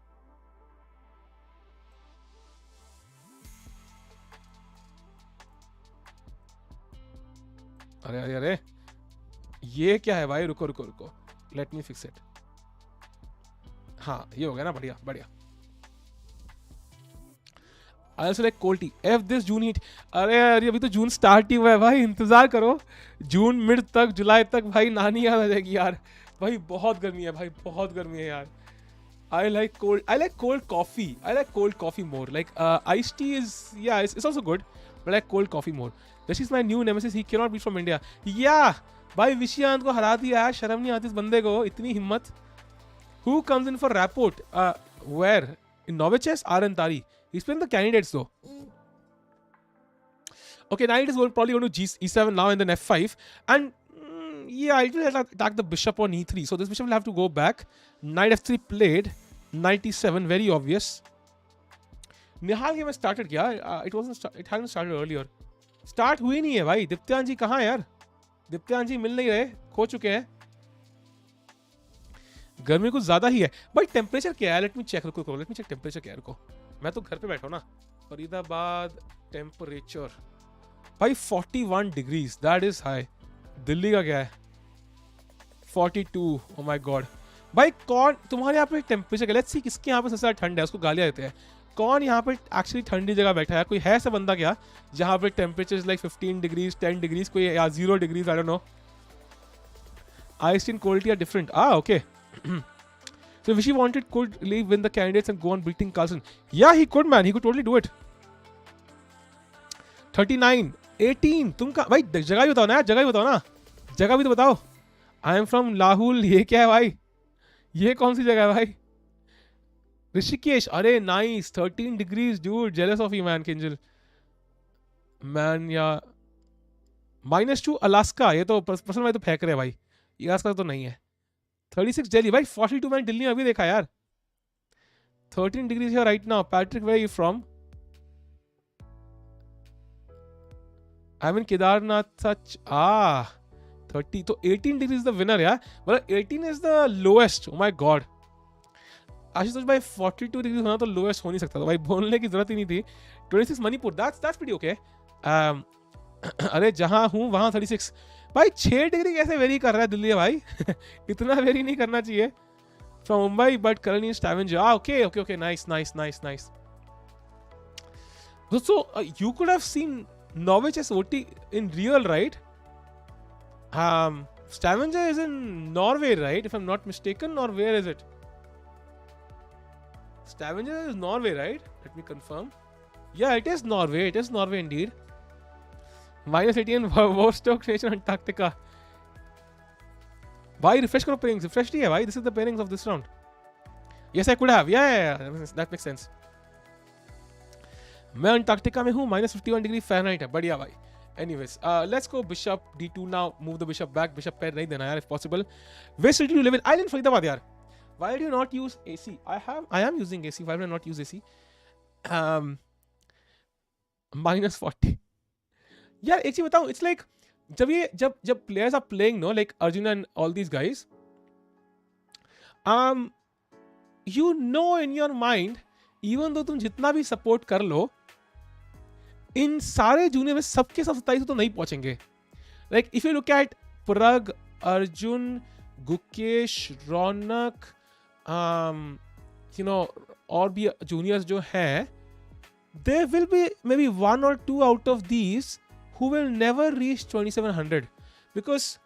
अरे ये क्या है भाई. रुको. Let me fix it. हाँ, ये हो गया ना. बढ़िया. I also like cold tea. F this June heat. अरे अभी तो जून स्टार्ट ही हुआ है भाई. इंतजार करो. जून मिड तक, जुलाई तक भाई नानी याद आ जाएगी यार. भाई बहुत गर्मी है यार. I like cold coffee. I like cold coffee more. Like iced tea is, yeah, it's also good, but I like cold coffee more. This is my new nemesis. He cannot be from India. Yeah, भाई विषयांत को हरा दिया है. शर्म नहीं आती इस बंदे को. इतनी हिम्मत. Who comes in for rapport? Where? In Novichess? Tari. He's playing the candidates though. Okay, knight is probably going to e7 now and then f5. And yeah, it will attack the bishop on e3. So this bishop will have to go back. Knight f3 played. Knight e7, very obvious. Nihal game has started क्या? It hadn't started earlier. Start हुई नहीं है भाई. दीप्त्यान जी कहाँ है यार? दीप्त्यान जी मिल नहीं रहे. खो चुके हैं. गर्मी कुछ ज्यादा ही है. भाई टेम्परेचर क्या है? Let me check. रुको. लेट मी चेक टेम्परेचर क्या है. रुको. मैं तो घर पे बैठा हूँ ना. फरीदाबाद टेम्परेचर. भाई 41 degrees. That is high. Delhi का क्या है? 42. ओ माय गॉड. भाई कौन तुम्हारे यहाँ पे टेम्परेचर क्या? लेट्स सी किसके यहाँ पे सबसे ज्यादा ठंड है. उसको गालियाँ देते हैं. कौन यहाँ पे एक्चुअली ठंडी जगह बैठा है? कोई है ऐसा बंदा क्या जहाँ पे temperature is like 15 degrees 10 degrees कोई या 0 degrees? I don't no. Ice and quality are different. Okay. So Vichy wanted could leave win the candidates and go on beating Carlson. Yeah, he could, man. He could totally do it. 39, 18. तुम का भाई जगह भी बताओ ना. जगह भी बताओ ना. जगह भी तो बताओ. I am from Lahul. ये क्या है भाई? ये कौन सी जगह है भाई? ऋषिकेश. अरे nice. 13 degrees dude. Jealous of you, man, Kinjal. Man, या -2 अलास्का. ये तो पर्सनल भाई तो फेंक रहे भाई. अलास्का तो नहीं है. 36 दिल्ली. भाई 42 मैंने दिल्ली में अभी देखा यार. 13 degrees here right now. Patrick, where are you from? I'm in Kedarnath. Such 30. तो 18 डिग्री is the winner यार. मतलब 18 is the lowest. Oh my god. Ashutosh भाई 42 डिग्री होना तो लोएस्ट हो नहीं सकता था भाई. बोलने की जरूरत ही नहीं थी. 26 मणिपुर. that's pretty okay. अरे जहां हूं वहां 36. भाई 6 डिग्री कैसे वेरी कर रहा है दिल्ली भाई? इतना वेरी नहीं करना चाहिए. From Mumbai but currently in scavenger. Okay nice. So you could have seen Novichess OT in real, right? Stavanger is in Norway, right? If I'm not mistaken, or where is it? Stavanger is Norway, right? Let me confirm. Yeah, it is Norway. It is Norway indeed. -18 Vostok Nation Antarctica. Why refresh karo pairings? Refresh nahi hai bhai. This is the pairings of this round. Yes, I could have. Yeah. That makes sense. मैं Antarctica में हूँ. -51 degree Fahrenheit है. बढ़िया भाई. Anyways, let's go bishop d2 now. Move the bishop back. Bishop pair नहीं देना यार if possible. Where city do you live in? I live in Faridabad यार. Why do you not use AC? I am using AC. Why do I not use AC? -40. यार एक चीज बताऊं. It's like जब players are playing, no, like Arjun and all these guys, you know in your mind, even though तुम जितना भी support कर लो, इन सारे जूनियर में सबके सब 27 तो नहीं पहुंचेंगे. Like if you look at Parag, Arjun, Gukesh, Raunak, और भी juniors जो हैं, there will be maybe 1 or 2 out of these who will never reach 2700 because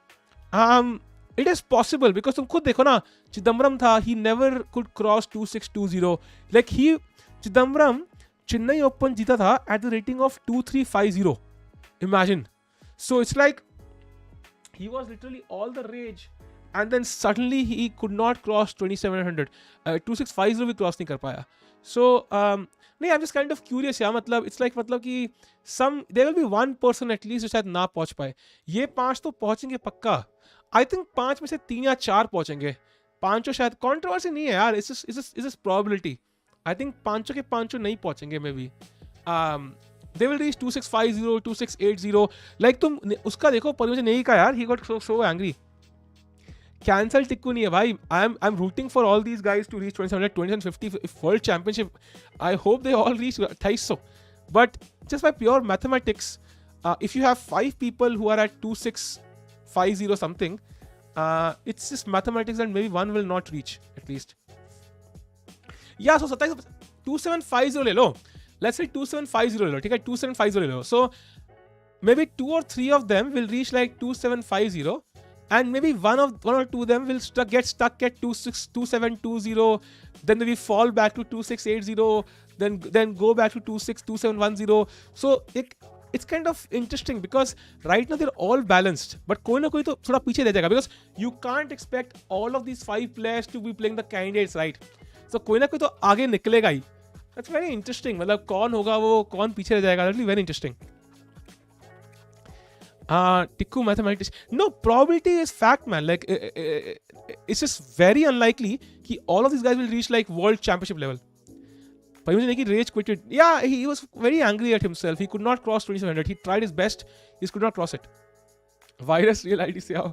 it is possible. Because तुम खुद देखो ना, चिदम्बरम था, he never could cross 2620. Like Chidambaram Chennai open जीता था at the rating of 2350. Imagine. So it's like he was literally all the rage and then suddenly he could not cross 2700. 2650 भी cross नहीं कर पाया. So नहीं, I'm just kind of curious यार. मतलब it's like मतलब कि there will be one person at least जो शायद ना पहुंच पाए. ये 5 तो पहुंचेंगे पक्का. I think 5 में से 3 या 4 पहुंचेंगे. 5 शायद controversy नहीं है यार. It's just probability. I think 5 के 5 नहीं पहुंचेंगे maybe. They will reach 2650, 2680. Like तुम उसका देखो परिवचन नहीं का यार. He got so angry. Cancel Tikku नहीं है भाई. I'm rooting for all these guys to reach 2700, 2750 World Championship. I hope they all reach 2800. But just by pure mathematics, if you have 5 people who are at 2650 something, it's just mathematics and maybe one will not reach at least. Yeah, so 2750 ले लो. Let's say 2750 ले लो. ठीक है, 2750 ले लो. So maybe 2 or 3 of them will reach like 2750. And maybe one or two of them will get stuck at 2720, then maybe fall back to 2680, then go back to 2710. So it's kind of interesting because right now they're all balanced, but कोई ना कोई तो थोड़ा पीछे रह जाएगा because you can't expect all of these 5 players to be playing the candidates, right? So कोई ना कोई तो आगे निकलेगा ही. That's very interesting. मतलब कौन होगा वो, कौन पीछे रह जाएगा. That'll be very interesting. Tikku mathematics. No, probability is fact, man. Like it's just very unlikely कि all of these guys will reach like world championship level. But मुझे नहीं कि Rage quitted. Yeah, he was very angry at himself. He could not cross 2700. He tried his best. He could not cross it. Virus real ID से आओ.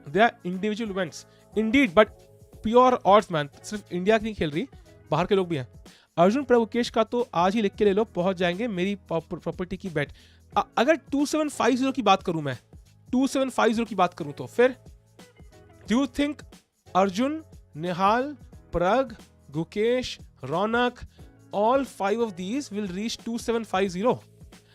They are individual events. Indeed, but pure odds, man. सिर्फ India की नहीं खेल रही, बाहर के लोग भी हैं. अर्जुन गुकेश का तो आज ही लिख के ले लो, पहुंच जाएंगे मेरी प्रॉपर्टी की बेट. अगर 2750 की बात करूं मैं, 2750 की बात करूं तो फिर do you think Arjun, Nihal, Pragg, Gukesh, Raunak, all 5 of these will reach 2750?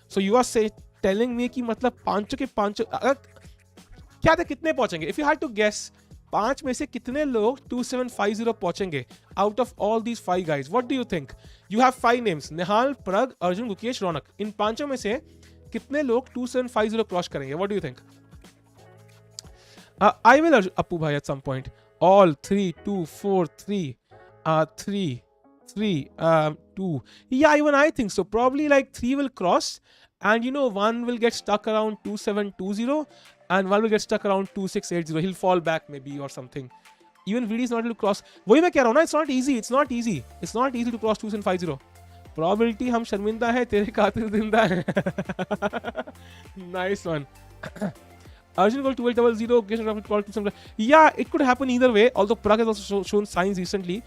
So you are telling me कि मतलब पांचों के पांचों क्या था, कितने पहुंचेंगे? If you had to guess, 5 में से कितने लोग 2750 पहुंचेंगे out of all these 5 guys? What do you think? You have 5 names: निहाल, प्रग, अर्जुन, गुकेश, रौनक. इन पांचों में से कितने लोग 2750 क्रॉस करेंगे? What do you think? I will, Appu bhai, at some point. All 3, 2, 4, 3, 3, 3, 2. Yeah, even I think so. Probably like 3 will cross, and one will get stuck around 2720, and one will get stuck around 2680. He'll fall back maybe or something. Even VD is not able to cross. वही मैं कह रहा हूँ ना, it's not easy. It's not easy. It's not easy to cross 2750. Probability हम शर्मिंदा है, तेरे कातिल जिंदा है. Nice one. Arjun called 1200. Gukesh called 2700. Yeah, it could happen either way. Although Prag has also shown signs recently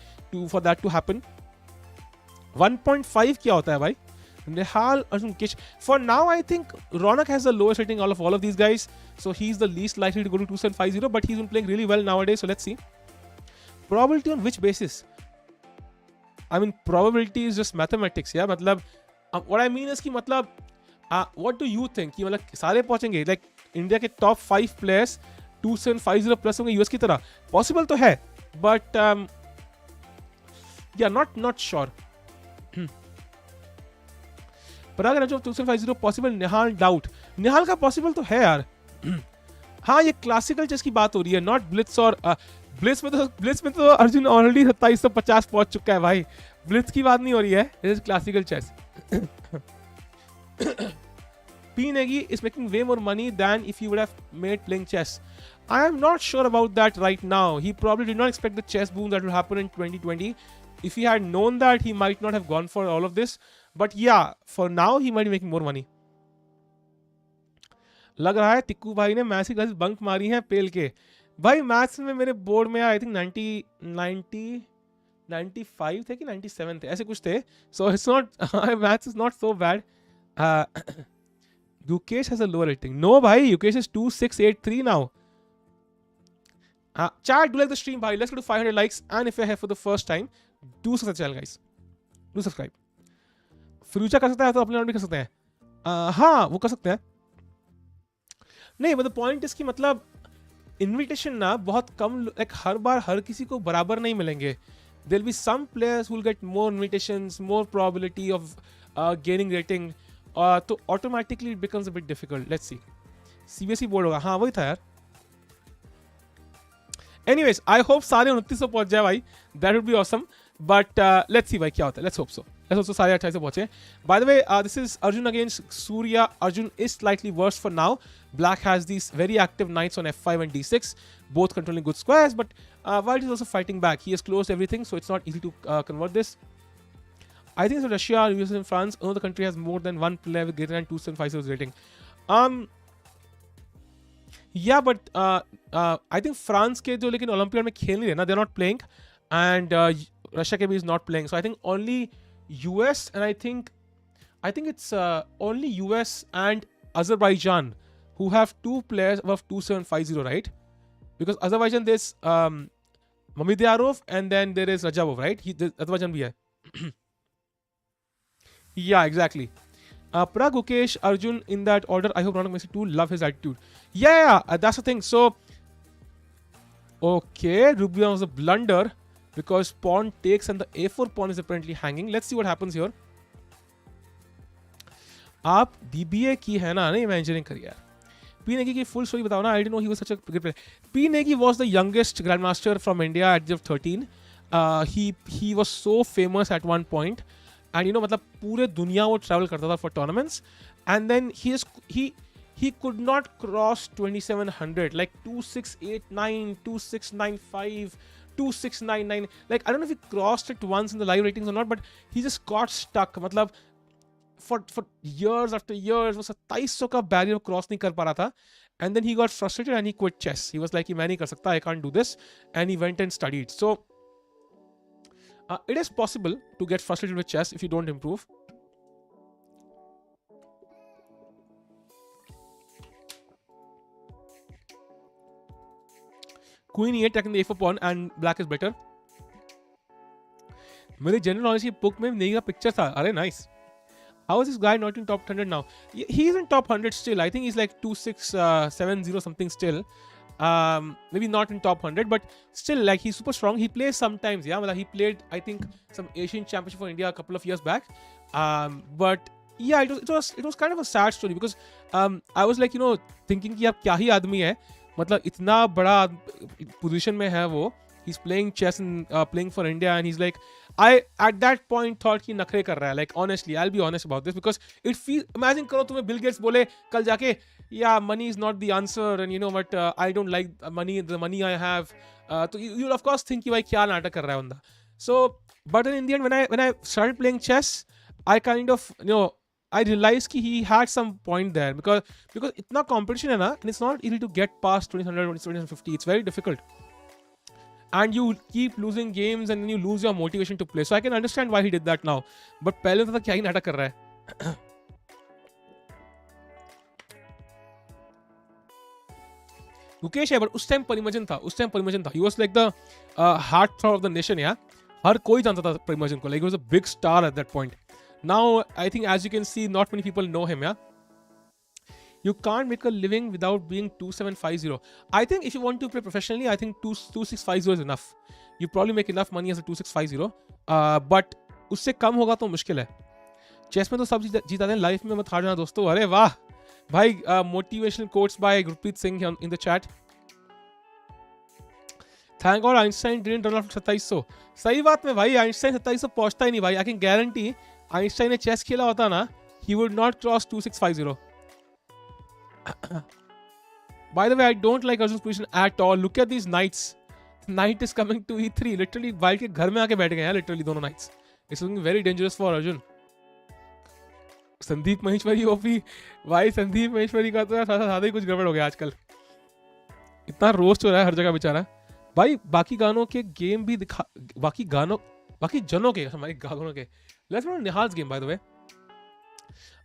for that to happen. 1.5 क्या होता है भाई? Nihal, Arjun, Gukesh. For now, I think Raunak has the lowest rating out of all of these guys, so he's the least likely to go to 2750. But he's been playing really well nowadays. So let's see. Probability on which basis? I mean, probability is just mathematics. Yeah, मतलब what I mean is कि मतलब what do you think कि मतलब सारे पहुंचेंगे? Like India के top 5 players 2750 plus होंगे US की तरह? Possible तो है, but yeah, not sure. पर अगर जो 2750 पॉसिबल, निहाल डाउट. निहाल का पॉसिबल तो है यार. हाँ, ये क्लासिकल चेस की बात हो रही है, नॉट ब्लिट्स. और ब्लिट्स में तो अर्जुन ऑलरेडी 2750 पहुंच चुका है भाई. ब्लिट्स की बात नहीं हो रही है, it is classical chess. P Negi is making way more money than if he would have made playing chess. I am not sure about that right now. He probably did not expect the chess boom that will happen in 2020. If he had known that, he might not have gone for all of this. But yeah, for now, he might be making more money. लग रहा है टिक्कू भाई ने maths की classes bunk मारी हैं पेल के. भाई मैथ्स में मेरे बोर्ड में आई थिंक 95 थे कि 97 थे, ऐसे कुछ थे. So it's not, maths is not so bad. Gukesh has a lower rating. No bhai, Gukesh is 2683 now. Chat, do like the stream bhai. Let's go to 500 likes, and if you're here for the first time, do subscribe channel guys. Do subscribe. Future कर सकता है तो अपने भी कर सकते हैं. हाँ, वो कर सकते हैं. नहीं, but the point is कि मतलब इन्विटेशन ना बहुत कम, लाइक हर बार हर किसी को बराबर नहीं मिलेंगे. There'll be some players who will get more invitations, more probability of gaining rating. तो automatically it becomes a bit difficult. Let's see. CBSE board होगा. हाँ, वही था यार. Anyways, I hope सारे 2900 पहुंच जाए भाई. That would be awesome. But let's see भाई क्या होता है. Let's hope so. Let's also सारे 2800 पहुंचे. By the way, this is Arjun against Surya. Arjun is slightly worse for now. Black has these very active knights on f5 and d6, both controlling good squares. But White is also fighting back. He has closed everything, so it's not easy to convert this. I think it's Russia, US, and France. Another country has more than one player with greater than 2750 rating. Yeah, but I think France के जो लेकिन Olympiad में खेल नहीं रहे ना, they're not playing, and Russia के भी is not playing. So I think only US and I think it's only US and Azerbaijan who have 2 players above 2750, right? Because Azerbaijan there's Mamidyarov and then there is Rajabov, right? Azerbaijan bhi hai. Yeah, exactly. Prag, Gukesh, Arjun in that order. I hope Raunak makes it too. Love his attitude. Yeah, that's the thing. So, okay, Rubian was a blunder because pawn takes and the a4 pawn is apparently hanging. Let's see what happens here. आप BBA की है ना, नहीं मैं engineering करी यार. P Negi की full story बताओ ना. I didn't know he was such a good player. P Negi was the youngest grandmaster from India at the age of 13. He was so famous at one point, and मतलब पूरे दुनिया वो travel करता था for tournaments, and then he could not cross 2700, like 2689, 2695, 2699. Like I don't know if he crossed it once in the live ratings or not, but he just got stuck. मतलब for years after years वो 2700 का barrier cross नहीं कर पा रहा था, and then he got frustrated and he quit chess. He was like मैं नहीं कर सकता, I can't do this, and he went and studied. So it is possible to get frustrated with chess if you don't improve. Queen e8 taking the a4 pawn and black is better. मेरे general knowledge की book में नेगी का picture था. अरे nice. How is this guy not in top 100 now? He is in top 100 still. I think he's like 2670 something still. Maybe not in top 100, but still like he's super strong. He plays sometimes. Yeah, he played I think some Asian Championship for India a couple of years back. But yeah, it was kind of a sad story because I was like thinking कि अब क्या ही आदमी है, मतलब इतना बड़ा position में है वो. He's playing chess and playing for India, and he's like, I at that point thought कि नखरे कर रहा है. Like honestly, I'll be honest about this because it feels. Imagine करो तुम्हें Bill Gates बोले कल जाके, yeah, money is not the answer, and you know what, I don't like the money I have. So you'll of course think कि भाई क्या नाटक कर रहा है बंदा. So, but then in the end, when I started playing chess, I kind of I realized कि he had some point there because इतना competition है ना, and it's not easy to get past 2000, 2050. It's very difficult. And you keep losing games and then you lose your motivation to play. So I can understand why he did that now. But पहले तो क्या ही नाटक कर रहा है. गुकेश है, but उस time परिमर्जन था. He was like the heartthrob of the nation, yeah. हर कोई जानता था परिमर्जन को. Like he was a big star at that point. Now I think as you can see, not many people know him, yeah. You can't make a living without being 2750. I think if you want to play professionally, I think 2650 is enough. You probably make enough money as a 2650. But उससे कम होगा तो मुश्किल है. Chess में तो सब जीता दें, लाइफ में मत हार जाना दोस्तों. अरे वाह भाई, motivational quotes by Gurpreet Singh in the chat. Thank God Einstein didn't run out 2700. सही बात में भाई, Einstein 2700 पहुंचता ही नहीं भाई. I can guarantee Einstein ने चेस खेला होता ना, he would not cross 2650. By the way, I don't like Arjun's position at all. Look at these knights. Knight is coming to e3. Literally, while के घर में आके बैठ गए हैं literally दोनों knights. It's looking very dangerous for Arjun. Sandeep Maheshwari OP भाई, संदीप महेश्वरी का तो सादा ही कुछ गड़बड़ हो गया आजकल. इतना रोस्ट हो रहा है हर जगह बेचारा भाई. बाकी गानों के गेम भी दिखा, बाकी जनों के, हमारे गानों के. Let's go to Nihal's game, by the way.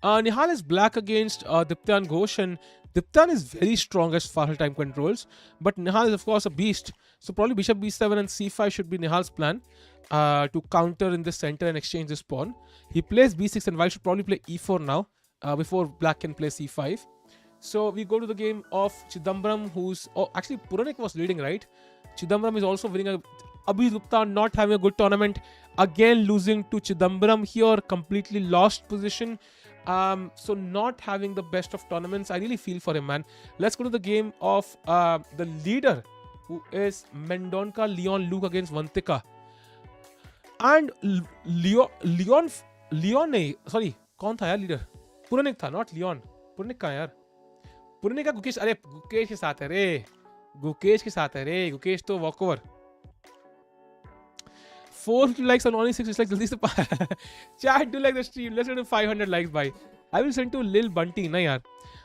Nihal is black against Diptyan Ghosh, and Diptyan is very strong as far as time controls, but Nihal is of course a beast. So probably bishop b7 and c5 should be Nihal's plan to counter in the center and exchange this pawn. He plays b6 and white should probably play e4 now before black can play c5. So we go to the game of Chidambaram, who's actually Puranik was leading, right? Chidambaram is also winning. Abhi Gupta not having a good tournament, again losing to Chidambaram here, completely lost position. So not having the best of tournaments. I really feel for him, man. Let's go to the game of the leader, who is Mendonca Leon Luke against Vantika. And Leon नहीं, sorry, कौन था यार leader? Puranic था, not Leon. Puranic कहाँ यार? पुरानिक का गुकेश. अरे गुकेश के साथ है रे. गुकेश तो walkover. 450 likes and only 6 dislikes. जल्दी से chat, do like the stream. Let's get to 500 likes भाई. I will send to Lil Bunty. नहीं यार,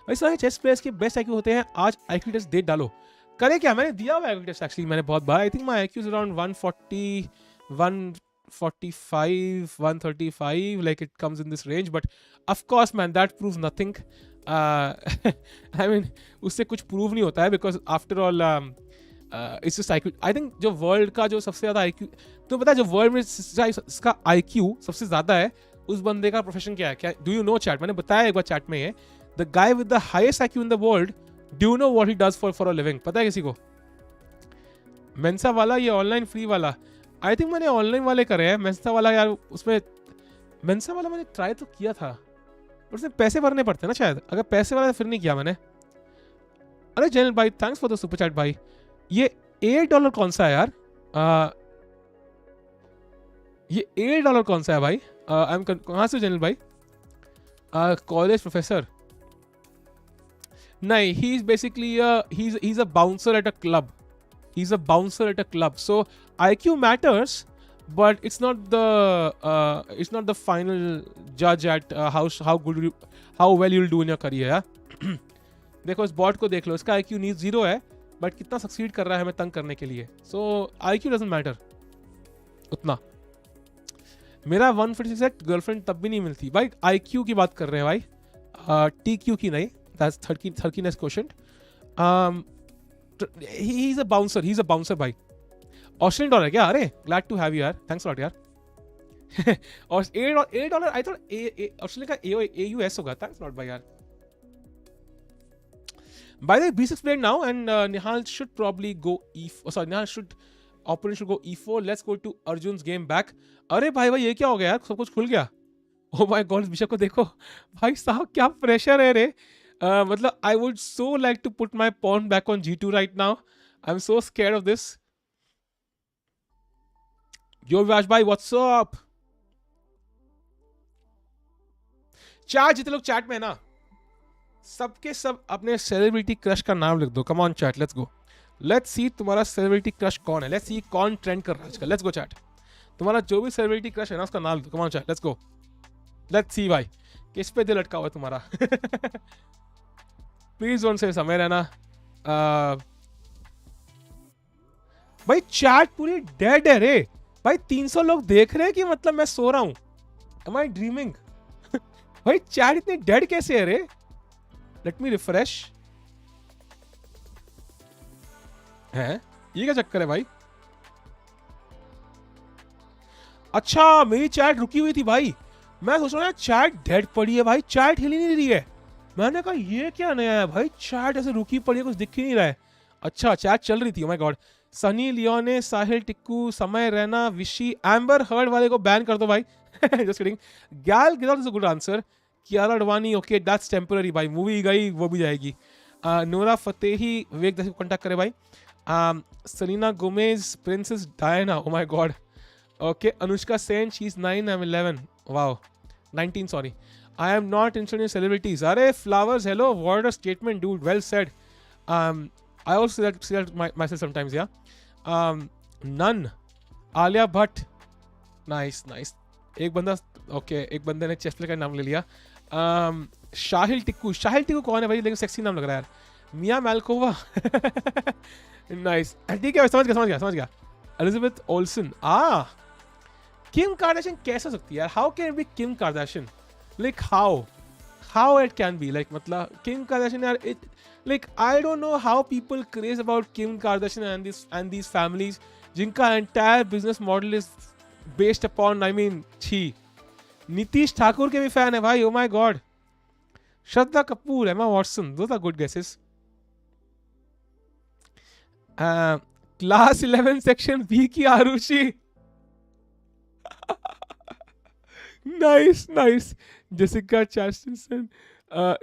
वैसे चेस प्लेयर्स के बेस्ट IQ होते हैं. आज IQ टेस्ट दे डालो. करे क्या, मैंने दिया हुआ IQ टेस्ट एक्चुअली, मैंने बहुत बार. I think my IQ is around 140, 145, 135. Like it comes in this range. But of course man, that proves nothing. I mean उससे कुछ prove नहीं होता है, because after all it's just IQ. I think जो world का जो सबसे ज़्यादा IQ, तो पता है जो वर्ल्ड में इसका IQ सबसे ज़्यादा है, उस बंदे का प्रोफेशन क्या है? क्या डू यू नो चैट? मैंने बताया एक बार चैट में, ये the guy with the highest IQ in the world, do you know what he does for a living? पता है किसी को? मेंसा वाला, ये ऑनलाइन फ्री वाला. आई थिंक मैंने ऑनलाइन वाले करे हैं. मेंसा वाला यार, उसमें मेंसा वाला मैंने ट्राई तो किया था, पर उसमें पैसे भरने पड़ते हैं ना शायद. अगर पैसे वाला फिर नहीं किया मैंने. अरे जनरल भाई thanks for the super chat भाई. ये $8 कौन सा है यार? ये $8 कौन सा है भाई? आई एम कहाँ से जनरल भाई? कॉलेज प्रोफेसर नहीं, he is basically he's a bouncer at a club. He's a bouncer at a club. So IQ matters, but it's not the final judge at how well you'll do in your career. Yeah? देखो इस bot को देख लो, इसका IQ need 0 है, but कितना succeed कर रहा है हमें तंग करने के लिए. So IQ doesn't matter उतना. मेरा 156 है, गर्लफ्रेंड तब भी नहीं मिलती भाई. IQ की बात कर रहे हैं भाई, TQ की नहीं. That's 13th question. He's a bouncer. He's a bouncer भाई. Australian dollar क्या? अरे glad to have you यार. Thanks a lot यार. और $8 I thought Australia का AUS होगा. Thanks a lot भाई यार. By the way, B6 played now and Nihal should probably go E4. Sorry, opponent should go E4. Let's go to Arjun's game back. अरे भाई ये क्या हो गया यार? सब कुछ खुल गया. Oh my God, बिशप को देखो. भाई साहब क्या प्रेशर है रे. मतलब I would so like to put my pawn back on G2 right now. I'm so scared of this. Yo Vivash bhai, what's up? Chat जितने लोग चैट में है ना, सबके सब अपने सेलिब्रिटी क्रश का नाम लिख दो. कम on chat, let's go. Let's see तुम्हारा सेलिब्रिटी क्रश कौन है. लेट्स सी कौन ट्रेंड कर रहा है आजकल. Let's go chat. तुम्हारा जो भी सेलिब्रिटी क्रश है ना, उसका नाम लिख दो. कम on chat, let's go. Let's see भाई किस पे दिल अटका हुआ है तुम्हारा. प्लीज डोंट से समय रहना. भाई चैट पूरी डेड है रे भाई. 300 लोग देख रहे हैं कि मतलब मैं सो रहा हूं. एम आई ड्रीमिंग? भाई चैट इतनी डेड कैसे है रे. Let me refresh. है ये क्या चक्कर है भाई. अच्छा मेरी चैट रुकी हुई थी भाई. मैं सोच रहा हूँ चैट डेड पड़ी है भाई. चैट हिल ही नहीं रही है. मैंने कहा ये क्या नया है भाई. चैट ऐसे रुकी पड़ी है, कुछ दिख ही नहीं रहा है. अच्छा चैट चल रही थी. Oh my god. Sunny Leone, Sahil Tikku, Samay Raina, विशी, एम्बर हर्ड वाले को बैन कर दो भाई. Just kidding. Gal Gadot is a good answer. Kiara Advani okay that's temporary भाई. मूवी गई वो भी जाएगी. नोरा फतेही विवेक दस को कांटेक्ट करे भाई. Selena Gomez, princess Diana. Oh my god. Okay Anushka Sen she is 9 I am 11. Wow 19 sorry. I am not interested in celebrities. Arey flowers, hello, what a statement dude. Well said. I also say that myself sometimes. Yeah. None. Alia Bhatt. Nice. एक बंदा okay, एक बंदे ने chess play का नाम ले लिया. शाहिल टिक्कू कौन है भाई, लेकिन सेक्सी नाम लग रहा है यार. मिया मैल्कोवा. नाइस. ठीक है समझ गया. Elizabeth Olsen. किम कार्दाशियन कैसे हो सकती है यार. How can it be Kim Kardashian. Like how it can be like मतलब Kim Kardashian यार. It like I don't know how people craze about Kim Kardashian and these families जिनका entire business model is based upon छी. नीतीश ठाकुर के भी fan है भाई. Oh my God. Shraddha Kapoor, Emma Watson, those are good guesses. Class 11 section B की Arushi. Nice. Jessica चास्टिन.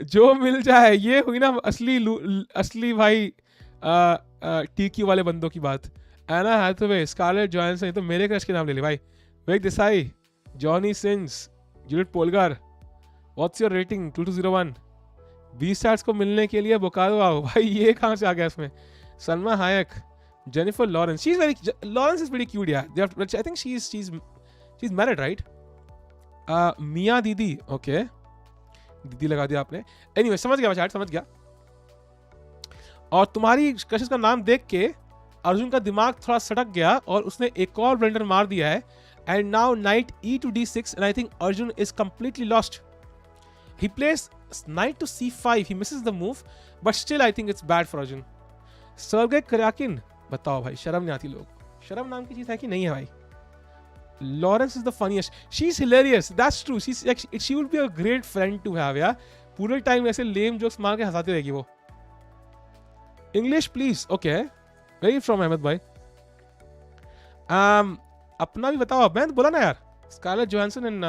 जो मिल जाए. ये हुई ना असली भाई टीक्यू वाले बंदों की बात. Anne Hathaway, Scarlett Johansson. तो मेरे क्रश के नाम ले ले भाई. Vivek Desai, Johnny Sins, Juliet Polgar. What's your rating 2201. 20 stars को मिलने के लिए बोकारो आओ भाई. ये कहाँ से आ गया इसमें. Salma Hayek, Jennifer Lawrence. Lawrence is very cute यार. I think she is married right. Mia दीदी. ओके दीदी लगा दिया आपने. एनीवे समझ गया. और तुम्हारी क्रशेस का नाम देख के अर्जुन का दिमाग थोड़ा सटक गया और उसने एक और ब्लेंडर मार दिया है. And now night E to D6 and I think Arjun is completely lost. He place knight to C5. he misses the move but still I think it's bad for Arjun. Sergey Karjakin. बताओ भाई शर्म नहीं आती लोग. शर्म नाम की चीज है कि नहीं है भाई. Lawrence is the funniest. She's hilarious. That's true. She would be a great friend to have. Yeah. पूरे टाइम ऐसे lame jokes मार के हंसाती रहेगी वो. English please. Okay. Where are you from Ahmad भाई? अपना भी बताओ. मैं तो बोला ना यार. Scarlett Johansson and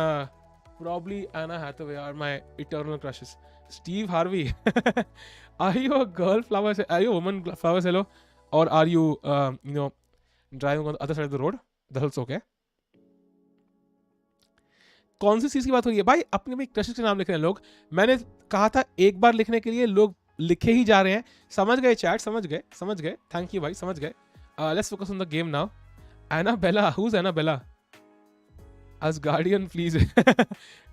probably Anna Hathaway are my eternal crushes. Steve Harvey. Are you a girl flowers? Are you a woman flowers? Hello, or are you driving on the other side of the road? That's also okay. कौन सी चीज की बात हो रही है भाई? अपने अपने क्रशेस के नाम लिख रहे हैं लोग. मैंने कहा था एक बार लिखने के लिए, लोग लिखे ही जा रहे हैं. समझ गए चैट, समझ गए. थैंक यू भाई, समझ गए. Let's focus on the game now. Annabella, who's Annabella? Asgardian, please.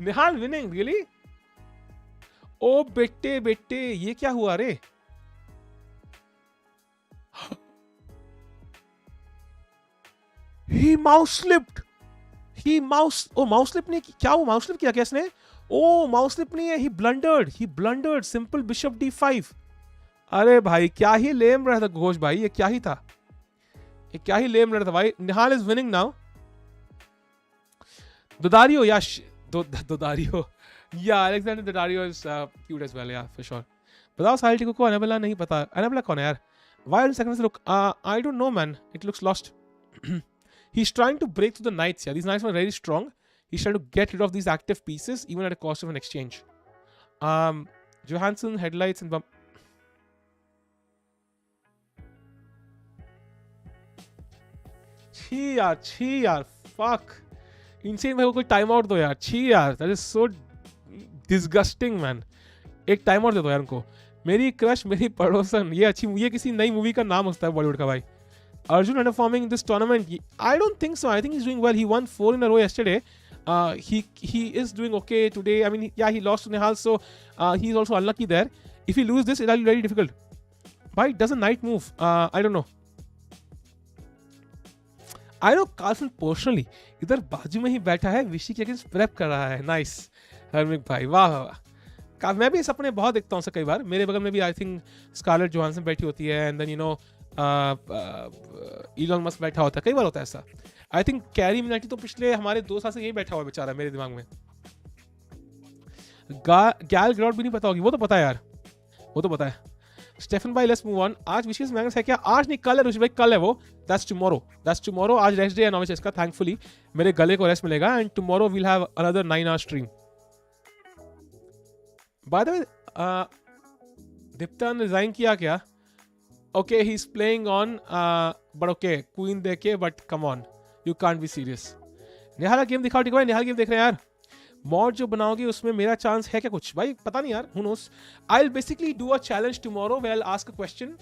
Nihal winning, really? ओ बेटे ये क्या हुआ रे? He mouse slipped. mouse slip नहीं, क्या वो mouse slip किया क्या इसने? ओ mouse slip नहीं है, he blundered. Simple bishop d5. अरे भाई क्या ही लेम रहा था घोष भाई, ये क्या ही था? ये क्या ही लेम रहा था भाई. Nihal is winning now. Dodario, yeah, Dodario. Yeah, Alexander Dodario is cute as well, yeah, for sure. बताओ साहिल टिको को Annabella नहीं पता. Annabella कौन है यार? Why on second look? I don't know, man. It looks lost. He's trying to break through the knights. Yeah, these knights were very strong. He's trying to get rid of these active pieces, even at a cost of an exchange. Johansson, headlights, and bump. छी यार, fuck. Insane भाई को कोई time out दो यार. छी यार, that is so disgusting, man. एक टाइम आउट दे दो यार उनको. मेरी क्रश, मेरी पड़ोसन, ये अच्छी, ये किसी नई मूवी का नाम होता है बॉलीवुड का भाई. Arjun underperforming this tournament. I don't think so. I think he's doing well. He won 4 in a row yesterday. He is doing okay today. I mean, yeah, he lost to Nihal, so he's also unlucky there. If he loses this, it'll be very difficult. Why doesn't knight move? I don't know. I know Carlson personally. इधर बाजू में ही बैठा है, विशी के against prep कर रहा है. नाइस हरमिक भाई, वाह. मैं भी सपने बहुत देखता हूँ कई बार. मेरे बगल में भी आई थिंक स्कारलेट जोहानसन बैठी होती है, and then you know Elon Musk बैठा होता है. कई बार होता है ऐसा. आई थिंक कैरी मिनाटी तो पिछले हमारे 2 साल से यही बैठा हुआ बेचारा मेरे दिमाग में. गैल ग्रॉड भी नहीं पता होगी. वो तो पता है यार, वो तो पता है. स्टेफन भाई, लेट्स मूव ऑन. आज विशेष मैगनेस है क्या? आज नहीं, कल है ऋषि भाई, कल है वो. That's tomorrow. आज रेस्ट डे है 9 बजे इसका. थैंकफुली मेरे गले को रेस्ट मिलेगा, and tomorrow will have another 9 hour stream. By the way, Deepta ने रिजाइन किया क्या? Okay, he's playing on, but okay, queen देके, but come on, you can't be serious. Nihal game दिखाओ. ठीक है भाई, निहाल गेम देख रहे हैं यार. मॉड जो बनाओगे उसमें मेरा चांस है क्या कुछ? भाई पता नहीं यार, who knows. I'll basically do a challenge tomorrow where I'll ask a question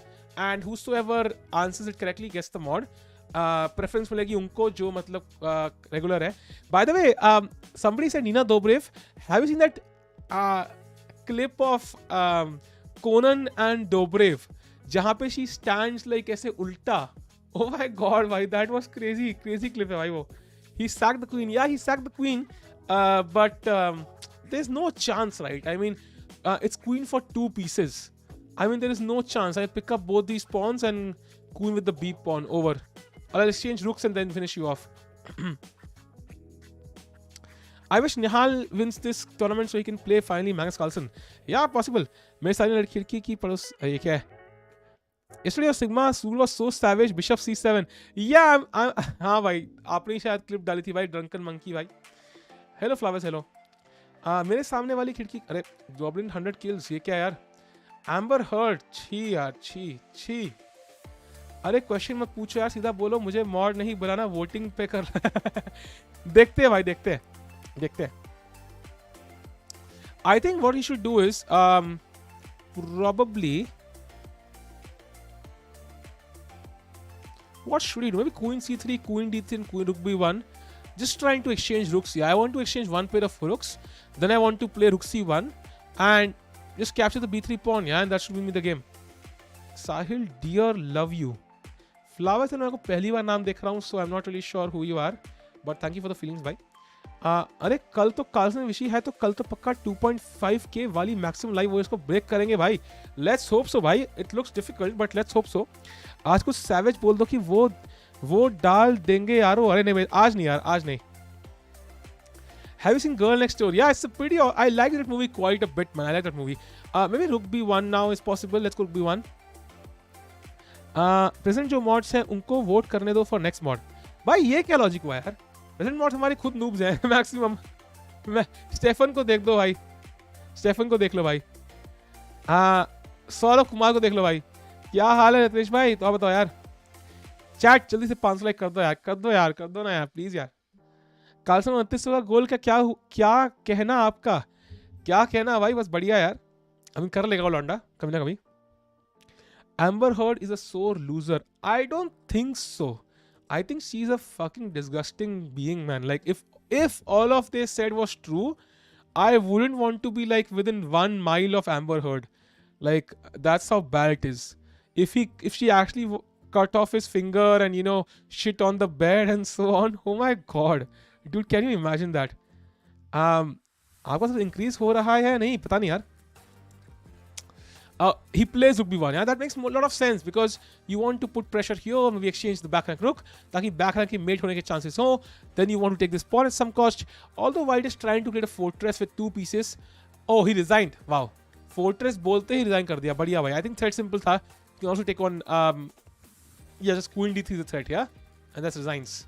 and whosoever answers it correctly gets the mod. Preference मिलेगी उनको जो मतलब regular है. By the way, somebody said Nina Dobrev. Have you seen that clip of Conan and Dobrev? जहाँ पे she stands like ऐसे उल्टा. Oh my god भाई, that was crazy clip है भाई वो. He sacked the queen. Yeah, he sacked the queen. But there's no chance, right? I mean, it's queen for 2 pieces. I mean, there is no chance. I pick up both these pawns and queen with the B pawn over. Or I'll exchange rooks and then finish you off. I wish Nihal wins this tournament so he can play finally Magnus Carlsen. Yeah, possible. मेरे सारी खिड़की की पड़ोस ये क्या है? Yesterday Sigma Soul was so savage. Bishop C7. Yeah, हाँ भाई, आपने शायद क्लिप डाली थी भाई, ड्रंकन मंकी भाई. Hello flowers, hello. मेरे सामने वाली खिड़की, अरे गॉब्लिन 100 किल्स, ये क्या यार? एम्बर हर्ट, छी यार, छी. अरे क्वेश्चन मत पूछो यार, सीधा बोलो. मुझे मॉड नहीं बुलाना, वोटिंग पे कर. देखते हैं भाई, देखते हैं. I think what he should do is probably, what should he do? Maybe queen c3, queen d3, queen rook b1. Just trying to exchange rooks. Yeah, I want to exchange one pair of rooks. Then I want to play rook c1 and just capture the b3 pawn. Yeah, and that should win me the game. Sahil, dear, love you. Flowers, मैं आपको पहली बार नाम देख रहा हूँ, so I'm not really sure who you are, but thank you for the feelings, भाई. अरे कल तो कार्लसन विशी है, तो कल तो पक्का 2.5k वाली मैक्सिमम लाइव वो इसको ब्रेक करेंगे भाई. लेट्स होप सो भाई. It looks difficult but let's hope so. आज कुछ सैवेज बोल दो कि वो डाल देंगे यारो. अरे नहीं, आज नहीं यार, आज नहीं. Have you seen Girl Next Door? Yeah, it's a pretty. I like that movie quite a bit, man. I like that movie. Maybe Rook B1 now is possible. Let's go Rook B1. Present जो mods हैं उनको vote करने दो for next mod. भाई ये क्या logic हुआ यार? प्रेजेंट मॉड्स हमारे खुद नूब्स हैं मैक्सिमम. स्टेफन को देख दो भाई, स्टेफन को देख लो भाई. सौरभ कुमार को देख लो भाई, क्या हाल है रितेश भाई? तो आप बताओ यार, चैट जल्दी से 500 लाइक कर दो यार, कर दो यार, कर दो ना यार प्लीज यार। कार्लसन 29 का गोल का क्या कहना आपका? क्या कहना भाई, बस बढ़िया यार, अभी कर लेगा वो लौंडा कभी ना कभी। Amber Heard is a sore loser. I don't think so. I think she's a fucking disgusting being, man. Like if all of they said was true, I wouldn't want to be like within 1 mile of Amber Heard. Like that's how bad it is. If she actually cut off his finger and shit on the bed and so on, oh my god, dude, can you imagine that? आपका सब increase हो रहा है नहीं पता नहीं यार. He plays rook b1. Yeah, that makes a lot of sense because you want to put pressure here, maybe exchange the back rank rook, ताकि back rank की mate होने के chances हो. Then you want to take this pawn at some cost. Although White is trying to create a fortress with 2 pieces. Oh, he resigned. Wow. Fortress बोलते ही resign कर दिया. बढ़िया भाई. I think threat simple था. You can also take on yeah, just queen d3 is the threat, yeah, and that's resigns.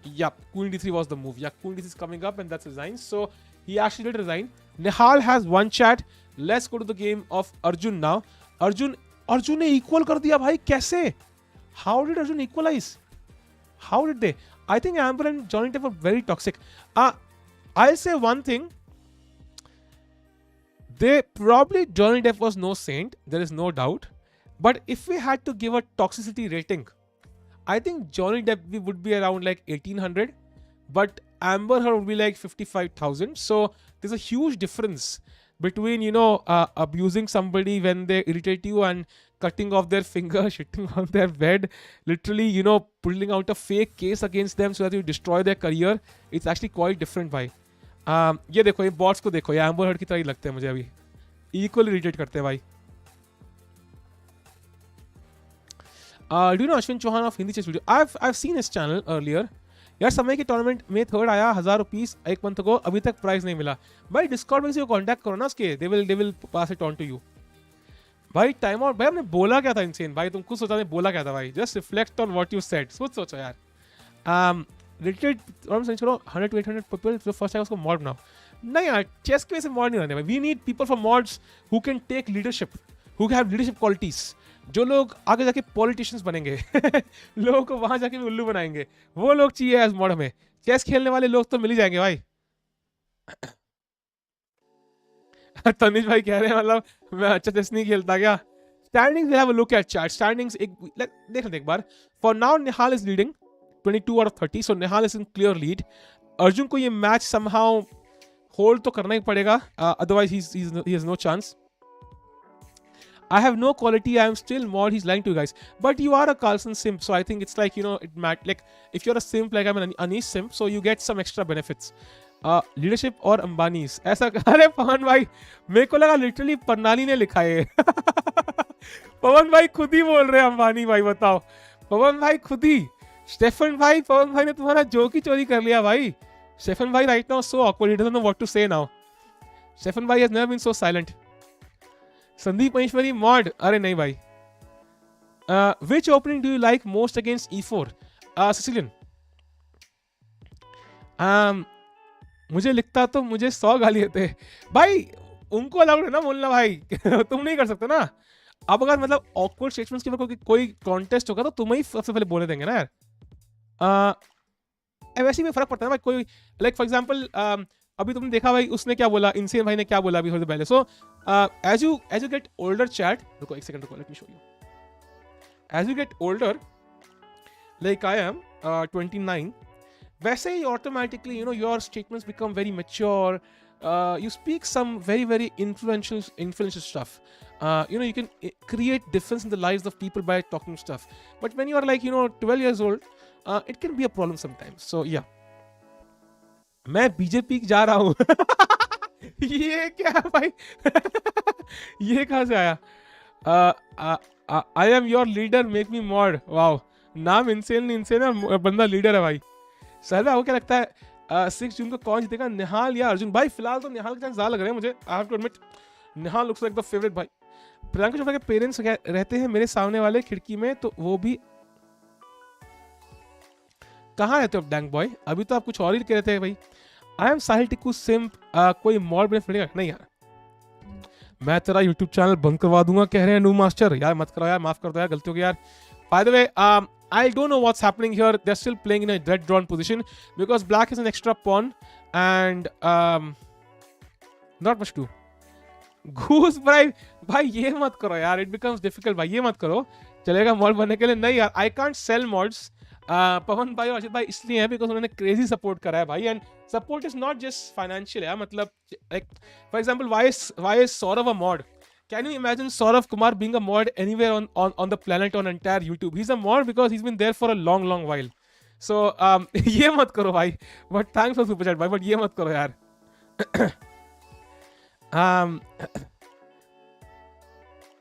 Yep, queen d3 was the move. Yeah, queen d3 is coming up and that's resigns. So he actually did resign. Nihal has one chat. Let's go to the game of Arjun now. Arjun ने equal कर दिया भाई, कैसे? How did Arjun equalize? How did they? I think Amber and Johnny Depp were very toxic. I'll say one thing. Johnny Depp was no saint. There is no doubt. But if we had to give a toxicity rating, I think Johnny Depp would be around like 1800. But Amber Heard would be like 55,000. So there's a huge difference between abusing somebody when they irritate you and cutting off their finger, shitting on their bed, literally pulling out a fake case against them so that you destroy their career. It's actually quite different भाई. ये देखो, ये bots को देखो, ये amber heard की तरह ही लगते हैं मुझे अभी, इक्वली इरिटेट करते हैं भाई. Do you know Ashwin Chauhan of Hindi Chess Video? I've seen his channel earlier. यार समय के टूर्नामेंट में थर्ड आया, 1000 रुपीज एक मंथ को, अभी तक प्राइस नहीं मिला. भाई डिस्कॉर्ड में किसी को कांटेक्ट करो ना उसके, they will pass it on to you. भाई टाइम आउट भाई, हमने बोला क्या था इनसेन भाई, तुम खुद सोचा बोला क्या था भाई, just reflect on what you said, खुद सोचो यार. रिलेटेड चलो 100 to 800 पीपल जो फर्स्ट है उसको मॉड बनाओ. नहीं यार, चेस के वैसे मॉड नहीं रहने भाई. We need people for mods who can take leadership, who have leadership qualities, जो लोग आगे जाके पॉलिटिशियंस बनेंगे लोगों को वहां जाके भी उल्लू बनाएंगे, वो लोग चाहिए एज मॉड में. चेस खेलने वाले लोग तो मिल ही जाएंगे भाई. तनिष भाई कह रहे हैं मतलब मैं अच्छा चेस नहीं खेलता क्या? Standings will have a look at chat. Standings देख एक बार. For now Nihal is leading 22 out of 30, so Nihal is in clear lead. Arjun को ये मैच समहाउ होल्ड तो करना ही पड़ेगा, otherwise he has no chance. I have no quality, I am still mod, he's lying to you guys. But you are a Carlson simp, so I think it's like, like if you're a simp, like I'm an Anish simp, so you get some extra benefits. Leadership और अंबानीज ऐसा. अरे पवन भाई, मेरे को लगा literally प्रणाली ने लिखा है. पवन भाई खुद ही बोल रहे हैं अंबानी भाई, बताओ. पवन भाई खुद ही. स्टेफन भाई, पवन भाई ने तुम्हारा जोक ही चोरी कर लिया भाई. स्टेफन भाई right now so awkward, he doesn't know what to say now. Stefan भाई has never been so silent. Sandeep Maheshwari mod, अरे नहीं भाई. Which opening do you like most against E4? Sicilian. मुझे लिखता तो मुझे 100 गाली देते भाई. उनको अलाउड है ना बोलना भाई. तुम नहीं कर सकते ना. अब अगर मतलब ऑकवर्ड स्टेटमेंट्स के ऊपर कोई कॉन्टेस्ट होगा तो तुम्हें ही सबसे पहले बोले देंगे ना यार. वैसे में फर्क पड़ता है ना भाई. कोई लाइक फॉर एग्जाम्पल अभी तुमने देखा भाई उसने क्या बोला, इनसेन भाई ने क्या बोला अभी थोड़ी देर पहले. So as you get older chat, रुको एक सेकंड रुको, let me show you. As you get older like I am 29, वैसे ही automatically your statements become very mature. You speak some very influential stuff. You can create difference in the lives of people by talking stuff. But when you are like 12 years old, it can be a problem sometimes. So yeah. मैं BJP जा रहा हूँ. ये क्या भाई? ये कहाँ से आया? I am your leader, make me mod. Wow, नाम इंसेन है, बंदा लीडर है भाई. सर आपको क्या लगता है 6 जून को कौन जीतेगा, निहाल या अर्जुन? भाई फिलहाल तो निहाल के चांस ज़्यादा लग रहे हैं मुझे. I have to admit Nihal looks like the favourite भाई. प्रियंका चोपड़ा के पेरेंट्स रहते हैं मेरे सामने वाले खिड़की में, तो वो भी कहाँ रहते हो डैंग बॉय? अभी तो आप कुछ और ही कह रहे थे भाई. I am Sahil Tikku simp, कोई मॉड बने पड़ेगा नहीं यार. मैं तेरा YouTube चैनल बंद करवा दूंगा कह रहे हैं नू मास्टर। यार मत करो यार, माफ कर दो यार, गलती हो गई यार। By the way, I don't know what's happening here. They're still playing in a red drawn position because black is an extra pawn and not much to. Goose भाई ये मत करो यार, it becomes difficult भाई, ये मत करो। चलेगा मॉड बनने के लिए? नहीं यार, I can't sell mods. पवन भाई और अजित भाई इसलिए है बिकॉज उन्होंने क्रेजी सपोर्ट करा है भाई, and support is not just financial यार, मतलब like for example why is Saurabh a mod? Can you imagine Saurav Kumar being a mod anywhere on the planet on entire YouTube? He's a mod because he's been there for a long while. So ये मत करो भाई, but thanks for super chat भाई, but ये मत करो यार।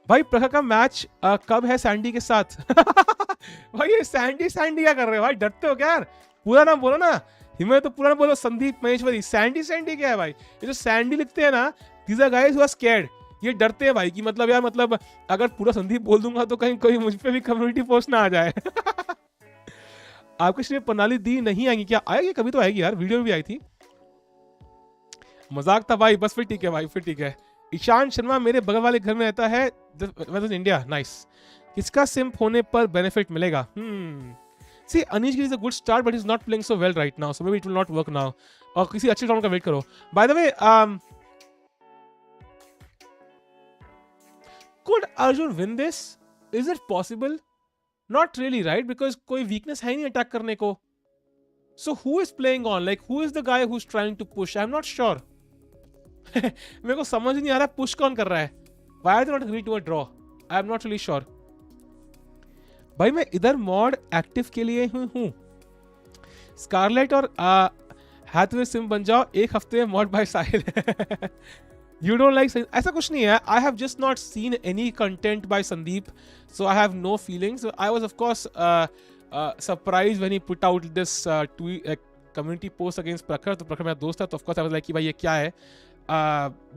भाई प्रखर का मैच कब है सैंडी के साथ? भाई ये सैंडी क्या कर रहे हो भाई, डरते हो क्या यार? पूरा नाम बोलो ना, हिमें तो पूरा नाम बोलो, संदीप महेश्वरी। सैंडी क्या है भाई? ये जो सैंडी लिखते हैं ना, these are guys who are scared. ये डरते हैं भाई कि मतलब यार, मतलब अगर पूरा संदीप बोल दूंगा तो कहीं कोई मुझ पे भी कम्युनिटी पोस्ट ना आ जाए। आपके श्री प्रणाली दी नहीं आएगी क्या? आएगी, कभी तो आएगी यार, वीडियो में भी आई थी। मजाक था भाई, बस फिर ठीक है भाई, फिर ठीक है। ईशान शर्मा मेरे बगल वाले घर में रहता है, इंडिया। नाइस। किसका सिंप होने पर बेनिफिट मिलेगा? See, Anish is a good start, but he's not playing so well right now, so maybe it will not work now. और किसी अच्छे राउंड का वेट करो। By the way, could Arjun win this? Is it possible? Not really, right? Because कोई weakness है नहीं attack करने को। So who is playing on? Like who is the guy who's trying to push? I'm not sure. मेरे को समझ नहीं आ रहा पुश कौन कर रहा है। Why are they not agree to a draw? I'm not really sure. भाई मैं इधर मॉड एक्टिव के लिए हूँ। स्कारलेट और हैथवे सिम बन जाओ, एक हफ्ते में mod by Sahil. You don't like Sandeep? ऐसा कुछ नहीं है। I have just not seen any content by Sandeep, so I have no feelings. I was of course surprised when he put out this community post against Prakhar. तो प्रखर मेरा दोस्त था, तो of course I was like कि भाई ये क्या है?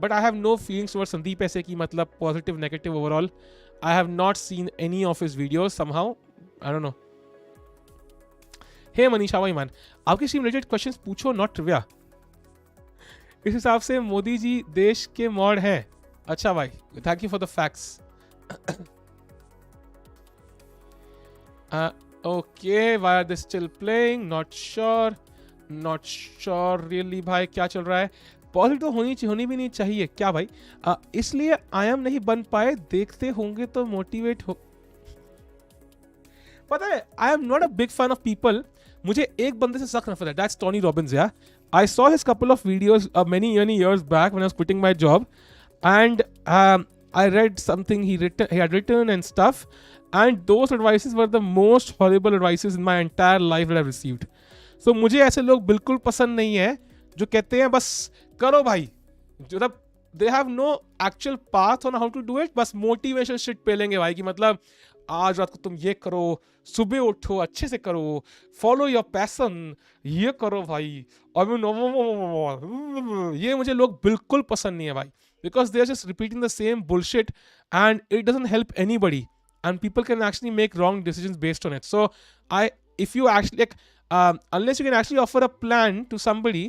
But I have no feelings towards Sandeep ऐसे कि मतलब positive, negative overall. I have not seen any of his videos somehow. I don't know. Hey Manish, how are you man? आपके stream related questions पूछो, not trivia. इस हिसाब से मोदी जी देश के मॉड हैं। अच्छा भाई, thank you for the facts. Okay, why are they still playing? Not sure really भाई, क्या चल रहा है? पॉजिटिव होनी भी नहीं चाहिए क्या भाई? इसलिए आयम नहीं बन पाए, देखते होंगे तो मोटिवेट हो। पता है, I am not a big fan of people. मुझे एक बंदे से सख्त नफरत है, दैट्स टोनी रॉबिन्स। यार I saw his couple of videos many years back when I was quitting my job, and I read something he had written and stuff, and those advices were the most horrible advices in my entire life that I've received. So मुझे ऐसे लोग बिल्कुल पसंद नहीं है जो कहते हैं बस करो भाई, जो they have no actual path on how to do it, बस motivation shit पे लेंगे भाई कि मतलब आज रात को तुम ये करो, सुबह उठो, अच्छे से करो, फॉलो योर पैशन, ये करो भाई। और ये मुझे लोग बिल्कुल पसंद नहीं है भाई, because they are just repeating the same bullshit and it doesn't help anybody and people can actually make wrong decisions based on it. So if you actually like, unless you can actually offer a plan to somebody,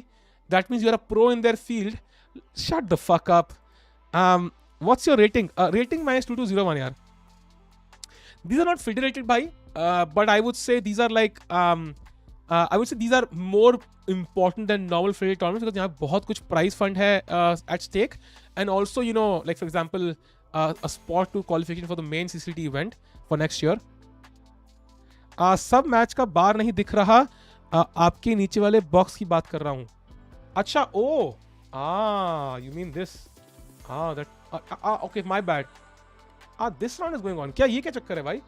that means you're a pro in their field, shut the fuck up. What's your rating? Rating -2201 yaar. These are not filter-rated by, but I would say these are like, I would say these are more important than normal filter tournaments because यहाँ बहुत कुछ prize fund है at stake, and also you know like for example a spot to qualification for the main CCT event for next year. सब match का बार नहीं दिख रहा, आपके नीचे वाले बॉक्स की बात कर रहा हूँ। अच्छा ओ you mean this? Okay, my bad. This round is going on. क्या ये क्या चक्कर है भाई?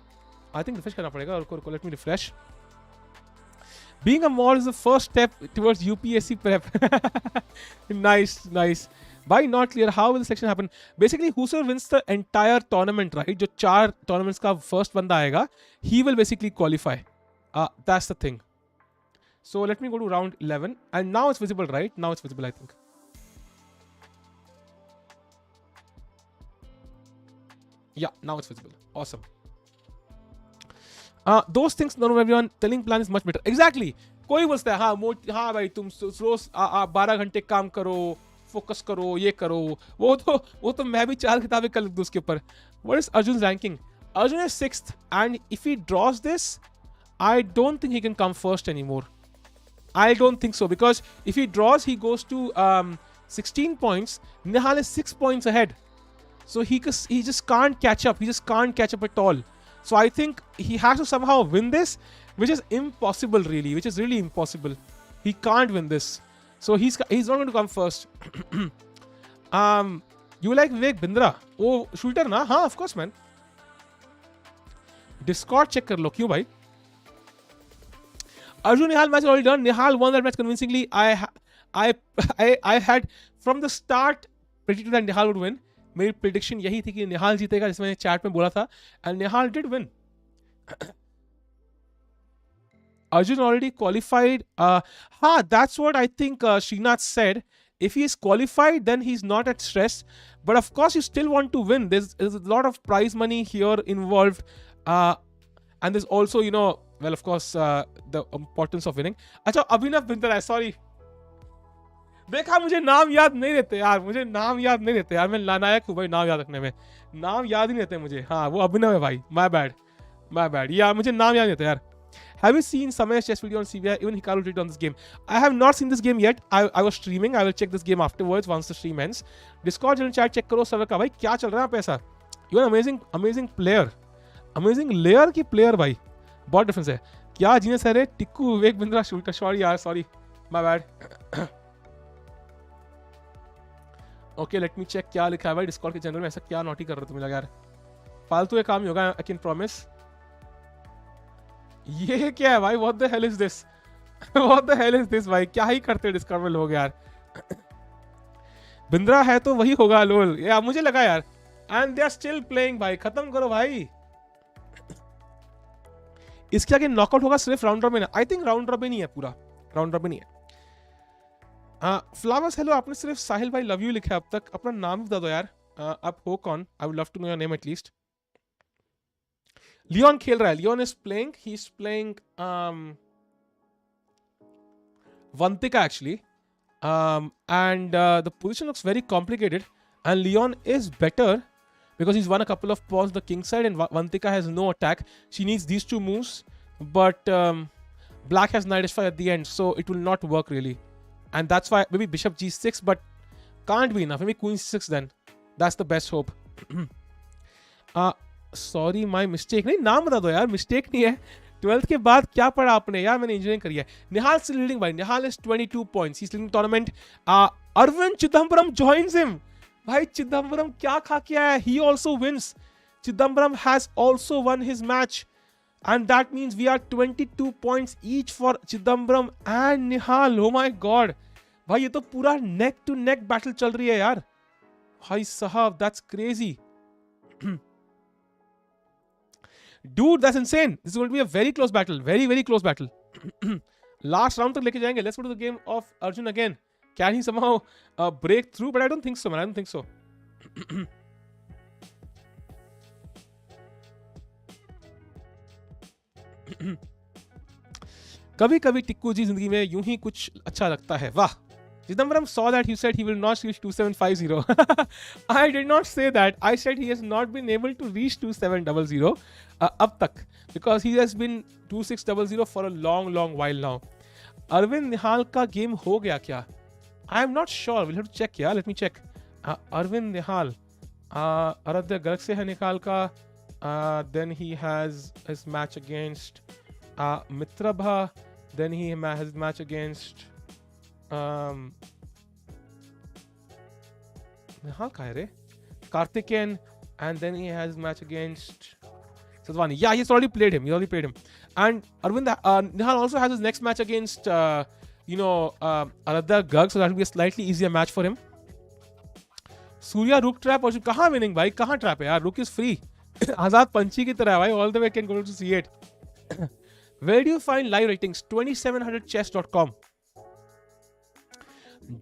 I think refresh करना पड़ेगा। रुको, let me refresh. Being a mod is the first step towards UPSC prep. Nice. By not clear, how will the selection happen? Basically, whoever wins the entire tournament, right? जो 4 tournaments का first बंदा आएगा, he will basically qualify. That's the thing. So let me go to round 11, and now it's visible, right? Now it's visible, I think. Yeah, now it's visible. Awesome. Those things, not everyone telling plan is much better. Exactly. कोई बोलता है हाँ भाई तुम रोज 12 घंटे काम करो, focus करो, ये करो, वो तो मैं भी 4 किताबें कर लिख दूं उसके ऊपर. What is Arjun's ranking? Arjun is 6th, and if he draws this, I don't think he can come first anymore. I don't think so, because if he draws, he goes to 16 points. Nihal is 6 points ahead. So he just can't catch up. He just can't catch up at all. So I think he has to somehow win this, which is impossible, really. Which is really impossible. He can't win this. So he's not going to come first. You like Vivek Bindra? Oh, shooter na? हाँ, of course, man. Discord check कर लो, क्यों भाई? Arjun Nihal match is already done. Nihal won that match convincingly. I had from the start predicted that Nihal would win. मेरी prediction यही थी कि निहाल जीतेगा, जिसमें मैंने चैट में बोला था, and Nihal did win. Arjun already qualified. That's what I think Srinath said. If he is qualified, then he's not at stress. But of course, you still want to win. There's a lot of prize money here involved. And there's also, well, of course, the importance of winning. अच्छा, अभिनव बिंद्रा है, sorry. देखा, मुझे नाम याद नहीं रहते यार, मैं नालायक हूँ भाई नाम याद रखने में. नाम याद ही नहीं रहते मुझे. हाँ, वो अभिनव है भाई. My bad. यार, मुझे नाम याद नहीं रहते यार. Have you seen Samay's chess video on CBI? Even Hikaru did on this game. I have not seen this game yet. I was streaming. I will check this game afterwards once the stream ends. Discord channel chat check करो server का भाई. क्या चल रहा है पैसा? You are amazing player. Amazing layer की player भाई. बहुत डिफरेंस है. क्या जीनियस है रे? Tikku Vivek Bindra shooter. Sorry. My bad. Okay, let me check क्या लिखा है भाई डिस्कॉर्ड के चैनल में. ऐसा क्या नॉटी कर रहे हो तुम लोग यार? फालतू का काम ही होगा. I can promise. ये क्या है भाई? What the hell is this? What the hell is this भाई? क्या ही करते हैं डिस्कॉर्ड में लोग यार? बिंद्रा है तो वही होगा लोल. यार मुझे लगा यार. And they are still playing भाई. खत्म करो भाई. इसके आगे नॉकआउट होगा सिर्फ round robin. I think round robin ही है पूरा. राउंड रॉबिन ही है. फ्लावर्स हेलो, आपने सिर्फ साहिल भाई लव यू लिखा है अब तक. अपना नाम बता दो यार. आप हो कौन? I would love to know your name at least. Leon खेल रहा है. Leon is playing. He is playing Vantika actually. And the position looks very complicated. And Leon is better because he's won a couple of pawns the king side, and Vantika has no attack. She needs these two moves, but black has knight h5 at the end, so it will not work really. And that's why maybe bishop g6, but can't be enough. Maybe queen c6 then. That's the best hope. Sorry, my mistake. नहीं, नाम बता दो यार. Mistake नहीं है. 12th के बाद क्या पढ़ा आपने यार? मैंने इंजीनियरिंग करी है. निहाल still leading by. Nihal is 22 points. He's leading the tournament. Arvind Chidambaram joins him. भाई चिदम्बरम क्या खा के आया? He also wins. Chidambaram has also won his match. And that means we are 22 points each for Chidambaram and Nihal. Oh my god. भाई ये तो पूरा neck to neck battle चल रही है यार. भाई साहब, that's crazy. Dude, that's insane. This is going to be a very close battle. Very, very close battle. Last round तक लेके जाएंगे. Let's go to the game of Arjun again. Can he somehow break through? But I don't think so, man. I don't think so. कभी कभी टिक्कू जी जिंदगी में यूं ही कुछ अच्छा लगता है. वाह. Chidambaram saw that. You said he will not reach 2750. I did not say that. I said he has not been able to reach 2700 अब तक, because he has been 2600 for a long, long while now. Arvind Nihal का game हो गया क्या? I am not sure. We'll have to check. Yeah, let me check. Arvind Nihal. Aradhya Garg से है Nihal का. Then he has his match against Mitrabha. Then he has his match against Nihal का है रे? Karthikeyan. And then he has match against Sadhwani. Yeah, he's already played him. And Arvind Nihal also has his next match against Aradhya Garg, so that will be a slightly easier match for him. Surya Rook trap और कहाँ winning भाई? कहाँ trap है यार? Rook is free. आजाद पंछी की तरह है भाई. All the way can go to C8. Where do you find live ratings? 2700chess.com.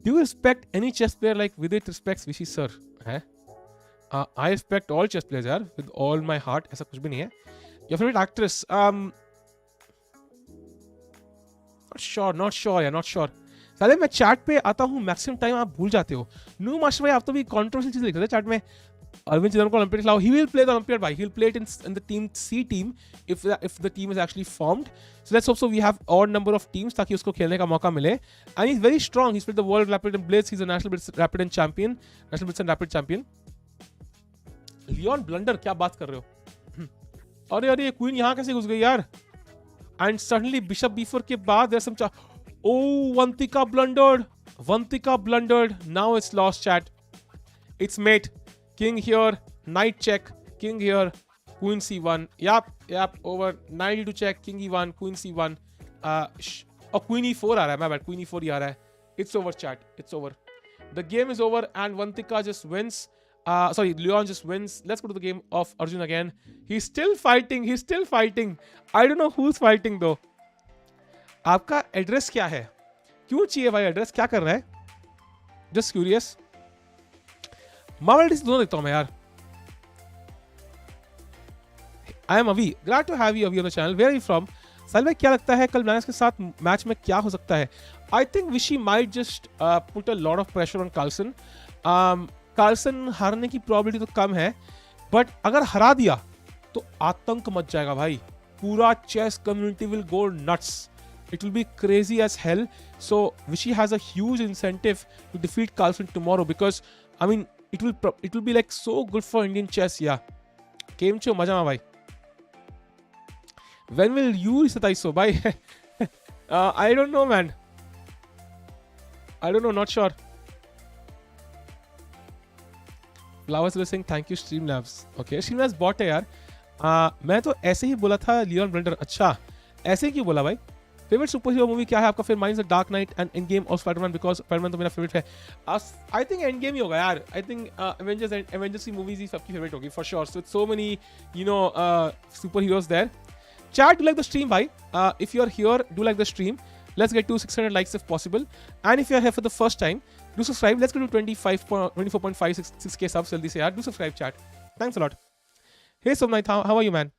Do you respect any chess player like Vidit respects Vishy sir? है? I respect all chess players यार, with all my heart. ऐसा कुछ भी नहीं है. Your favorite actress? Not sure. साले मैं chat पे आता हूँ मैक्सिमम टाइम आप भूल जाते हो. नो मास्टर भाई आप तो भी कंट्रोवर्शियल चीज लिख रहे थे चैट में. Arvind Chidambaram को Olympic allow. He will play the Olympiad bye. He'll play it in the team C team if the team is actually formed. So let's hope so we have odd number of teams ताकि उसको खेलने का मौका मिले. And he's very strong. He's played the World Rapid and Blitz. He's a National Blitz Rapid and champion. National Blitz and Rapid champion. Leon Blunder क्या बात कर रहे हो? अरे अरे Queen यहाँ कैसे घुस गई यार? And suddenly Bishop B4 के बाद there's some oh Vantika blundered. Vantika blundered. Now it's lost chat. It's mate. King here, knight check, king here, queen c1. Yep, over. Knight e2 check, king e1, queen c1. Queen e4 आ रहा है, my bad, queen e4 ही आ रहा है. It's over chat, it's over. The game is over and Vantika just wins. Leon just wins. Let's go to the game of Arjun again. He's still fighting. I don't know who's fighting though. आपका address क्या है? क्यों चाहिए भाई address? क्या कर रहा है? Just curious. मार्वल डिस दोनों देखता हूं मैं यार. I am Avi. Glad to have you Avi on the channel. Where are you from? साल भाई क्या लगता है कल मैच के साथ मैच में क्या हो सकता है? I think Vishy might just put a lot of pressure on Carlsen. Carlsen हारने की प्रोबेबिलिटी तो कम है, बट अगर हरा दिया तो आतंक मच जाएगा भाई. पूरा chess community will go nuts. It will be crazy as hell. So Vishy has a huge incentive to defeat Carlson tomorrow because I mean it will be like so good for Indian chess. Yeah. Game show maja bhai. When will you reset ISO bhai? I don't know man. I don't know, not sure. Flowers was saying thank you Streamlabs. Okay, Streamlabs bot है यार. मैं तो ऐसे ही बोला था Leone blunder. अच्छा ऐसे ही क्यों बोला भाई? फेवरेट सुपर हीरो मूवी क्या है आपका? फिर minus the Dark Knight and Endgame और स्पाइडरमैन बिकॉज स्पाइडरमैन तो मेरा फेवरेट है. आई थिंक एंड गेम ही होगा यार. आई थिंक एवेंजर्स की मूवीज ही सबकी फेवरेट होगी for sure. So so many super heroes there. Chat, do like the stream, bhai. If you are here, do like the stream. Let's get to 600 likes if possible. And if you are here for the first time, do subscribe. Let's go to 24.56k subs. Jaldi se yaar. Do subscribe, chat. Thanks a lot. Hey Somnath, how are you, man?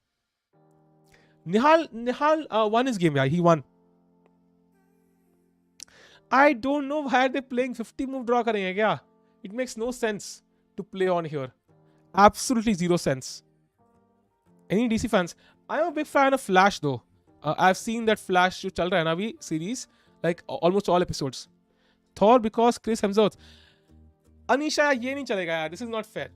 Nihal won his game, yeah. He won. I don't know why they're playing 50 move draw karenge kya? It makes no sense to play on here. Absolutely zero sense. Any DC fans? I'm a big fan of Flash though. I've seen that Flash जो चल रहा है ना अभी series, like almost all episodes. Thor because Chris Hemsworth. Anisha ये नहीं चलेगा यार. This is not fair.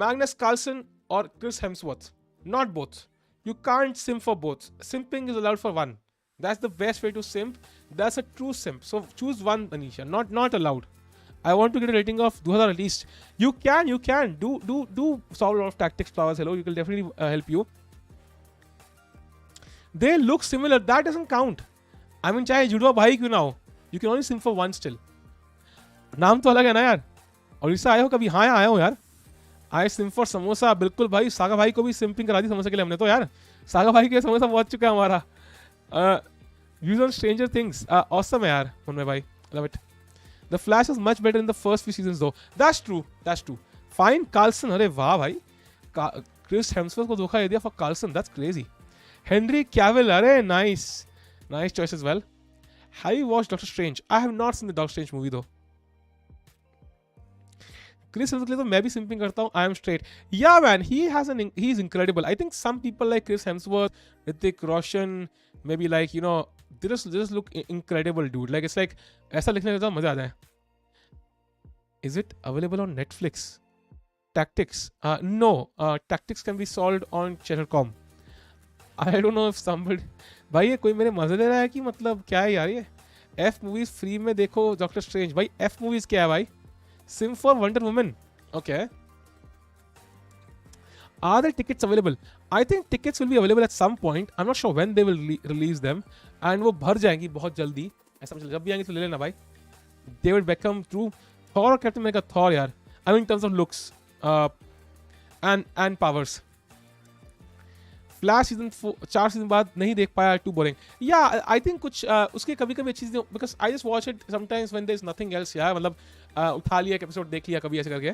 Magnus Carlsen or Chris Hemsworth. Not both. You can't simp for both. Simping is allowed for one. That's the best way to simp. That's a true simp. So choose one, Anisha. Not allowed. I want to get a rating of 2000 at least. You can. Do solve a lot of tactics flowers. Hello, you will definitely help you. They look similar. That doesn't count. I mean, चाहे जुड़वा भाई क्यों ना हो, you can only simp for one still. नाम तो अलग है ना यार. और इससे आए हो कभी? हाँ आया हो यार. आए सिम्प फॉर समोसा. बिल्कुल भाई. सागा भाई को भी सिम्पिंग करा दी समोसा के लिए हमने तो यार. सागा भाई के समोसा पहुंच चुका है हमारा. Views on Stranger Things. Awesome है यार उनमें भाई. Love it. The Flash is much better in the first few seasons though. That's true. Fine. Carlson. अरे वाह भाई. Chris Hemsworth को धोखा दे दिया for Carlson. That's crazy. Henry Cavill, nice choice as well. Have you watched Doctor Strange? I have not seen the Doctor Strange movie though. Chris Hemsworth के लिए तो मैं भी simping करता हूँ. I am straight. Yeah man, he's incredible. I think some people like Chris Hemsworth, Hrithik Roshan, maybe like they just look incredible, dude. Like it's like ऐसा लिखने का मजा आता है. Is it available on Netflix? Tactics? No. Tactics can be solved on Cheddar.com. I don't know if somebody भाई ये कोई मेरे मजे ले रहा है कि मतलब क्या है यार ये. F movies फ्री में देखो डॉक्टर स्ट्रेंज. भाई F movies क्या है भाई? Sim for Wonder Woman. Okay. Are there tickets available? I think tickets will be available at some point. I'm not sure when they will release them. And वो भर जाएंगी बहुत जल्दी. ऐसा मतलब जब भी आएंगे तो ले लेना भाई. David Beckham, true. Thor और Captain America, Thor यार. I mean in terms of looks and powers. Flash season 4 season बाद नहीं देख पाया. Too boring. Yeah, I think कुछ उसके कभी-कभी अच्छी चीजें because I just watch it sometimes when there's nothing else. यार मतलब उठा लिया एक एपिसोड देख लिया कभी ऐसे करके.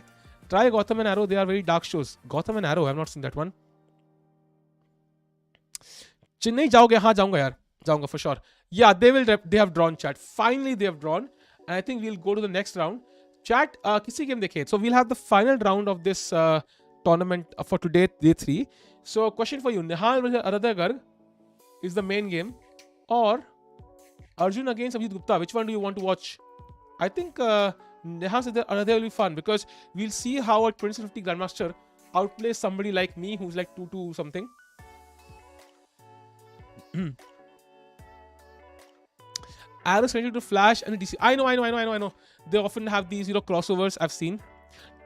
Try Gotham and Arrow. They are very dark shows. Gotham and Arrow. I have not seen that one. Chennai जाओगे? हाँ जाऊंगा यार. जाऊंगा for sure. Yeah, they have drawn chat. Finally they have drawn. And I think we'll go to the next round. Chat, किसी game देखें. So we'll have the final round of this tournament for today, day 3. So question for you. Nihal versus Arjun is the main game. Or Arjun against Abhijit Gupta. Which one do you want to watch? I think Nihal said Arjun will be fun because we'll see how a 2050 Grandmaster outplays somebody like me who's like 2-2 something. Arrows connected to Flash and the DC. I know. They often have these, crossovers I've seen.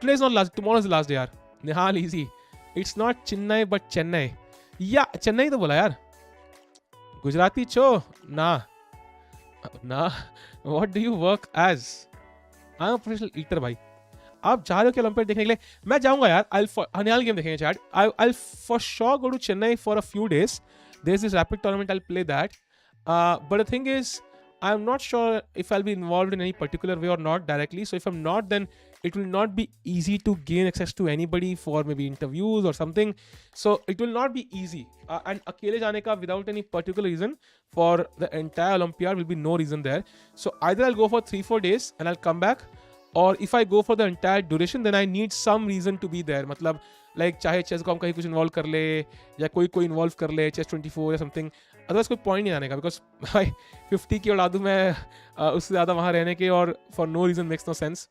Today's not last. Tomorrow's the last day, yaar. Nihal, easy. It's not Chennai, but Chennai. Yeah, Chennai to bola, yaar. Gujarati cho? Nah. What do you work as? I'm a professional eater, bhai. आप जा रहे हो क्या olympiad देखने के लिए? मैं जाऊंगा यार. Nihal game देखेंगे chat. I'll for sure go to Chennai for a few days. There's this rapid tournament. I'll play that. But the thing is, I'm not sure if I'll be involved in any particular way or not directly. So if I'm not, then it will not be easy to gain access to anybody for maybe interviews or something. So it will not be easy. And अकेले जाने का without any particular reason for the entire Olympiad will be no reason there. So either I'll go for 3-4 days and I'll come back. Or if I go for the entire duration, then I need some reason to be there. मतलब like चाहे chess को हम कहीं कुछ involve कर ले या कोई इन्वॉल्व कर ले चेस 24 या समथिंग, अदरवाइज कोई पॉइंट नहीं आने का बिकॉज भाई 50 की उड़ा दूँ मैं उससे ज़्यादा वहाँ रहने के और for no reason makes no sense.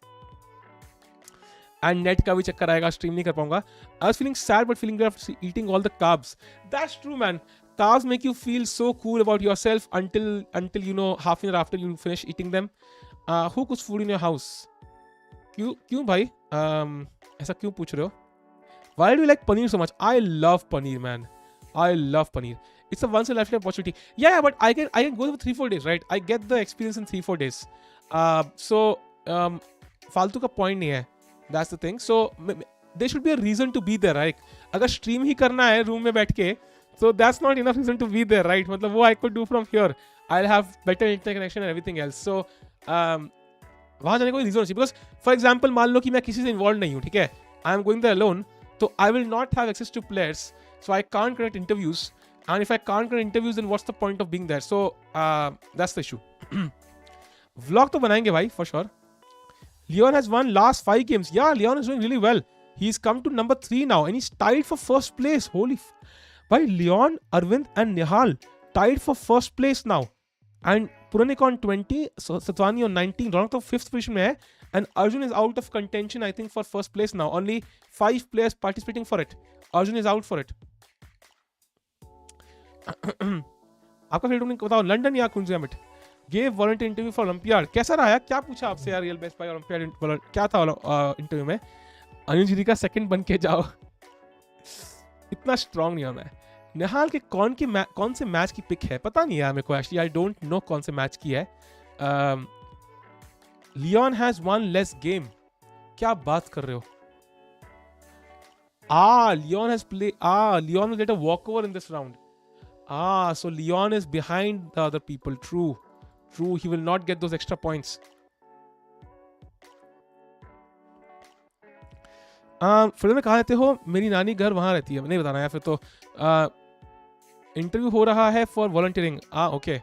And net का भी चक्कर आएगा, स्ट्रीम नहीं कर पाऊंगा. I was feeling sad but feeling good after eating all the carbs. That's true man. Carbs make you feel so cool about yourself until half an hour after you finish eating them. Who cooks food in your house? क्यों भाई ऐसा क्यों पूछ रहे हो? Why do you like paneer so much? I love paneer, man. I love paneer. It's a once in a lifetime opportunity. Yeah, but I can go for 3-4 days, right? I get the experience in 3-4 days. So फालतू का point नहीं है. That's the thing. So there should be a reason to be there, right? अगर stream ही करना है room में बैठ के, so that's not enough reason to be there, right? मतलब वो I could do from here. I'll have better internet connection and everything else. So वहाँ जाने का कोई रीजन नहीं. बिकॉज फॉर एग्जाम्पल मान लो कि मैं किसी से इन्वॉल्व नहीं हूँ, ठीक है, I am going there alone, तो I will not have access to players, so I can't connect interviews, and if I can't connect interviews then what's the point of being there. So that's the issue. Vlog तो बनाएंगे भाई for sure. Leon has won last 5 games. Yeah, Leon is doing really well. He's come to number 3 now and he's tied for first place. Holy भाई, Leon, Arvind and Nihal tied for first place now. And Puranik on 20, Sadhwani on 19, Raunak to 5th position में है, and Arjun is out of contention I think for first place now. Only 5 players participating for it. Arjun is out for it. आपका favourite tournament बताओ, London या कुंजियामिट? Gave volunteer interview for Olympiad. कैसा रहा यार? क्या पूछा आपसे यार रियल बेस्ट बाय ओलंपियाड? क्या था इंटरव्यू में? अनिल जी का सेकंड बन के जाओ. इतना स्ट्रांग नहीं हूं मैं. निहाल के कौन से मैच की पिक है पता नहीं यार मेरे को. एक्चुअली आई डोंट नो कौन से मैच की है. Leon has one less game. क्या बात कर रहे हो? Leon has play Leon will get a walkover in this round. So Leon is behind the other people. True. He will not get those extra points. फिर में कहा रहते हो? मेरी नानी घर वहाँ रहती है. नहीं बताना यार फिर तो. इंटरव्यू हो रहा है for volunteering. Okay.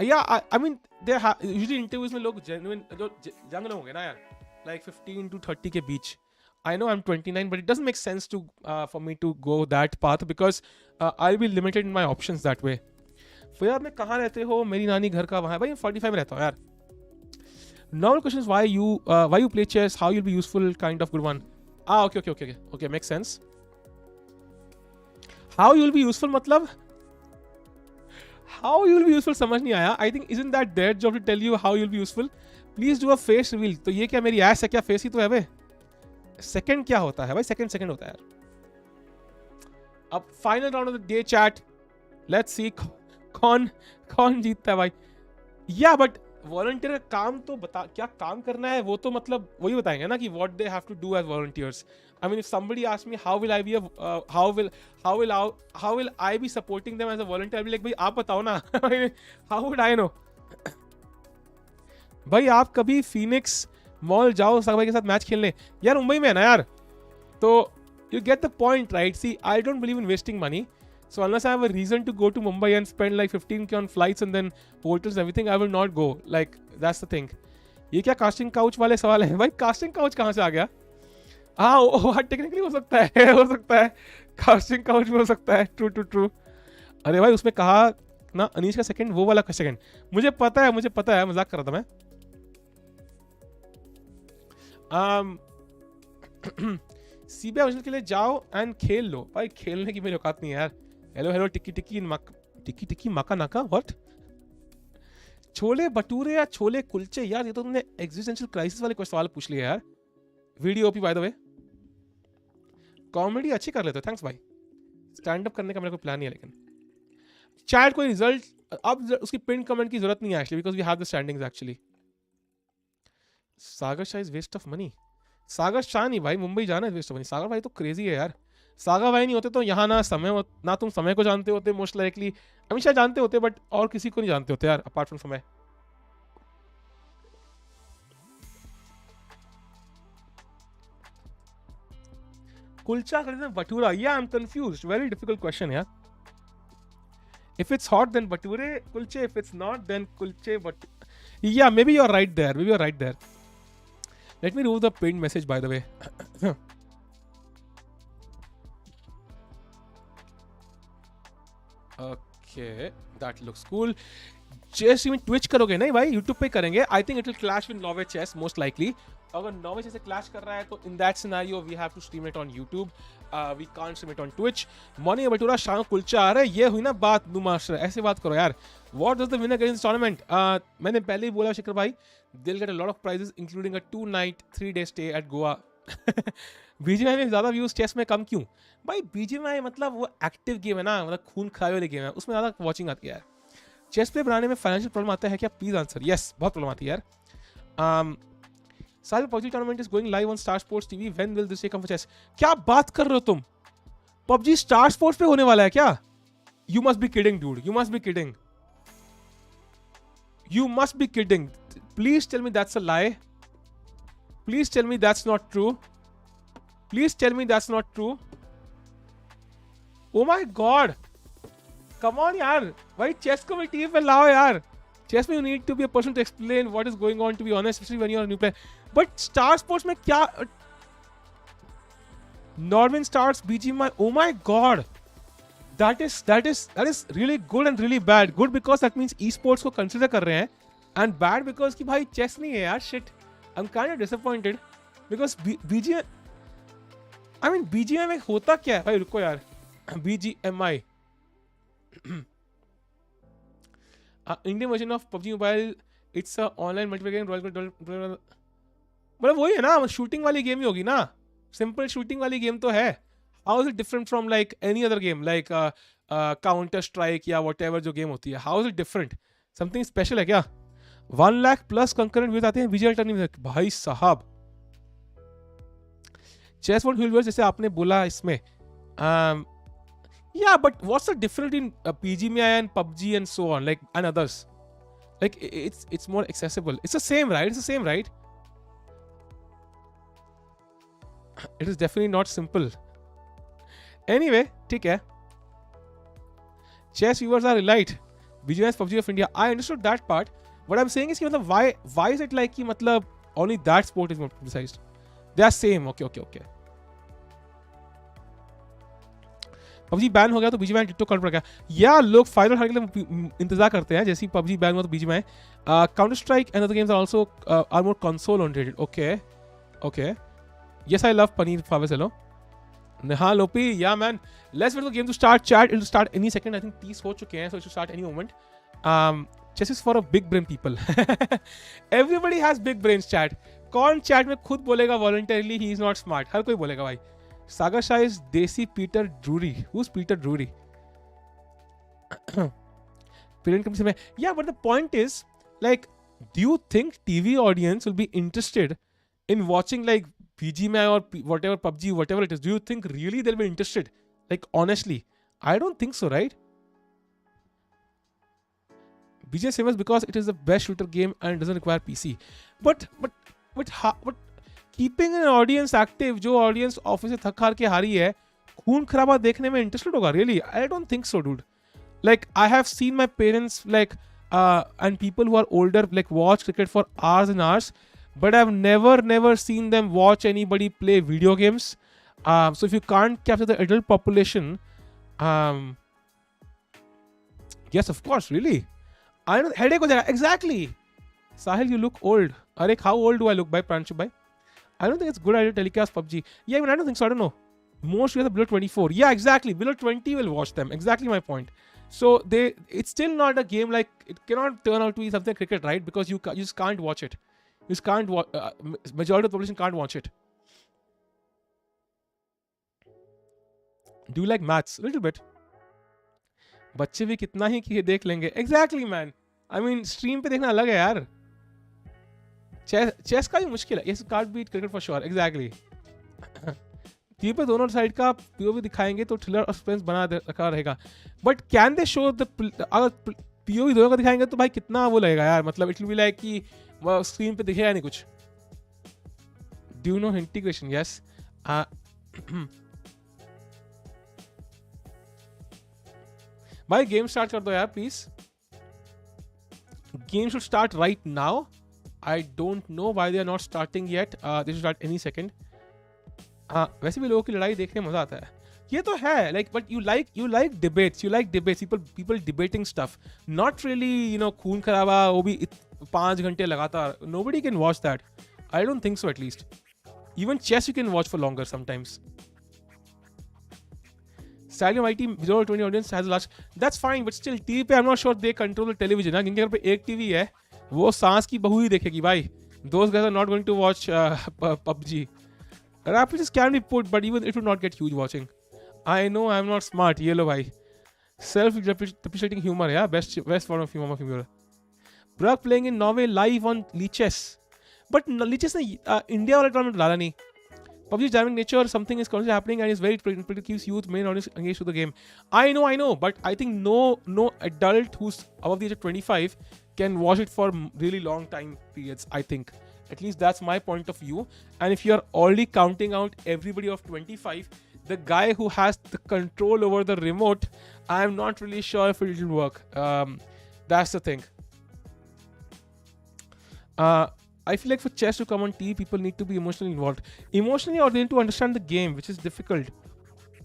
I mean usually interviews में लोग जेन्युइन जो जंग होंगे ना यार, लाइक 15 to 30 के बीच. I know I'm 29, but it doesn't make sense to for me to go that path because I'll be limited in my options that way. फिर यार मैं कहाँ रहते हो? मेरी नानी घर का वहाँ है. भाई 45 में रहता हूँ यार. Normal question is why you play chess, how you'll be useful, kind of good one. Okay, makes sense. How you'll be useful मतलब? How you'll be useful समझ नहीं आया. I think isn't that their job to tell you how you'll be useful? Please do a face reveal. तो ये क्या मेरी ass है क्या? face ही तो है बे. सेकंड क्या होता है भाई? सेकंड होता है यार. अब final round of the day chat. Let's see कौन जीतता है भाई. या बट वॉलंटियर का काम तो बता, क्या काम करना है वो तो मतलब वही बताएंगे ना कि what they have to do as volunteers. I mean if somebody asks me how will I be how will I be supporting them as a volunteer, like भाई आप बताओ ना. How would I know? भाई आप कभी Phoenix mall जाओ साग भाई के साथ मैच खेलने. यार मुंबई में है ना यार, तो you get the point right. See I don't believe in wasting money. So unless I have a reason to go to Mumbai and spend like 15k on flights and then hotels and everything, I will not go. Like that's the thing. ये क्या casting couch वाले सवाल है भाई? Casting couch कहाँ से आ गया? हाँ टेक्निकली हो सकता है हो सकता है कास्टिंग काउच में हो सकता है. ट्रू. अरे भाई उसमें कहा ना अनीश का सेकंड, वो वाला का सेकंड. मुझे पता है मजाक कर रहा था मैं. सीबीआई ओरिजिनल के लिए जाओ एंड खेल लो भाई. खेलने की मेरी औकात नहीं है यार. हेलो टिक्की मका नाका व्हाट? छोले भटूरे या छोले कुलचे? यार ये तो तुमने एग्जिस्टेंशियल क्राइसिस वाले कोई सवाल पूछ लिया यार. Video OP bye the way. Comedy अच्छी कर लेते हो, थैंक्स भाई. स्टैंड अप करने का मेरा कोई प्लान नहीं है. लेकिन चैट कोई रिजल्ट अब उसकी पिन कमेंट की जरूरत नहीं है actually, because we have the standings actually. Sagar Shah is waste of money. Sagar Shah नहीं भाई, मुंबई जाना है वेस्ट ऑफ मनी. सागर भाई तो क्रेजी है यार. सागर भाई नहीं होते तो यहाँ ना तुम समय को जानते होते मोस्ट लाइकली. हमेशा जानते होते बट और किसी को नहीं जानते होते यार अपार्ट फ्रॉम समय. कुलचा खरीदना भटूरा? या I am confused. Very difficult question यार. If it's hot, then bature kulche. If it's not, then kulche but. Yeah, maybe you're right there. Let me remove the pinned message, by the way. Okay, that looks cool. Chess में Twitch करोगे? नहीं भाई, YouTube पे करेंगे. I think it will clash with Norway chess most likely. अगर Norway chess से clash कर रहा है तो in that scenario we have to stream it on YouTube. We can't stream it on Twitch. Morning bhatura शाम कुलचा. अरे ये हुई ना बात. नु मास्टर ऐसे बात करो यार. What does the winner get in this tournament? मैंने पहले ही बोला शिखर भाई, they will get a lot of prizes including a 2-night 3-day stay at Goa. BGMI में ज्यादा व्यूज, चेस में कम क्यों भाई? बीजीएमआई मतलब वो एक्टिव गेम है ना, मतलब खून खाए वाली गेम है, उसमें ज्यादा वॉचिंग आती है यार. चेस प्ले बनाने में फाइनेंशियल प्रॉब्लम आता है क्या? Please answer. यस, बहुत प्रॉब्लम आती है यार. साल PUBG tournament is going live on Star Sports TV. When will this come for chess? क्या बात कर रहे हो तुम? पबजी स्टार स्पोर्ट्स पे होने वाला है क्या? You must be kidding dude. You must be kidding. Please tell me that's a lie. Please tell me that's not true. Oh my god, come on यार भाई. चेस को भी टीवी पे लाओ यार. चेस में you need to be a person to explain what is going on, to be honest, specially when you are new player. But Star Sports में क्या? Norman Stars BGMI. Oh my god, that is really good and really bad. Good because that means esports को consider कर रहे हैं, and bad because कि भाई chess नहीं है यार. Shit, I'm kind of disappointed because BGMI. I mean BGMI में होता क्या है भाई? रुको यार. BGMI Indian version of PUBG Mobile. It's a online multiplayer game. मतलब वही है ना, शूटिंग वाली गेम ही होगी ना. सिंपल शूटिंग वाली गेम तो है. How is it different from like any other game like counter strike या वट एवर जो गेम होती है? How is it different? Something special है क्या? 1 लाख प्लस कंकरेंट व्यूज आते हैं विजुअल टर्निंग में भाई साहब. चेस वर्ल्ड व्यूअर्स जैसे आपने बोला इसमें. या but what's the difference in BGMI and PUBG and so on like and others? Like it's more accessible. It's the same right? It is definitely not simple. Anyway, ठीक है. Chess viewers are elite. BGMI is PUBG of India. I understood that part. What I'm saying is कि मतलब why is it like कि मतलब only that sport is more publicized? They are same. Okay. PUBG ban हो गया तो BGMI TikTok कर पड़ गया. या लोग फायदा उठाने के लिए इंतजार करते हैं. जैसे ही PUBG बैन हुआ तो BGMI. Counter Strike and other games are also are more console oriented. Okay. Yes, I love Paneer Fawaz. Hello. Nihal OP. Yeah, man. Let's wait for the game to start. Chat. It'll start any second. I think 30 हो चुके हैं, so it should start any moment. Chess is for a big brain people. Everybody has big brains. Chat. कौन chat में खुद बोलेगा voluntarily he is not smart? हर कोई बोलेगा भाई. Sagar Shah is Desi Peter Drury. Who's Peter Drury? Yeah, but the point is, like, do you think TV audience will be interested in watching like BGMI or whatever PUBG, whatever it is? Do you think really they'll be interested? Like honestly, I don't think so, right? BGMI is famous because it is the best shooter game and it doesn't require PC. But keeping an audience active, जो audience office से थक हार के हारी है, खून खराबा देखने में इंटरेस्टेड होगा? Really I don't think so dude. Like I have seen my parents like and people who are older like watch cricket for hours and hours, but I've never seen them watch anybody play video games. So if you can't capture the adult population, yes, of course, really. I know headache ho jayega. Exactly. Sahil, you look old. Arek, how old do I look, by Pranchu bhai? I don't think it's good idea to telecast PUBG. Yeah, even I don't think so. I don't know. Most viewers are below 24. Yeah, exactly. Below 20 will watch them. Exactly my point. So it's still not a game, like it cannot turn out to be something cricket, right? Because you just can't watch it. You just can't watch. Majority of the population can't watch it. Do you like maths? A little bit. बच्चे भी कितना ही कि देख लेंगे. Exactly, man. I mean, stream पे देखना अलग है यार. चेस का भी मुश्किल है. Yes, can't beat cricket for sure. Exactly. TV पे दोनों साइड का पीओवी दिखाएंगे तो थ्रिलर और सस्पेंस बना रखा रहेगा. But can they show the, अगर पीओवी दोनों का दिखाएंगे तो भाई कितना वो लगेगा यार. मतलब इट विल बी लाइक कि स्क्रीन पे दिखेगा नहीं कुछ. Do you know integration? Yes. भाई गेम स्टार्ट कर दो यार please. Game should start right now. I don't know why they are not starting yet. They should start any second. हाँ, वैसे भी लोगों की लड़ाई देखने में मजा आता है. ये तो है like, but you like debates. People debating stuff, not really you know खून खराबा. वो भी 5 घंटे लगातार. Nobody can watch that. I don't think so at least. Even chess you can watch for longer sometimes. Salim IT 020 audience has large. That's fine, but still TV पे I'm not sure they control the television. ना, जिनके घर पे एक TV है वो सांस की बहू ही देखेगी भाई. Those guys are not going to watch PUBG. Rapids can be put, but even it would not get huge watching. I know I'm not smart. Yellow bhai. Self-depreciating humor, yeah. Best form of humor. Brug playing in Norway live on Lichess. But Lichess ne India wala tournament डाला नहीं. PUBG's dynamic nature, something is constantly happening and is very predictable, keeps youth main audience engaged with the game. I know, but I think no adult who's above the age of 25 can watch it for really long time periods, I think. At least that's my point of view. And if you're already counting out everybody of 25, the guy who has the control over the remote, I'm not really sure if it will work. That's the thing. I feel like for chess to come on TV, people need to be emotionally involved. Emotionally, or they need to understand the game, which is difficult.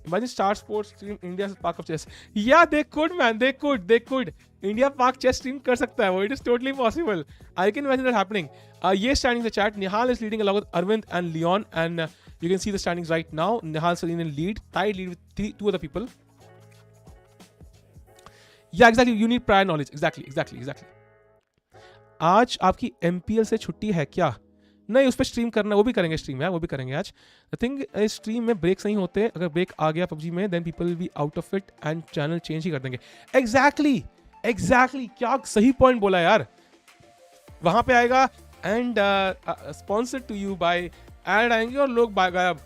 Imagine Star Sports stream India's Park of Chess. Yeah, they could, man. They could. India Park Chess stream कर सकता है वो. It is totally possible. I can imagine that happening. ये standings the chat. Nihal is leading along with Arvind and Leon, and you can see the standings right now. Nihal Sarin in lead, tied lead with two other people. Yeah, exactly. You need prior knowledge. Exactly. आज आपकी MPL से छुट्टी है क्या? नहीं, उस पर stream करना, वो भी करेंगे स्ट्रीम यार, वो भी करेंगे आज. द थिंग स्ट्रीम में ब्रेक्स नहीं होते. अगर ब्रेक आ गया PUBG में, then people will be out of it and channel change ही कर देंगे. एग्जैक्टली. क्या सही पॉइंट बोला यार. वहां पे आएगा and sponsored to you by ad आएंगे और लोग गायब.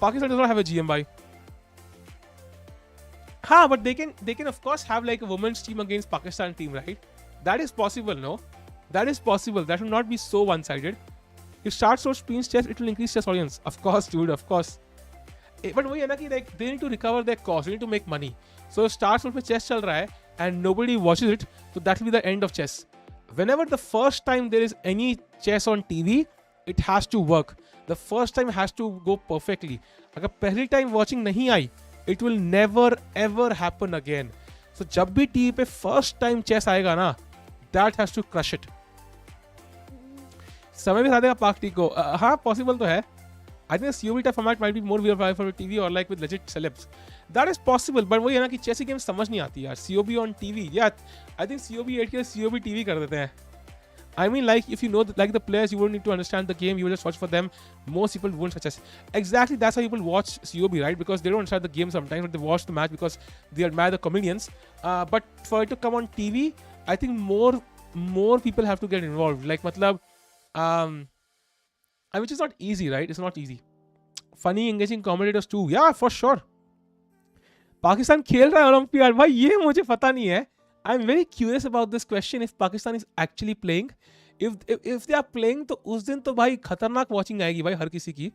Pakistan does not have a GM भाई. हाँ, but they can of course have like a women's team against Pakistan team, right? That is possible, no? That is possible. That will not be so one-sided. If Star Sports streams chess, it will increase chess audience. Of course, dude. Of course. But वही है ना कि like they need to recover their cost. They need to make money. So Star Sports में chess चल रहा है and nobody watches it, so that will be the end of chess. Whenever the first time there is any chess on TV, it has to work. The first time has to go perfectly. अगर पहली time watching नहीं आई, it will never ever happen again. So जब भी TV पे first time chess आएगा ना, that has to crush it. समय भी साथ देगा पार्टी को. हाँ, पॉसिबल तो है. I think the COB type format might be more viable for TV or like with legit celebs. That is possible, but वही है ना कि चेस की गेम समझ नहीं आती यार. COB on TV, yeah. I think COB 8 के COB TV कर देते हैं. I mean, like if you know like the players, you won't need to understand the game. You will just watch for them. Most people won't such as. Exactly, that's how people watch COB, right? Because they don't understand the game sometimes, but they watch the match because they admire the comedians. But for it to come on TV, I think more people have to get involved. Like matlab, which is not easy, right? It's not easy. Funny, engaging commentators too. Yeah, for sure. Pakistan खेल रहा है olympiad भाई, ये मुझे पता नहीं है. I'm very curious about this question. If Pakistan is actually playing, if they are playing, तो उस दिन तो भाई खतरनाक watching आएगी भाई हर किसी की.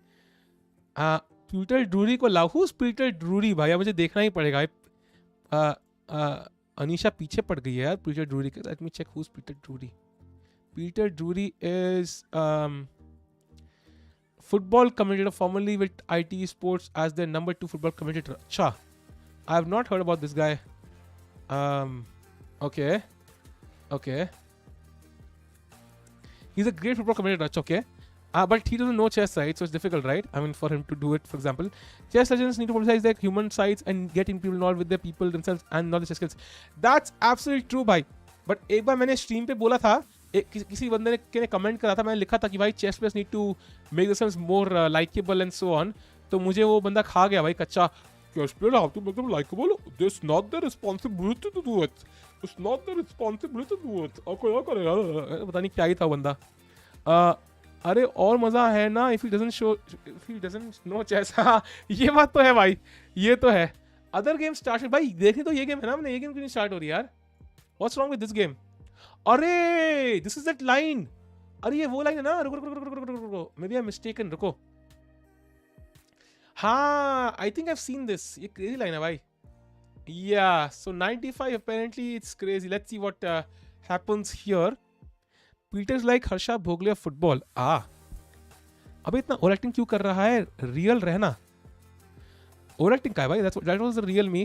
पीटर ड्रूरी को लाओ. Who's पीटर ड्रूरी भाई? मुझे देखना ही पड़ेगा. अनीशा पीछे पड़ गई है यार पीटर ड्रूरी के. Let me check who's Peter Drury. Peter Drury is football commentator formerly with IT Sports as their number 2 football commentator. Acha, I have not heard about this guy. Okay. He's a great football commentator. Okay. But he doesn't know chess, right? So it's difficult, right? I mean, for him to do it, for example. Chess legends need to publicize their human sides and get in people involved with their people themselves and not the chess skills. That's absolutely true, भाई. But एक बार मैंने stream पे बोला था, किसी बंदे ने comment करा था, मैंने लिखा था कि भाई chess players need to make themselves more likeable and so on. तो मुझे वो बंदा खा गया भाई कच्चा. Chess player have to make them likeable. This not the responsibility to do it. It's not the responsibility to do it. और करेगा पता नहीं क्या ही था बंदा. अरे और मजा है ना if he doesn't know chess. ये बात तो है भाई, ये तो है. अदर गेम स्टार्ट भाई देखने तो ये गेम है ना, हमने ये गेम क्यों नहीं स्टार्ट हो रही यार? What's wrong with this game? अरे दिस इज दैट लाइन. अरे ये वो लाइन है ना. रुको मे बी आई मिस्टेकन. रुको, हाँ I think I have seen this. ये क्रेजी लाइन है भाई. या सो 95 apparently it's crazy. Let's see what happens here. Peter's like Harsha Bhogle football. अबे इतना ओवर एक्टिंग क्यों कर रहा है? रियल रहना. ओवर एक्टिंग का है भाई. That was the real me.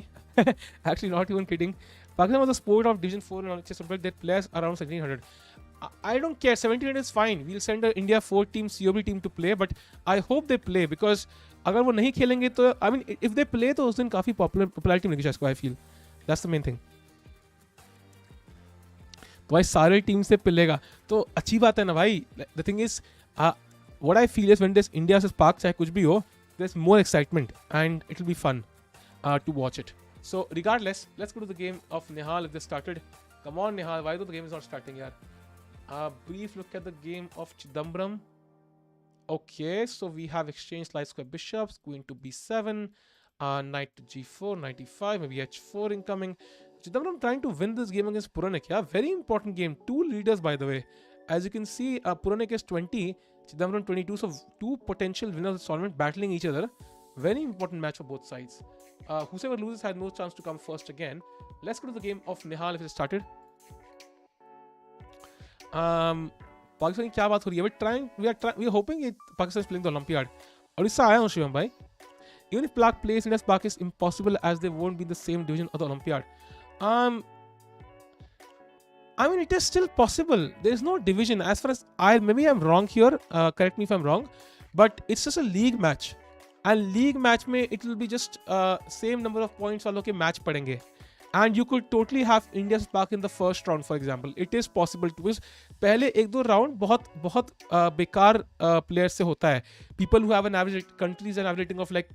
Actually not even kidding. Pakistan was a sport of Division 4 and chess that players around 1700. I don't care. 1700 is fine. We'll send a India 4 team COB team to play, but I hope they play because अगर वो नहीं खेलेंगे तो I mean if they play तो उस दिन काफी popularity मिलेगी इसको. I feel that's the main thing. तो भाई सारे टीम से पिलेगा तो अच्छी बात है ना भाई. The thing is what I feel is when this India versus Pak चाहे कुछ भी हो, there is more excitement and it will be fun to watch it. So regardless let's go to the game of Nihal. If they started, come on Nihal, why the game is not starting यार? Brief look at the game of Chidambaram. Okay, so we have exchanged light square bishops, queen to b7, knight to g4, 95, maybe h4 incoming. Chidambaram trying to win this game against Puranik. Yeah, very important game. 2 leaders, by the way. As you can see, Puranik is 20, Chidambaram 22. So 2 potential winners of the tournament battling each other. Very important match for both sides. Whoever loses has no chance to come first again. Let's go to the game of Nihal if it started. Pakistan की क्या बात हो रही है? We are hoping Pakistan is playing the Olympiad. और इससे आया हूँ शिवम भाई. Even if Pak plays India's Pak is impossible as they won't be in the same division of the Olympiad. I mean it is still possible. There is no division as far as maybe I'm wrong here. Correct me if I'm wrong. But it's just a league match. And league match में it will be just same number of points वालों के match पड़ेंगे. And you could totally have India's Pak in the first round, for example. It is possible to. पहले 1-2 round बहुत बेकार players से होता है. People who have an average countries and average rating of like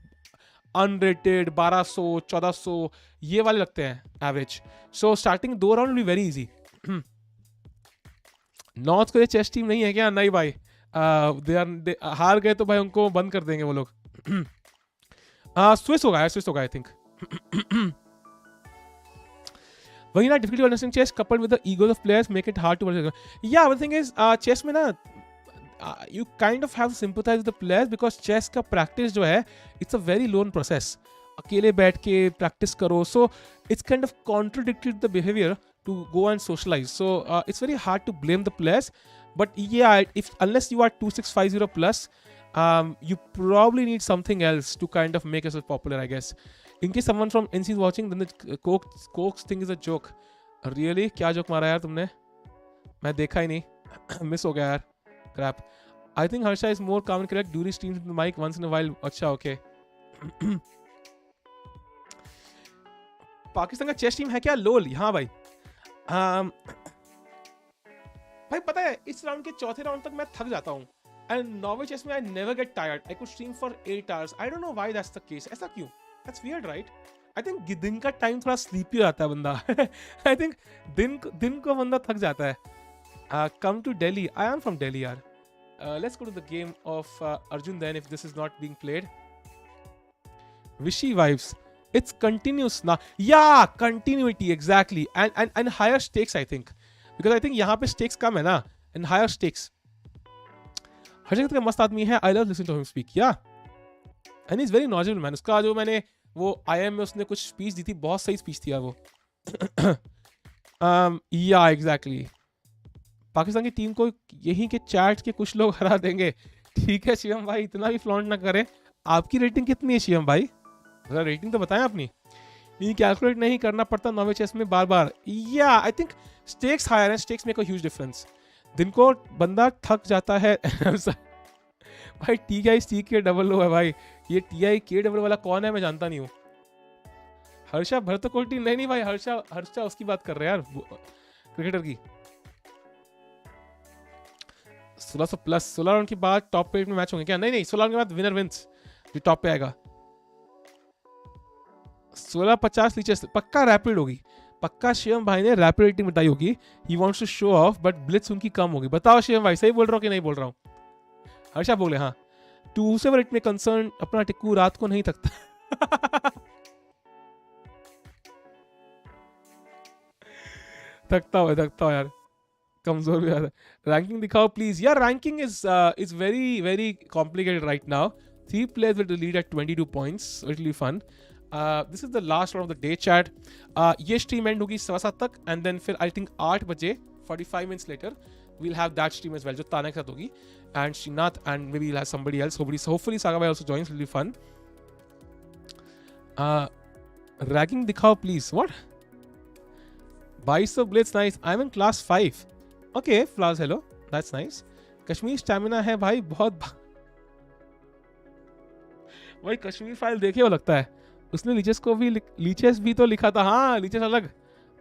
unrated 1200 1400 ये वाले लगते हैं average. So starting 2 round will be very easy. North Korea chess team नहीं है क्या? नहीं भाई. they हार गए तो भाई उनको बंद कर देंगे वो लोग. स्विस होगा आई थिंक. वही ना, difficulty understanding chess coupled with the egos of players make it hard to work. Yeah, but the thing is, chess में ना you kind of have to sympathize with the players because chess का practice जो है it's a very lone process. अकेले बैठ के practice करो, so it's kind of contradicted the behavior to go and socialize. So it's very hard to blame the players. But yeah, unless you are 2650 plus, you probably need something else to kind of make yourself popular, I guess. In case someone from NC is watching, then the Coke's thing is a joke. Really? क्या joke मारा यार तुमने? मैं देखा ही नहीं. Miss हो गया यार. Crap. I think Harsha is more calm and correct. Dury streams with the mic once in a while. अच्छा, okay. पाकिस्तान का चेस टीम है क्या? लोल. हाँ भाई. भाई पता है इस राउंड के चौथे राउंड तक मैं थक जाता हूँ. And novice chess में I never get tired. I could stream for 8 hours. I don't know why that's the case. ऐसा क्यों? That's weird, right? I think दिन का टाइम थोड़ा स्लीपी हो जाता है बंदा. I think दिन को बंदा थक जाता है. Come to Delhi. I am from Delhi, यार. Let's go to the game of Arjun then if this is not being played. Vishy vibes. It's continuous now. Yeah, continuity exactly. And higher stakes I think. Because I think यहाँ पे stakes कम है ना. And higher stakes. हर्षित का मस्त आदमी है. I love listening to him speak. Yeah. And is very knowledgeable man. उसका जो मैंने वो IIM में उसने कुछ स्पीच दी थी, बहुत सही स्पीच थी यार वो. या एग्जैक्टली. पाकिस्तान की टीम को यहीं के चैट के कुछ लोग हरा देंगे. ठीक है शिवम भाई, इतना भी फ्लॉन्ट ना करें. आपकी रेटिंग कितनी है शिवम भाई? जरा रेटिंग तो बताएं अपनी. ये कैलकुलेट नहीं करना पड़ता नॉर्वे चेस में बार बार. या आई थिंक स्टेक्स हायर है. Stakes make a huge difference. दिन को बंदा थक जाता है. भाई TI के डबल लो है भाई. ये TI के डबल वाला कौन है मैं जानता नहीं हूँ. हर्षा भरतकोटी? नहीं भाई, हर्षा उसकी बात कर रहे हैं यार, क्रिकेटर की. 1600 प्लस 16 राउंड के बाद टॉप 8 में मैच होंगे क्या? नहीं 16 राउंड के बाद विनर विंस जो टॉप पे आएगा. 1650 लीचेस पक्का रैपिड होगी. पक्का शिवम भाई ने रैपिड रेटिंग बताई होगी. He wants to show off but blitz उनकी कम होगी. बताओ शिवम भाई, सही बोल रहा हूँ कि नहीं बोल रहा हूँ? हर्षा बोले हाँ. टू सेवर इट में कंसर्न अपना टिक्कू रात को नहीं थकता. थकता हो यार, कमजोर भी आता है. रैंकिंग दिखाओ प्लीज. यार ranking is very very complicated right now. 3 players will lead at 22 points. It will be fun. This is the last round of the day chat. ये stream end होगी 7:15 तक and then फिर I think 8 बजे 45 minutes later we'll have that stream as well जो ताना के साथ होगी, and Srinath and maybe we'll have somebody else. Hopefully Saga Bhai also joins. It will be fun. Ragging दिखाओ please. What? 2200 blitz, nice. I'm in class 5. Okay, Flowers, hello. That's nice. Kashmir stamina है भाई बहुत. भाई Kashmir file देखे हो लगता है. उसने लीचेस को भी लीचेस भी तो लिखा था. हाँ लीचेस अलग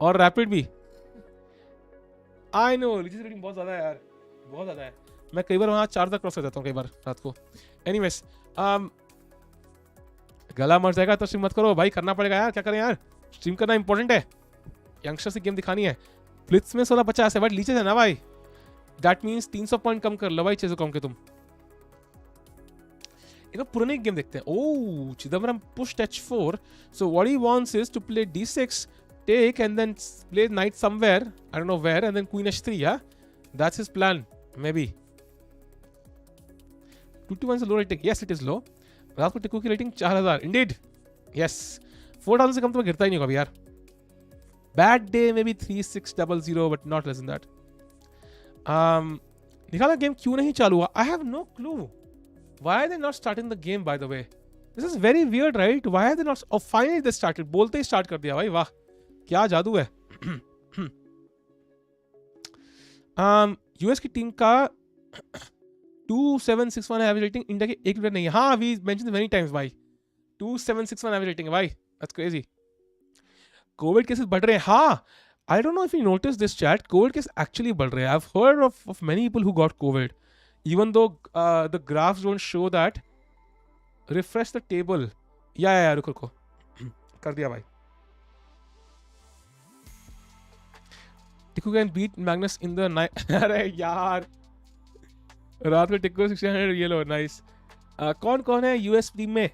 और रैपिड भी. आई नो लीचेस रेटिंग बहुत ज़्यादा है यार, बहुत ज़्यादा है. मैं कई बार वहाँ 4 तक क्रॉस कर जाता हूँ कई बार रात को. एनीवेज गला मर जाएगा तो स्ट्रीम मत करो भाई. करना पड़ेगा यार, क्या करें यार, स्ट्रीम करना इंपॉर्टेंट है. यंगस्टर से गेम दिखानी है. ब्लिट्स में 1650 है बट लीचेस है ना भाई. दैट मीन्स 300 पॉइंट कम कर लो भाई चेज़ो कम के तुम. एक पुराने गेम देखते हैं. Oh Chidambaram pushed h4. So what he wants is to play d6 take and then play knight somewhere, I don't know where, and then queen h3. Yeah, that's his plan maybe. 221 is a low rating. Yes it is low. रात को टिक्कू की rating 4000. Indeed yes. 4000 से कम तो मैं गिरता ही नहीं कभी यार. Bad day maybe 3600 but not less than that. निकाला गेम क्यों नहीं चालू हुआ? I have no clue. Why are they not starting the game by the way? This is very weird right? Why are they not? Oh finally they started. बोलते ही start कर दिया भाई. वाह क्या जादू है. यूएस की टीम का 2761 एवरेज रेटिंग. इंडिया के एक प्लेयर नहीं है. हाँ वी मेंशन मेनी टाइम्स भाई. 2761 एवरेज रेटिंग है भाई. That's crazy. कोविड केसेस बढ़ रहे हैं. हाँ आई don't know if you notice this chat. Covid case actually बढ़ रहे हैं. I have heard of many people who got Covid even though the graphs don't show that. Refresh the table. या रुको कर दिया भाई. Tikku can beat Magnus in the night. अरे यार रात को टिक्कू 600 ये लो नाइस. कौन कौन है यूएस टीम में?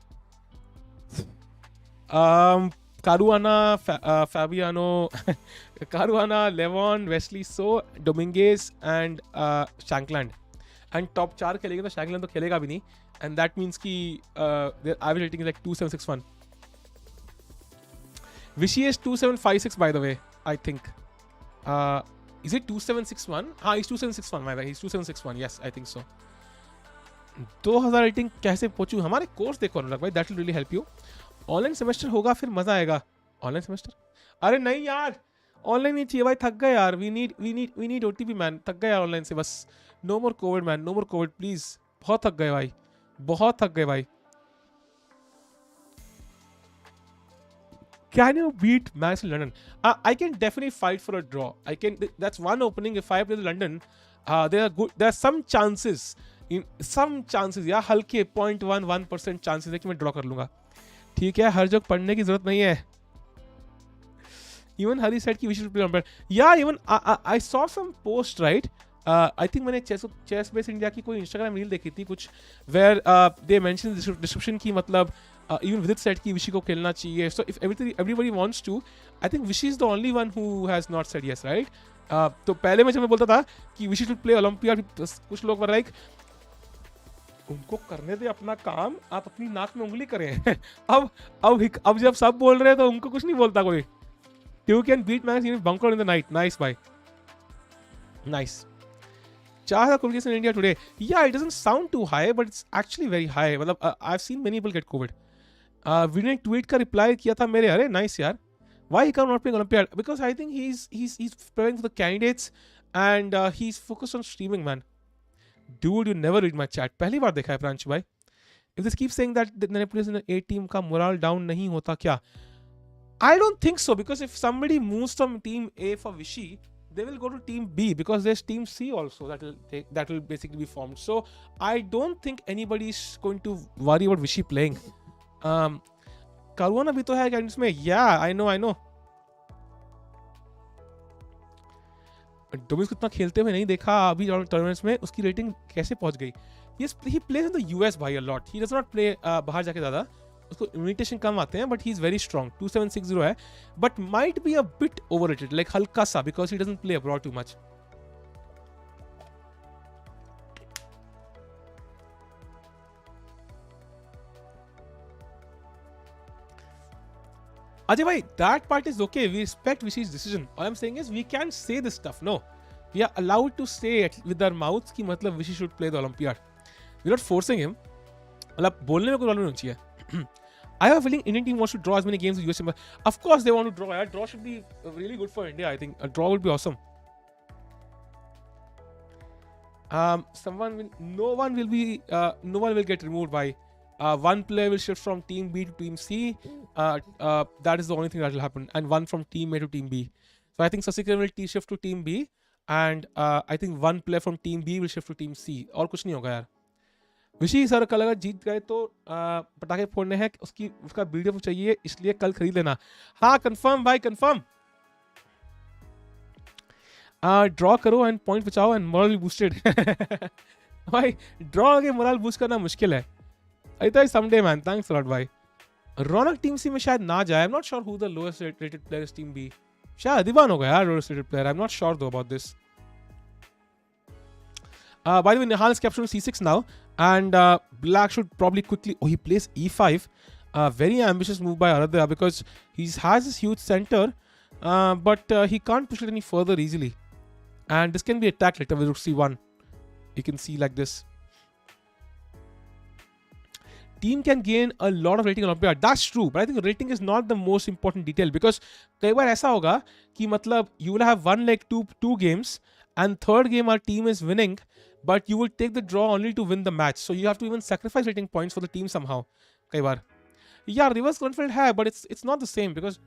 Caruana, Fabiano, Caruana, लेवॉन, Wesley So, Dominguez and Shankland. And top 4 खेलेंगे तो शैंकलैंड तो खेलेगा भी नहीं. एंड दैट मीन्स कि there average rating is like 2761. विशी is 2756 bye the way I think. Is it 2761? हाँ he's 2761 my bad. He's 2761. Yes I think so. 2000 rating कैसे पहुंचूं? हमारे कोर्स देखो अनुराग भाई. That will really help you. Online semester होगा फिर मजा आएगा. Online semester? अरे नहीं यार ऑनलाइन नहीं चाहिए भाई. थक गए यार. We need OTP man. थक गए यार ऑनलाइन से बस. No more Covid man. No more Covid please. बहुत थक गए भाई. बहुत थक गए भाई. Can you beat Max in London? I can definitely fight for a draw. I can. That's one opening. If I play London, there are good. There are some chances. या हल्के 0.11% chances है कि मैं ड्रॉ कर लूंगा. ठीक है हर जगह पढ़ने की जरूरत नहीं है. Even Hari said कि we should play on bet. Yeah, even I saw some post right. I think मैंने चेस बेस इंडिया की कोई इंस्टाग्राम रील देखी थी कुछ where they mentioned description की मतलब even with it said कि विशी को खेलना चाहिए. So if everybody wants to, I think Vishy is the only one who has not said yes, right? तो पहले में जब मैं बोलता था कि विशी should play Olympia, कुछ लोग were like उनको करने दे अपना काम, आप अपनी नाक में उंगली करें। अब जब सब बोल रहे हैं तो उनको कुछ नहीं बोलता कोई। You can beat Manchester United bunker in the night. Nice, bhai. Nice. 4,000 cases in India today. Yeah, it doesn't sound too high, but it's actually very high. मतलब I've seen many people get COVID. Video ने tweet का reply किया था मेरे, अरे nice यार. Why he come not playing Olympiad? Because I think he's preparing for the candidates and he's focused on streaming, man. Dude, you never read my chat. पहली बार देखा है प्रांशु भाई. If this keeps saying that the Nepalese in the A team का morale down नहीं होता क्या? I don't think so, because if somebody moves from team A for Vichy, they will go to team B because there's team C also that will basically be formed. So I don't think anybody is going to worry about Vichy playing. Karuna भी तो है candidates में. Yeah, I know. Dominic को इतना खेलते हुए नहीं देखा अभी टूर्नामेंट्स में. उसकी रेटिंग कैसे पहुंच गई? He plays in the US भाई a lot. He does not play बाहर जाके ज़्यादा. उसको इमिटेशन कम आते हैं, but he is very strong. 2760 है, but might be a bit overrated, like हल्का सा, because he doesn't play abroad too much. Ajay bhai, that part is okay. We respect Vishy's decision. All I'm saying is we can't say this stuff. No, we are allowed to say it with our mouths कि मतलब Vishy should play the Olympiad. We're not forcing him. मतलब बोलने में कोई problem नहीं चाहिए. I have a feeling Indian team wants to draw as many games with US. Of course they want to draw. A draw should be really good for India. I think a draw would be awesome. No one will get removed by one player will shift from team B to team C. That is the only thing that will happen, and one from team A to team B. So I think Sasikiran will shift to team B, and I think one player from team B will shift to team C. और कुछ नहीं होगा यार. विशी sir कल अगर जीत गए तो पटाखे फोड़ने हैं, उसका वीडियो चाहिए, इसलिए कल खरीद लेना. हाँ कंफर्म भाई, कंफर्म. ड्रॉ करो एंड पॉइंट बचाओ एंड मोरल बूस्टेड. भाई ड्रॉ आगे मोरल बूस्ट करना मुश्किल है. I thought someday man. Thanks a lot भाई. रौनक टीम सी में शायद ना जाए. I am not sure who the lowest rated player is team B. शायद अधिबान होगा यार lowest rated player. I am not sure though about this. By the way, Nihal is captured to C6 now, and Black should probably quickly. Oh, he plays E5. Very ambitious move by Aradhya because he has this huge center, but he can't push it any further easily. And this can be attacked later with Rook C1. You can see like this. Team can gain a lot of rating on Olympiad. That's true, but I think rating is not the most important detail because कई बार ऐसा होगा कि मतलब you will have one like two games, and third game our team is winning. But you will take the draw only to win the match. So you have to even sacrifice rating points for the team somehow. कई बार. Yeah, reverse conflict है, but it's not the same because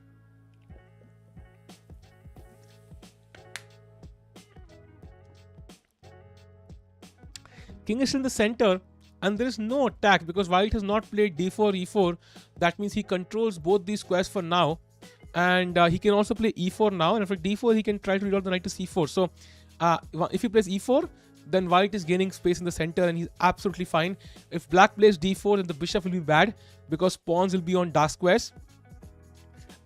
King is in the center and there is no attack because White has not played D4, E4. That means he controls both these squares for now. And he can also play E4 now. And after D4, he can try to resolve the knight to C4. So if he plays E4, then White is gaining space in the center and he's absolutely fine. If Black plays D4, then the bishop will be bad because pawns will be on dark squares.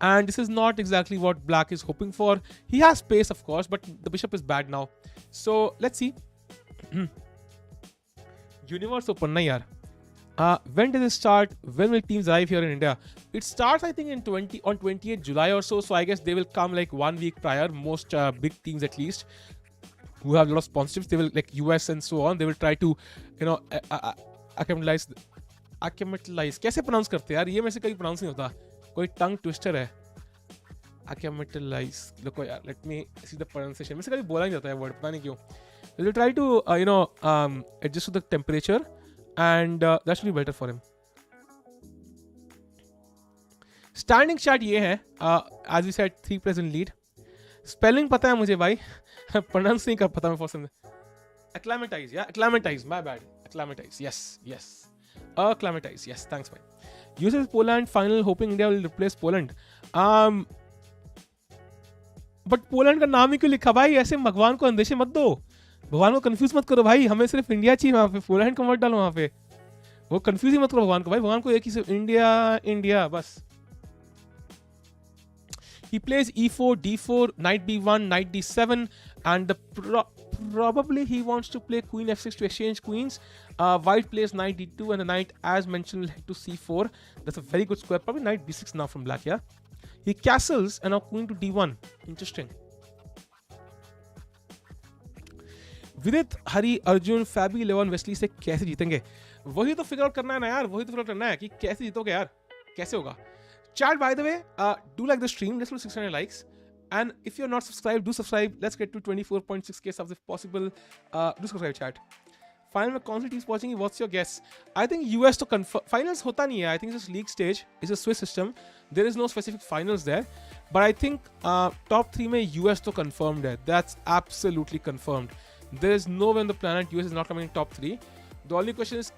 And this is not exactly what Black is hoping for. He has space, of course, but the bishop is bad now. So let's see. Universe Open, na yaar. When does it start? When will teams arrive here in India? It starts, I think, on 28th July or so. So I guess they will come like 1 week prior. Most big teams, at least, who have a lot of sponsorships, they will, like US and so on, they will try to, acclimatize. कैसे pronounce करते हैं यार? ये में से कभी pronounce नहीं होता. कोई tongue twister है. Acclimatize. देखो यार, let me see the pronunciation. में से कभी बोला नहीं जाता है word, पता नहीं क्यों. They will try to, adjust to the temperature, and that should be better for him. Standing chart ये है. As we said, 3 players in lead. Spelling पता है मुझे भाई. Pronounce नहीं कर पता मैं first time. Acclimatize, yeah, acclimatize. My bad. Acclimatize. Yes. Acclimatize. Yes, thanks, bhai. Uses Poland final, hoping India will replace Poland. But Poland का नाम ही क्यों लिखा भाई? ऐसे भगवान को अंदेशे मत दो. भगवान को कंफ्यूज मत करो भाई. हमें सिर्फ इंडिया चाहिए वहाँ पे. पोलैंड को मत डालो वहाँ पे. वो कंफ्यूज ही मत करो भगवान को भाई. भगवान को एक ही सिर्फ इंडिया बस. He plays e4, d4, knight b1, knight d7, and probably he wants to play queen f6 to exchange queens. White plays knight d2, and the knight, as mentioned, will head to c4. That's a very good square. Probably knight b6 now from black, yeah? He castles, and now queen to d1. Interesting. विदित, हरी, अर्जुन, फैबी, लेवन, Wesley से कैसे जीतेंगे? वही तो figure out करना है ना यार, वही तो फिगर आउट करना है कि कैसे जीतोगे यार, कैसे होगा. Chat, by the way, do like the stream. Let's do 600 likes. And if you're not subscribed, do subscribe. Let's get to 24.6k subs if possible. Do subscribe, chat. Final में कौन सी teams watching? What's your guess? I think US to confirm. Finals होता नहीं है. I think it's just league stage. It's a Swiss system. There is no specific finals there. But I think top 3 में US to confirmed है. That's absolutely confirmed. There is no way on the planet US is not coming in top 3. The only question is,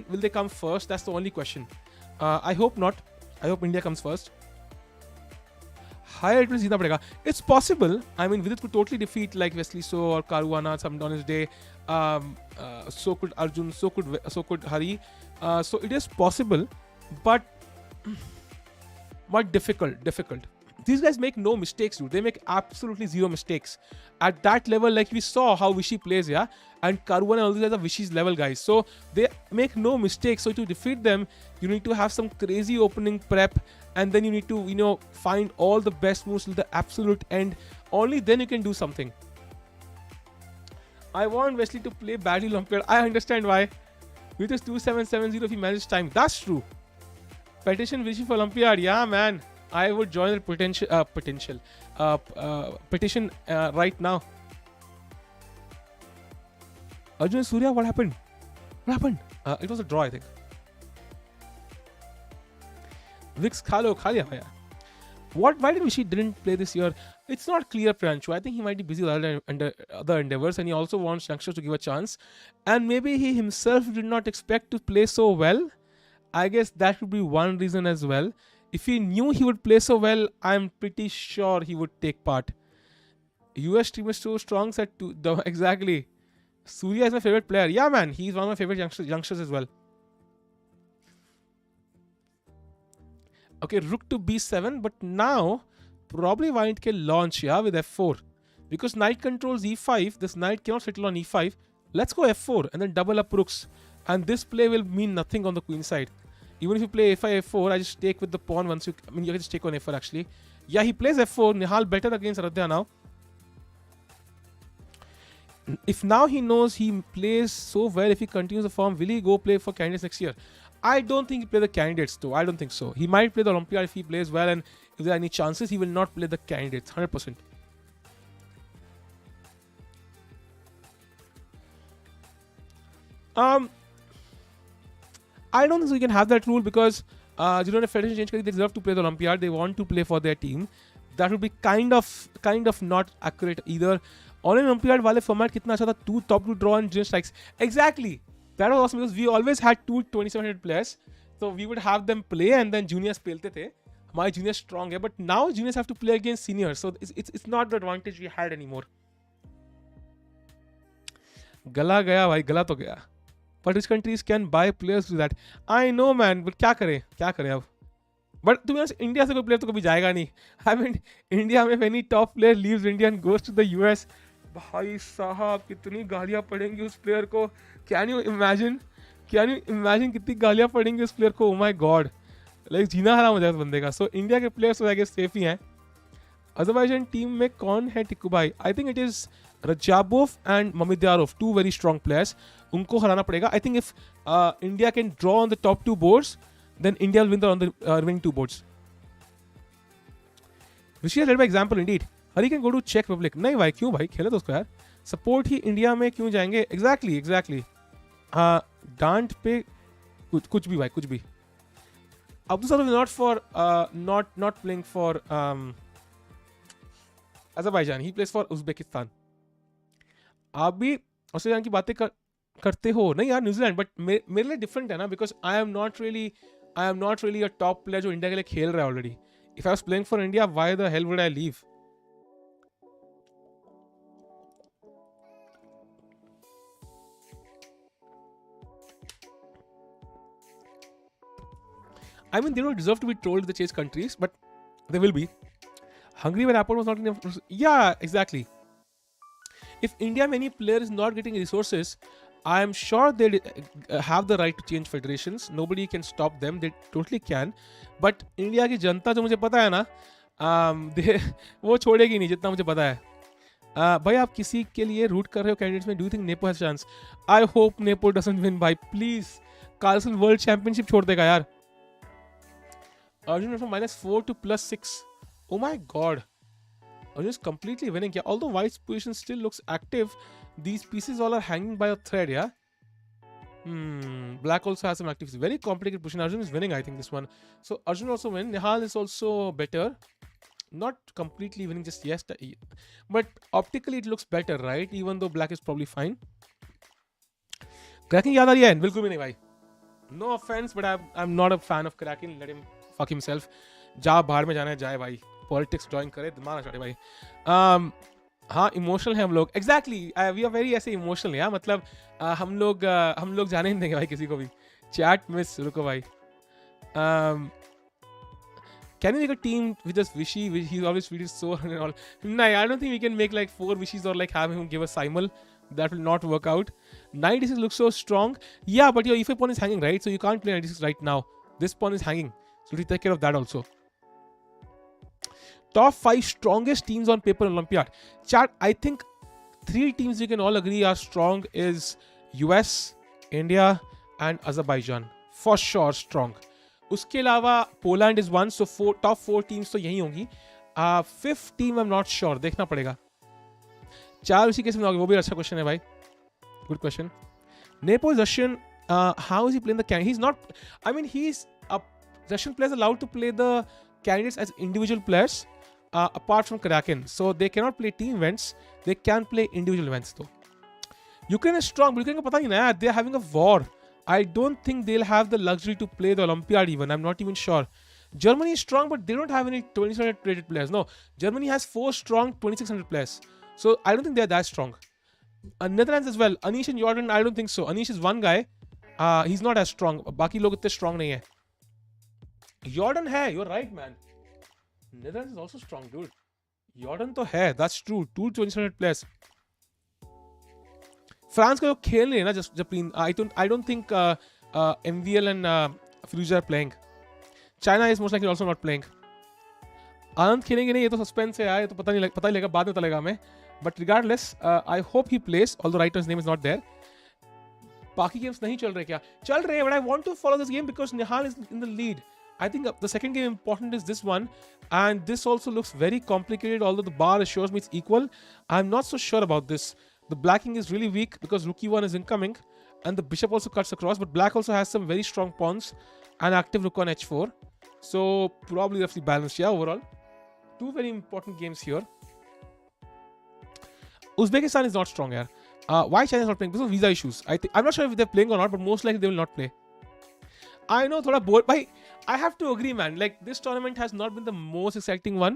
will they come first? That's the only question. I hope not. I hope India comes first. Higher it will जीतना पड़ेगा. It's possible. I mean, Vidit could totally defeat like Wesley So or Caruana some on his day. So could Arjun. So could Hari. So it is possible, but difficult. These guys make no mistakes, dude. They make absolutely zero mistakes. At that level, like we saw how Vishy plays, yeah? And Caruana and all these guys are Vishy's level guys. So they make no mistakes. So to defeat them, you need to have some crazy opening prep. And then you need to, find all the best moves till the absolute end. Only then you can do something. I want Wesley to play badly Olympiad. I understand why. With his 2770 if he manages time. That's true. Petition Vishy for Olympiad. Yeah, man. I would join the petition right now. Arjun and Surya, what happened? It was a draw, I think. Vix Khalo Khalia. Why did Vishy didn't play this year? It's not clear, Pranchu. I think he might be busy with other endeavors, and he also wants youngsters to give a chance. And maybe he himself did not expect to play so well. I guess that would be one reason as well. If he knew he would play so well, I'm pretty sure he would take part. US team is so strong, said exactly. Surya is my favorite player. Yeah, man, he's one of my favorite youngsters as well. Okay, rook to b7, but now probably White can launch, yeah, with f4. Because knight controls e5, this knight cannot settle on e5. Let's go f4 and then double up rooks. And this play will mean nothing on the queen side. Even if you play a5, f4, I just take with the pawn once you can just take on f4 actually. Yeah, he plays f4. Nihal better against Aradhya now. If now he knows he plays so well, if he continues the form, will he go play for candidates next year? I don't think he play the candidates though. I don't think so. He might play the Olympiad if he plays well, and if there are any chances, he will not play the candidates. 100%. I don't think so. You can have that rule because if federation change, they deserve to play the Olympiad. They want to play for their team. That would be kind of not accurate either. On an Olympiad wale format, kitna acha tha, 2 top 2 draw and junior strikes. Exactly. That was awesome because we always had 2 2700 players. So we would have them play and then juniors pelte the. My juniors strong hai, but now juniors have to play against seniors. So it's not the advantage we had anymore. Gala gaya bhai, gala to gaya. But which countries can buy players to that? I know, man, but क्या करें अब? But to be honest, India से कोई player तो कभी जाएगा नहीं. I mean, India में if any top player leaves India and goes to the US, भाई साहब कितनी गालियाँ पड़ेंगी उस player को. Can you imagine कितनी गालियाँ पड़ेंगी उस player को? Oh my God, like जीना हराम हो जाएगा उस बंदे का. So India के players तो I guess safe ही हैं. Azerbaijan team में कौन है टिक्कू भाई? I think it is Rajabov and Mamidyarov, 2 very strong players. उनको हराना पड़ेगा. I think if India can draw on the top 2 boards, then India will win on the remaining 2 boards. Vishy has led by example indeed. Hari can go to Czech Republic. नहीं भाई, क्यों भाई? खेले तो उसको यार. Support ही India में क्यों जाएंगे? Exactly. डांट पे कुछ भी भाई, कुछ भी. Abdul Salam is not for not playing for Azerbaijan. He plays for Uzbekistan. आप भी ऑस्ट्रेलिया की बातें करते हो नहीं यार न्यूजीलैंड, बट मेरे लिए डिफरेंट है ना, because I am not really a top player जो इंडिया के लिए खेल रहा है already. If I was playing for India, why the hell would I leave? I mean, they don't deserve to be told the chase countries, but they will be. Hungry when airport was not enough. Yeah, exactly. If India many player is not getting resources, I am sure they have the right to change federations. Nobody can stop them. They totally can. But India की जनता जो मुझे पता है ना, वो छोड़ेगी नहीं जितना मुझे पता है. भाई आप किसी के लिए रूट कर रहे हो कैंडिडेट्स में? Do you think nepo has chance? I hope nepo doesn't win भाई, प्लीज. कार्लसन वर्ल्ड चैंपियनशिप छोड़ देगा यार. Arjun from -4 to +6. Oh my god. Arjun is completely winning. Yeah, although White's position still looks active, these pieces all are hanging by a thread, yeah? Black also has some activities. Very complicated position. Arjun is winning, I think, this one. So Arjun also win. Nihal is also better. Not completely winning just yes, but optically it looks better, right? Even though black is probably fine. Kraken yaad aa rahi hai? Bilkul bhi nahi bhai. No offense, but I'm not a fan of Kraken. Let him fuck himself. जा बाहर में जाना है जाए भाई. Politics join करे दिमाग ना चढ़े भाई. हाँ इमोशनल है हम लोग. एग्जैक्टली वी आर वेरी ऐसे इमोशनल है. मतलब हम लोग जाने नहीं देंगे भाई किसी को भी. चैट मिस रुको भाई. Can we make a team with just Vishy? He's always tweeted so and all. No, I don't think we can make like 4 Vishys or like have him give a simul. That will not work out. 96 looks so strong. Yeah, but your E5 pawn is hanging, right? So you can't play 96 right now. This pawn is hanging. So we take care of that also. Top 5 strongest teams on paper Olympiad. Chat, I think 3 teams we can all agree are strong is US, India and Azerbaijan. For sure strong. उसके अलावा Poland is one. So top 4 teams तो यही होंगी. 5th team I am not sure, देखना पड़ेगा. 4 उसी case में होगी. वो भी अच्छा क्वेश्चन है भाई. Good question. Nepo is Russian. How is he playing the candidate? He is not. I mean he is Russian players allowed to play the candidates as individual players apart from Kraken. So they cannot play team events. They can play individual events though. Ukraine is strong, but Ukraine को पता ही ना यार. They are having a war. I don't think they'll have the luxury to play the Olympiad even. I'm not even sure. Germany is strong, but they don't have any 2600 rated players. No, Germany has 4 strong 2600 players. So I don't think they're that strong. Netherlands as well. Anish and Jordan, I don't think so. Anish is one guy. He's not as strong. बाकी लोग इतने strong नहीं है. Jordan है. You're right, man. Netherlands is also strong, dude. Jordan तो है. That's true. 2 2600 players. France का जो खेल नहीं है ना जपलीन. I don't think MVL and Fuja are playing. China is most likely also not playing. आनंद खेलेंगे नहीं, ये तो सस्पेंस है यार. ये तो पता ही लगा, बाद में पता लगा हमें. But regardless, I hope he plays. Although writer's name is not there. बाकी गेम्स नहीं चल रहे क्या? चल रहे हैं, but I want to follow this game because Nihal is in the lead. I think the second game important is this one, and this also looks very complicated. Although the bar assures me it's equal, I'm not so sure about this. The blacking is really weak because Rookie 1 is incoming, and the bishop also cuts across. But black also has some very strong pawns and active rook on h4, so probably roughly balanced. Yeah, overall, 2 very important games here. Uzbekistan is not strong here. Why China is not playing? Because of visa issues. I'm not sure if they're playing or not, but most likely they will not play. I know, thoda bored. Bhai, I have to agree, man. Like, this tournament has not been the most exciting one.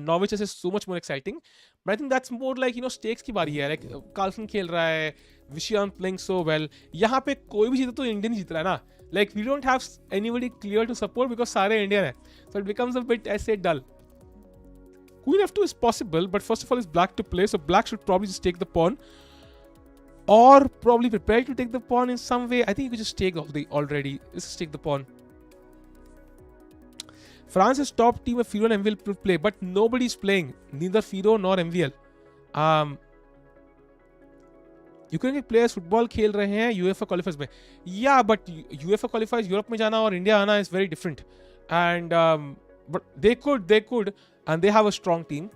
Norwich is so much more exciting. But I think that's more like, stakes की बारी है. Like, Carlson खेल रहा है. Vishyant playing so well. यहाँ पे कोई भी जीता तो Indian जीत रहा है ना. Like, we don't have anybody clear to support because सारे Indian है. So it becomes a bit ऐसे dull. Queen f2 is possible, but first of all, it's black to play. So black should probably just take the pawn. Or probably prepare to take the pawn in some way. I think you could just take already. Let's just take the pawn. France's top team of Firo and MVL play, but nobody's playing. Neither Firo nor MVL. Ukrainian players football खेल रहे हैं UEFA qualifiers में. Yeah, but UEFA qualifiers Europe में जाना और India आना is very different. And but they could, and they have a strong team.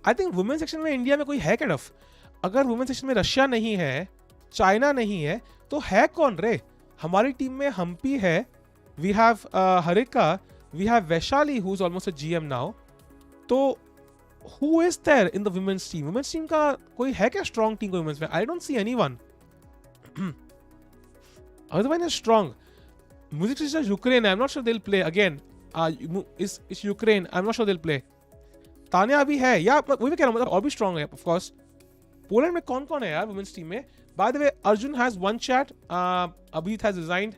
I think women's section में India में कोई है क्या टफ? अगर वुमेन सेक्शन में रशिया नहीं है, चाइना नहीं है, तो है कौन रे? हमारी टीम में हम्पी है, we have Harika, we have Vaishali who is almost a GM now. तो who is there in the women's team? Women's team का कोई है क्या स्ट्रांग टीम? वुमेन्स में I don't see anyone. Otherwise is strong. Muzychuk sisters Ukraine, I am not sure they will play again. Is Ukraine, I am not sure they will play. Tania भी है, या वही मैं कह रहा हूं, मतलब और भी स्ट्रांग है ऑफ कोर्स. पोलैंड में कौन है यार वुमेन्स टीम में? By the way, Arjun has won chat. Abhijeet has resigned.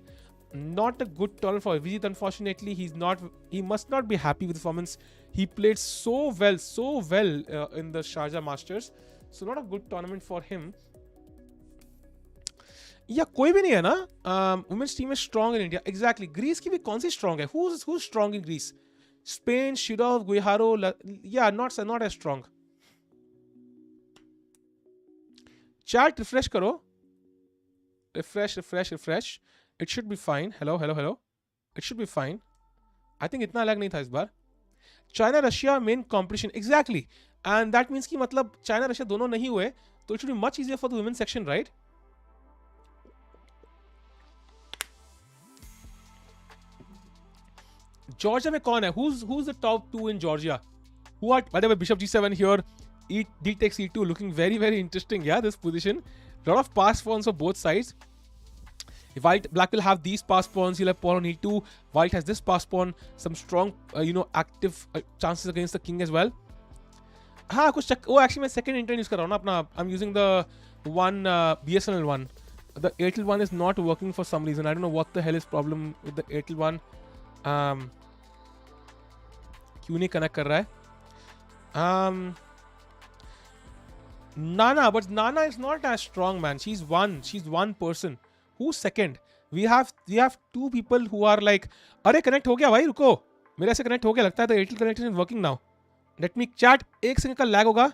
Not a good tournament for Abhijit, unfortunately. He must not be happy with the performance He played so well in the Sharjah Masters. So not a good tournament for him. Yeah, कोई भी नहीं है ना. Women's team is strong in India. Exactly. Greece की भी कौन सी strong है? Who's strong in Greece? Spain, Shidov, Guiharo. Yeah, not as strong. Chat refresh करो. Refresh. It should be fine. Hello. It should be fine. I think इतना lag नहीं था इस बार. China Russia main competition. Exactly. And that means कि मतलब China Russia दोनों नहीं हुए, तो it should be much easier for the women's section, right? Georgia में कौन है? Who's the top 2 in Georgia? Who are, by the way, Bishop G7 here. D takes E2, looking very interesting. Yeah, this position. Lot of pass pawns for both sides. If black will have these pass pawns, he'll have pawn on E2. White has this pass pawn. Some strong, active chances against the king as well. हाँ कुछ check. Oh, actually मैं second internet use कर रहा हूँ ना अपना. I'm using the one BSNL one. The Airtel one is not working for some reason. I don't know what the hell is problem with the Airtel one. क्यों नहीं connect कर रहा है? Nana, but Nana is not as strong, man. She's one person. Who's second? We have 2 people who are like, अरे connect हो गया भाई, रुको. मेरे से connect हो गया, लगता है the Airtel connection is working now. Let me chat. 1 second का lag होगा.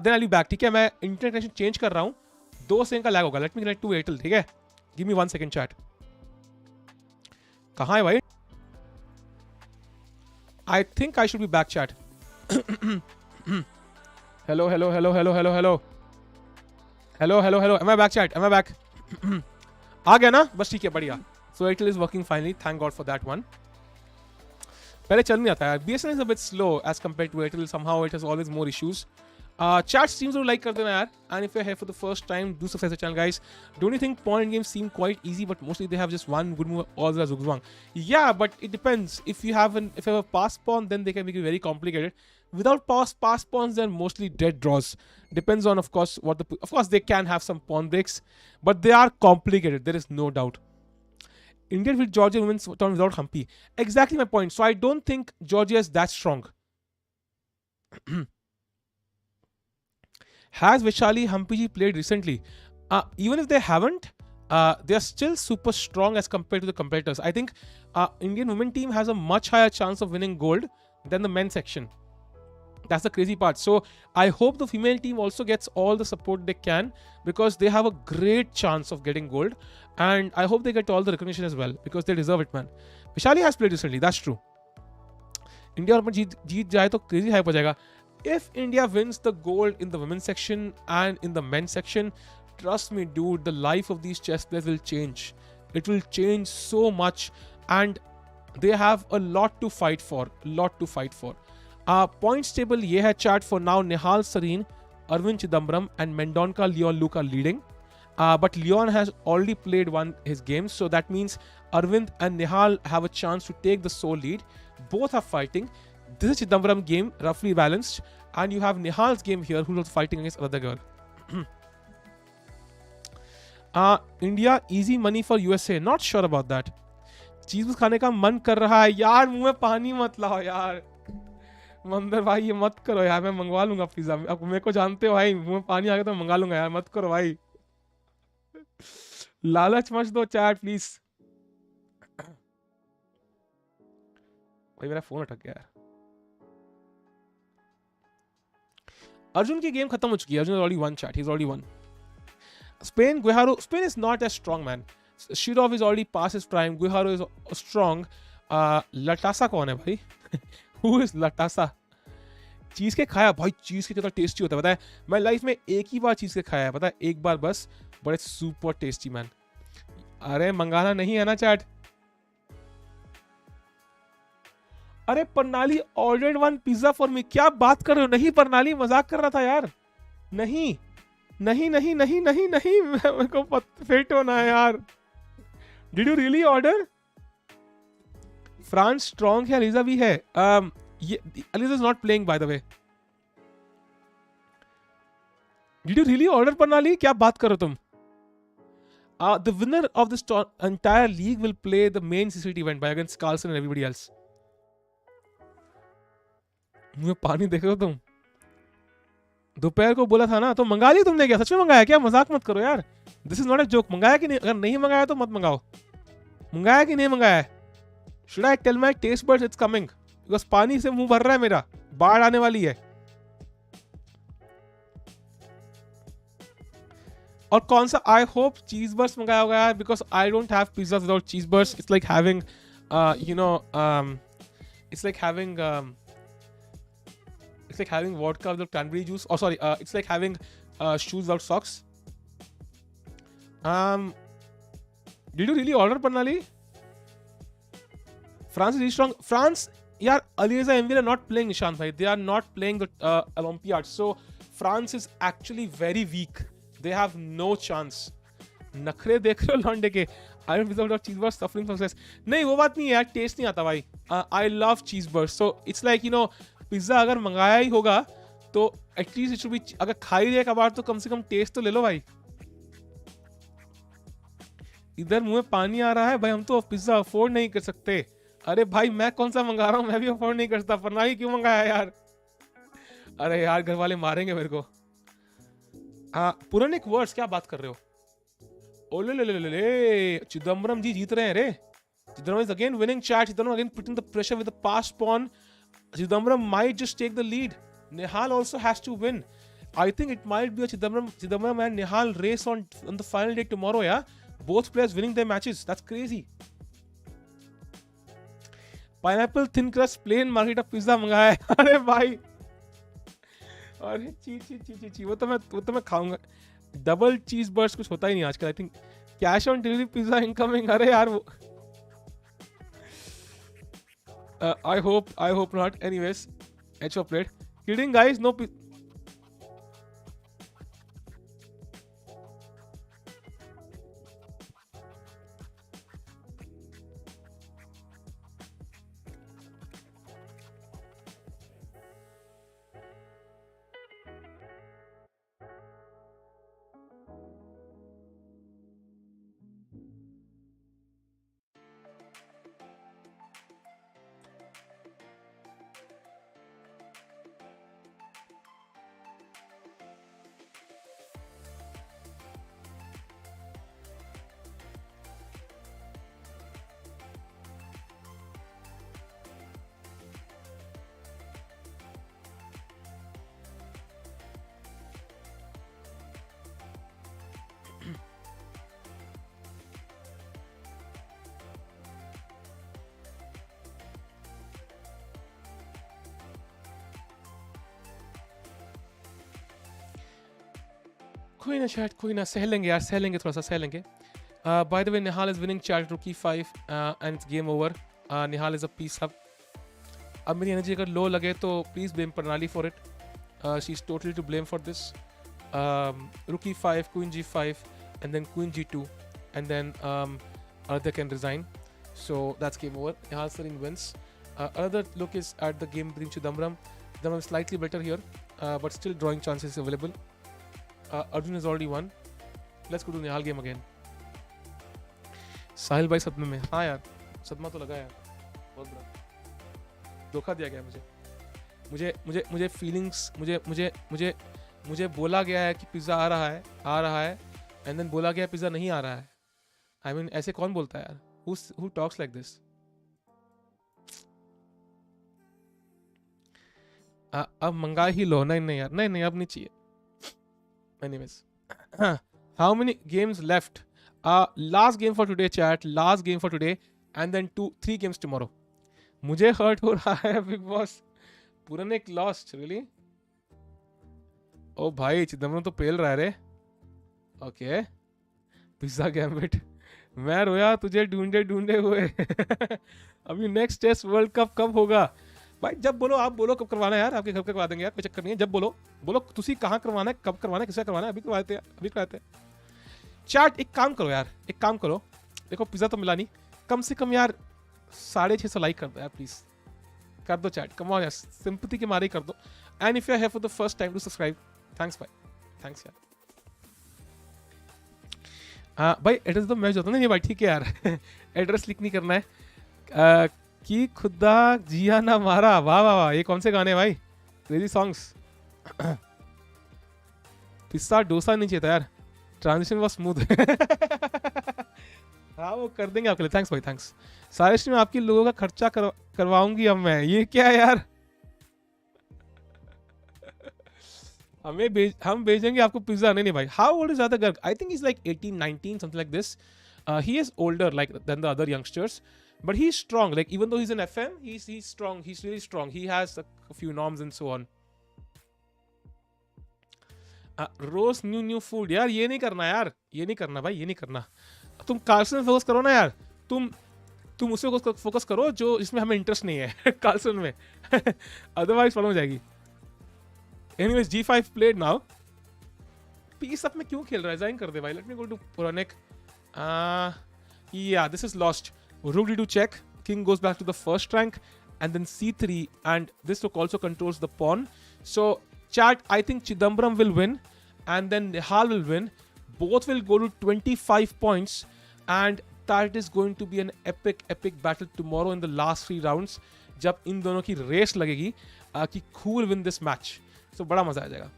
Then I'll be back. ठीक है, मैं internet connection change कर रहा हूँ. 2 सेकंड का lag होगा. Let me connect to Airtel. ठीक है? Give me 1 second chat. कहाँ है भाई? I think I should be back, chat. Hello. Am I back, chat? Am I back? आ गया ना? बस ठीक है, बढ़िया. So Airtel is working finally. Thank God for that one. पहले चल नहीं आता है. BSNL is a bit slow as compared to Airtel. Somehow it has always more issues. Chat streams would like कर देना यार. And if you're here for the first time, do subscribe to the channel, guys. Don't you think pawn games seem quite easy, but mostly they have just one good move, all the zugzwang? Yeah, but it depends. If you have a pass pawn, then they can make it very complicated. Without pass pawns, they're mostly dead draws. Depends on, of course, of course they can have some pawn breaks, but they are complicated. There is no doubt. India with Georgia women's turn without Humpy. Exactly my point. So I don't think Georgia is that strong. Has Vaishali Humpy played recently? Even if they haven't, they are still super strong as compared to the competitors. I think Indian women team has a much higher chance of winning gold than the men's section. That's the crazy part. So I hope the female team also gets all the support they can, because they have a great chance of getting gold, and I hope they get all the recognition as well, because they deserve it, man. Vishali has played recently, that's true. India जीत जाए तो crazy hype हो जाएगा. If India wins the gold in the women's section and in the men's section, trust me, dude, the life of these chess players will change. It will change so much, and they have a lot to fight for. Points table ये है chat for now. Nihal, Sarin, Arvind Chidambaram and Mendonca, Leon Luca leading. But Leon has already played his game, so that means Arvind and Nihal have a chance to take the sole lead. Both are fighting. This is Chidambaram game, roughly balanced, and you have Nihal's game here, who's also fighting against another girl. India easy money for USA. Not sure about that. चीज़ खाने का मन कर रहा है यार. मुंह में पानी मत लाओ यार. मंदर भाई ये मत करो यार. मैं मंगवा लूंगा पिज्जा. अब मेरे को जानते हो भाई, मुंह में पानी आ गया तो मंगा लूंगा यार. मत करो भाई. लालच मत दो चैट प्लीज. भाई मेरा फोन अटक गया यार. अर्जुन की गेम खत्म हो चुकी है. Arjun already won, chat. He's already won. Spain, Guiharo. Spain is not as strong, man. Shirov is already past his prime. Guiharo is strong. Latasa कौन है भाई? Who is Latasa? चीज़ के खाया भाई. चीज़ के कितना टेस्टी होता है पता है. मैं लाइफ में एक ही बार चीज़ के खाया है पता है. एक बार बस. But it's super tasty man. अरे मंगाना नहीं है ना चैट. अरे प्रणाली ऑर्डर्ड 1 पिज्जा फॉर मी. क्या बात कर रहे हो? नहीं प्रणाली, मजाक कर रहा था यार. नहीं. मेरे को फिट होना है यार. Did you really order? France strong है. अलीजा भी है. ELISA is not playing by the way. Did you really order प्रणाली? क्या बात कर रहे हो तुम? The winner of this entire league will play the main CCT event by against Carlsen and everybody else. मुझे पानी देख रहे हो तुम? दोपहर को बोला था ना, तो मंगा लिया तुमने क्या? सच में मंगाया क्या? मजाक मत करो यार, this is not a joke. मंगाया कि नहीं? अगर नहीं मंगाया तो मत मंगाओ। मंगाया कि नहीं मंगाया? Should I tell my taste buds it's coming? Because पानी से मुंह भर रहा है मेरा, बाढ़ आने वाली है। और कौन सा? आई होप चीज बर्स्ट मंगाया होगा यार, because I don't have pizza without cheese burst. It's like having you know it's like having vodka without cranberry juice. Oh, sorry, it's like having shoes without socks. Did you really order Pannali? France is really strong. France, yeah, Aliza Envil are not playing Nishan bhai. They are not playing the Olympiad. So France is actually very weak. They have no chance. नखरे देख रहे हो लॉन्डे के? I don't without cheese burst suffering from stress. नहीं वो बात नहीं है यार, टेस्ट नहीं आता भाई। I love cheese burst, so it's like you know pizza अगर मंगाया ही होगा तो एटलीस्ट इट शुड बी, अगर खा ही रहे कबाड़ तो कम से कम टेस्ट तो ले लो भाई। इधर मुंह में पानी आ रहा है भाई, हम तो पिज्जा अफोर्ड नहीं कर सकते। अरे भाई मैं कौन सा मंगा रहा हूँ, मैं भी अफोर्ड नहीं कर सकता, फरनाई क्यों मंगाया यार? अरे यार घर वाले मारेंगे मेरे को। पुराने एक वर्ड्स क्या बात कर रहे हो? ओले चिदम्बरम जी जीत रहे हैं रे। Chidambaram is again winning chat. Chidambaram again putting the pressure with the pass pawn. Chidambaram might just take the lead. Nihal also has to win. I think it might be a Chidambaram and Nihal race on the final day tomorrow. Yeah, both players winning their matches. That's crazy. Pineapple thin crust plain margarita pizza मंगाया है। अरे भाई, अरे ची वो तो मैं खाऊंगा। डबल चीज बर्स्ट कुछ होता ही नहीं आजकल। I think cash on delivery pizza incoming. अरे यार वो I hope not. Anyways, edge of plate. Kidding guys, no. कोई ना शायद, कोई ना, सह लेंगे यार, सह लेंगे, थोड़ा सा सह लेंगे। By the way Nihal is winning chat rook e 5 and it's game over. Nihal is a piece hub. अब मेरी एनर्जी अगर लो लगे तो please blame Pranali for it. She is totally to blame for this. Rook e 5, queen G5 and then queen G2 and then Arthur can resign. So that's game over. Nihal Sarin wins. Another look is at the game between Chidambaram. Chidambaram is slightly better here, but still drawing chances available. Arjun has already won. Let's go to Nihal game again. साहिल भाई सदमे में। हाँ यार, सदमा तो लगा यार, बहुत बड़ा धोखा दिया गया मुझे फीलिंग्स, मुझे बोला गया है कि पिज्जा आ रहा है एंड देन बोला गया पिज्जा नहीं आ रहा है। आई मीन ऐसे कौन बोलता है यार? Who talks like this? अब मंगा ही लो। नहीं यार, नहीं अब नहीं चाहिए। Anyways, how many games left? Last game for today, chat. Last game for today, and then 3 games tomorrow. मुझे hurt हो रहा है बिग बॉस। पूरन एक lost, really? ओ भाई चिदम्बरम तो पेल रहा है रे। Okay, pizza gambit. मैं रोया तुझे ढूंढे हुए। अभी नेक्स्ट टेस्ट वर्ल्ड कप कब होगा? भाई जब बोलो, आप बोलो कब करवाना है यार, आपके घर पे करवा देंगे यार, कोई चक्कर नहीं है। जब बोलो तुसी कहाँ करवाना है, कब करवाना है, किसका करवाना है, अभी करवाते हैं। चैट एक काम करो, देखो पिज्जा तो मिला नहीं, कम से कम यार 650 लाइक कर दो यार, प्लीज कर दो चैट, कम ऑन यार, सिंपैथी के मारे ही कर दो। And if you are here for the first time, do subscribe. Thanks भाई, थैंक्स यार। भाई एड्रेस तो मैच होता नहीं भाई, ठीक है यार। एड्रेस लिख नहीं करना है। कि खुदा जिया ना मारा, वाह, ये कौन से गाने भाई? Crazy songs. पिस्ता डोसा नहीं चाहिए था यार. Transition was smooth. हाँ वो कर देंगे आपके लिए. थैंक्स भाई, थैंक्स. सारे स्ट्रीम आपकी लोगों का खर्चा करवाऊंगी अब मैं. ये क्या है यार. हम भेजेंगे आपको पिज्जा. नहीं भाई. How old is other Garg? I think is like 18 19 something like this. He is older like than the other youngsters, but he's strong. Like even though he's in FM, he's strong. He's really strong. He has a few norms and so on. Roast new food. यार ये नहीं करना यार. ये नहीं करना भाई. ये नहीं करना. तुम कार्सन में फोकस करो ना यार. तुम उससे फोकस करो जो जिसमें हमें इंटरेस्ट नहीं है. कार्सन में. अदरवाइज प्रॉब्लम हो जाएगी. Anyways, G5 played now. Piece up में क्यों खेल रहा है? रिजाइन कर दे भाई. Let me go to Puranik. Yeah, this is lost. Rook d2 check. King goes back to the first rank, and then c3, and this rook also controls the pawn. So, chat, I think Chidambaram will win, and then Nihal will win. Both will go to 25 points, and that is going to be an epic battle tomorrow in the last 3 rounds. जब इन दोनों की race लगेगी कि who will win this match. So, बड़ा मजा आ जाएगा.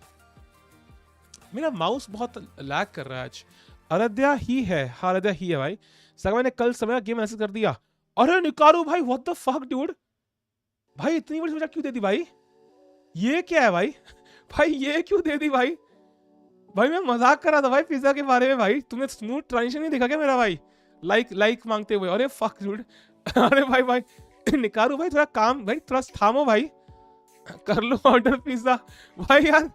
मेरा mouse बहुत लैग कर रहा है आज. आराध्या ही है. हाँ आराध्या ही है भाई. सगवा ने कल समय गेम मैसेज कर दिया. अरे निकारू भाई, व्हाट द फक डूड. भाई इतनी बड़ी समझा क्यों दे दी भाई? ये क्या है भाई? भाई ये क्यों दे दी भाई? भाई मैं मजाक कर रहा था भाई पिज्जा के बारे में. भाई तुमने स्मूथ ट्रांजिशन नहीं देखा क्या मेरा भाई? लाइक मांगते हुए. अरे फक डूड. अरे भाई निकारू भाई थोड़ा काम भाई, थोड़ा थामो भाई. कर लो ऑर्डर पिज्जा भाई. यार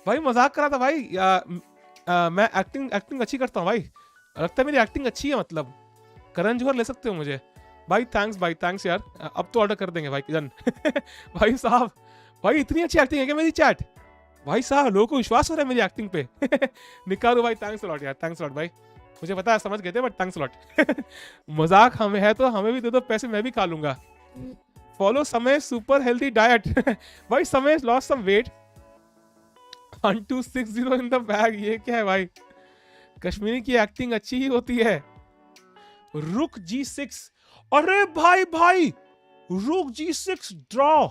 भाई मजाक कर रहा था भाई. मैं एक्टिंग अच्छी करता हूँ भाई. लगता है मेरी एक्टिंग अच्छी है. मतलब करण जोहर ले सकते हो मुझे भाई. थैंक्स यार. अब तो ऑर्डर कर देंगे भाई जन. भाई साहब भाई इतनी अच्छी एक्टिंग है क्या मेरी चैट? भाई साहब लोगों को विश्वास हो रहा है मेरी एक्टिंग पे. निकालो भाई. थैंक्स लॉट यार. थैंक्स लॉट भाई. मुझे पता है समझ गए थे बट थैंक्स लॉट. मजाक हमें है तो हमें भी दे दो पैसे. मैं भी खा लूंगा. फॉलो समय सुपर हेल्थी डाइट. भाई Samay lost some weight. 1260 in the bag. ये क्या है भाई? कश्मीरी की एक्टिंग अच्छी ही होती है. रुक G6. अरे भाई रुक G6 ड्रॉ.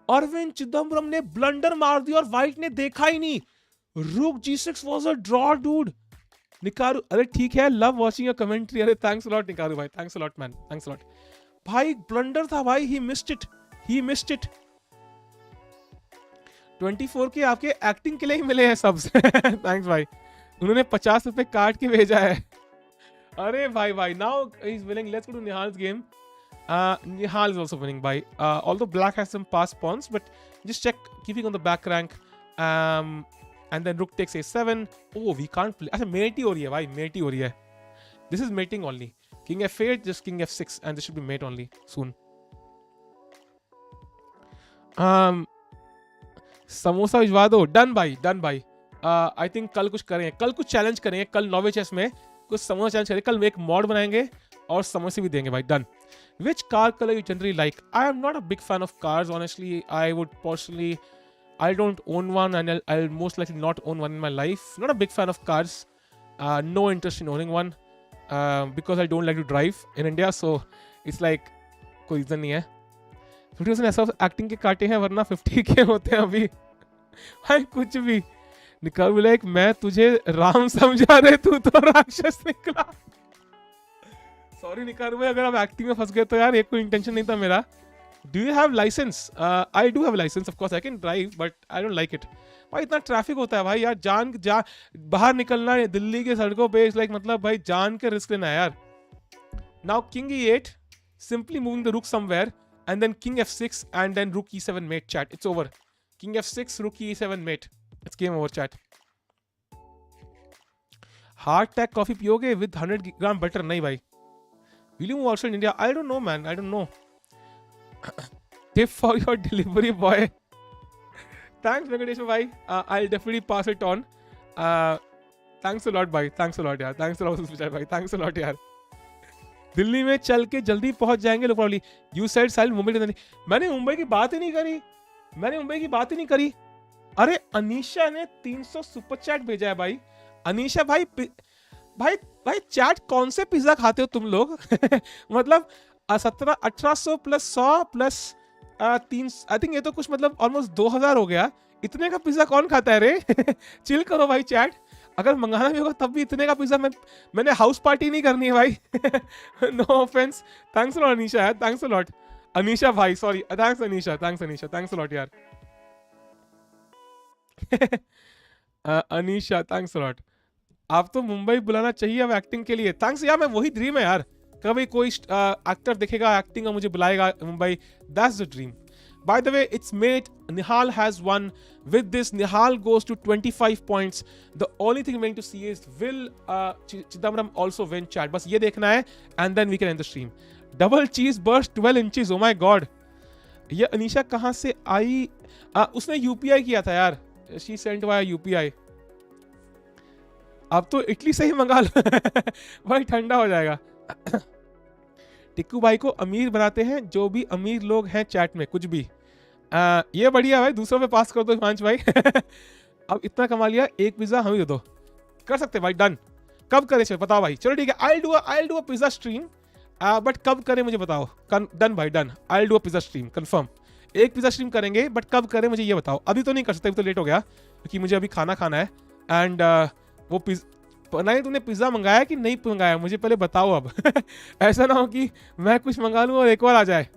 अरविंद चिदम्बरम ने ब्लंडर मार दिया और व्हाइट ने देखा ही नहीं. Rook G6 was a draw dude. निकारू अरे ठीक है. Love watching your commentary. अरे थैंक्स अ लॉट निकारू भाई. Thanks a lot man. Thanks a lot भाई. ब्लंडर था भाई. He missed it. 24 के आपके एक्टिंग के लिए ही मिले हैं सबसे. थैंक्स भाई. उन्होंने 50 रुपए काट के भेजा है. अरे भाई now he is winning. Let's go to Nihal's game. Nihal is also winning by although black has some pass pawns, but just check keeping on the back rank. And then rook takes a7. Oh, we can't play. अच्छा mate हो रही है भाई. mate हो रही है. This is mating only. King f8, just king f6, and this should be mate only soon. Samosa भिजवा दो. डन भाई. आई थिंक कल कुछ करेंगे. कल कुछ चैलेंज करेंगे. कल नॉवे चेस में कुछ समोसा चैलेंज करेंगे. कल एक मॉड बनाएंगे और समोसे भी देंगे भाई. Done. Which car color you generally like? I am not a big fan of cars, honestly. I don't own one, and I'll most likely not own one in my life. Not a big fan of cars. No interest in owning one because I don't like to drive in India. So it's like कोई reason नहीं है. 50% ऐसा acting के काटे हैं वरना 50 के होते हैं अभी. भाई कुछ भी. निकाल बोला एक मैं तुझे राम समझा रहे तू तो राक्षस निकला. सॉरी निकाल भाई अगर आप एक्टिंग में फंस गए तो यार. एक कोई इंटेंशन नहीं था मेरा. Do you have license? I do have license of course. I can drive but I don't like it. भाई इतना ट्रैफिक होता है भाई यार. जान बाहर निकलना है दिल्ली के सड़कों पे. लाइक मतलब भाई जान के रिस्क लेना है यार. Now king E8 simply moving the रुक somewhere and then king f6 and then rook e7 mate. Chat, it's over. King f6 rook e7 mate. It's game over. Chat. Hard tag coffee पियोगे with 100 gram butter? नहीं भाई. Will you move outside India? I don't know man. I don't know. Tip for your delivery boy. Thanks Venkatesh bhai. I'll definitely pass it on. Thanks a lot bhai. Thanks a lot यार. Thanks a lot bhai. Thanks a lot यार. दिल्ली में चल के जल्दी पहुंच जाएंगे लोग. Probably you side साइल मुंबई के. मैंने मुंबई की बात ही नहीं करी. अरे अनीशा ने 300 सुपर चैट भेजा है भाई. अनीशा भाई चैट कौन से पिज्जा खाते हो तुम लोग? मतलब 1800 प्लस 100 प्लस 3 आई थिंक ये तो कुछ मतलब ऑलमोस्ट 2000 हो गया। इतने का पिज्जा कौन खाता है रे? चिल करो भाई चैट, अगर मंगाना भी होगा तब भी इतने का पिज्जा मैंने हाउस पार्टी नहीं करनी है भाई। No offence, thanks a lot Anisha यार, थैंक्स अ लॉट अनीशा भाई, sorry thanks Anisha, thanks a lot यार। अनीशा थैंक्स अ लॉट, आप तो मुंबई बुलाना चाहिए अब एक्टिंग के लिए। थैंक्स यार, मैं वही ड्रीम है यार, कभी कोई एक्टर दिखेगा एक्टिंग और मुझे बुलाएगा Mumbai, that's the dream. By the way, it's made Nihal has won. With this, Nihal goes to 25 points. The only thing remaining to see is will Chidambaram also win chat? बस ये देखना है and then we can end the stream. Double cheese burst 12 inches. Oh my god. ये अनीशा कहाँ से आई? उसने UPI किया था यार, she sent via UPI. अब तो इटली से ही मंगा लो भाई, ठंडा हो जाएगा। टिक्कू भाई को अमीर बनाते हैं, जो भी अमीर लोग हैं चैट में, कुछ भी। ये बढ़िया भाई, दूसरों पे पास कर दो हिमांश भाई। अब इतना कमा लिया, एक पिज्जा हमें दे दो, कर सकते भाई, डन। कब करें चलो बताओ भाई, चलो ठीक है, I do a pizza stream, but कब करें मुझे बताओ। डन भाई done, I do a pizza stream confirm. एक पिज्जा स्ट्रीम करेंगे, बट कब करें मुझे ये बताओ। अभी तो नहीं कर सकते, अभी तो लेट हो गया, क्योंकि मुझे अभी खाना खाना है। एंड वो नहीं, तूने पिज्जा मंगाया कि नहीं मंगाया, मुझे पहले बताओ अब। ऐसा ना हो कि मैं कुछ मंगा लूं और एक बार आ जाए,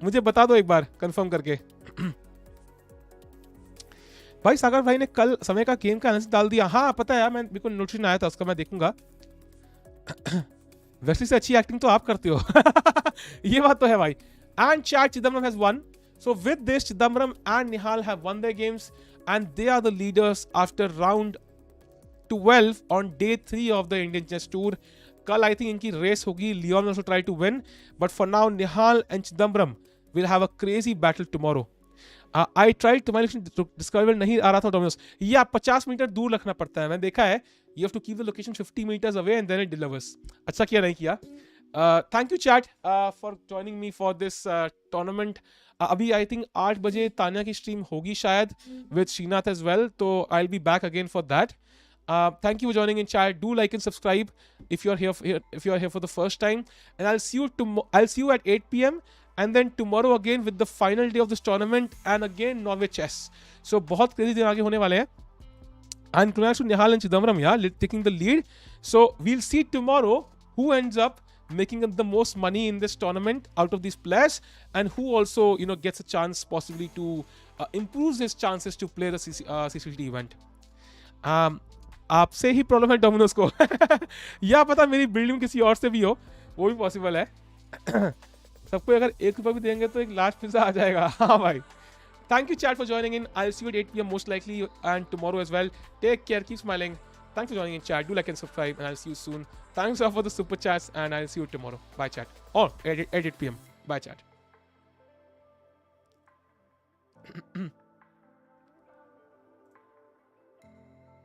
मुझे बता दो एक बार कंफर्म करके। भाई सागर भाई ने कल समय का गेम का एनालिसिस डाल दिया, हाँ पता है यार, मैं बिल्कुल नोटिफिकेशन आया था उसका, मैं देखूंगा। वैसे से अच्छी एक्टिंग तो आप करते हो। ये बात तो है भाई। And chat Chidambaram has won, so with this Chidambaram and Nihal have won their games and they are the leaders after round 12 on day 3 of the Indian chess tour. कल आई थिंक इनकी रेस होगी, Leone will also try to win, but for now Nihal and Chidambaram will have a crazy battle tomorrow. I tried to my describe नहीं आ रहा था Domino's, ये आप 50 metre दूर रखना पड़ता है, मैंने देखा है, you have to keep the location 50 meters away and then it delivers. अच्छा किया नहीं किया। Thank you chat for joining me for this tournament. अभी आई थिंक 8 बजे तानिया की स्ट्रीम होगी शायद with Srinath as well, तो I'll be back again for that. Thank you for joining in chat. Do like and subscribe if you're here for the first time. And I'll see you at 8 p.m. and then tomorrow again with the final day of this tournament and again Norway chess. So बहुत crazy दिन आगे होने वाले हैं. And congrats to Nihal and Chidambaram, yeah, taking the lead. So we'll see tomorrow who ends up making the most money in this tournament out of these players, and who also gets a chance possibly to improve his chances to play the CCT event. आपसे ही problem है Domino's को। या पता मेरी building किसी और से भी हो, वो भी पॉसिबल है। सबको अगर ₹1 भी देंगे तो एक लार्ज पिज्जा आ जाएगा। हाँ भाई, thank you chat for joining in, I will see you at 8 p.m. Most likely and tomorrow as well. Take care, keep smiling, thanks for joining in chat, do like and subscribe and I will see you soon. Thanks for the super chats and I will see you tomorrow, bye chat, और at 8 p.m. Bye chat.